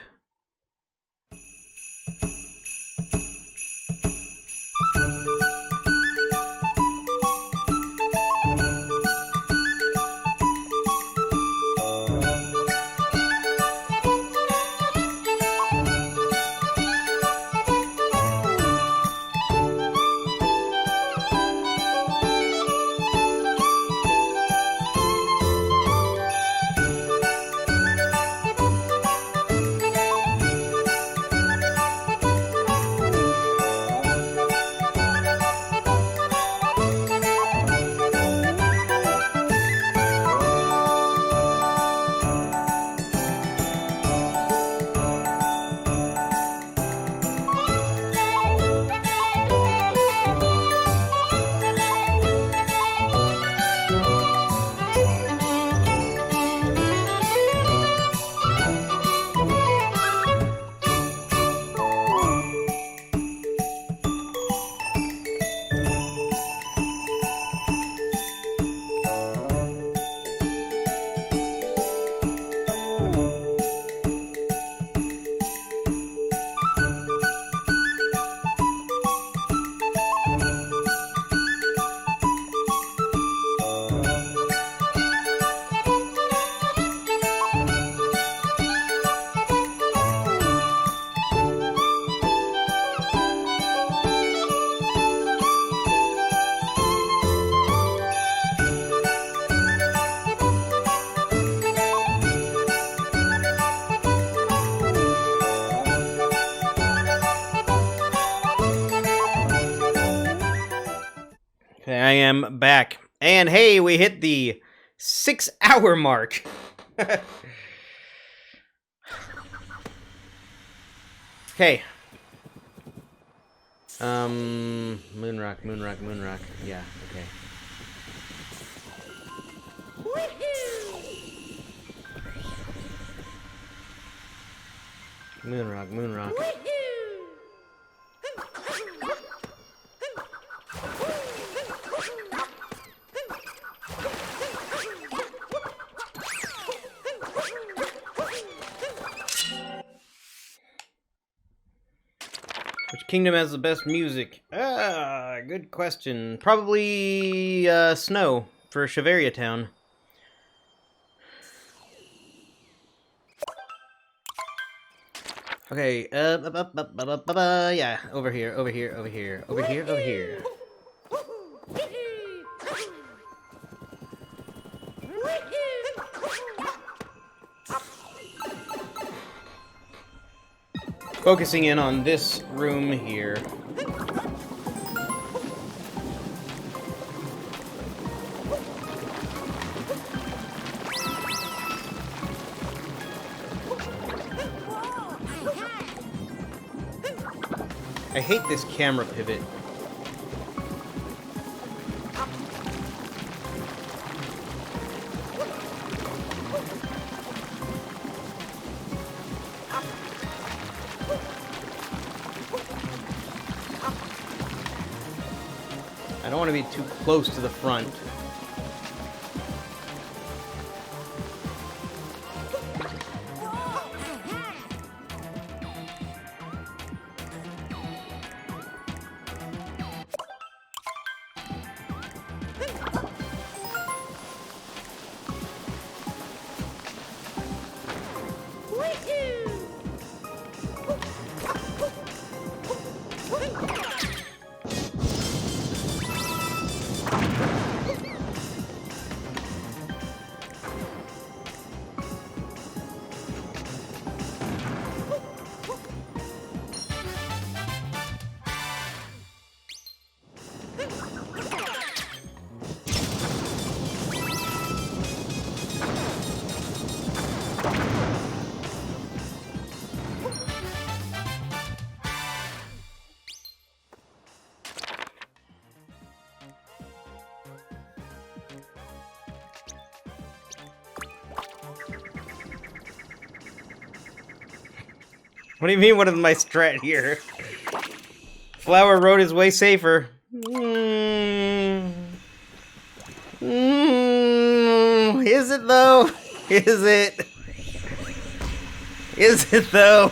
Speaker 1: Okay, I am back. And hey, we hit the 6-hour mark. Okay. Moonrock. Yeah, okay. Moonrock. Which kingdom has the best music? Good question. Probably, Snow for Shiveria Town. Okay, yeah, over here. Focusing in on this room here. I hate this camera pivot. I don't want to be too close to the front. What do you mean, what is my strat here? Flower Road is way safer. Is it though? Is it? Is it though?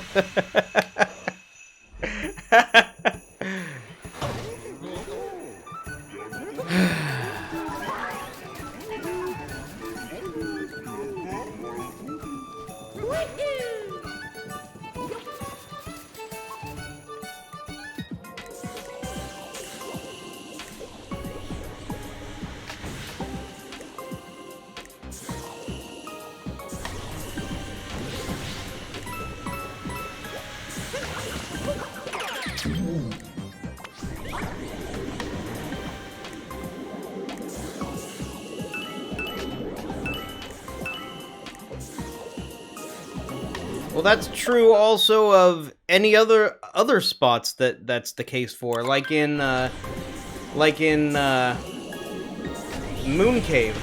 Speaker 1: Well, that's true also of any other spots that's the case for, like in Moon Cave.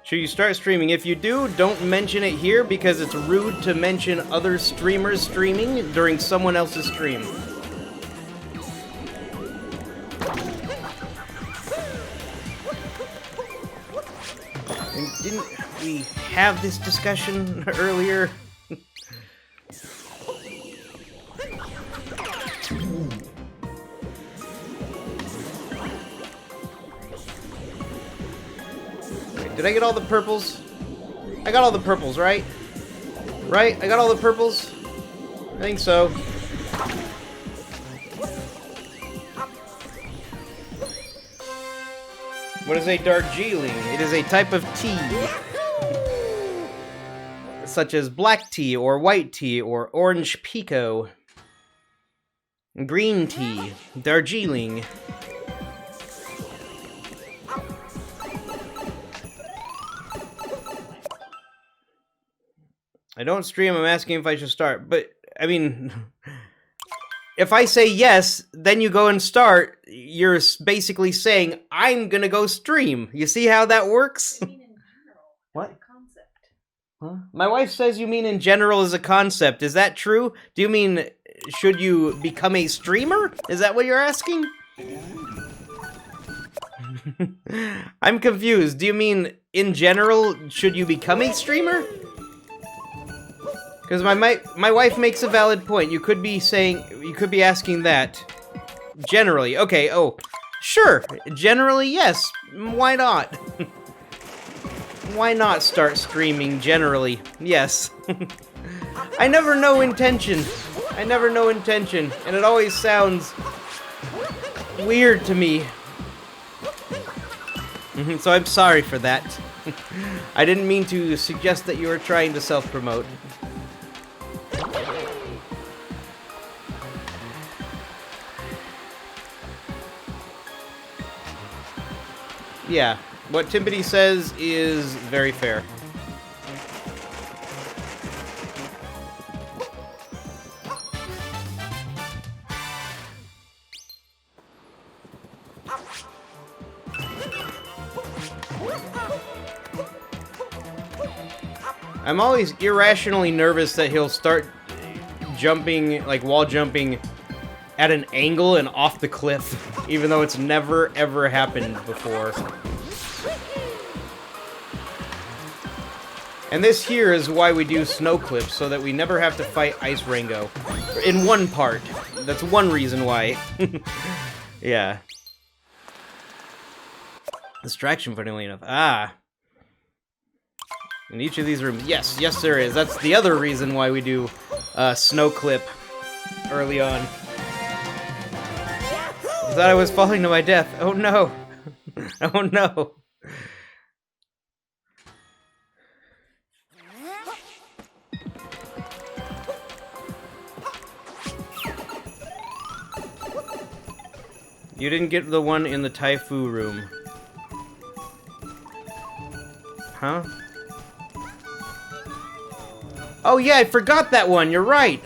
Speaker 1: Should you start streaming? If you do, don't mention it here because it's rude to mention other streamers streaming during someone else's stream. And didn't we have this discussion earlier? Wait, did I get all the purples? I got all the purples, right? Right? I got all the purples? I think so. What is a Darjeeling? It is a type of tea. Such as black tea, or white tea, or orange pico. Green tea. Darjeeling. I don't stream, I'm asking if I should start. But, I mean... If I say yes, then you go and start, you're basically saying, I'm gonna go stream. You see how that works?
Speaker 3: I mean in general.
Speaker 1: What?
Speaker 3: As a concept.
Speaker 1: Huh? My wife says you mean in general as a concept. Is that true? Do you mean, should you become a streamer? Is that what you're asking? I'm confused. Do you mean, in general, should you become a streamer? Because my wife makes a valid point. You could be asking that. Generally. Okay, oh. Sure. Generally, yes. Why not? Why not start streaming generally? Yes. I never know intention. I never know intention. And it always sounds weird to me. So I'm sorry for that. I didn't mean to suggest that you were trying to self-promote. Yeah, what Timpity says is very fair. I'm always irrationally nervous that he'll start jumping, like wall jumping, at an angle and off the cliff, even though it's never ever happened before. And this here is why we do snow clips, so that we never have to fight Ice Rango. In one part. That's one reason why. Yeah. Distraction, funnily enough. Ah. In each of these rooms. Yes, yes there is. That's the other reason why we do snow clip early on. I thought I was falling to my death. Oh no. Oh no. You didn't get the one in the Taifu room. Huh? Oh yeah, I forgot that one, you're right!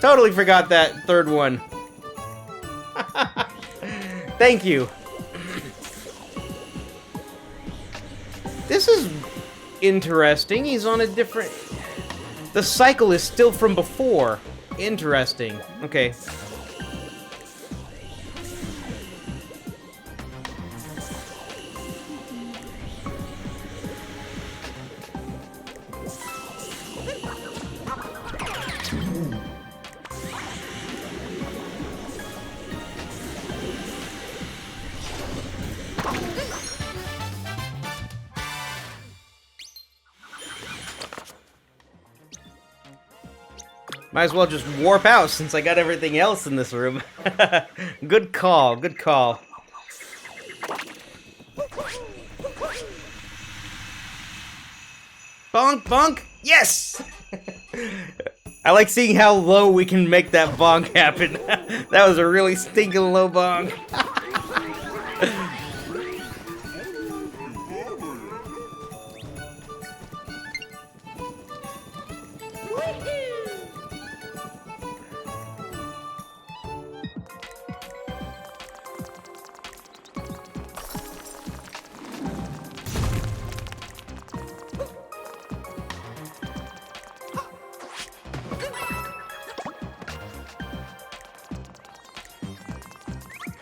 Speaker 1: Totally forgot that third one. Thank you. This is Interesting. He's on a different... The cycle is still from before. Interesting. Okay. Might as well just warp out since I got everything else in this room. Good call, good call. Bonk, bonk, yes! I like seeing how low we can make that bonk happen. That was a really stinking low bonk.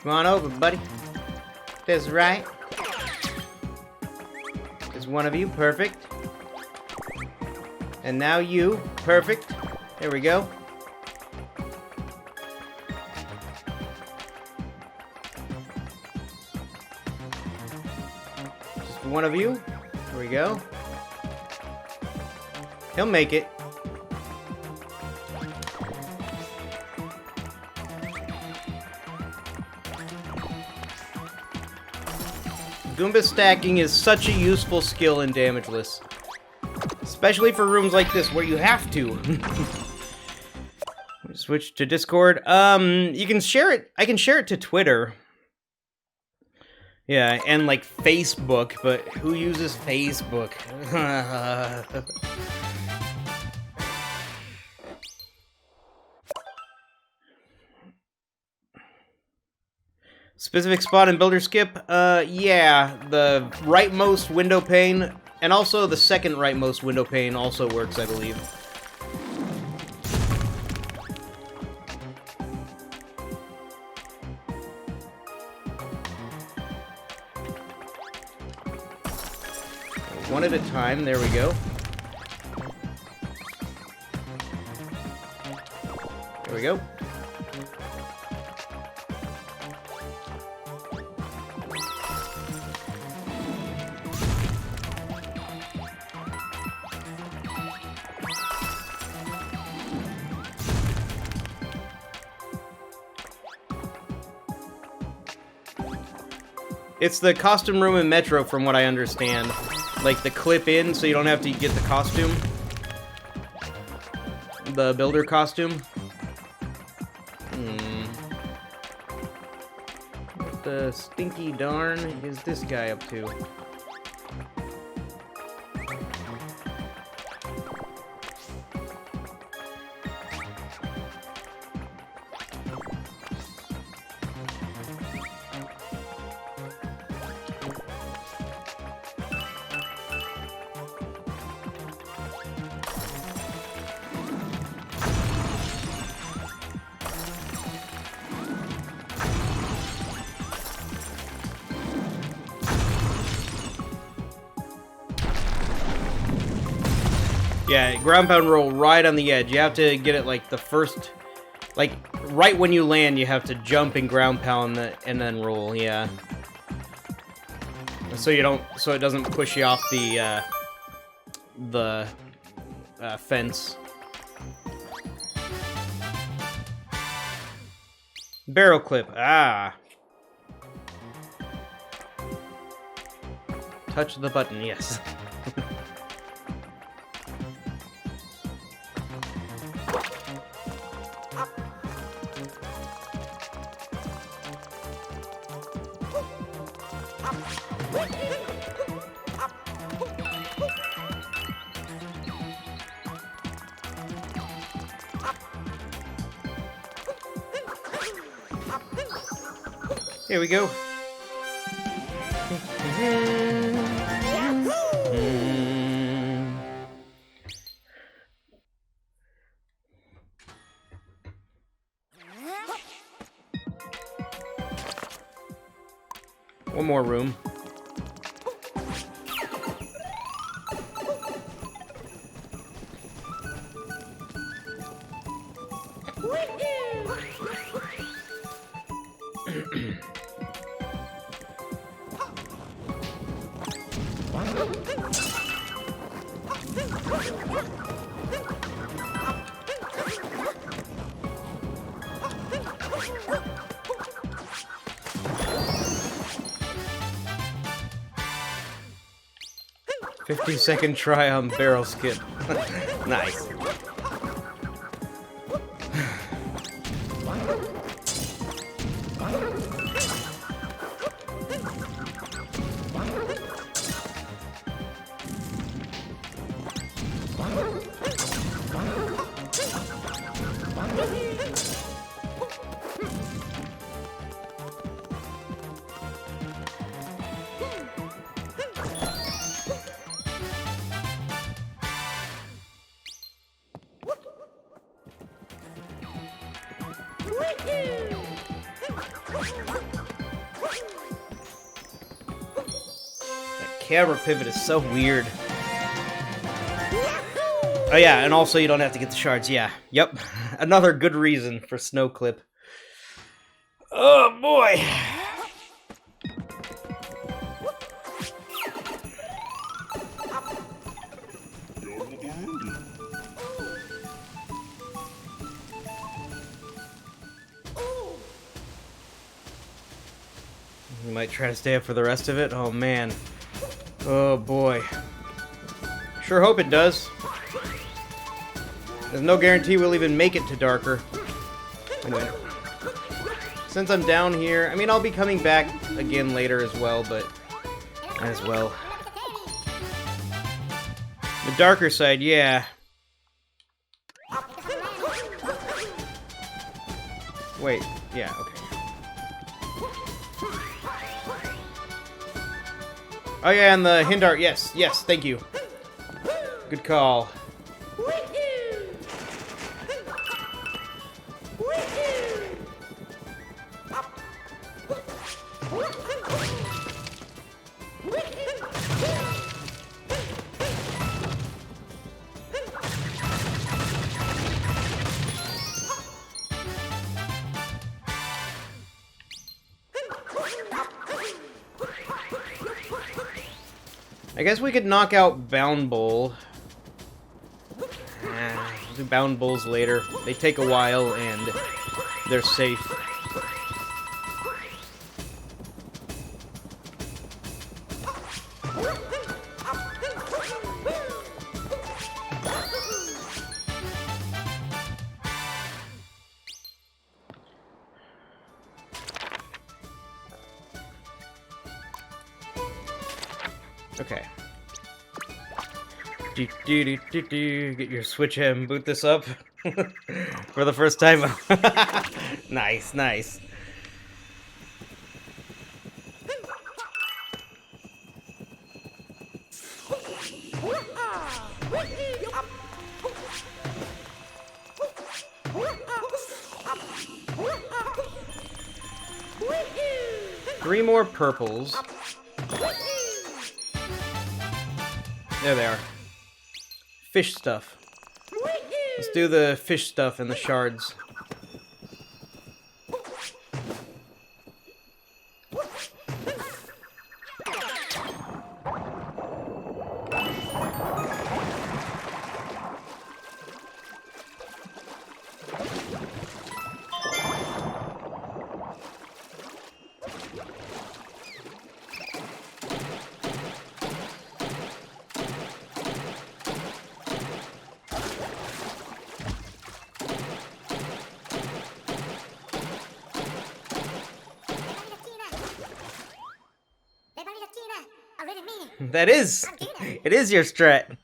Speaker 1: Come on over, buddy. That's right. There's one of you, perfect. And now you, perfect. There we go. Just one of you. There we go. He'll make it. Goomba stacking is such a useful skill in Damageless. Especially for rooms like this where you have to. Switch to Discord. You can share it. I can share it to Twitter. Yeah, and like Facebook, but who uses Facebook? Specific spot in Builder Skip? Yeah, the rightmost window pane, and also the second rightmost window pane also works, I believe. One at a time, there we go. There we go. It's the costume room in Metro, from what I understand. Like the clip in, so you don't have to get the costume. The builder costume. What the stinky darn is this guy up to? Yeah, ground pound roll right on the edge. You have to get it like the first, like right when you land, you have to jump and ground pound and then roll. Yeah. So you don't, so it doesn't push you off the fence. Barrel clip. Ah. Touch the button. Yes. Here we go. One more room. "50-second try on barrel skip." Nice. That camera pivot is so weird. Oh yeah, and also you don't have to get the shards. Yeah, yep. Another good reason for Snow Clip. Oh boy. We might try to stay up for the rest of it. Oh man. Oh boy. Sure hope it does. There's no guarantee we'll even make it to darker. Anyway. Since I'm down here, I mean, I'll be coming back again later as well, but as well. The darker side, yeah. Wait, yeah, okay. Oh yeah, and the Hindart, yes, yes, thank you. Good call. I guess we could knock out Bound Bowl. We'll do Bound Bowls later. They take a while and they're safe. Okay. Get your Switch and boot this up for the first time. Nice, nice. Three more purples. There they are. Fish stuff. Let's do the fish stuff and the shards. That is. It is your strat.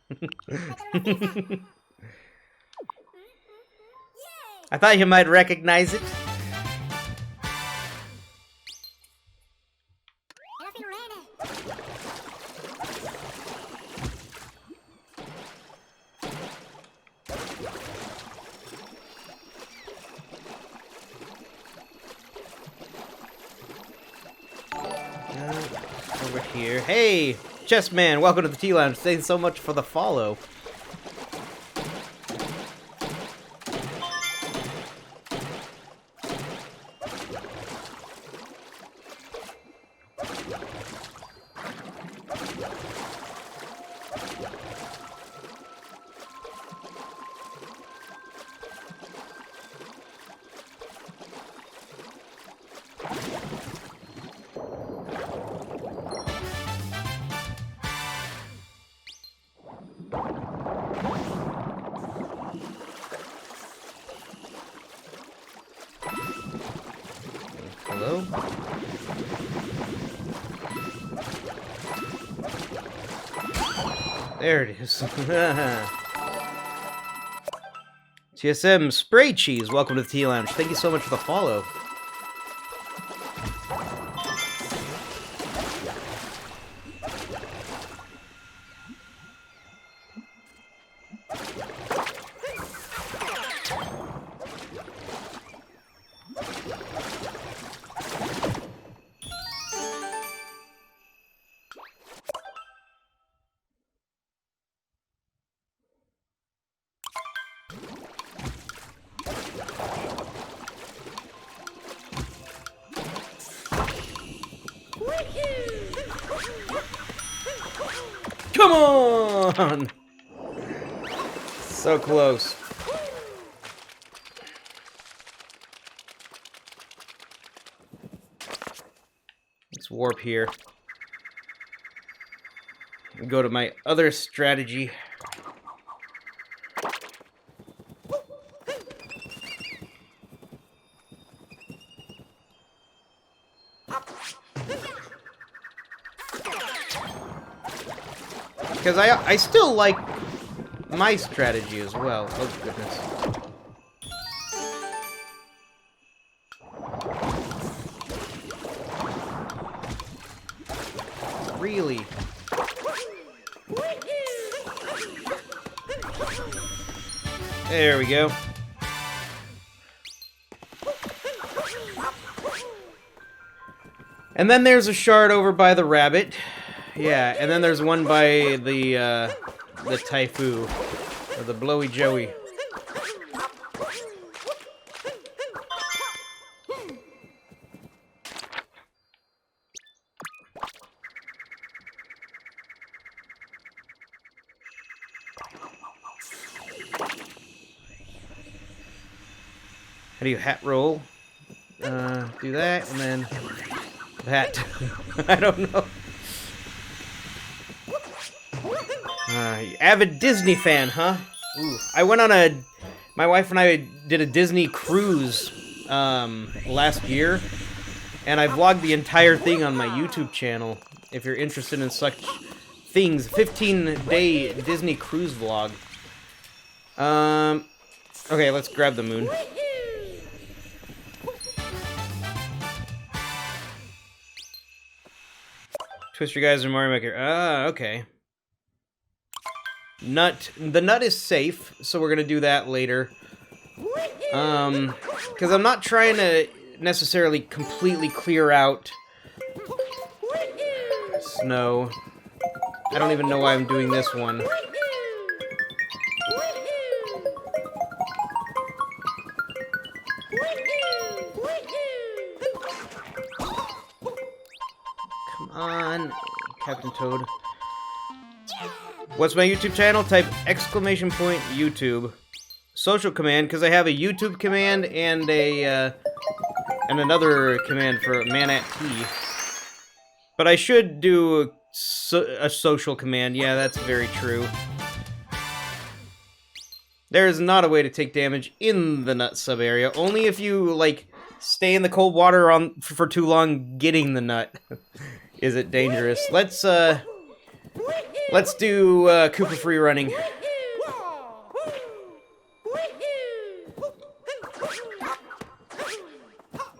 Speaker 1: I thought you might recognize it. Hey, Chessman, welcome to the Tea Lounge. Thanks so much for the follow. Hello? There it is. TSM Spray Cheese, welcome to the Tea Lounge. Thank you so much for the follow. Come on! So close. Let's warp here. And go to my other strategy. Because I still like my strategy as well. Oh, goodness. Really? There we go. And then there's a shard over by the rabbit. Yeah, and then there's one by the Taifu, or the Blowy Joey. How do you hat roll? Do that, and then that. I don't know. Avid Disney fan, huh? Ooh. I went on my wife and I did a Disney cruise, last year, and I vlogged the entire thing on my YouTube channel, if you're interested in such things. 15-day Disney cruise vlog. Okay, let's grab the moon. Twister guys are Mario Maker. Ah, okay. Nut. The nut is safe, so we're gonna do that later. Because I'm not trying to necessarily completely clear out snow. I don't even know why I'm doing this one. Come on, Captain Toad. What's my YouTube channel? Type exclamation point YouTube. Social command, because I have a YouTube command and a and another command for man at tea. But I should do a social command. Yeah, that's very true. There is not a way to take damage in the nut sub area. Only if you like stay in the cold water for too long getting the nut. Is it dangerous? Let's do Koopa free running.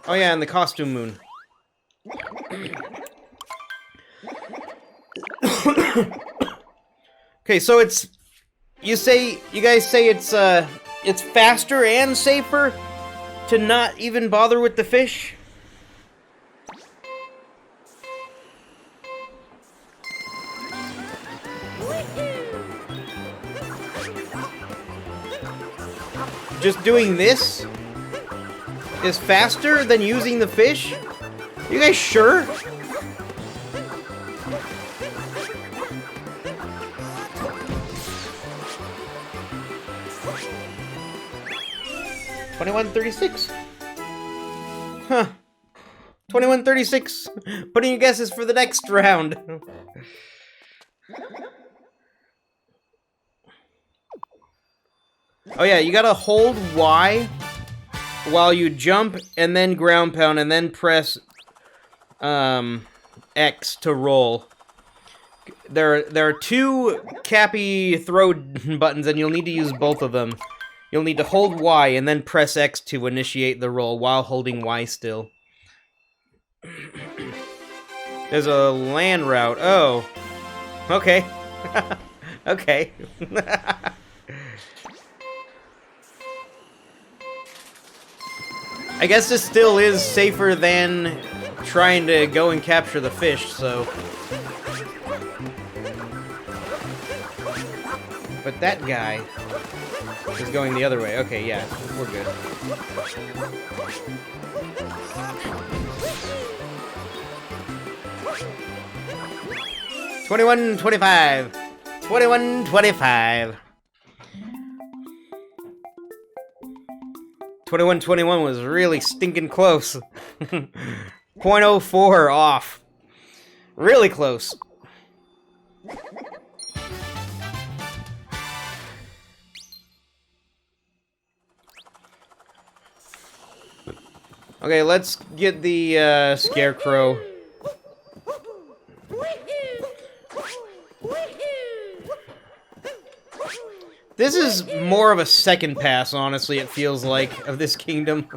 Speaker 1: Oh yeah, and the costume moon. Okay, so it's you guys say it's faster and safer to not even bother with the fish? Just doing this is faster than using the fish? You guys sure? $21.36. Huh. 21.36. Putting your guesses for the next round. Oh yeah, you gotta hold Y while you jump, and then ground pound, and then press X to roll. There are two Cappy throw buttons, and you'll need to use both of them. You'll need to hold Y and then press X to initiate the roll while holding Y still. There's a land route. Oh. Okay. Okay. I guess this still is safer than trying to go and capture the fish, so... But that guy is going the other way. Okay, yeah, we're good. $21.25. $21.25. 21.21 was really stinking close. 0.04 off. Really close. Okay, let's get the scarecrow. This is more of a second pass, honestly, it feels like, of this kingdom,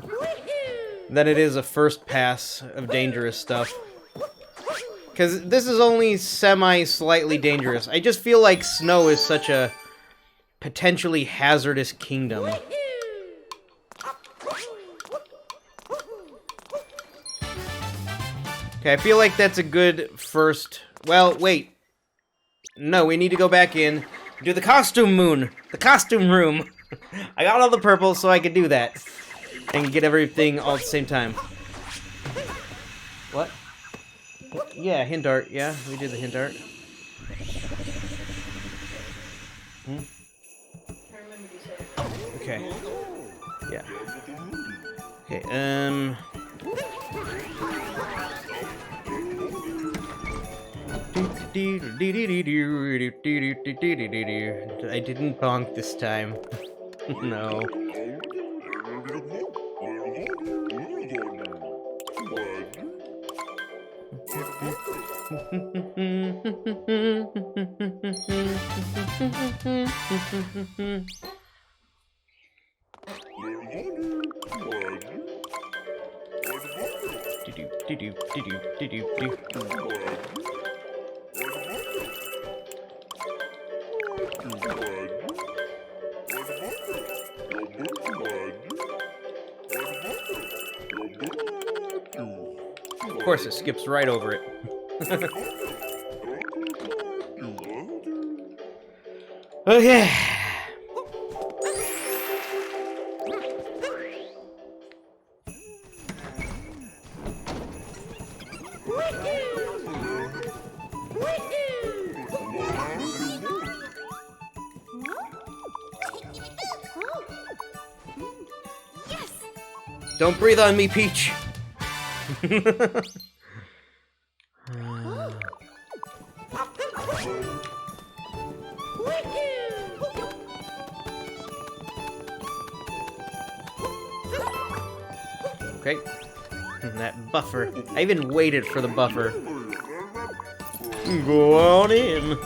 Speaker 1: than it is a first pass of dangerous stuff. Because this is only semi-slightly dangerous. I just feel like snow is such a potentially hazardous kingdom. Okay, I feel like that's a good first... Well, wait. No, we need to go back in. Do the costume moon. The costume room. I got all the purple so I could do that. And get everything all at the same time. What? Yeah, hint art. Yeah, we did the hint art. Hmm? Okay. Yeah. Okay, I didn't bonk this time. No. Of course, it skips right over it. Okay. Don't breathe on me, Peach. Okay. That buffer. I even waited for the buffer. Go on in.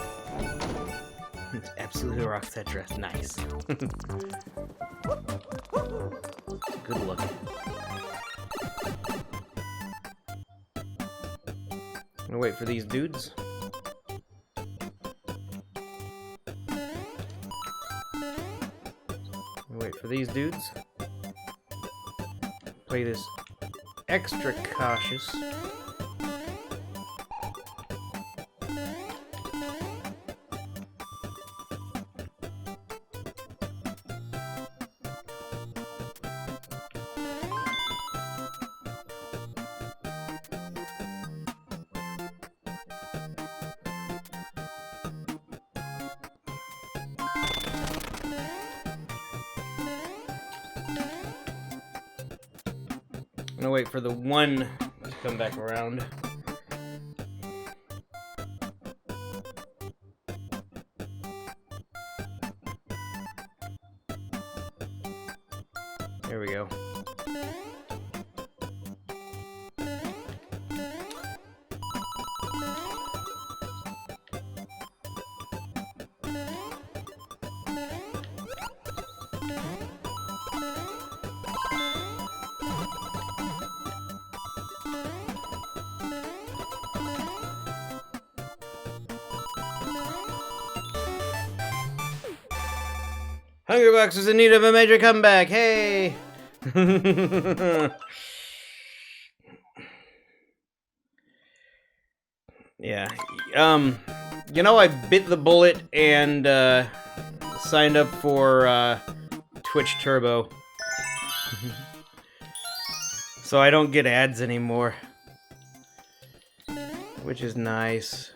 Speaker 1: It's absolutely rock that dress. Nice. Good look. I'm gonna wait for these dudes. Wait for these dudes. Play this extra cautious. gonna wait for the one to come back around. There we go. Hungrybox is in need of a major comeback. Hey! Yeah. You know, I bit the bullet and signed up for Twitch Turbo. So I don't get ads anymore. Which is nice.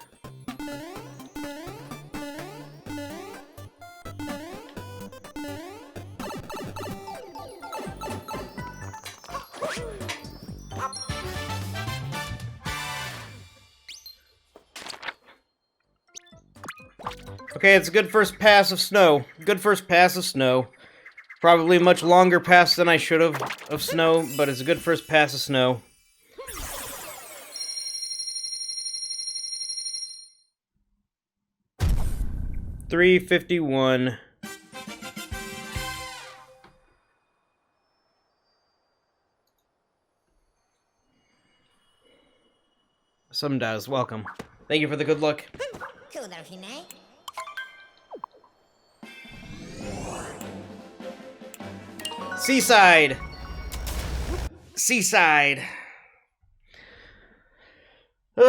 Speaker 1: Okay, it's a good first pass of snow. Good first pass of snow. Probably a much longer pass than I should have of snow, but it's a good first pass of snow. $3.51. Some does. Welcome. Thank you for the good luck. Seaside! Seaside! Okay.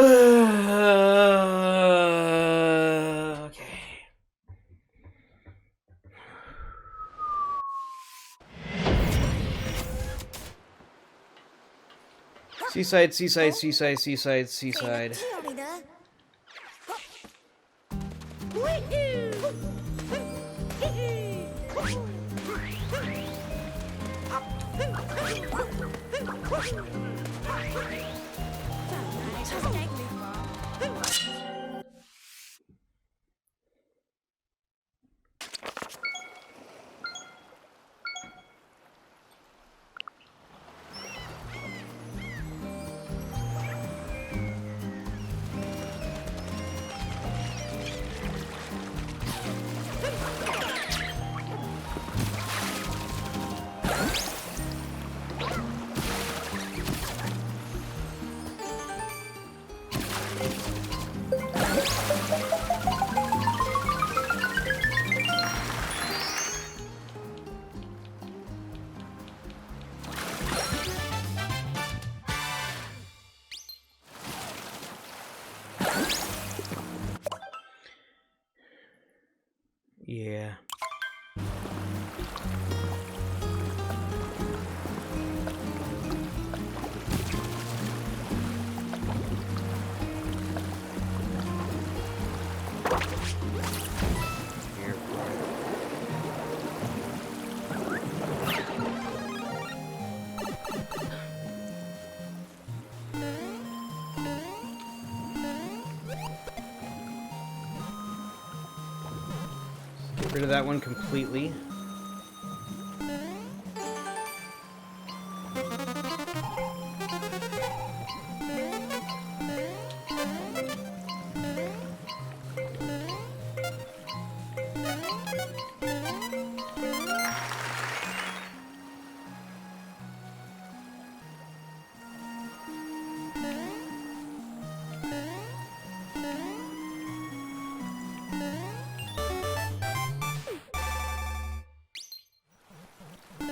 Speaker 1: Seaside, seaside, seaside, seaside, seaside. Yeah. Get rid of that one completely.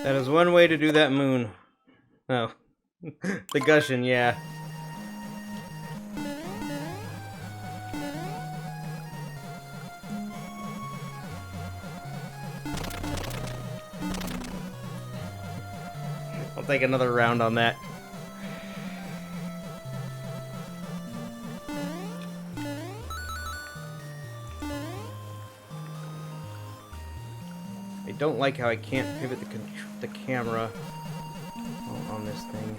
Speaker 1: That is one way to do that moon. Oh. The gushing, yeah. I'll take another round on that. I don't like how I can't pivot the camera on this thing.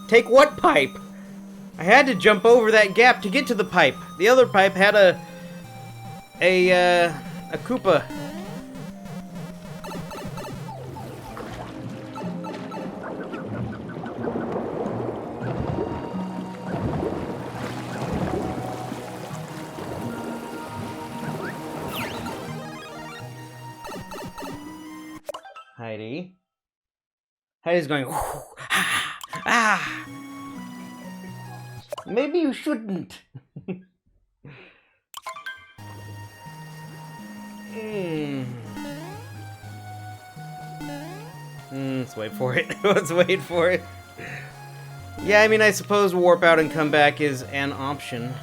Speaker 1: Take what pipe? I had to jump over that gap to get to the pipe. The other pipe had a Koopa. Heidi. Heidi's going, ah. Maybe you shouldn't. Let's wait for it. Let's wait for it. Yeah, I mean, I suppose warp out and come back is an option.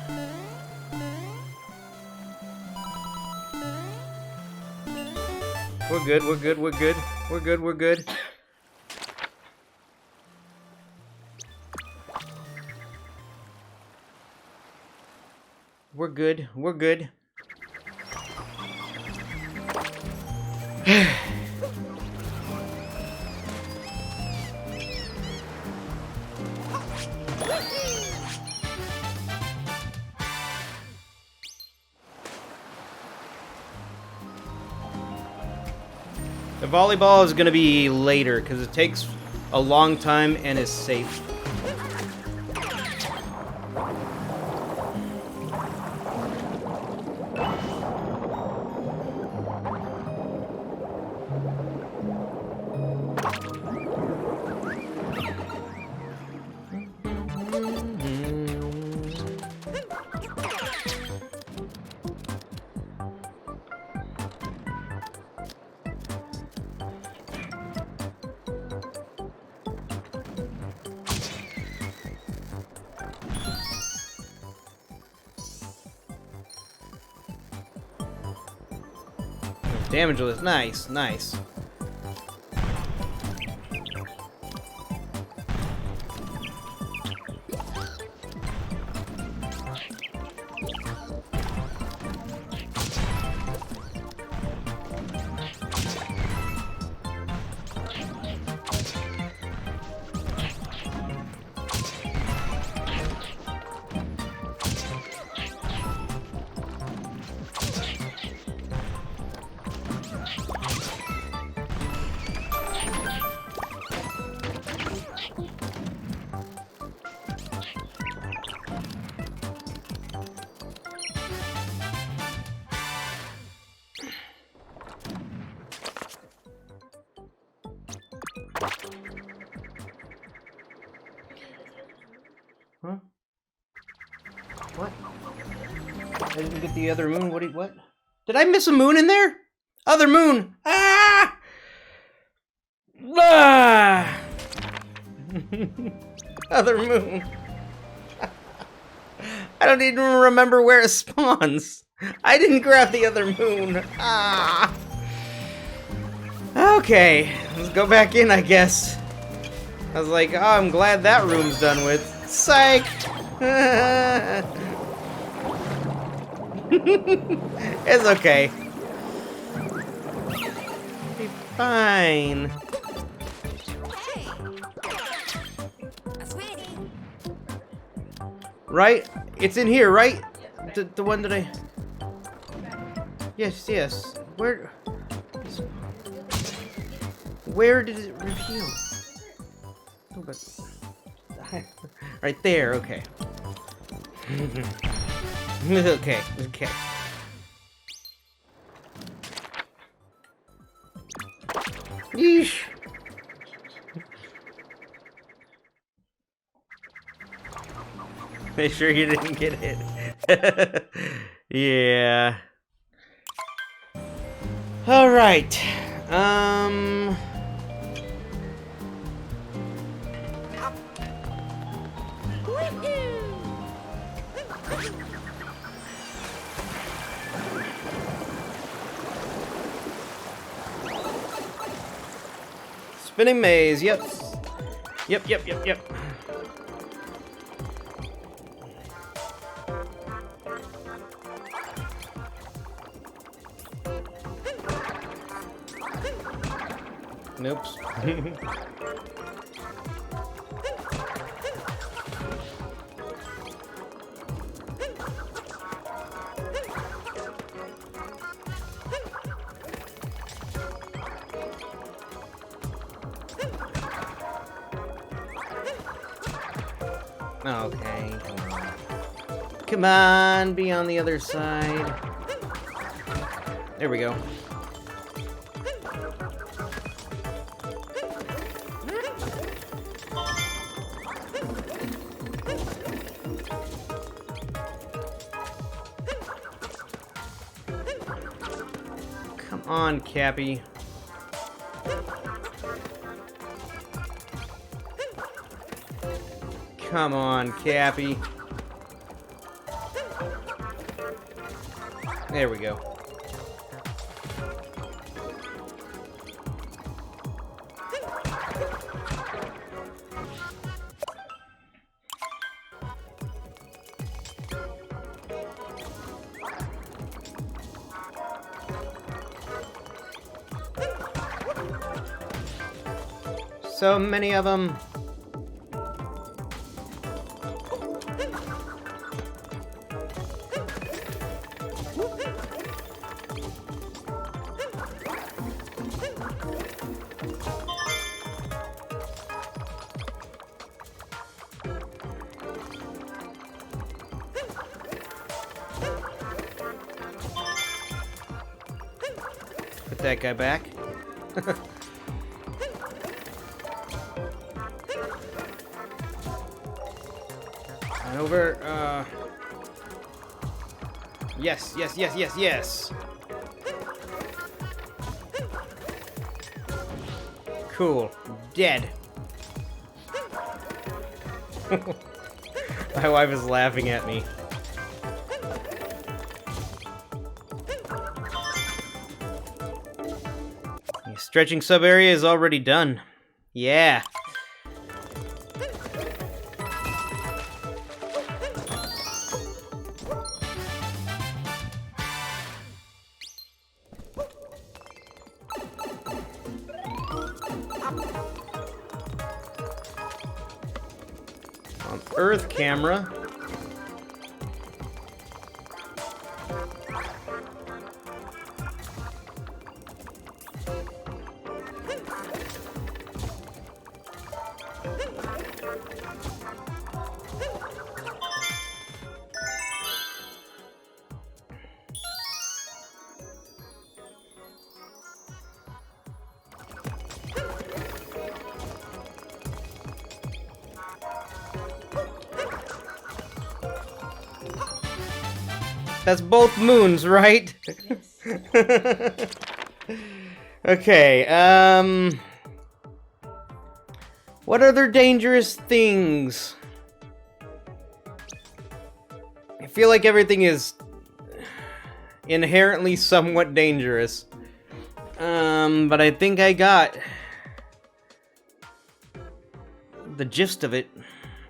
Speaker 1: We're good, we're good, we're good. We're good, we're good. We're good, we're good. The volleyball is gonna be later because it takes a long time and is safe. Damageless, nice, nice. Huh? What? I didn't get the other moon. What? Did I miss a moon in there? Other moon! Ah! Ah! Other moon. I don't even remember where it spawns. I didn't grab the other moon. Ah! Okay, let's go back in, I guess. I was like, oh, I'm glad that room's done with. Psych! It's okay. Be fine. Right? It's in here, right? The one that I... Yes, yes. Where did it reveal? Oh, but... Right there, okay. Okay, okay. Yeesh. Make sure you didn't get hit. Yeah. All right. Spinning maze, yep. Yep. Nope. Okay, come on. Come on, be on the other side. There we go. Come on, Cappy. Come on, Cappy. There we go. So many of them. Put that guy back. And over, yes, yes, yes, yes, yes. Cool. Dead. My wife is laughing at me. The stretching sub area is already done. Yeah. Earth camera. That's both moons, right?
Speaker 3: Yes.
Speaker 1: Okay, what other dangerous things? I feel like everything is inherently somewhat dangerous. But I think I got the gist of it.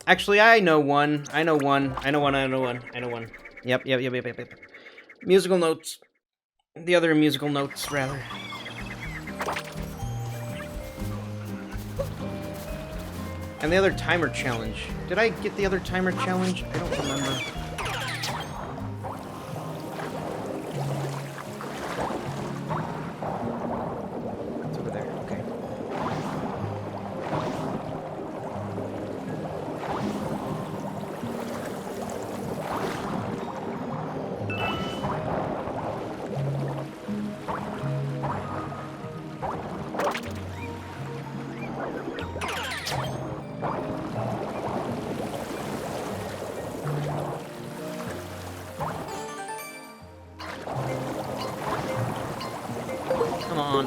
Speaker 1: Actually, I know one. I know one. Yep. Musical notes. The other musical notes, rather. And the other timer challenge. Did I get the other timer challenge? I don't remember. It's over there. Okay. Come on.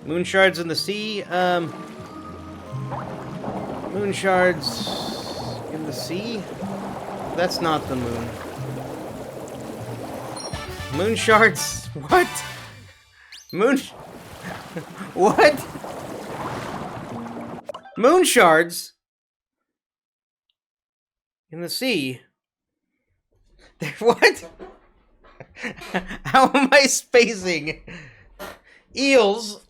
Speaker 1: Moon shards in the sea. Moon shards in the sea? That's not the moon. Moon shards? What? Moon... What? Moon shards? In the sea? What? How am I spacing? Eels?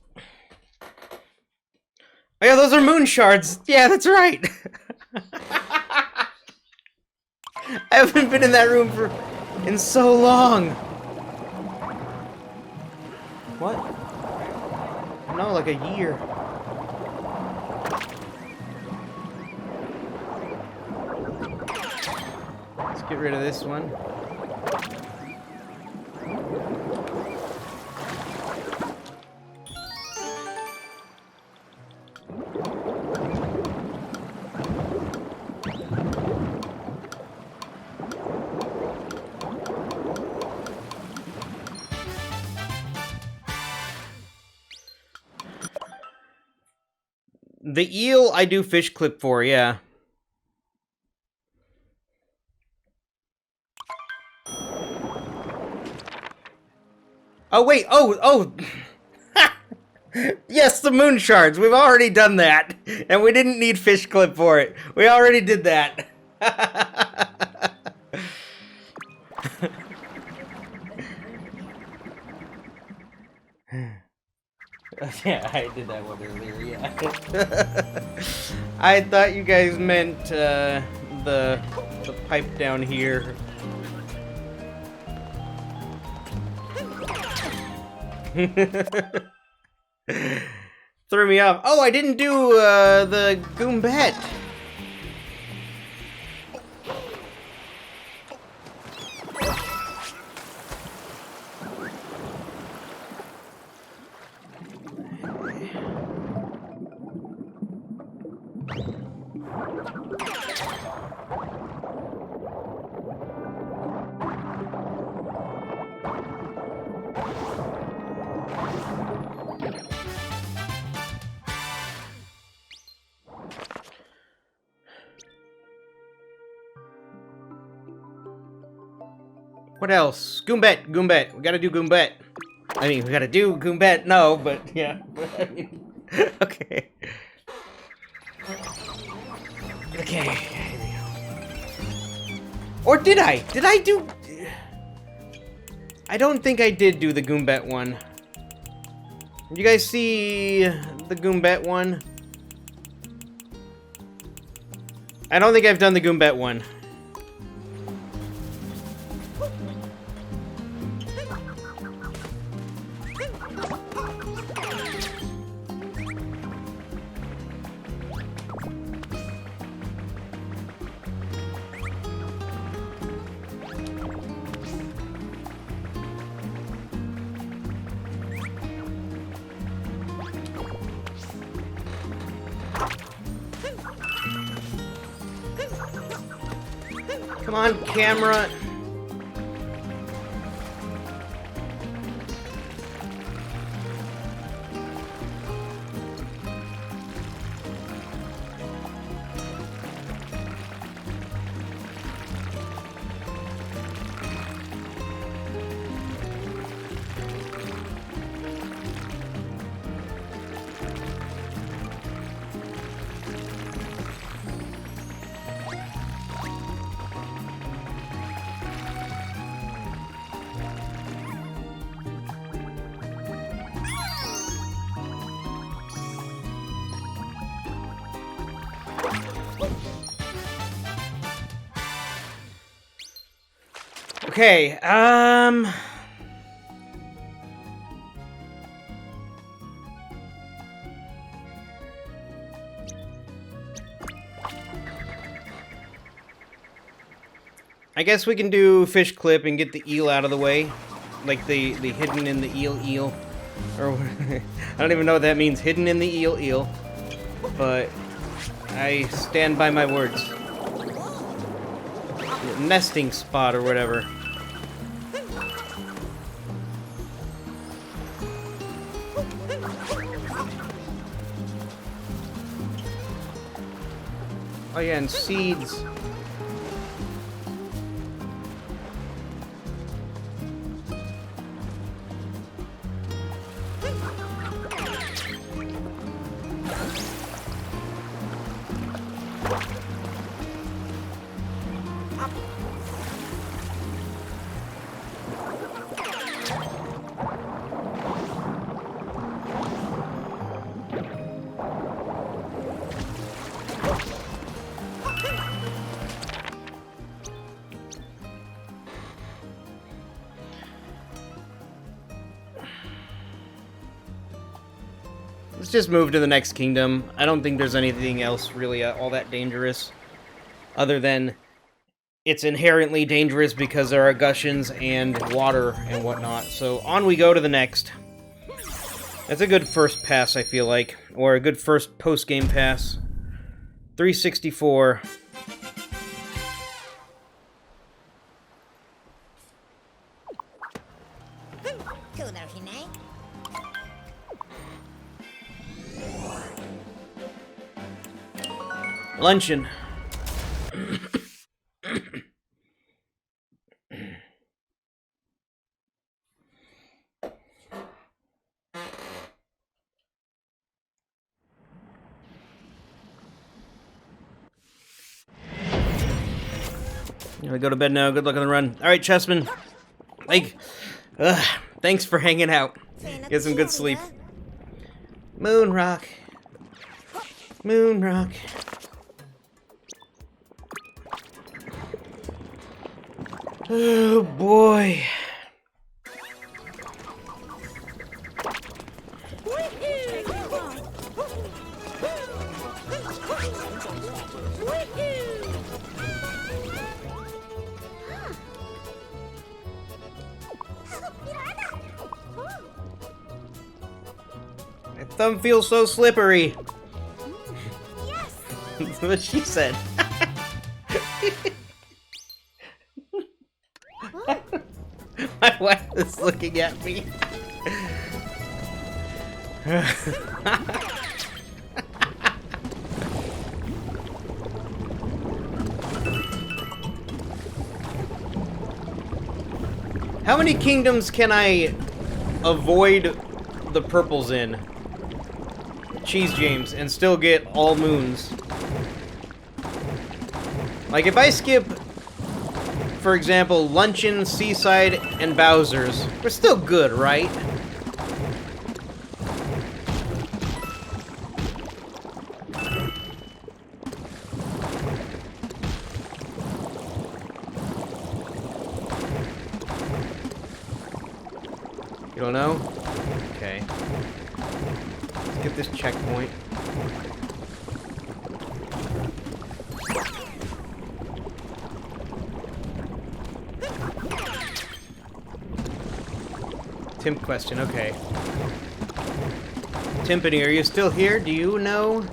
Speaker 1: Oh yeah, those are moon shards. Yeah, that's right. I haven't been in that room in so long. What? No, like a year. Let's get rid of this one. The eel I do fish clip for, yeah. Oh wait, oh. Yes, the moon shards. We've already done that. And we didn't need fish clip for it. We already did that. Yeah, I did that one earlier, yeah. I thought you guys meant the pipe down here. Threw me off. Oh, I didn't do the Goombet. What else? Goombet. We gotta do Goombet. I mean, we gotta do Goombet. No, but yeah. I mean, okay. Okay. Here we go. Or did I? Did I do? I don't think I did do the Goombet one. Did you guys see the Goombet one? I don't think I've done the Goombet one. Come on, camera. Okay, I guess we can do fish clip and get the eel out of the way. Like the hidden in the eel. Or, I don't even know what that means, hidden in the eel. But I stand by my words. Nesting spot or whatever. Oh yeah, and seeds. Let's just move to the next kingdom. I don't think there's anything else really all that dangerous. Other than it's inherently dangerous because there are gushions and water and whatnot. So on we go to the next. That's a good first pass, I feel like. Or a good first post-game pass. 364. Luncheon. Gotta go to bed now. Good luck on the run. All right, Chessman. Like, thanks for hanging out. Get some good sleep. Moon rock. Moon rock. Oh boy. My thumb feels so slippery. That's what she said. My wife is looking at me. How many kingdoms can I avoid the purples in? Cheese James, and still get all moons. Like, if I skip, for example, Luncheon, Seaside, and Bowser's, we're still good, right? You don't know? Okay. Let's get this checkpoint. Tim question, okay. Timpani, are you still here? Do you know?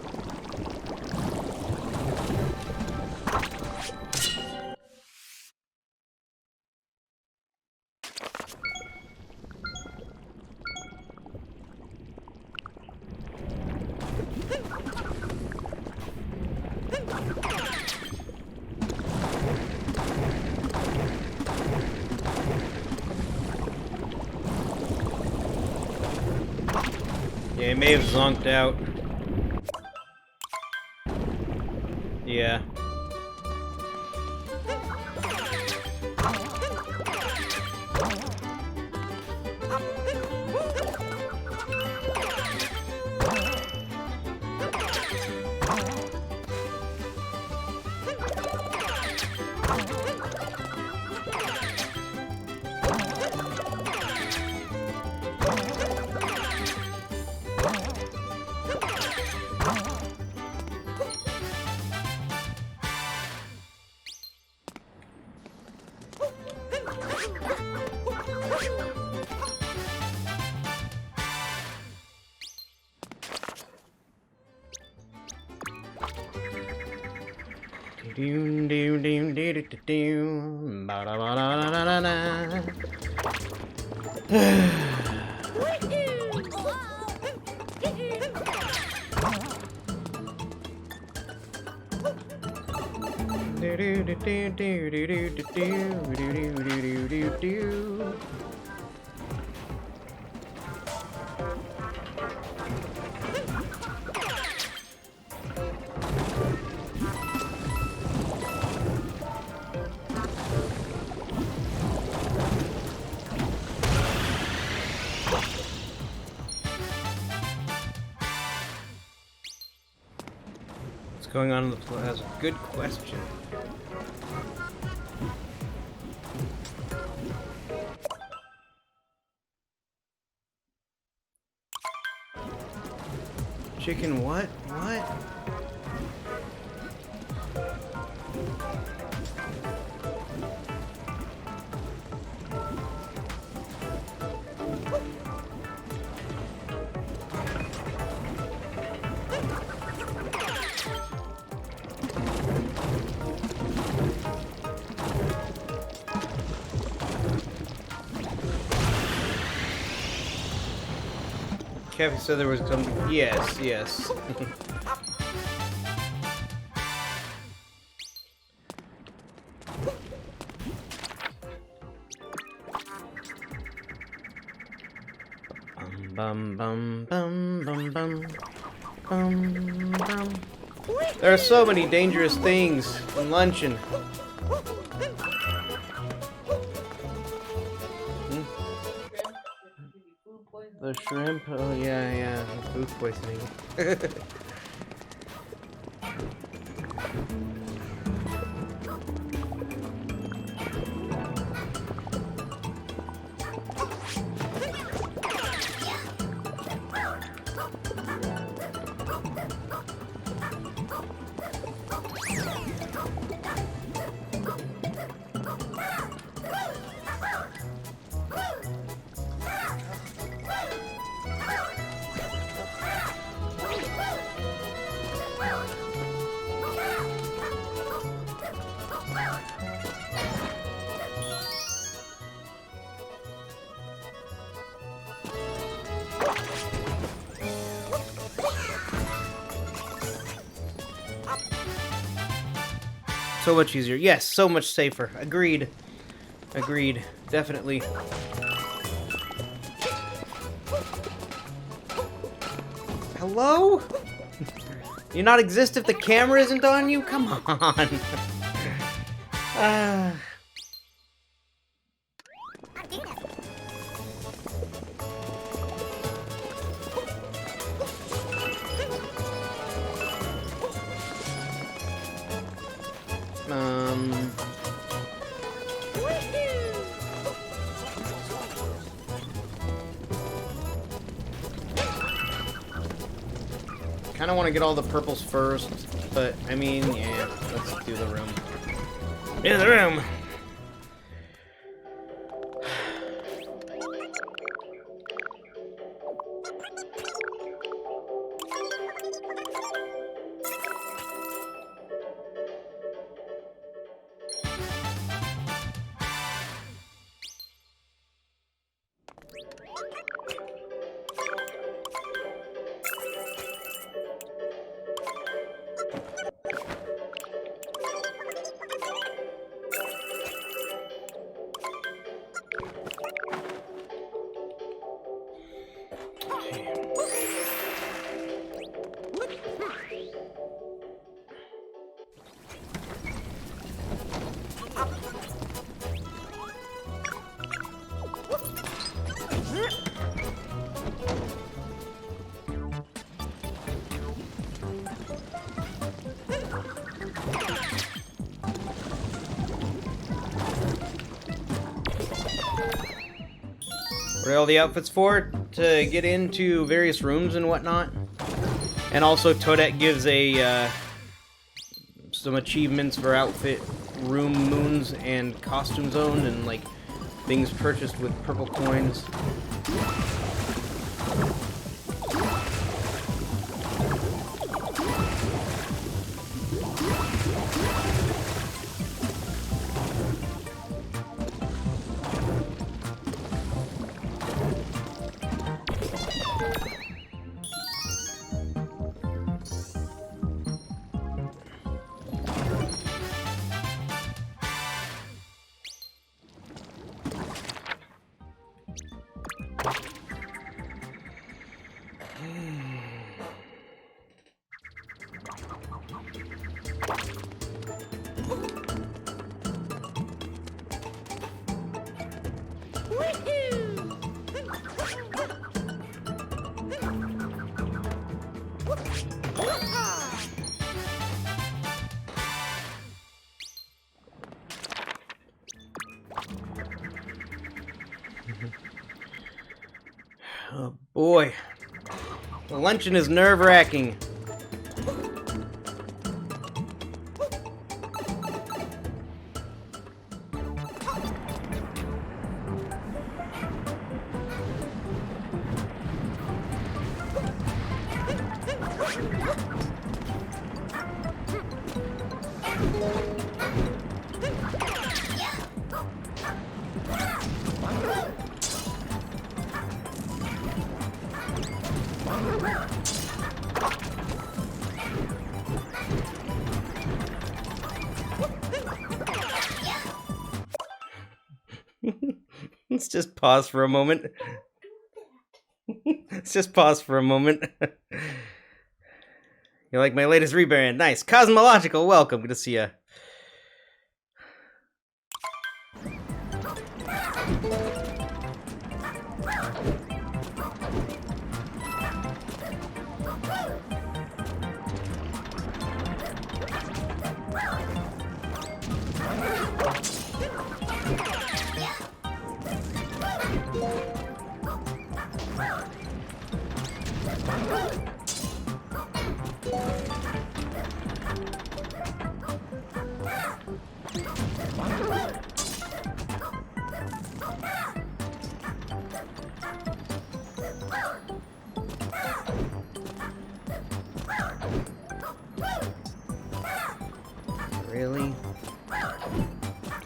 Speaker 1: Yeah, he may have zonked out. Yeah. What's going on in the plaza? Good question. Chicken what? What? Kathy said there was some. Yes, yes. Bum bum bum bum bum bum bum. There are so many dangerous things in luncheon. The shrimp? Oh yeah, yeah. Food poisoning. So much easier. Yes, so much safer. Agreed. Agreed. Definitely. Hello? You not exist if the camera isn't on you? Come on. Kind of want to get all the purples first, but I mean, yeah, let's do the room. In the room. What are all the outfits for? To get into various rooms and whatnot. And also Toadette gives a some achievements for outfit room moons and costume zones and like things purchased with purple coins. Oh boy. The luncheon is nerve-wracking. Let's just pause for a moment. Let's just pause for a moment. You like my latest rebrand? Nice. Cosmological, welcome. Good to see ya. Really?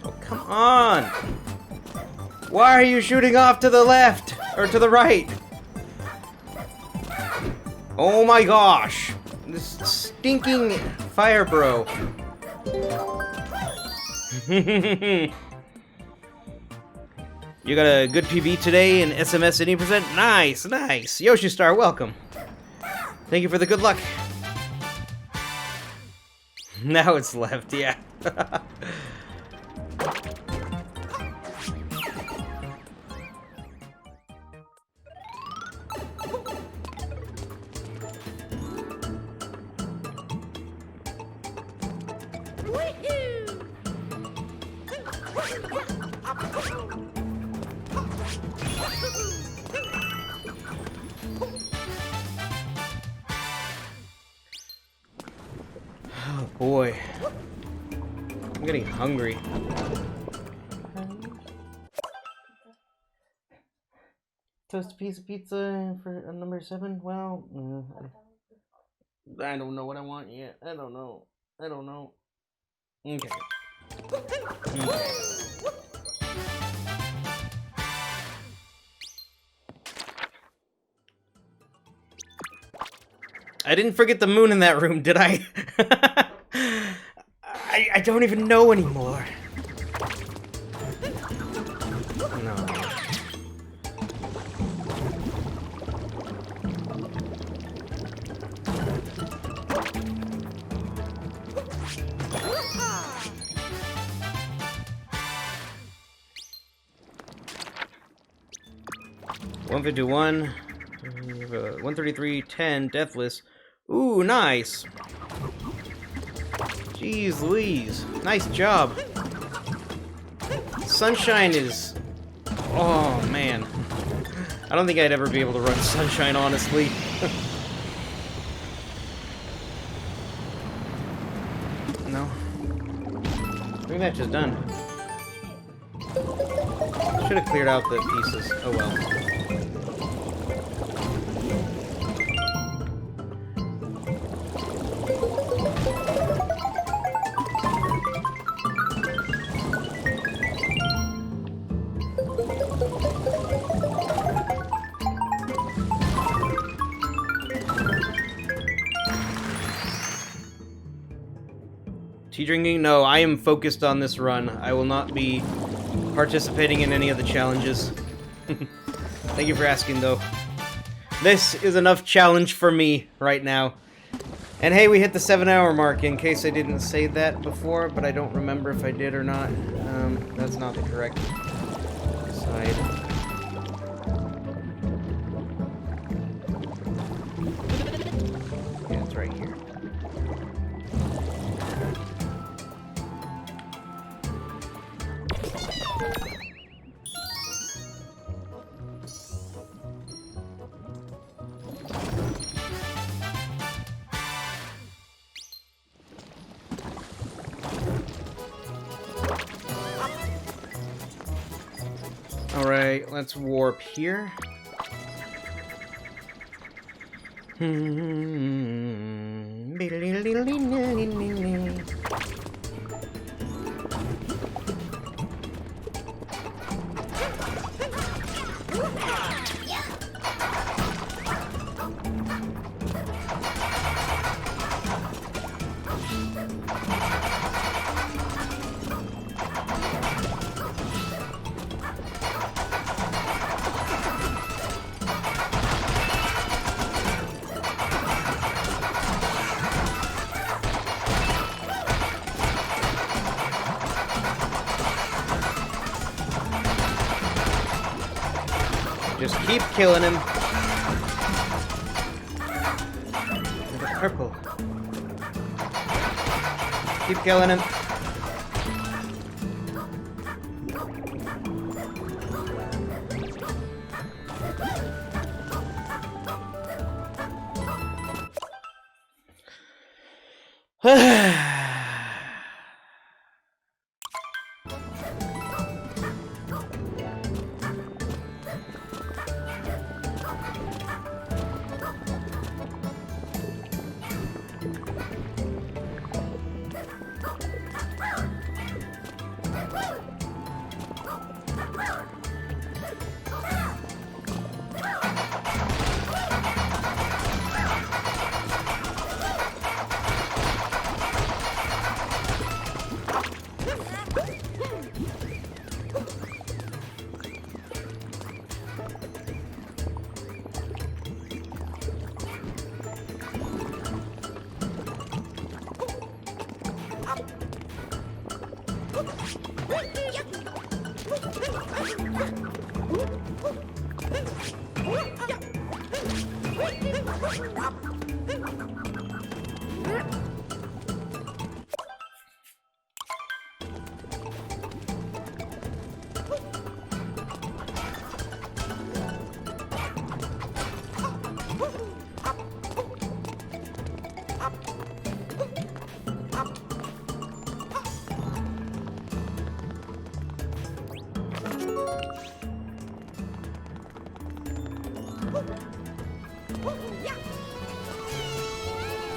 Speaker 1: Oh, come on! Why are you shooting off to the left? Or to the right? Oh my gosh! This stinking fire bro. You got a good PB today and SMS any percent? Nice, nice. Yoshi Star, welcome. Thank you for the good luck. Now it's left, yeah. Oh boy. I'm getting hungry. Toast a piece of pizza for number 7? Well, I don't know what I want yet. I don't know. Okay. I didn't forget the moon in that room, did I? I don't even know anymore. No. $151, 133.10, Deathless. Ooh, nice. Jeez Louise. Nice job. Sunshine is... Oh, man. I don't think I'd ever be able to run Sunshine, honestly. No. Rematch is done. Should have cleared out the pieces. Oh well. Tea drinking? No, I am focused on this run. I will not be participating in any of the challenges. Thank you for asking, though. This is enough challenge for me right now. And hey, we hit the 7-hour mark, in case I didn't say that before, but I don't remember if I did or not. That's not the correct side. Yeah, it's right here. Okay, let's warp here. Just keep killing him. The purple. Keep killing him.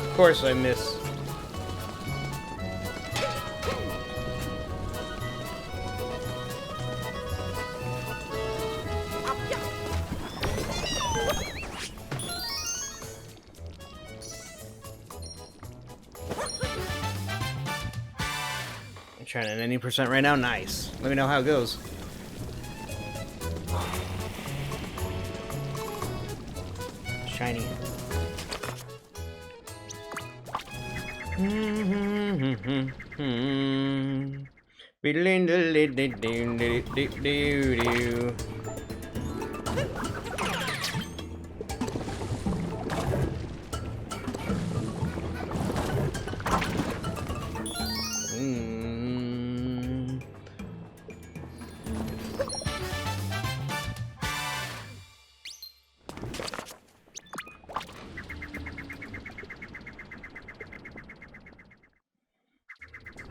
Speaker 1: Of course I miss. I'm trying at any percent right now. Nice. Let me know how it goes. Shiny.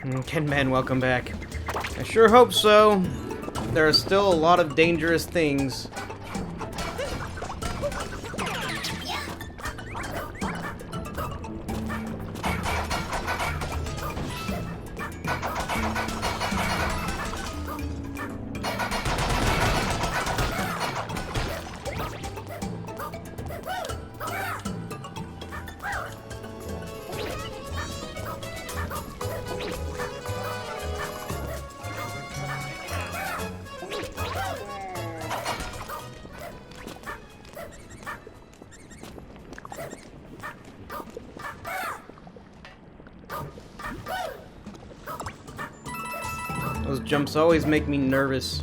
Speaker 1: TeaManDan, welcome back. I sure hope so. There are still a lot of dangerous things. Those jumps always make me nervous.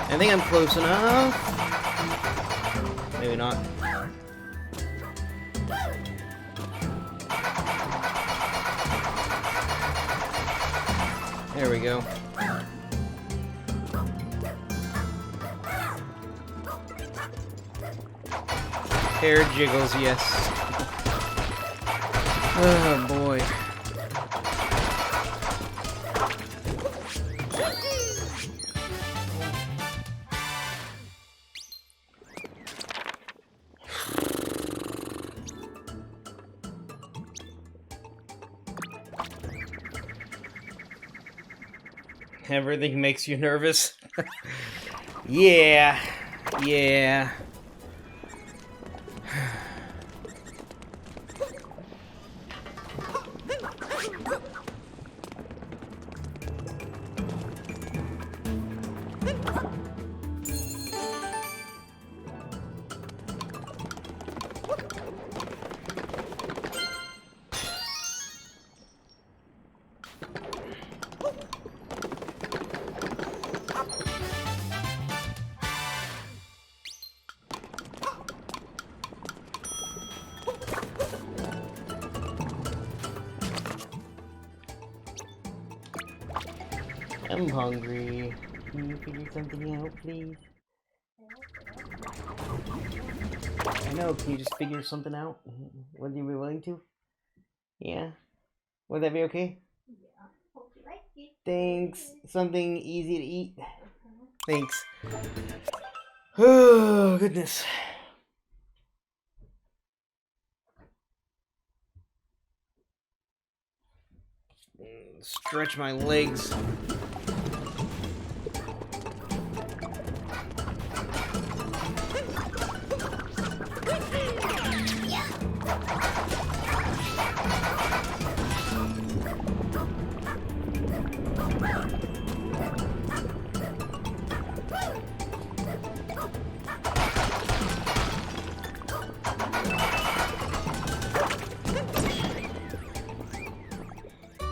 Speaker 1: I think I'm close enough. Maybe not. There we go. Hair jiggles, yes. Oh boy. Everything makes you nervous. Yeah. Yeah. I'm hungry. Can you figure something out, please? I know, can you just figure something out? Would you be willing to? Yeah? Would that be okay?
Speaker 3: Yeah. Hope you like it.
Speaker 1: Thanks. Something easy to eat. Thanks. Oh, goodness. Stretch my legs.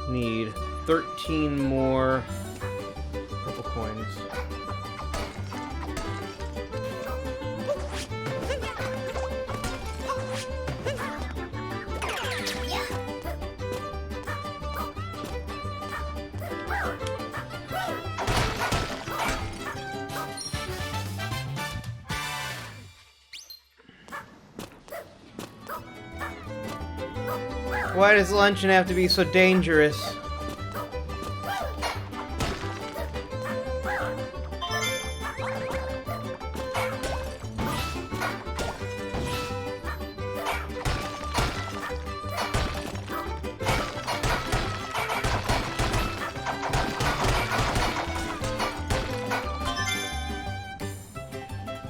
Speaker 1: Need 13 more purple coins. Why does luncheon have to be so dangerous?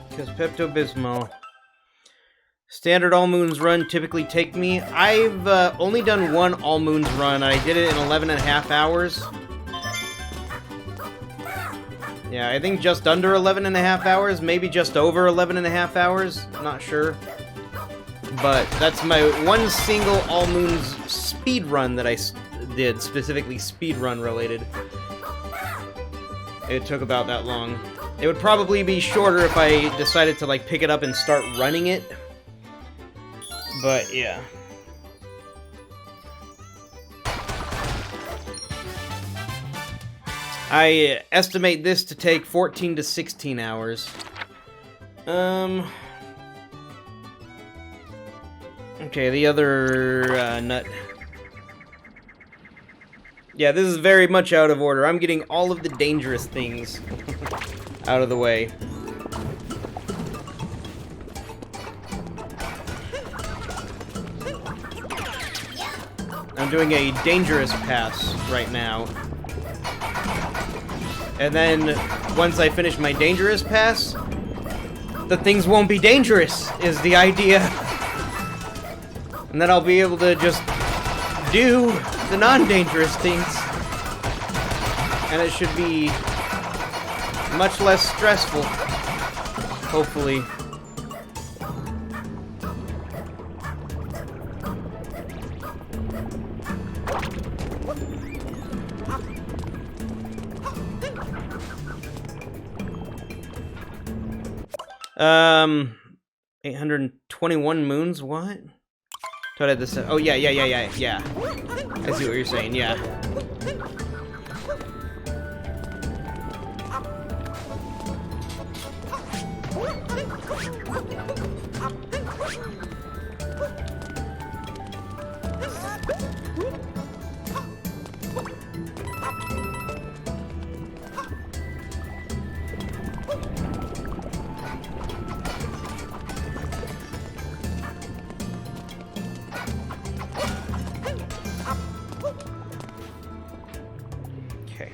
Speaker 1: Because Pepto-Bismol. Standard All Moons run typically take me. I've only done one All Moons run. I did it in 11.5 hours. Yeah, I think just under 11.5 hours, maybe just over 11.5 hours. Not sure. But that's my one single All Moons speed run that I did, specifically speed run related. It took about that long. It would probably be shorter if I decided to like pick it up and start running it. But yeah. I estimate this to take 14 to 16 hours. Okay, the other nut. Yeah, this is very much out of order. I'm getting all of the dangerous things out of the way. I'm doing a dangerous pass right now. And then, once I finish my dangerous pass, the things won't be dangerous, is the idea. And then I'll be able to just do the non-dangerous things. And it should be much less stressful, hopefully. Um, 821 moons, what? Thought I had this. Oh, yeah. I see what you're saying, yeah. Okay.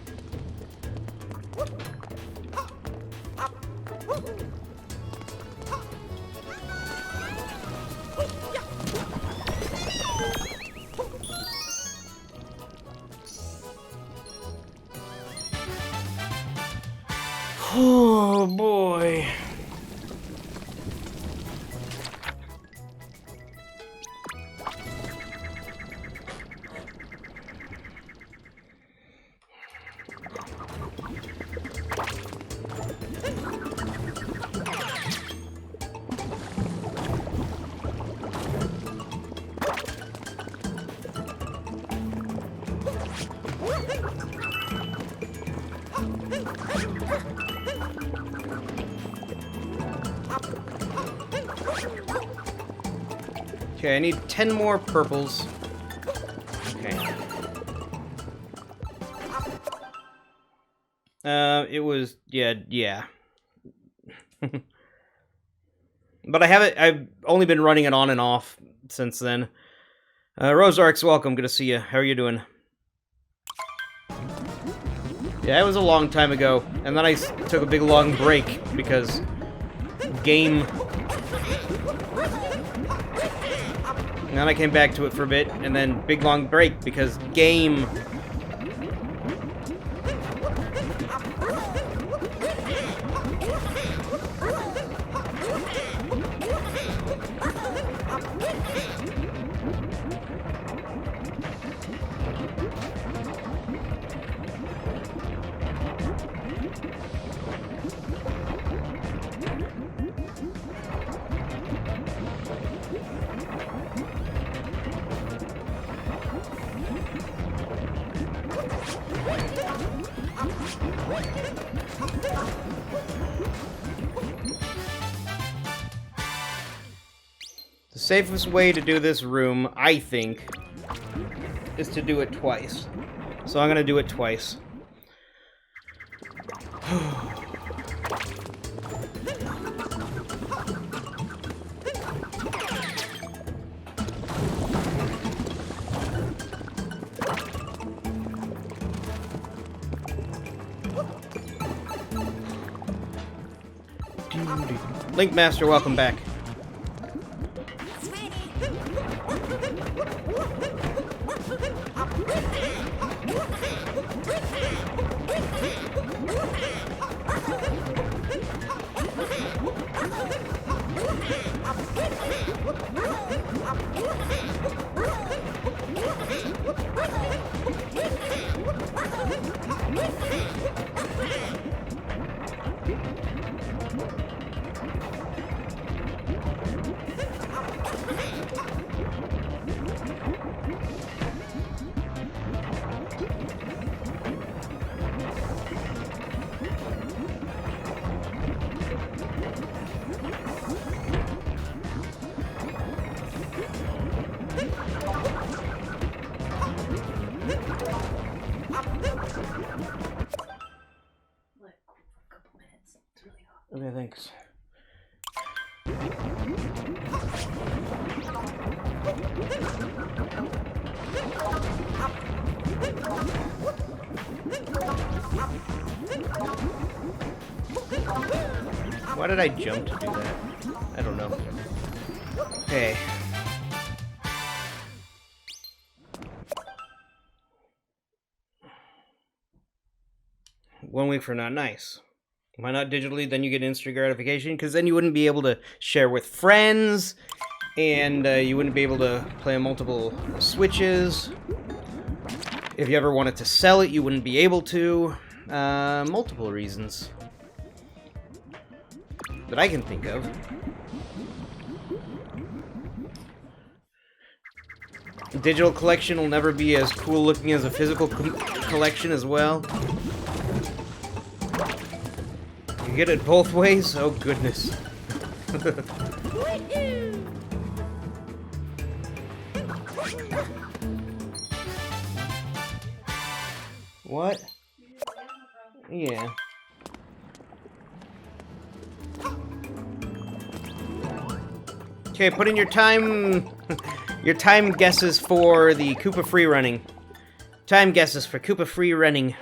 Speaker 1: Oh boy. Okay, I need 10 more purples. Okay. It was, yeah. But I've only been running it on and off since then. Rosark's welcome, good to see you. How are you doing? Yeah, it was a long time ago, and then I took a big long break because game. And then I came back to it for a bit, and then big long break because game. The safest way to do this room, I think, is to do it twice. So I'm gonna do it twice. Link Master, welcome back. Okay, thanks. Why did I jump to do that? I don't know. Okay. One week from now, nice. Why not digitally? Then you get instant gratification, because then you wouldn't be able to share with friends, and you wouldn't be able to play on multiple switches. If you ever wanted to sell it, you wouldn't be able to. Multiple reasons that I can think of. Digital collection will never be as cool looking as a physical collection as well. You get it both ways? Oh, goodness. What? Yeah. Okay, put in your time guesses for the Koopa free running. Time guesses for Koopa free running.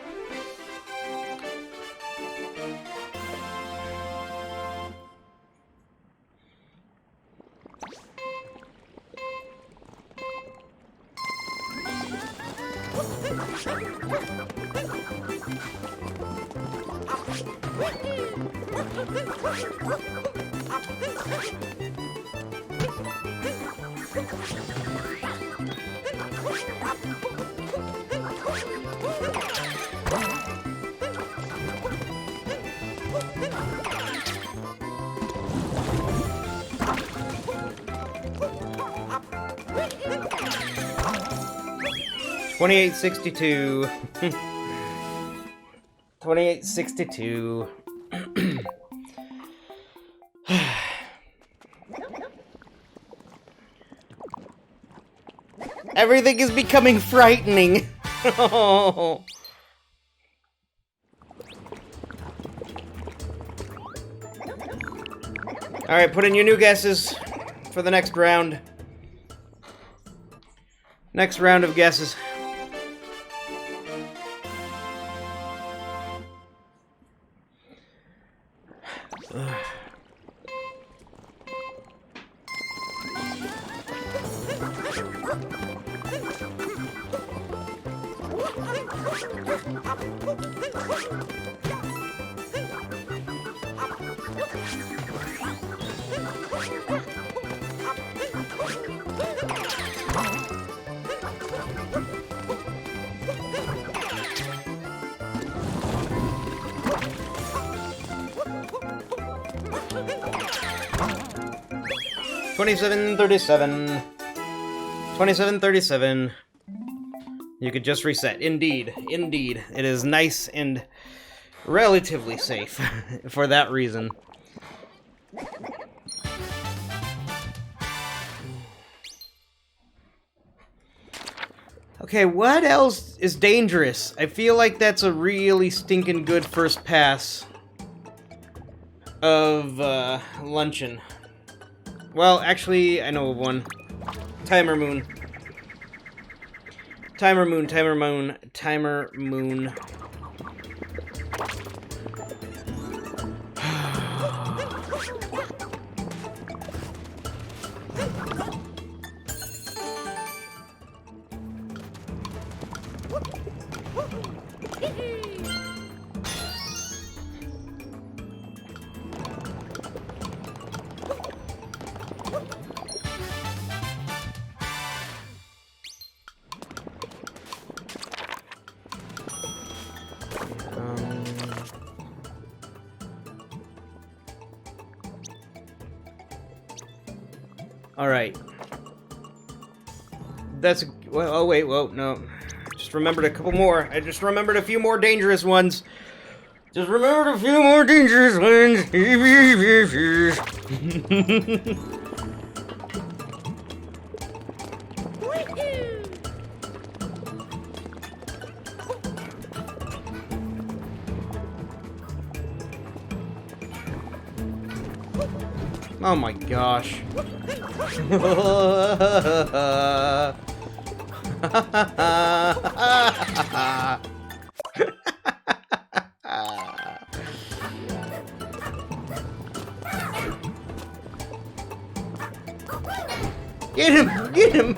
Speaker 1: $28.62. $28.62. Everything is becoming frightening. Oh. Alright, put in your new guesses for the next round. Next round of guesses. $27.37. You could just reset. Indeed. Indeed. It is nice and relatively safe for that reason. Okay, what else is dangerous? I feel like that's a really stinking good first pass of luncheon. Well, actually, I know of one. Timer Moon. Timer Moon, Timer Moon, Timer Moon. Alright. That's... Well, oh, wait, whoa, no. Just remembered a couple more. I just remembered a few more dangerous ones. Just remembered a few more dangerous ones. Oh my gosh. Get him! Get him!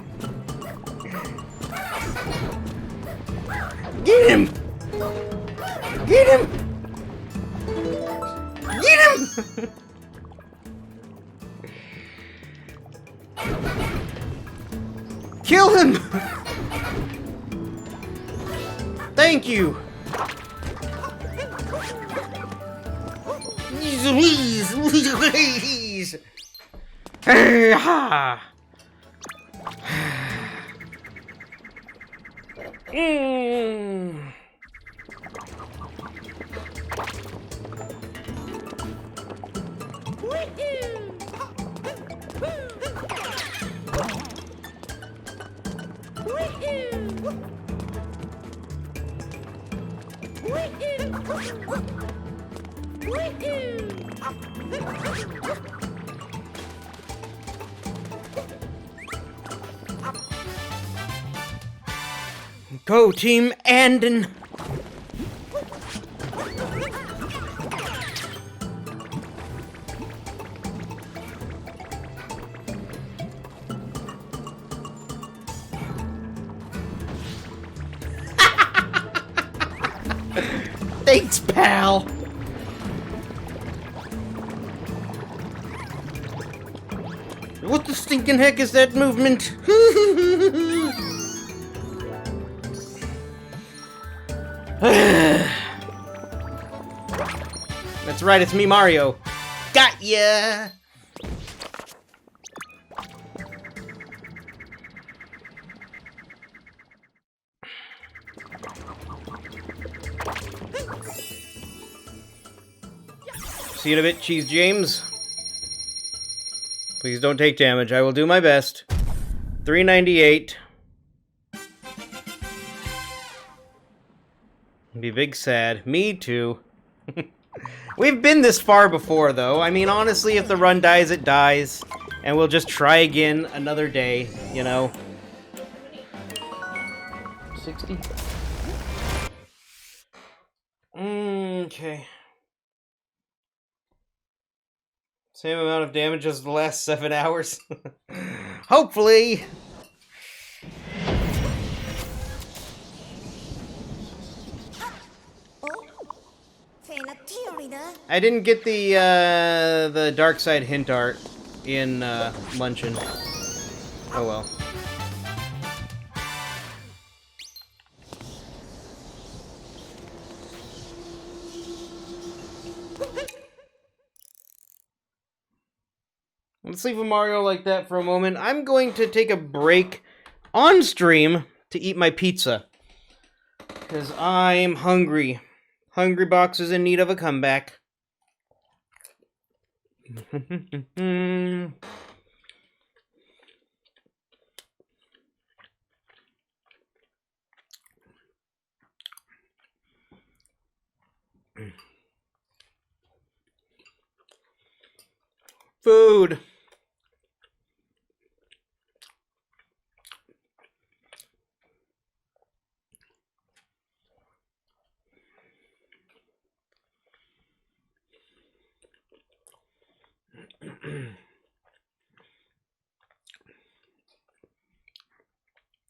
Speaker 1: Get him! Get him! Get him! Kill him! Thank you! Please! Go, TeaManDan! Thanks, pal! What the stinking heck is that movement? That's right, it's me, Mario. Got ya! See you in a bit, Cheese James. Please don't take damage. I will do my best. 398. Be big sad. Me too. We've been this far before, though. I mean, honestly, if the run dies, it dies. And we'll just try again another day, you know. 60? Okay. Same amount of damage as the last 7 hours. Hopefully! I didn't get the dark side hint art in Munchin. Oh well. Let's leave a Mario like that for a moment. I'm going to take a break on stream to eat my pizza. Because I'm hungry. Hungry Box is in need of a comeback. Food.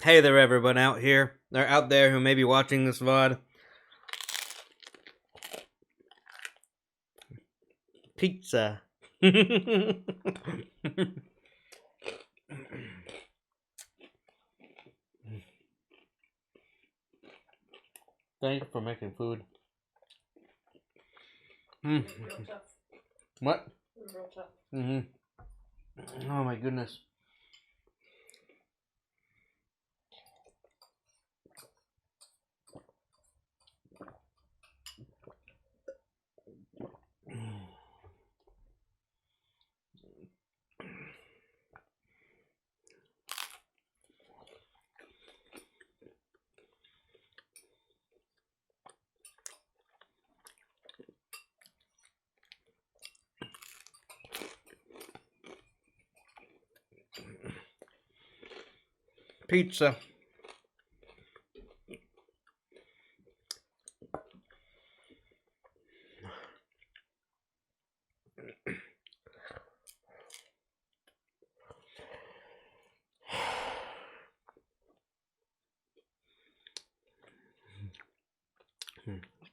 Speaker 1: Hey there, everyone out here, or out there who may be watching this VOD. Pizza. Thank you for making food. What? Oh my goodness. Pizza.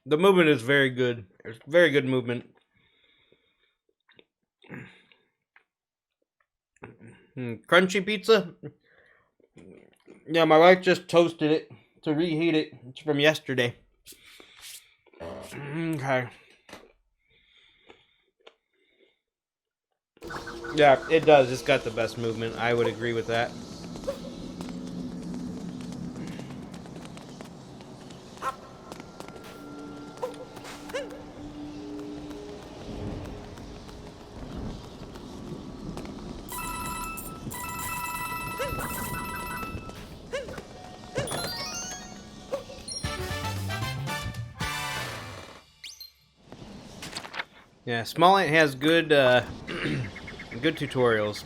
Speaker 1: The movement is very good. It's very good movement. Crunchy pizza? Yeah, my wife just toasted it to reheat it. It's from yesterday. Okay. Yeah, it does. It's got the best movement. I would agree with that. Yeah, Small Ant has good, good tutorials.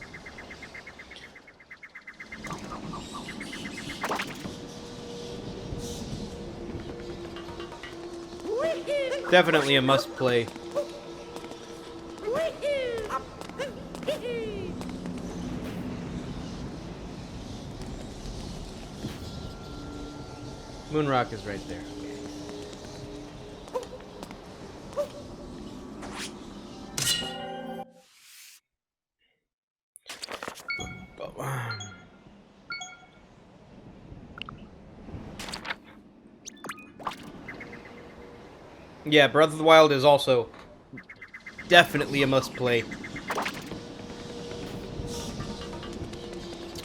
Speaker 1: Definitely a must-play. Moonrock is right there. Yeah, Breath of the Wild is also definitely a must-play.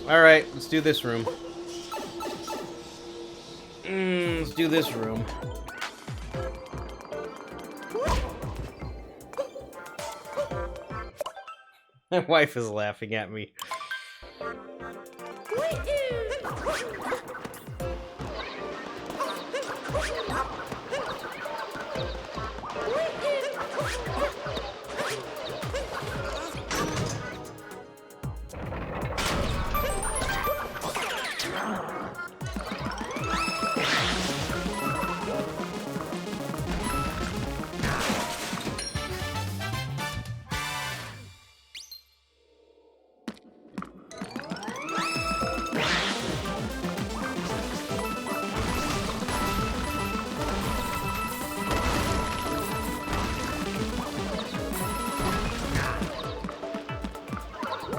Speaker 1: Alright, let's do this room. Let's do this room. My wife is laughing at me.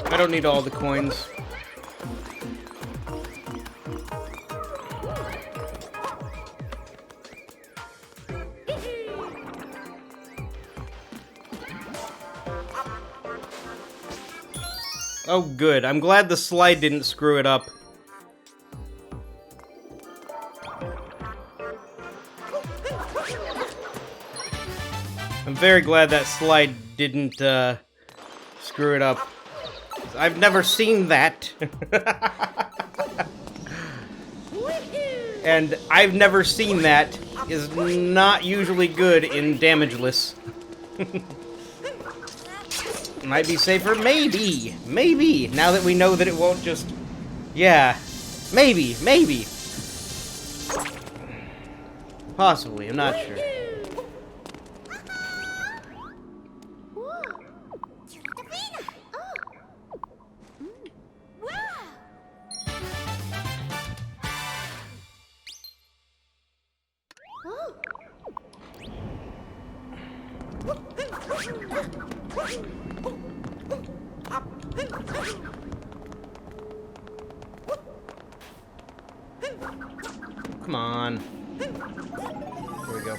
Speaker 1: I don't need all the coins. Oh, good. I'm glad the slide didn't screw it up. I'm very glad that slide didn't, screw it up. I've never seen that. And I've never seen that is not usually good in Damageless. Might be safer? Maybe. Maybe. Now that we know that it won't just... Yeah. Maybe. Maybe. Possibly. I'm not sure. Come on. Here we go.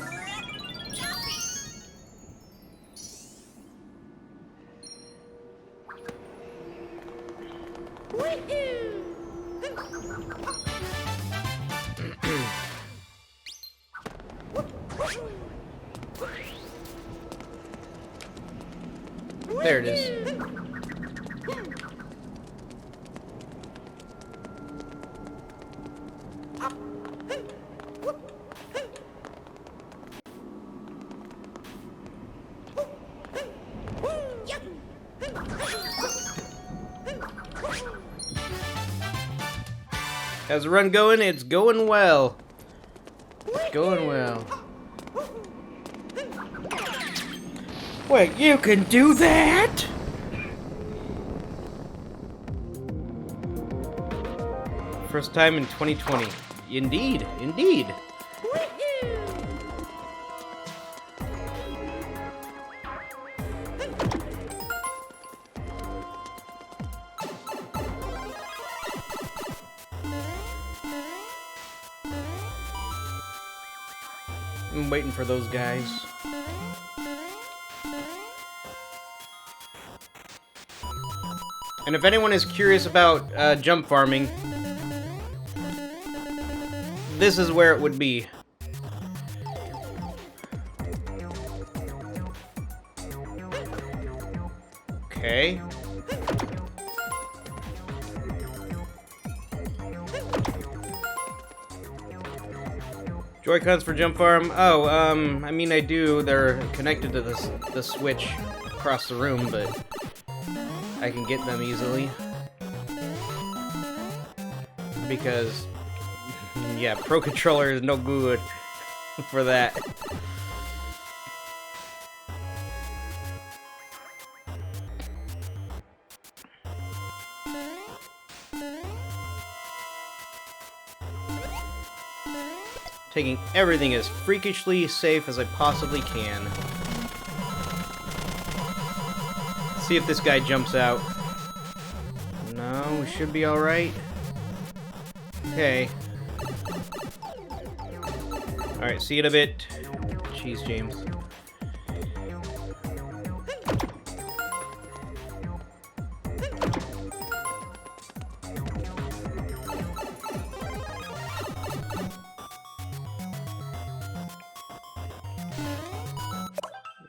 Speaker 1: There it is. How's the run going? It's going well. It's going well. Wait, you can do that? First time in 2020. Indeed, indeed. I'm waiting for those guys. And if anyone is curious about jump farming, this is where it would be. Okay. Joy-Cons for Jump Farm? Oh, I mean I do. They're connected to the Switch across the room, but I can get them easily. Because, yeah, Pro Controller is no good for that. Taking everything as freakishly safe as I possibly can. See if this guy jumps out. No, we should be alright. Okay. Alright, see you in a bit. Cheese, James.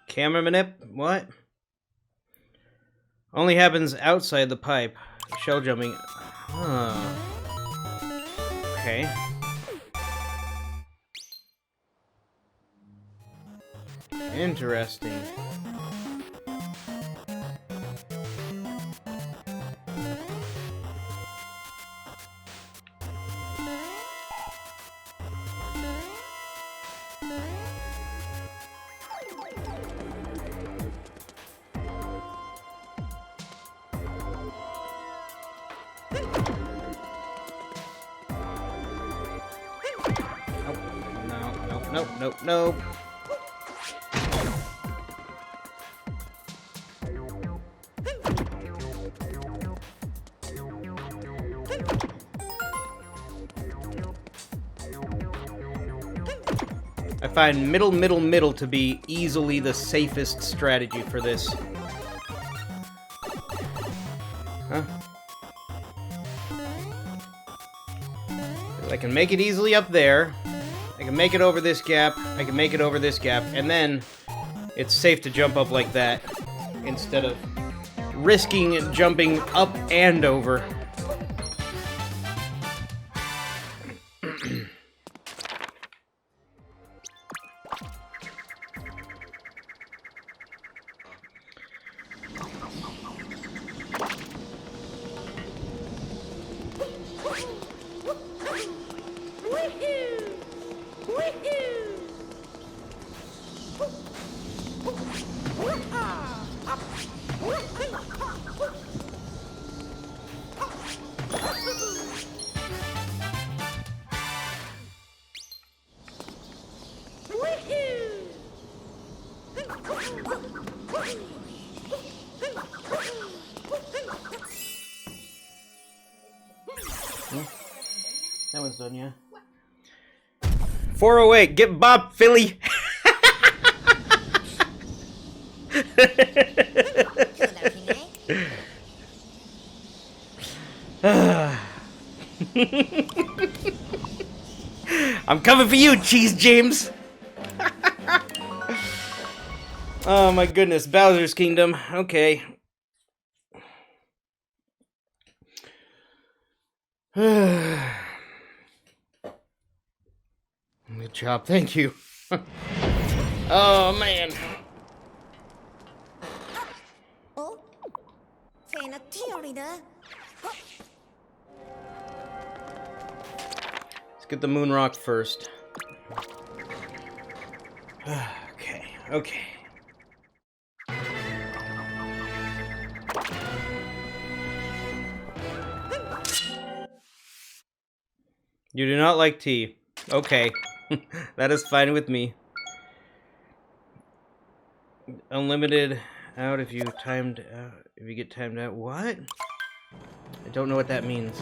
Speaker 1: Camera manip? What? Only happens outside the pipe. Shell jumping. Huh. Okay. Interesting. Nope. I find middle to be easily the safest strategy for this. Huh? I can make it easily up there. I can make it over this gap, I can make it over this gap, and then it's safe to jump up like that instead of risking jumping up and over. That one's done, yeah. 408, get Bob, Philly! I'm coming for you, Cheese James! Oh my goodness, Bowser's Kingdom. Okay. Good job, thank you. Oh man. Let's get the moon rock first. Okay. You do not like tea. Okay. That is fine with me. Unlimited out if you timed out. If you get timed out. What? I don't know what that means.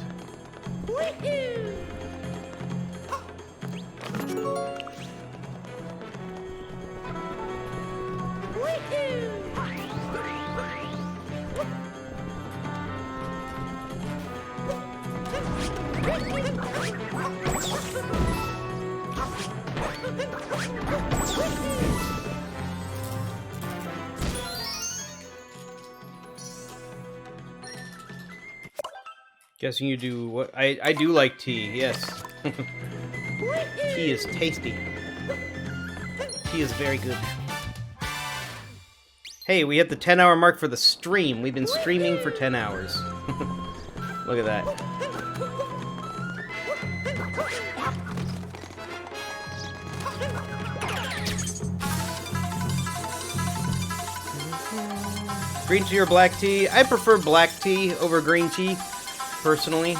Speaker 1: Guessing you do what? I do like tea, yes. Tea is tasty. Tea is very good. Hey, we hit the 10-hour mark for the stream. We've been streaming for 10 hours. Look at that. Green tea or black tea? I prefer black tea over green tea, personally.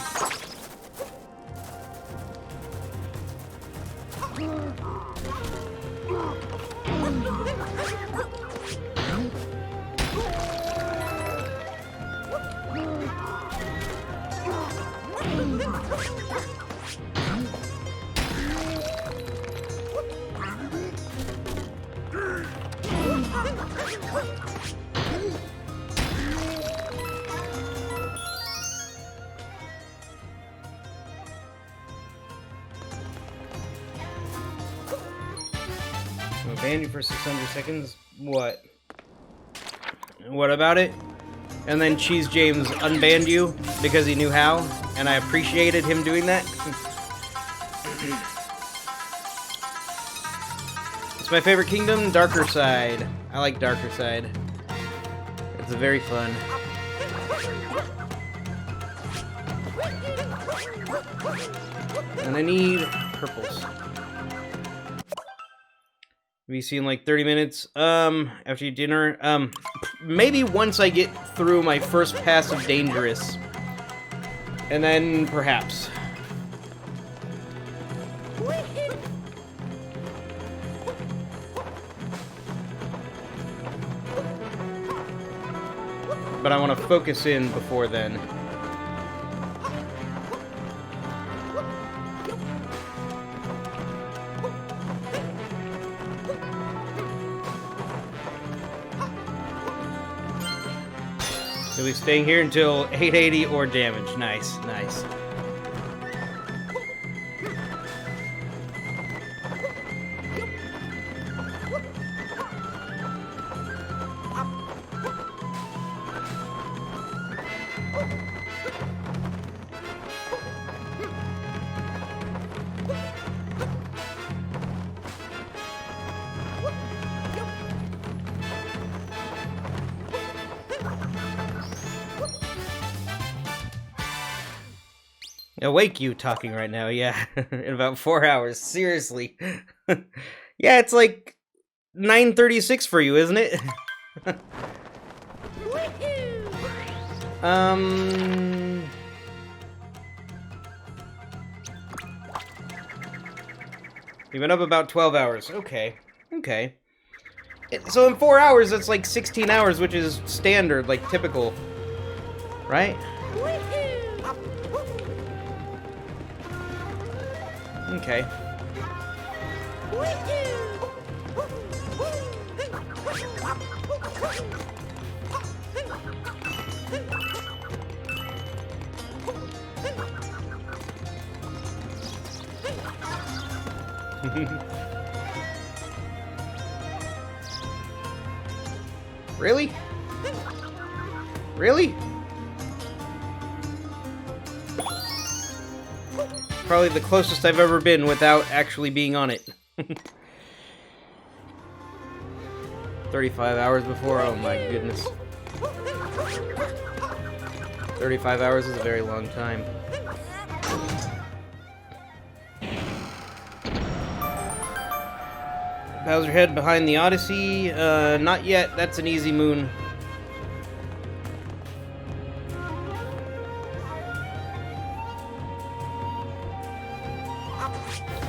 Speaker 1: I'll ban you for 600 seconds? What? What about it? And then Cheese James unbanned you because he knew how, and I appreciated him doing that. It's my favorite kingdom, Darker Side. I like Darker Side. It's very fun. And I need purples. Have you seen like 30 minutes after dinner? Maybe once I get through my first pass of Dangerous. And then perhaps. But I want to focus in before then. You'll be staying here until 880 or damage. Nice, nice. Awake you talking right now, yeah. In about 4 hours, seriously. Yeah, it's like 9:36 for you, isn't it? You've been up about 12 hours. Okay, okay. So in 4 hours, that's like 16 hours, which is standard, like typical, right? Okay. Really? Really? Probably the closest I've ever been without actually being on it. 35 hours before? Oh my goodness. 35 hours is a very long time. How's your head behind the Odyssey? Not yet. That's an easy moon.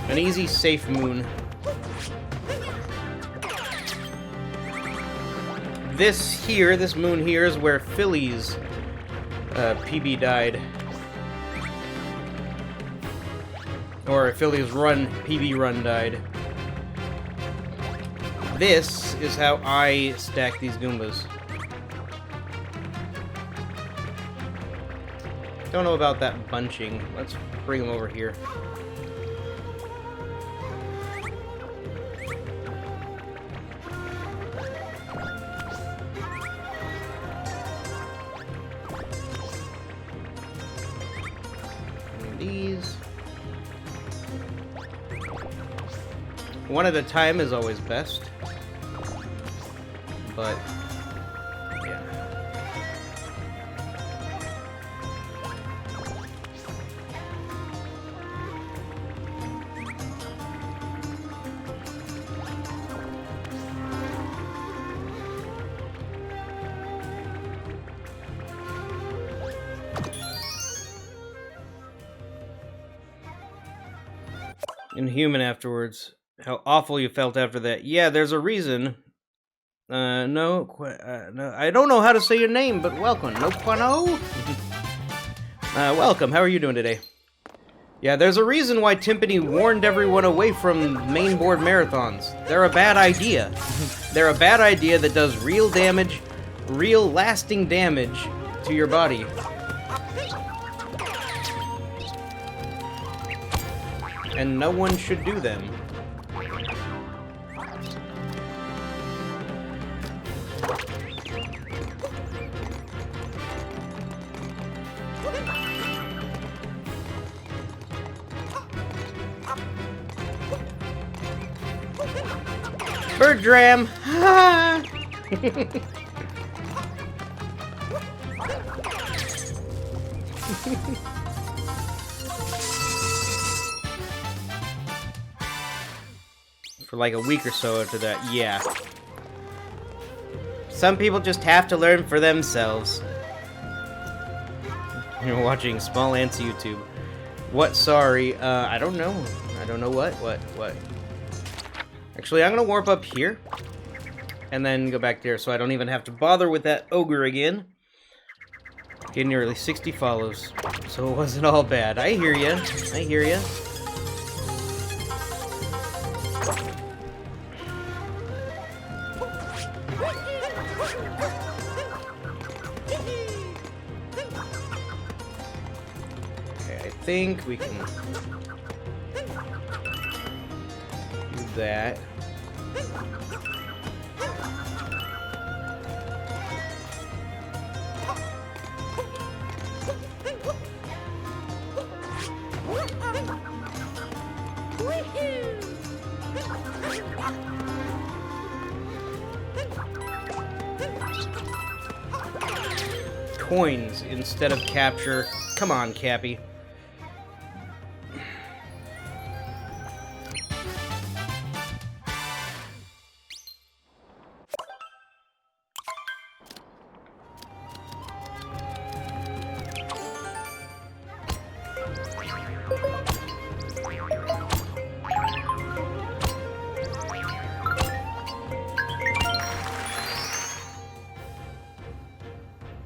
Speaker 1: An easy, safe moon. This moon here is where Philly's PB died. Or Philly's PB run died. This is how I stack these Goombas. Don't know about that bunching. Let's bring them over here. One at a time is always best. But, yeah. Inhuman afterwards. How awful you felt after that. Yeah, there's a reason. No, I don't know how to say your name, but welcome. No Quano? Welcome. How are you doing today? Yeah, there's a reason why Timpani warned everyone away from mainboard marathons. They're a bad idea. They're a bad idea that does real damage, real lasting damage to your body. And no one should do them. Bird dram! For like a week or so after that, yeah. Some people just have to learn for themselves. You're watching Small Ants YouTube. What? Sorry. I don't know. I don't know what. Actually, I'm gonna warp up here. And then go back there so I don't even have to bother with that ogre again. Getting nearly 60 follows. So it wasn't all bad. I hear ya. I hear ya. I think we can do that. Coins instead of capture. Come on, Cappy.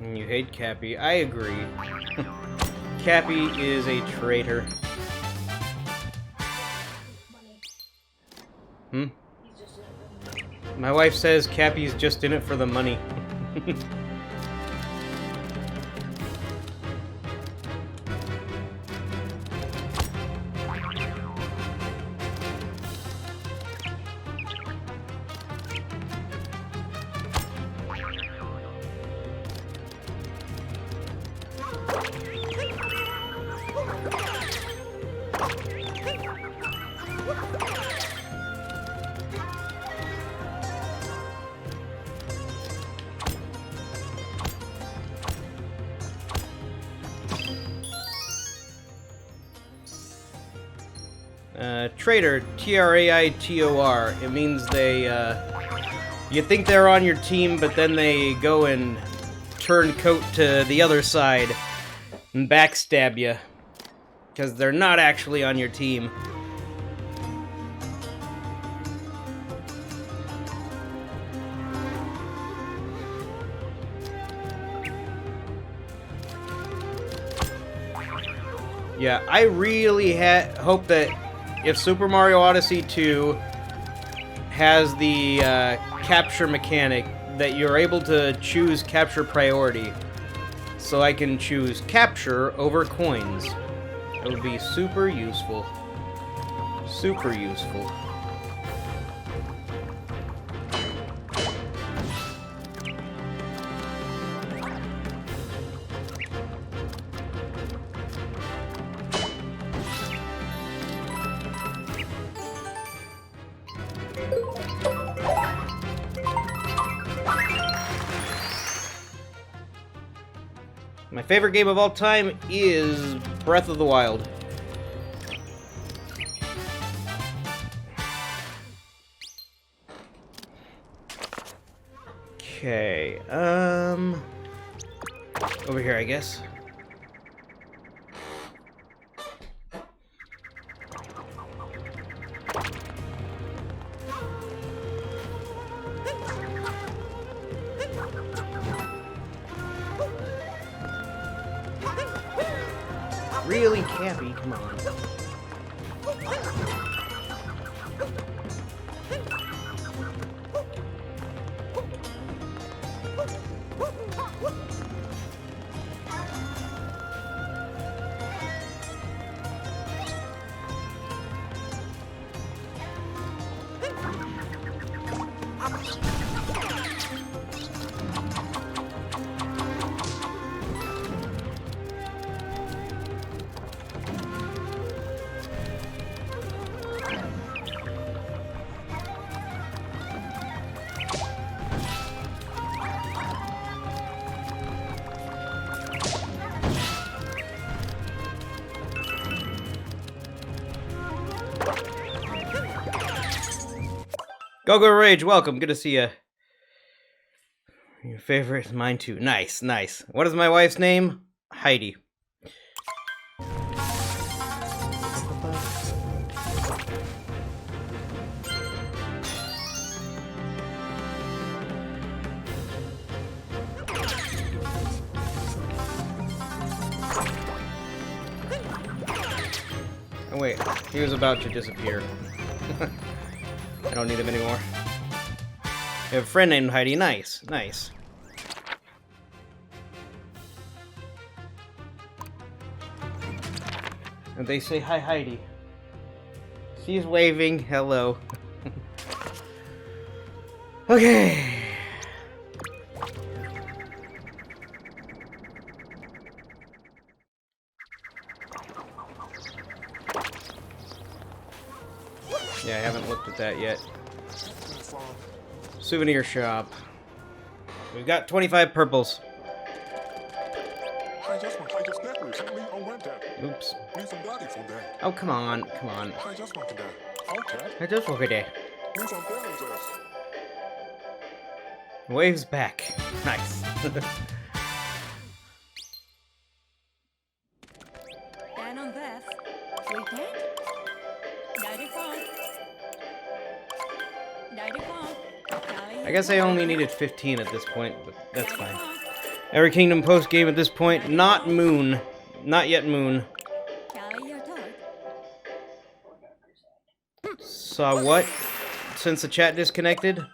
Speaker 1: You hate Cappy. I agree. Cappy is a traitor. Hmm? My wife says Cappy's just in it for the money. Traitor, T-R-A-I-T-O-R. It means they, you think they're on your team, but then they go and turn coat to the other side and backstab you. Because they're not actually on your team. Yeah, I really hope that if Super Mario Odyssey 2 has the capture mechanic, that you're able to choose capture priority, so I can choose capture over coins. It would be super useful. Super useful. My favorite game of all time is Breath of the Wild. Okay, over here, I guess. Really campy, come on. Go Rage, welcome. Good to see you. Your favorite is mine too. Nice, nice. What is my wife's name? Heidi. Oh wait, he was about to disappear. I don't need him anymore. You have a friend named Heidi. Nice, nice. And they say, hi, Heidi. She's waving. Hello. Okay. Yeah, I haven't looked at that yet. Souvenir shop. We've got 25 purples. Oops. Oh, come on, come on. I just walked there. Waves back. Nice.
Speaker 4: Dan on this. 310. 94. 94.
Speaker 1: I guess I only needed 15 at this point, but that's fine. Every Kingdom post game at this point, not Moon. Not yet Moon. Saw what? Since the chat disconnected?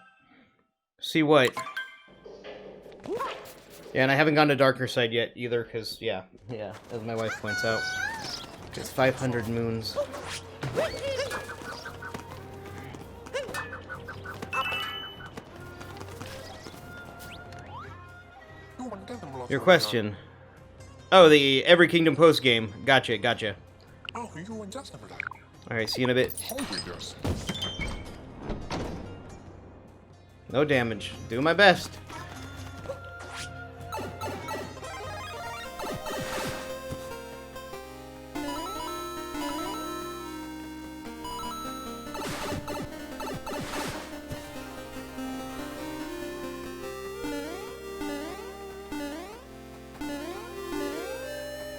Speaker 1: See what? Yeah, and I haven't gone to Darker Side yet either, because, yeah, as my wife points out. It's 500 moons. Your question. Oh, the Every Kingdom post game. Gotcha, gotcha. Alright, see you in a bit. No damage. Doing my best.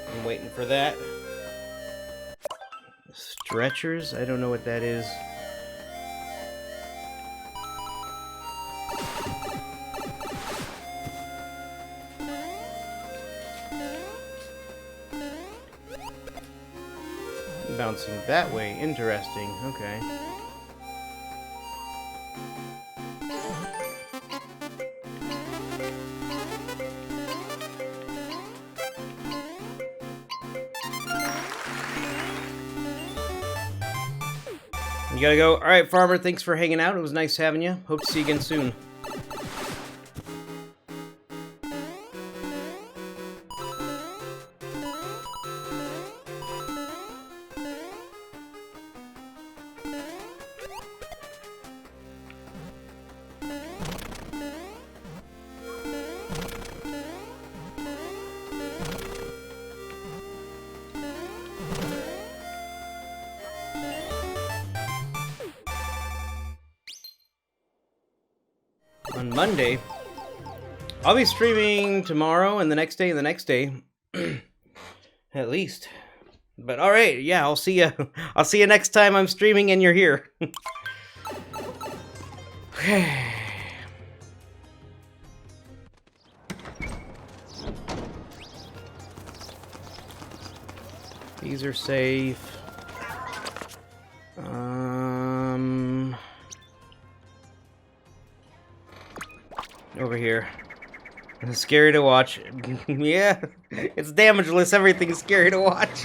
Speaker 1: I'm waiting for that. Stretchers? I don't know what that is. Bouncing that way. Interesting. Okay. You gotta go. Alright, Farmer, thanks for hanging out. It was nice having you. Hope to see you again soon. On Monday, I'll be streaming tomorrow and the next day and the next day. At least. But alright, yeah, I'll see you. I'll see you next time I'm streaming and you're here. Okay. These are safe. Over here. It's scary to watch. Yeah, it's damageless. Everything's scary to watch.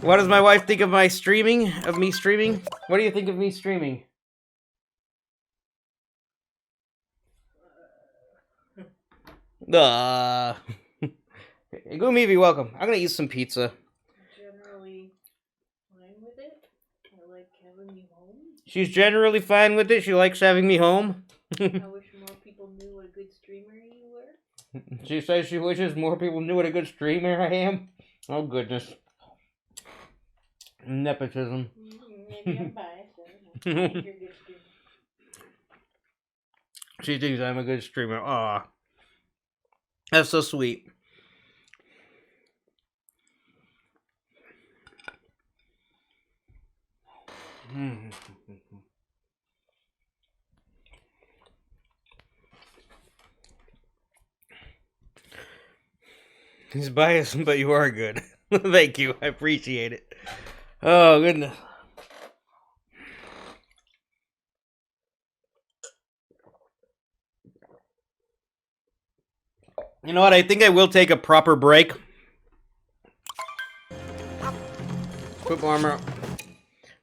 Speaker 1: What does my wife think of my streaming? Of me streaming? What do you think of me streaming? Gumivi, welcome. I'm gonna eat some pizza.
Speaker 5: Generally fine with it. I like having me home.
Speaker 1: She's generally fine with it. She likes having me home.
Speaker 5: I wish more people knew what a good streamer you were.
Speaker 1: She says she wishes more people knew what a good streamer I am. Oh, goodness. Nepotism.
Speaker 5: Maybe I'm biased. I don't know. I think you're a good streamer.
Speaker 1: She thinks I'm a good streamer. Aw. That's so sweet. He's biased, but you are good. Thank you. I appreciate it. Oh, goodness. You know what? I think I will take a proper break. Put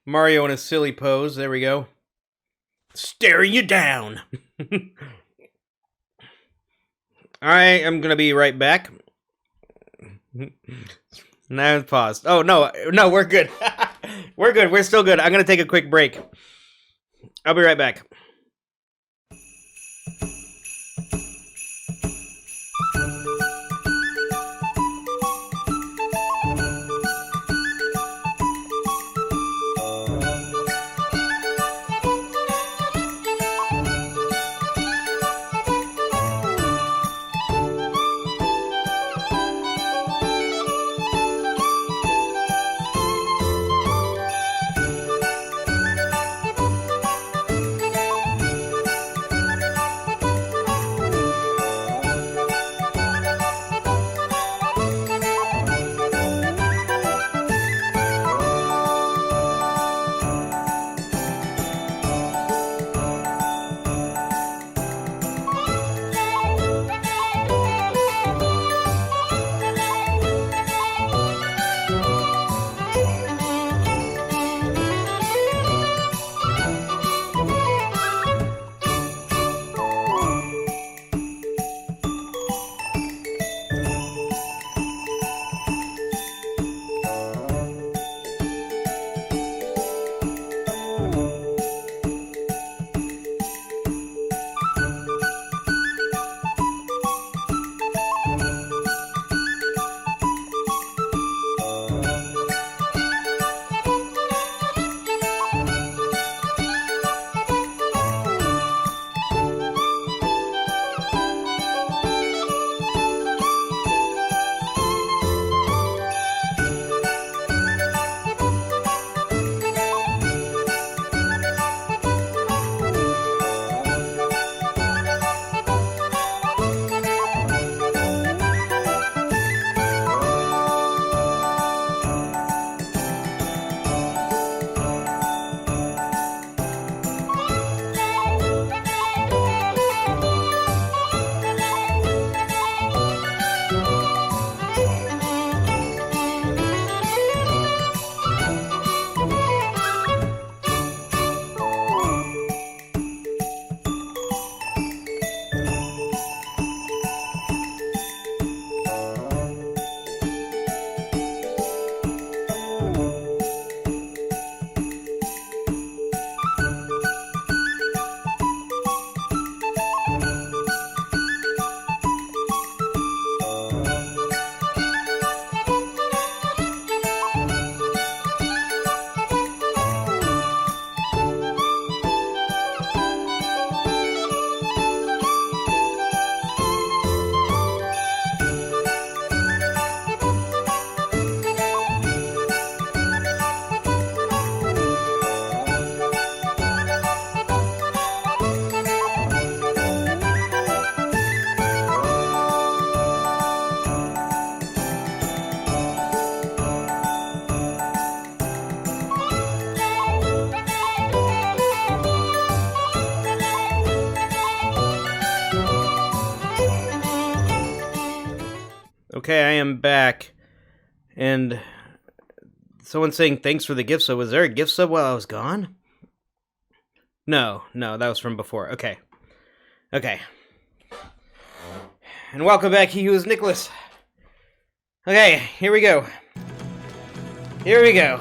Speaker 1: Mario in a silly pose. There we go. Staring you down. Alright, I'm gonna be right back. Now it's paused. Oh, no, we're good. We're good. We're still good. I'm gonna take a quick break. I'll be right back. Okay, I am back. And someone's saying thanks for the gift sub. Was there a gift sub while I was gone? No, that was from before. Okay. Okay. And welcome back, he who is Nicholas. Okay, here we go. Here we go.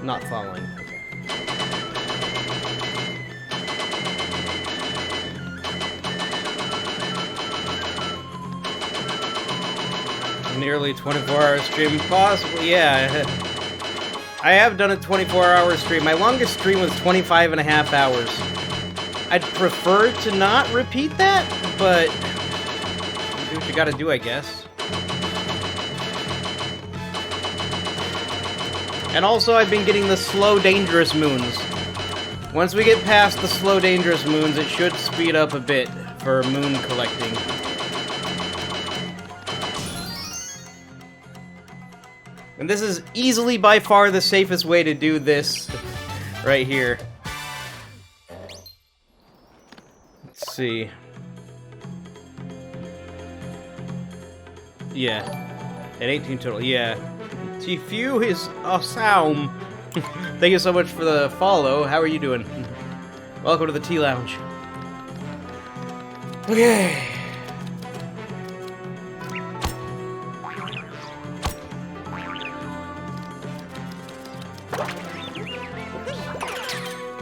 Speaker 1: Not following. Okay. Nearly 24-hour stream, possibly, yeah. I have done a 24-hour stream. My longest stream was 25 and a half hours. I'd prefer to not repeat that, but do what you gotta do, I guess. And also, I've been getting the slow, dangerous moons. Once we get past the slow, dangerous moons, it should speed up a bit for moon collecting. And this is easily by far the safest way to do this right here. Let's see. Yeah. At 18 total, yeah. Tfue is awesome. Thank you so much for the follow. How are you doing? Welcome to the Tea Lounge. Okay.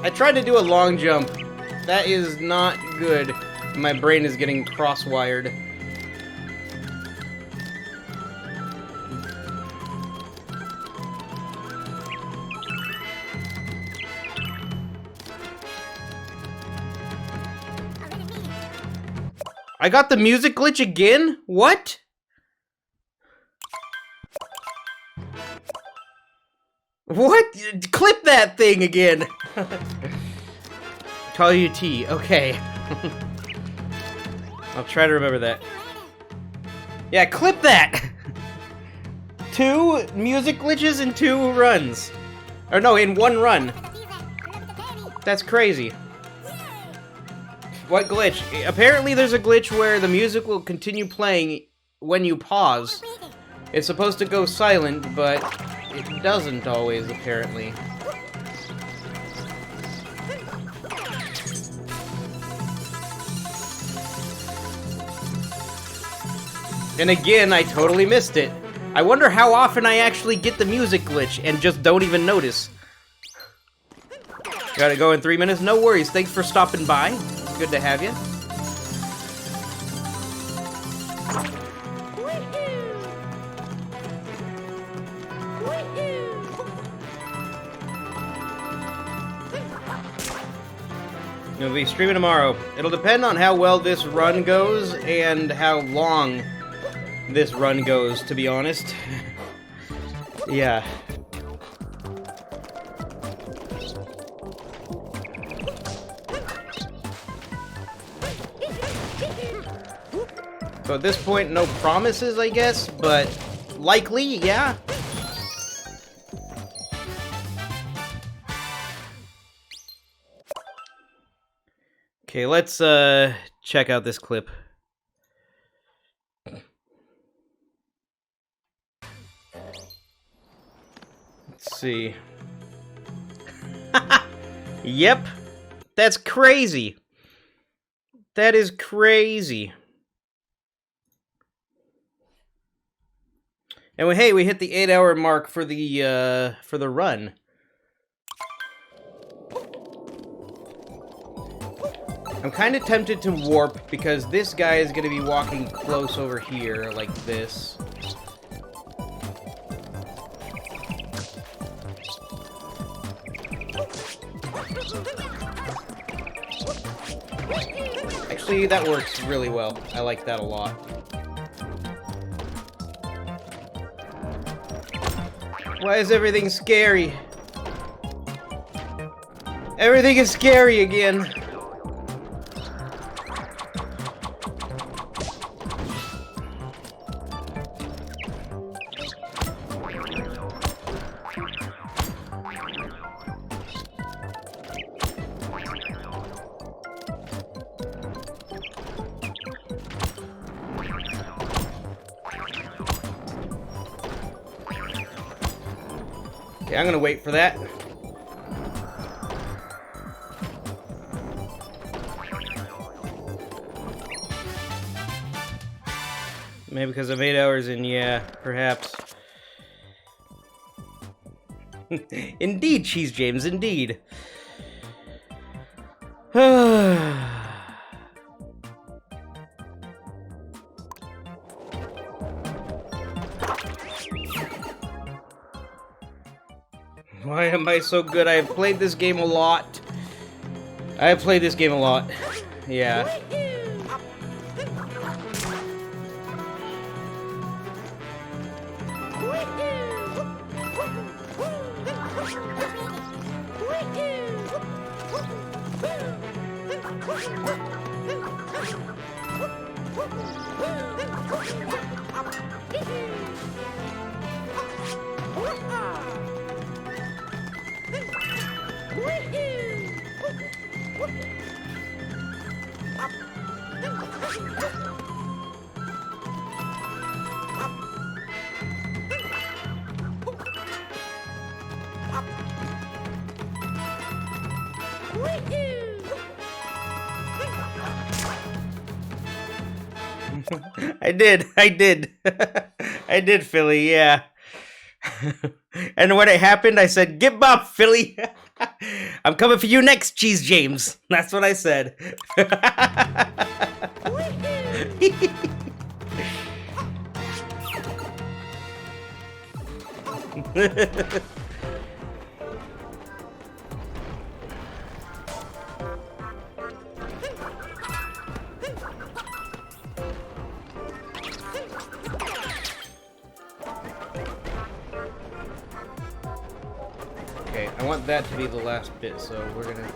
Speaker 1: I tried to do a long jump. That is not good. My brain is getting cross-wired. I got the music glitch again? What? What? Clip that thing again! Call you T. Okay. I'll try to remember that. Yeah, clip that! 2 music glitches in 2 runs. Or no, in 1 run. That's crazy. What glitch? Apparently there's a glitch where the music will continue playing when you pause. It's supposed to go silent, but it doesn't always, apparently. And again, I totally missed it. I wonder how often I actually get the music glitch and just don't even notice. Gotta go in 3 minutes? No worries. Thanks for stopping by. Good to have you. You'll be streaming tomorrow. It'll depend on how well this run goes and how long this run goes, to be honest. Yeah. So at this point, no promises, I guess, but likely, yeah. Okay, let's check out this clip. Let's see. Yep. That's crazy. That is crazy. And hey, we hit the 8-hour mark for the run. I'm kind of tempted to warp because this guy is going to be walking close over here like this. Actually, that works really well. I like that a lot. Why is everything scary? Everything is scary again. Okay, I'm gonna wait for that. Maybe because of 8 hours in, yeah, perhaps. Indeed, Cheese James, indeed. Why am I so good? I have played this game a lot. I have played this game a lot. Yeah. I did. I did, Philly, yeah. And when it happened, I said, "Get up, Philly. I'm coming for you next, Cheese James." That's what I said. Okay, I want that to be the last bit, so we're gonna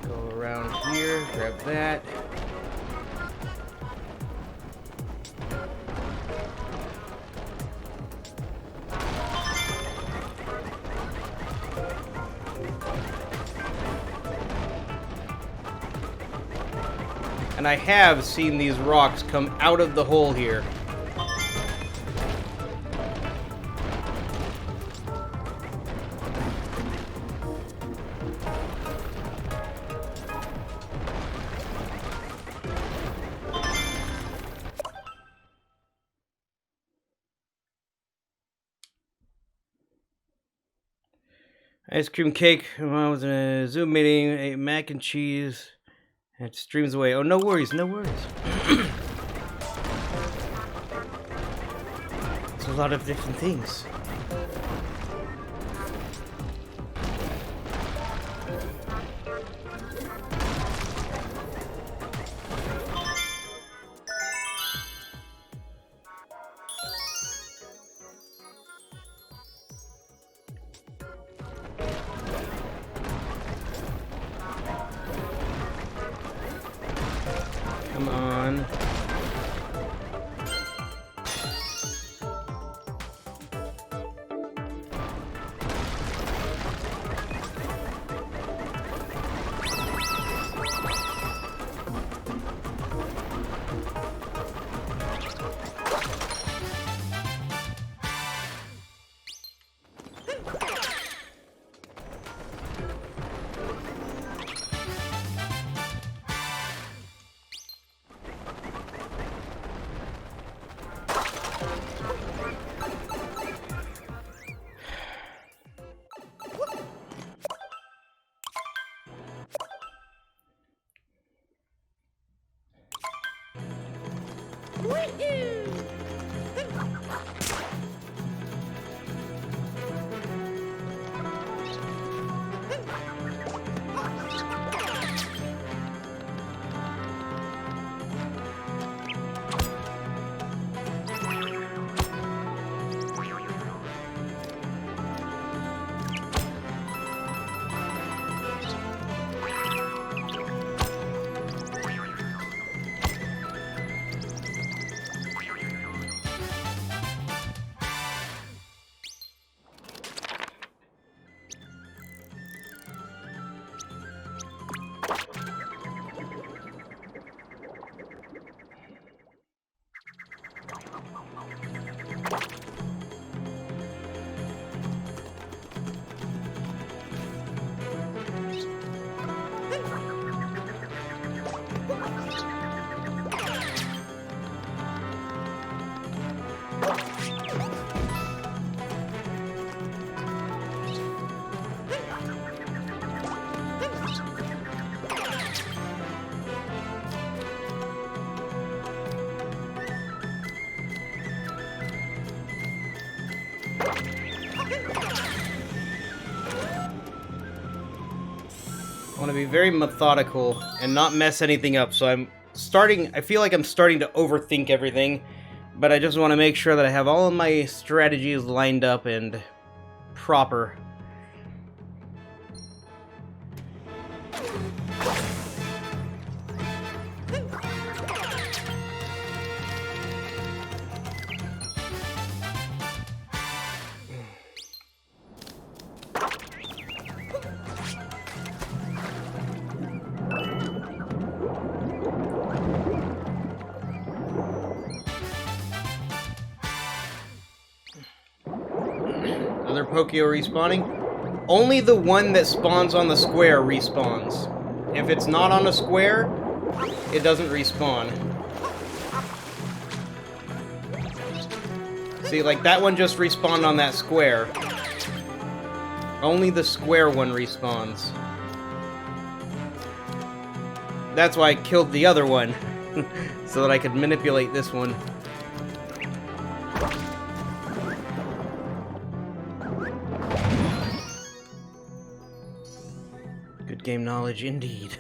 Speaker 1: go around here, grab that. And I have seen these rocks come out of the hole here. Ice cream cake. I was in a Zoom meeting, ate mac and cheese. And it streams away. Oh, no worries, no worries. It's a lot of different things. Come on. want to be very methodical and not mess anything up, so I feel like I'm starting to overthink everything, but I just want to make sure that I have all of my strategies lined up and proper. Other Pokeo respawning? Only the one that spawns on the square respawns. If it's not on a square, it doesn't respawn. See, like that one just respawned on that square. Only the square one respawns. That's why I killed the other one, so that I could manipulate this one. Game knowledge, indeed.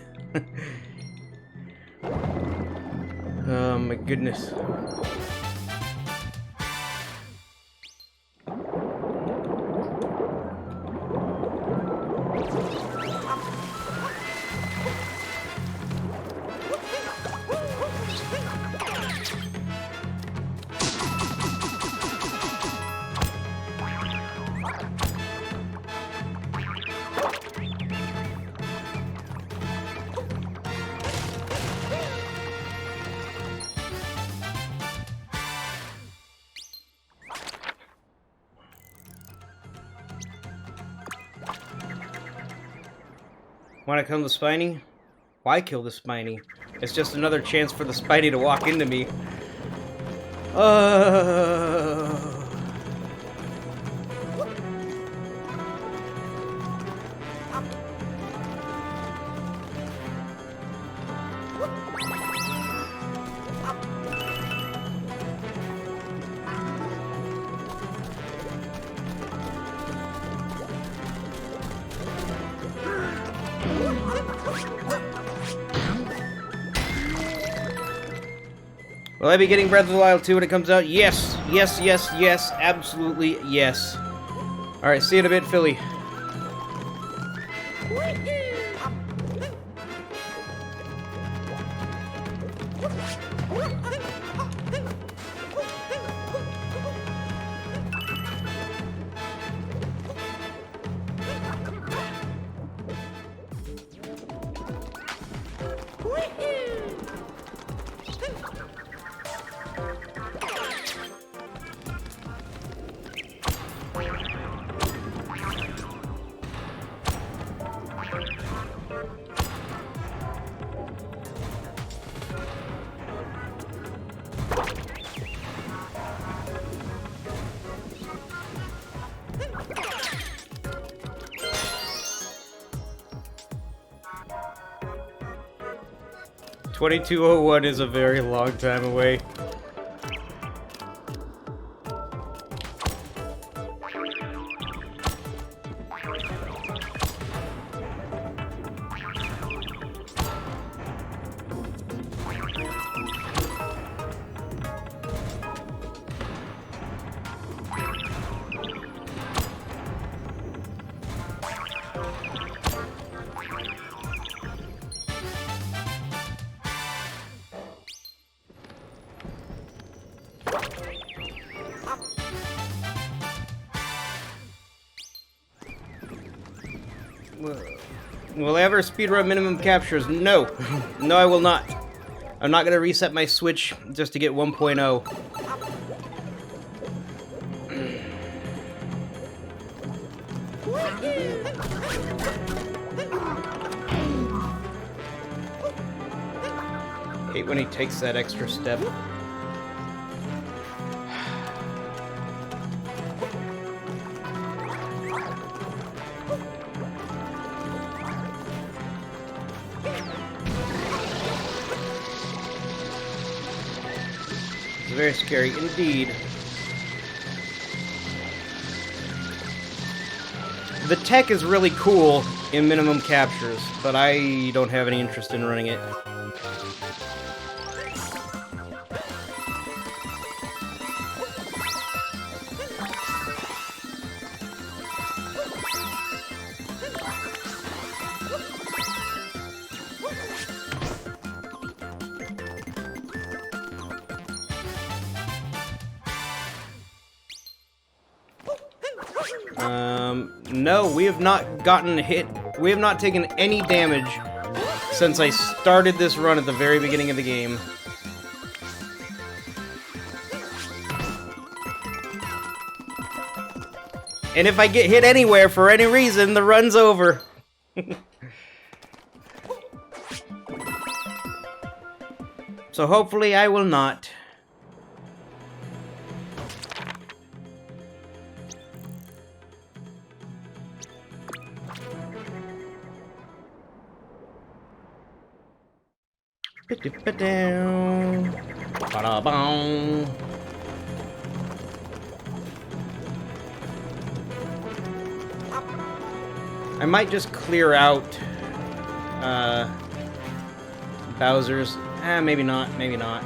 Speaker 1: Oh my goodness. Want to kill the Spiny? Why kill the Spiny? It's just another chance for the Spiny to walk into me. Will I be getting Breath of the Wild 2 when it comes out? Yes! Yes, yes, yes, absolutely yes. Alright, see you in a bit, Philly. $22.01 is a very long time away. Will I ever speedrun minimum captures? No. No, I will not. I'm not gonna reset my Switch just to get 1.0. Hate when he takes that extra step. Very scary indeed. The tech is really cool. in minimum captures, but I don't have any interest in running it. No, we have not gotten hit. We have not taken any damage since I started this run at the very beginning of the game. And if I get hit anywhere for any reason, the run's over. So hopefully I will not. Ba-da-bong. I might just clear out Bowser's. Maybe not, maybe not.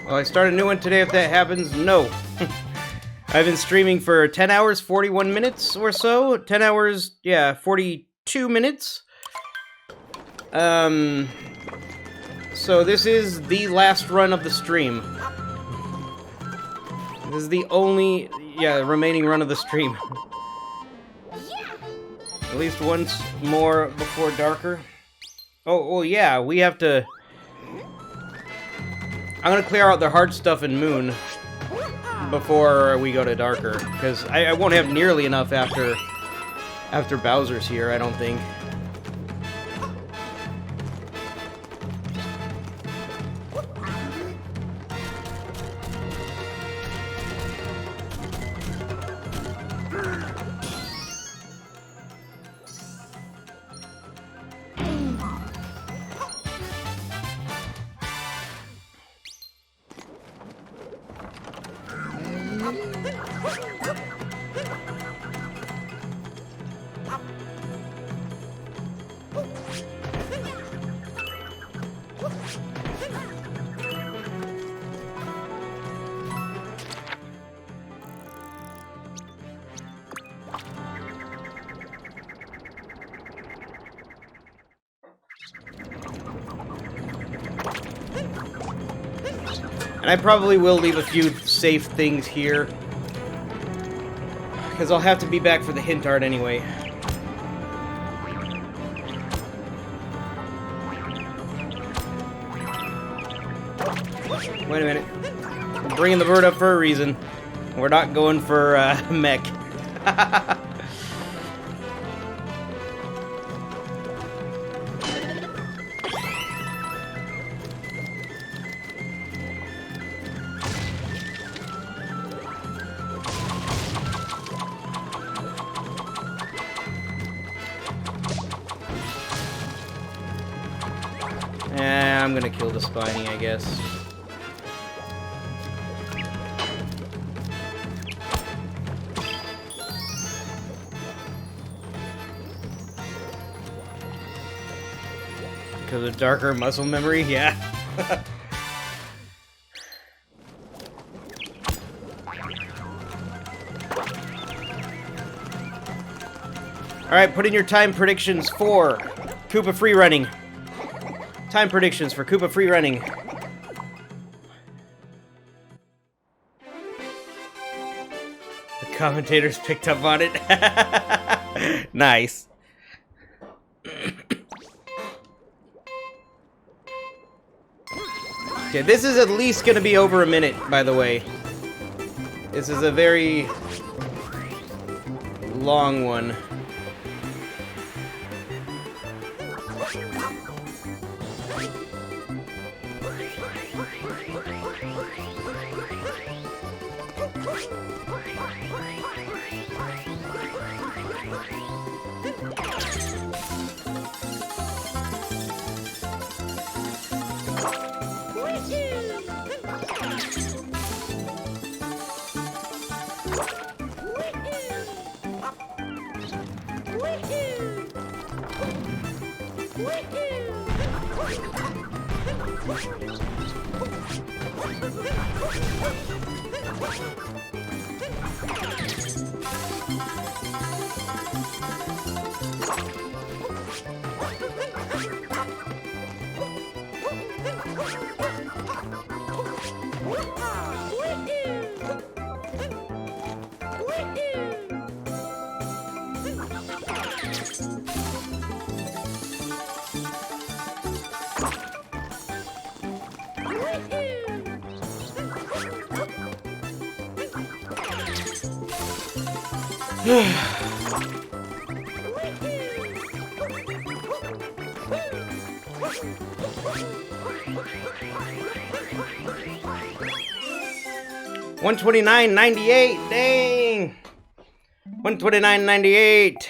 Speaker 1: Will I start a new one today if that happens? No. I've been streaming for 10 hours, 41 minutes or so. 10 hours, yeah, 42 minutes. So this is the last run of the stream. This is the only, remaining run of the stream. At least once more before darker. Oh, yeah, we have to... I'm gonna clear out the hard stuff in Moon before we go to darker, because I won't have nearly enough after Bowser's here, I don't think. And I probably will leave a few safe things here, because I'll have to be back for the hint art anyway. Wait a minute. We're bringing the bird up for a reason. We're not going for mech. I'm gonna kill the Spiny, I guess. Because of darker muscle memory? Yeah. Alright, put in your time predictions for Koopa free running. Time predictions for Koopa free running. The commentators picked up on it. Nice. Okay, this is at least gonna be over a minute, by the way. This is a very long one. $129.98. Dang. $129.98.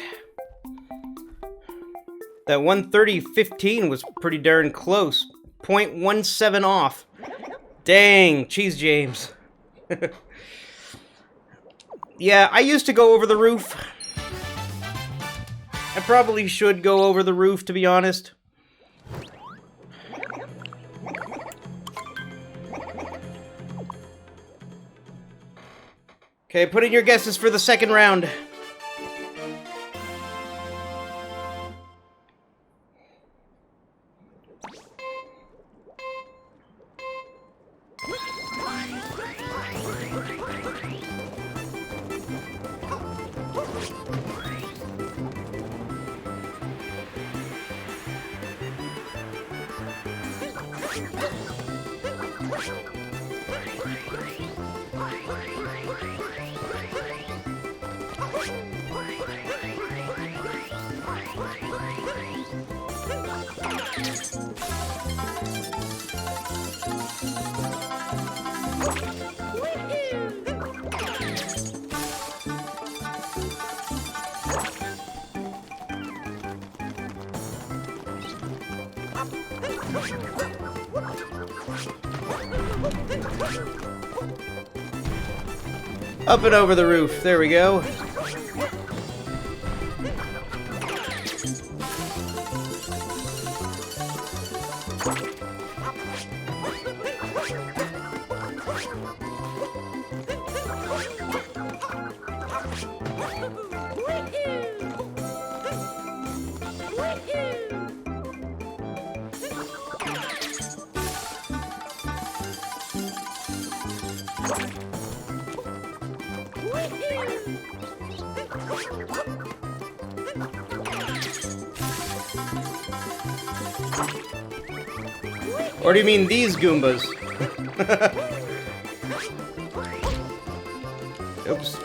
Speaker 1: That 130.15 was pretty darn close. 0.17 off. Dang, Cheese James. Yeah, I used to go over the roof. I probably should go over the roof, to be honest. Okay, put in your guesses for the second round. Up and over the roof. There we go. Or do you mean these Goombas? Oops.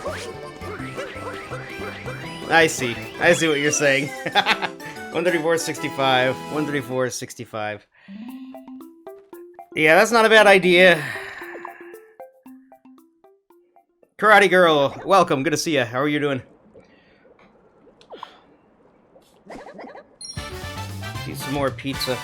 Speaker 1: I see what you're saying. 134.65. 134.65. Yeah, that's not a bad idea. Karate Girl, welcome. Good to see you. How are you doing? Eat some more pizza.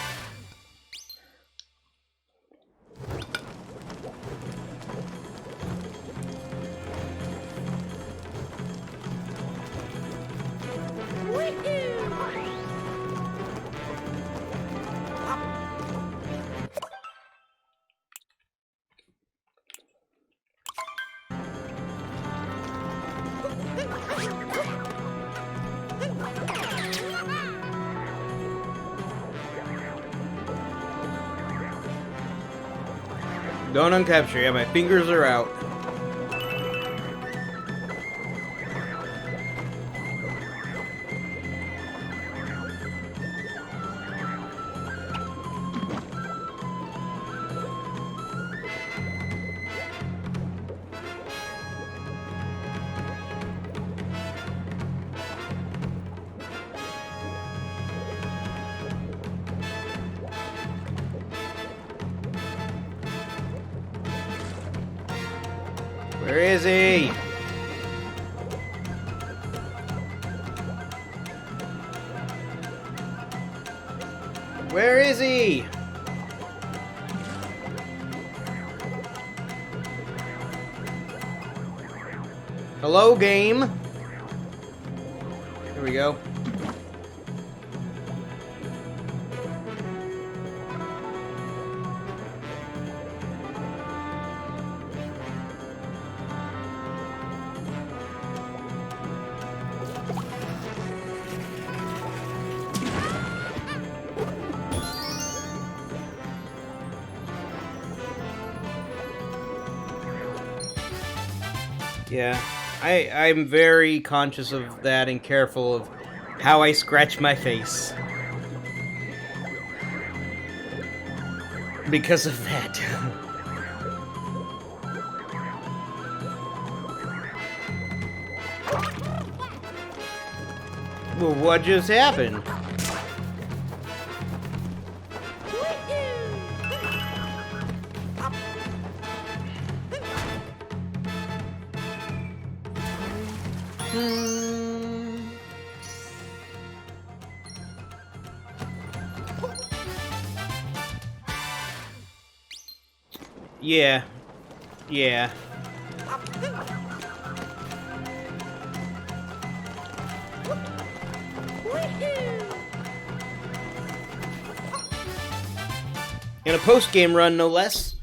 Speaker 1: Don't uncapture. Yeah, my fingers are out. Where is he? Where is he? Hello, game. Here we go. Yeah, I'm very conscious of that and careful of how I scratch my face. Because of that. Well, what just happened? Yeah. Yeah. In a post-game run, no less.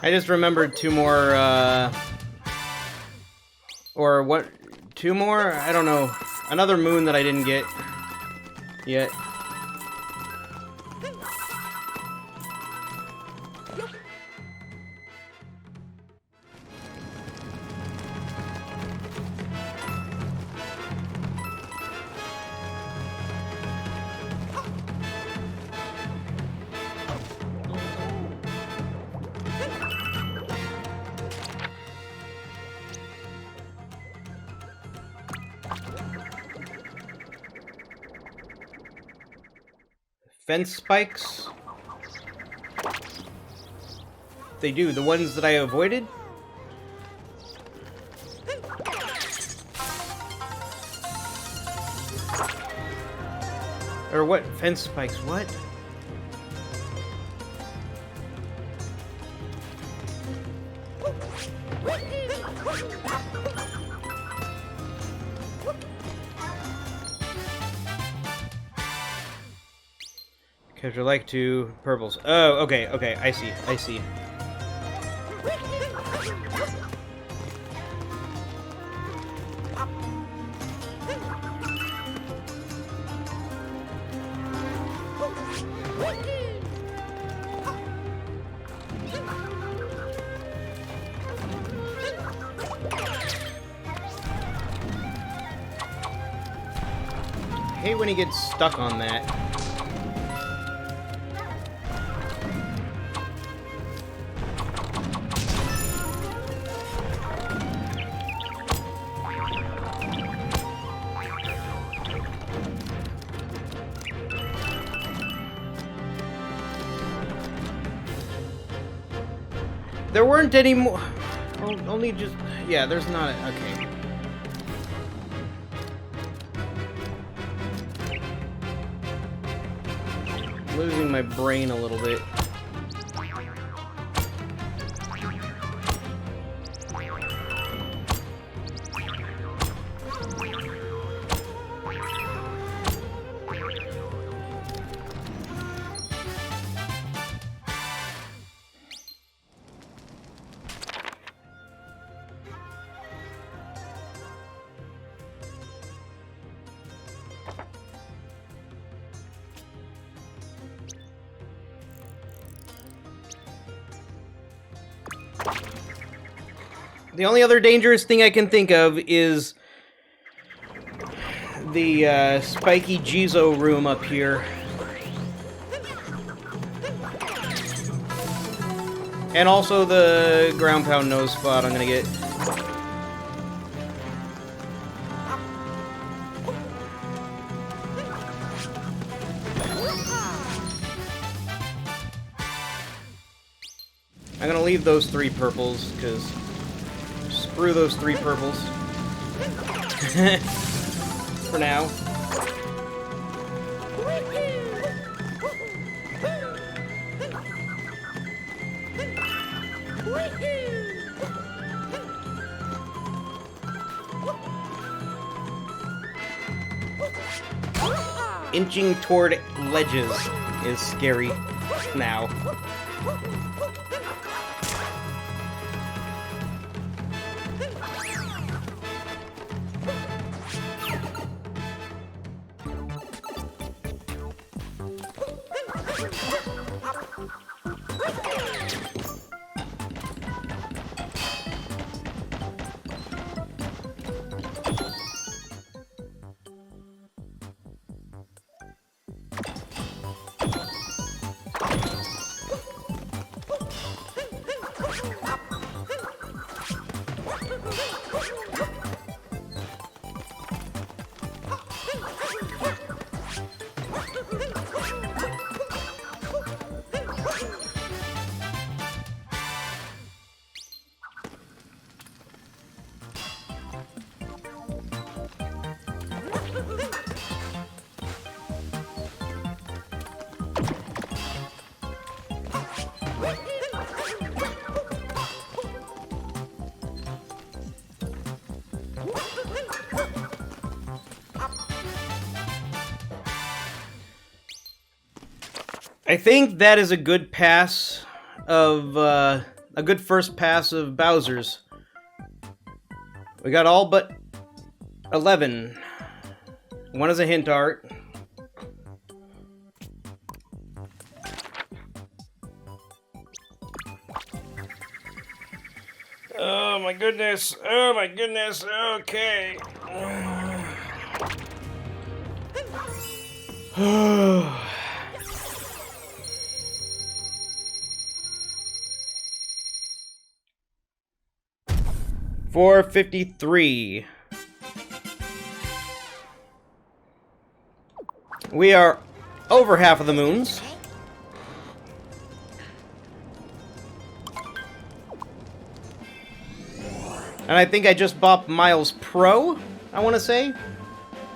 Speaker 1: I just remembered two more, or what, two more? I don't know. Another moon that I didn't get yet. Fence spikes? They do, the ones that I avoided? Or what? Fence spikes, what? Because I like to purples. Oh, okay, okay, I see, I see. I hate when he gets stuck on that. There weren't any more. Only just. Yeah, there's not. Okay. Losing my brain a little bit. The only other dangerous thing I can think of is the spiky Jizo room up here. And also the ground pound nose spot I'm gonna get. I'm gonna leave those 3 purples, because through those 3 purples. For now. Inching toward ledges is scary now. I think that is a good pass of, a good first pass of Bowser's. We got all but 11. One is a hint art. Oh my goodness. Oh my goodness. Okay. $453. We are over half of the moons. And I think I just bopped Miles Pro, I want to say.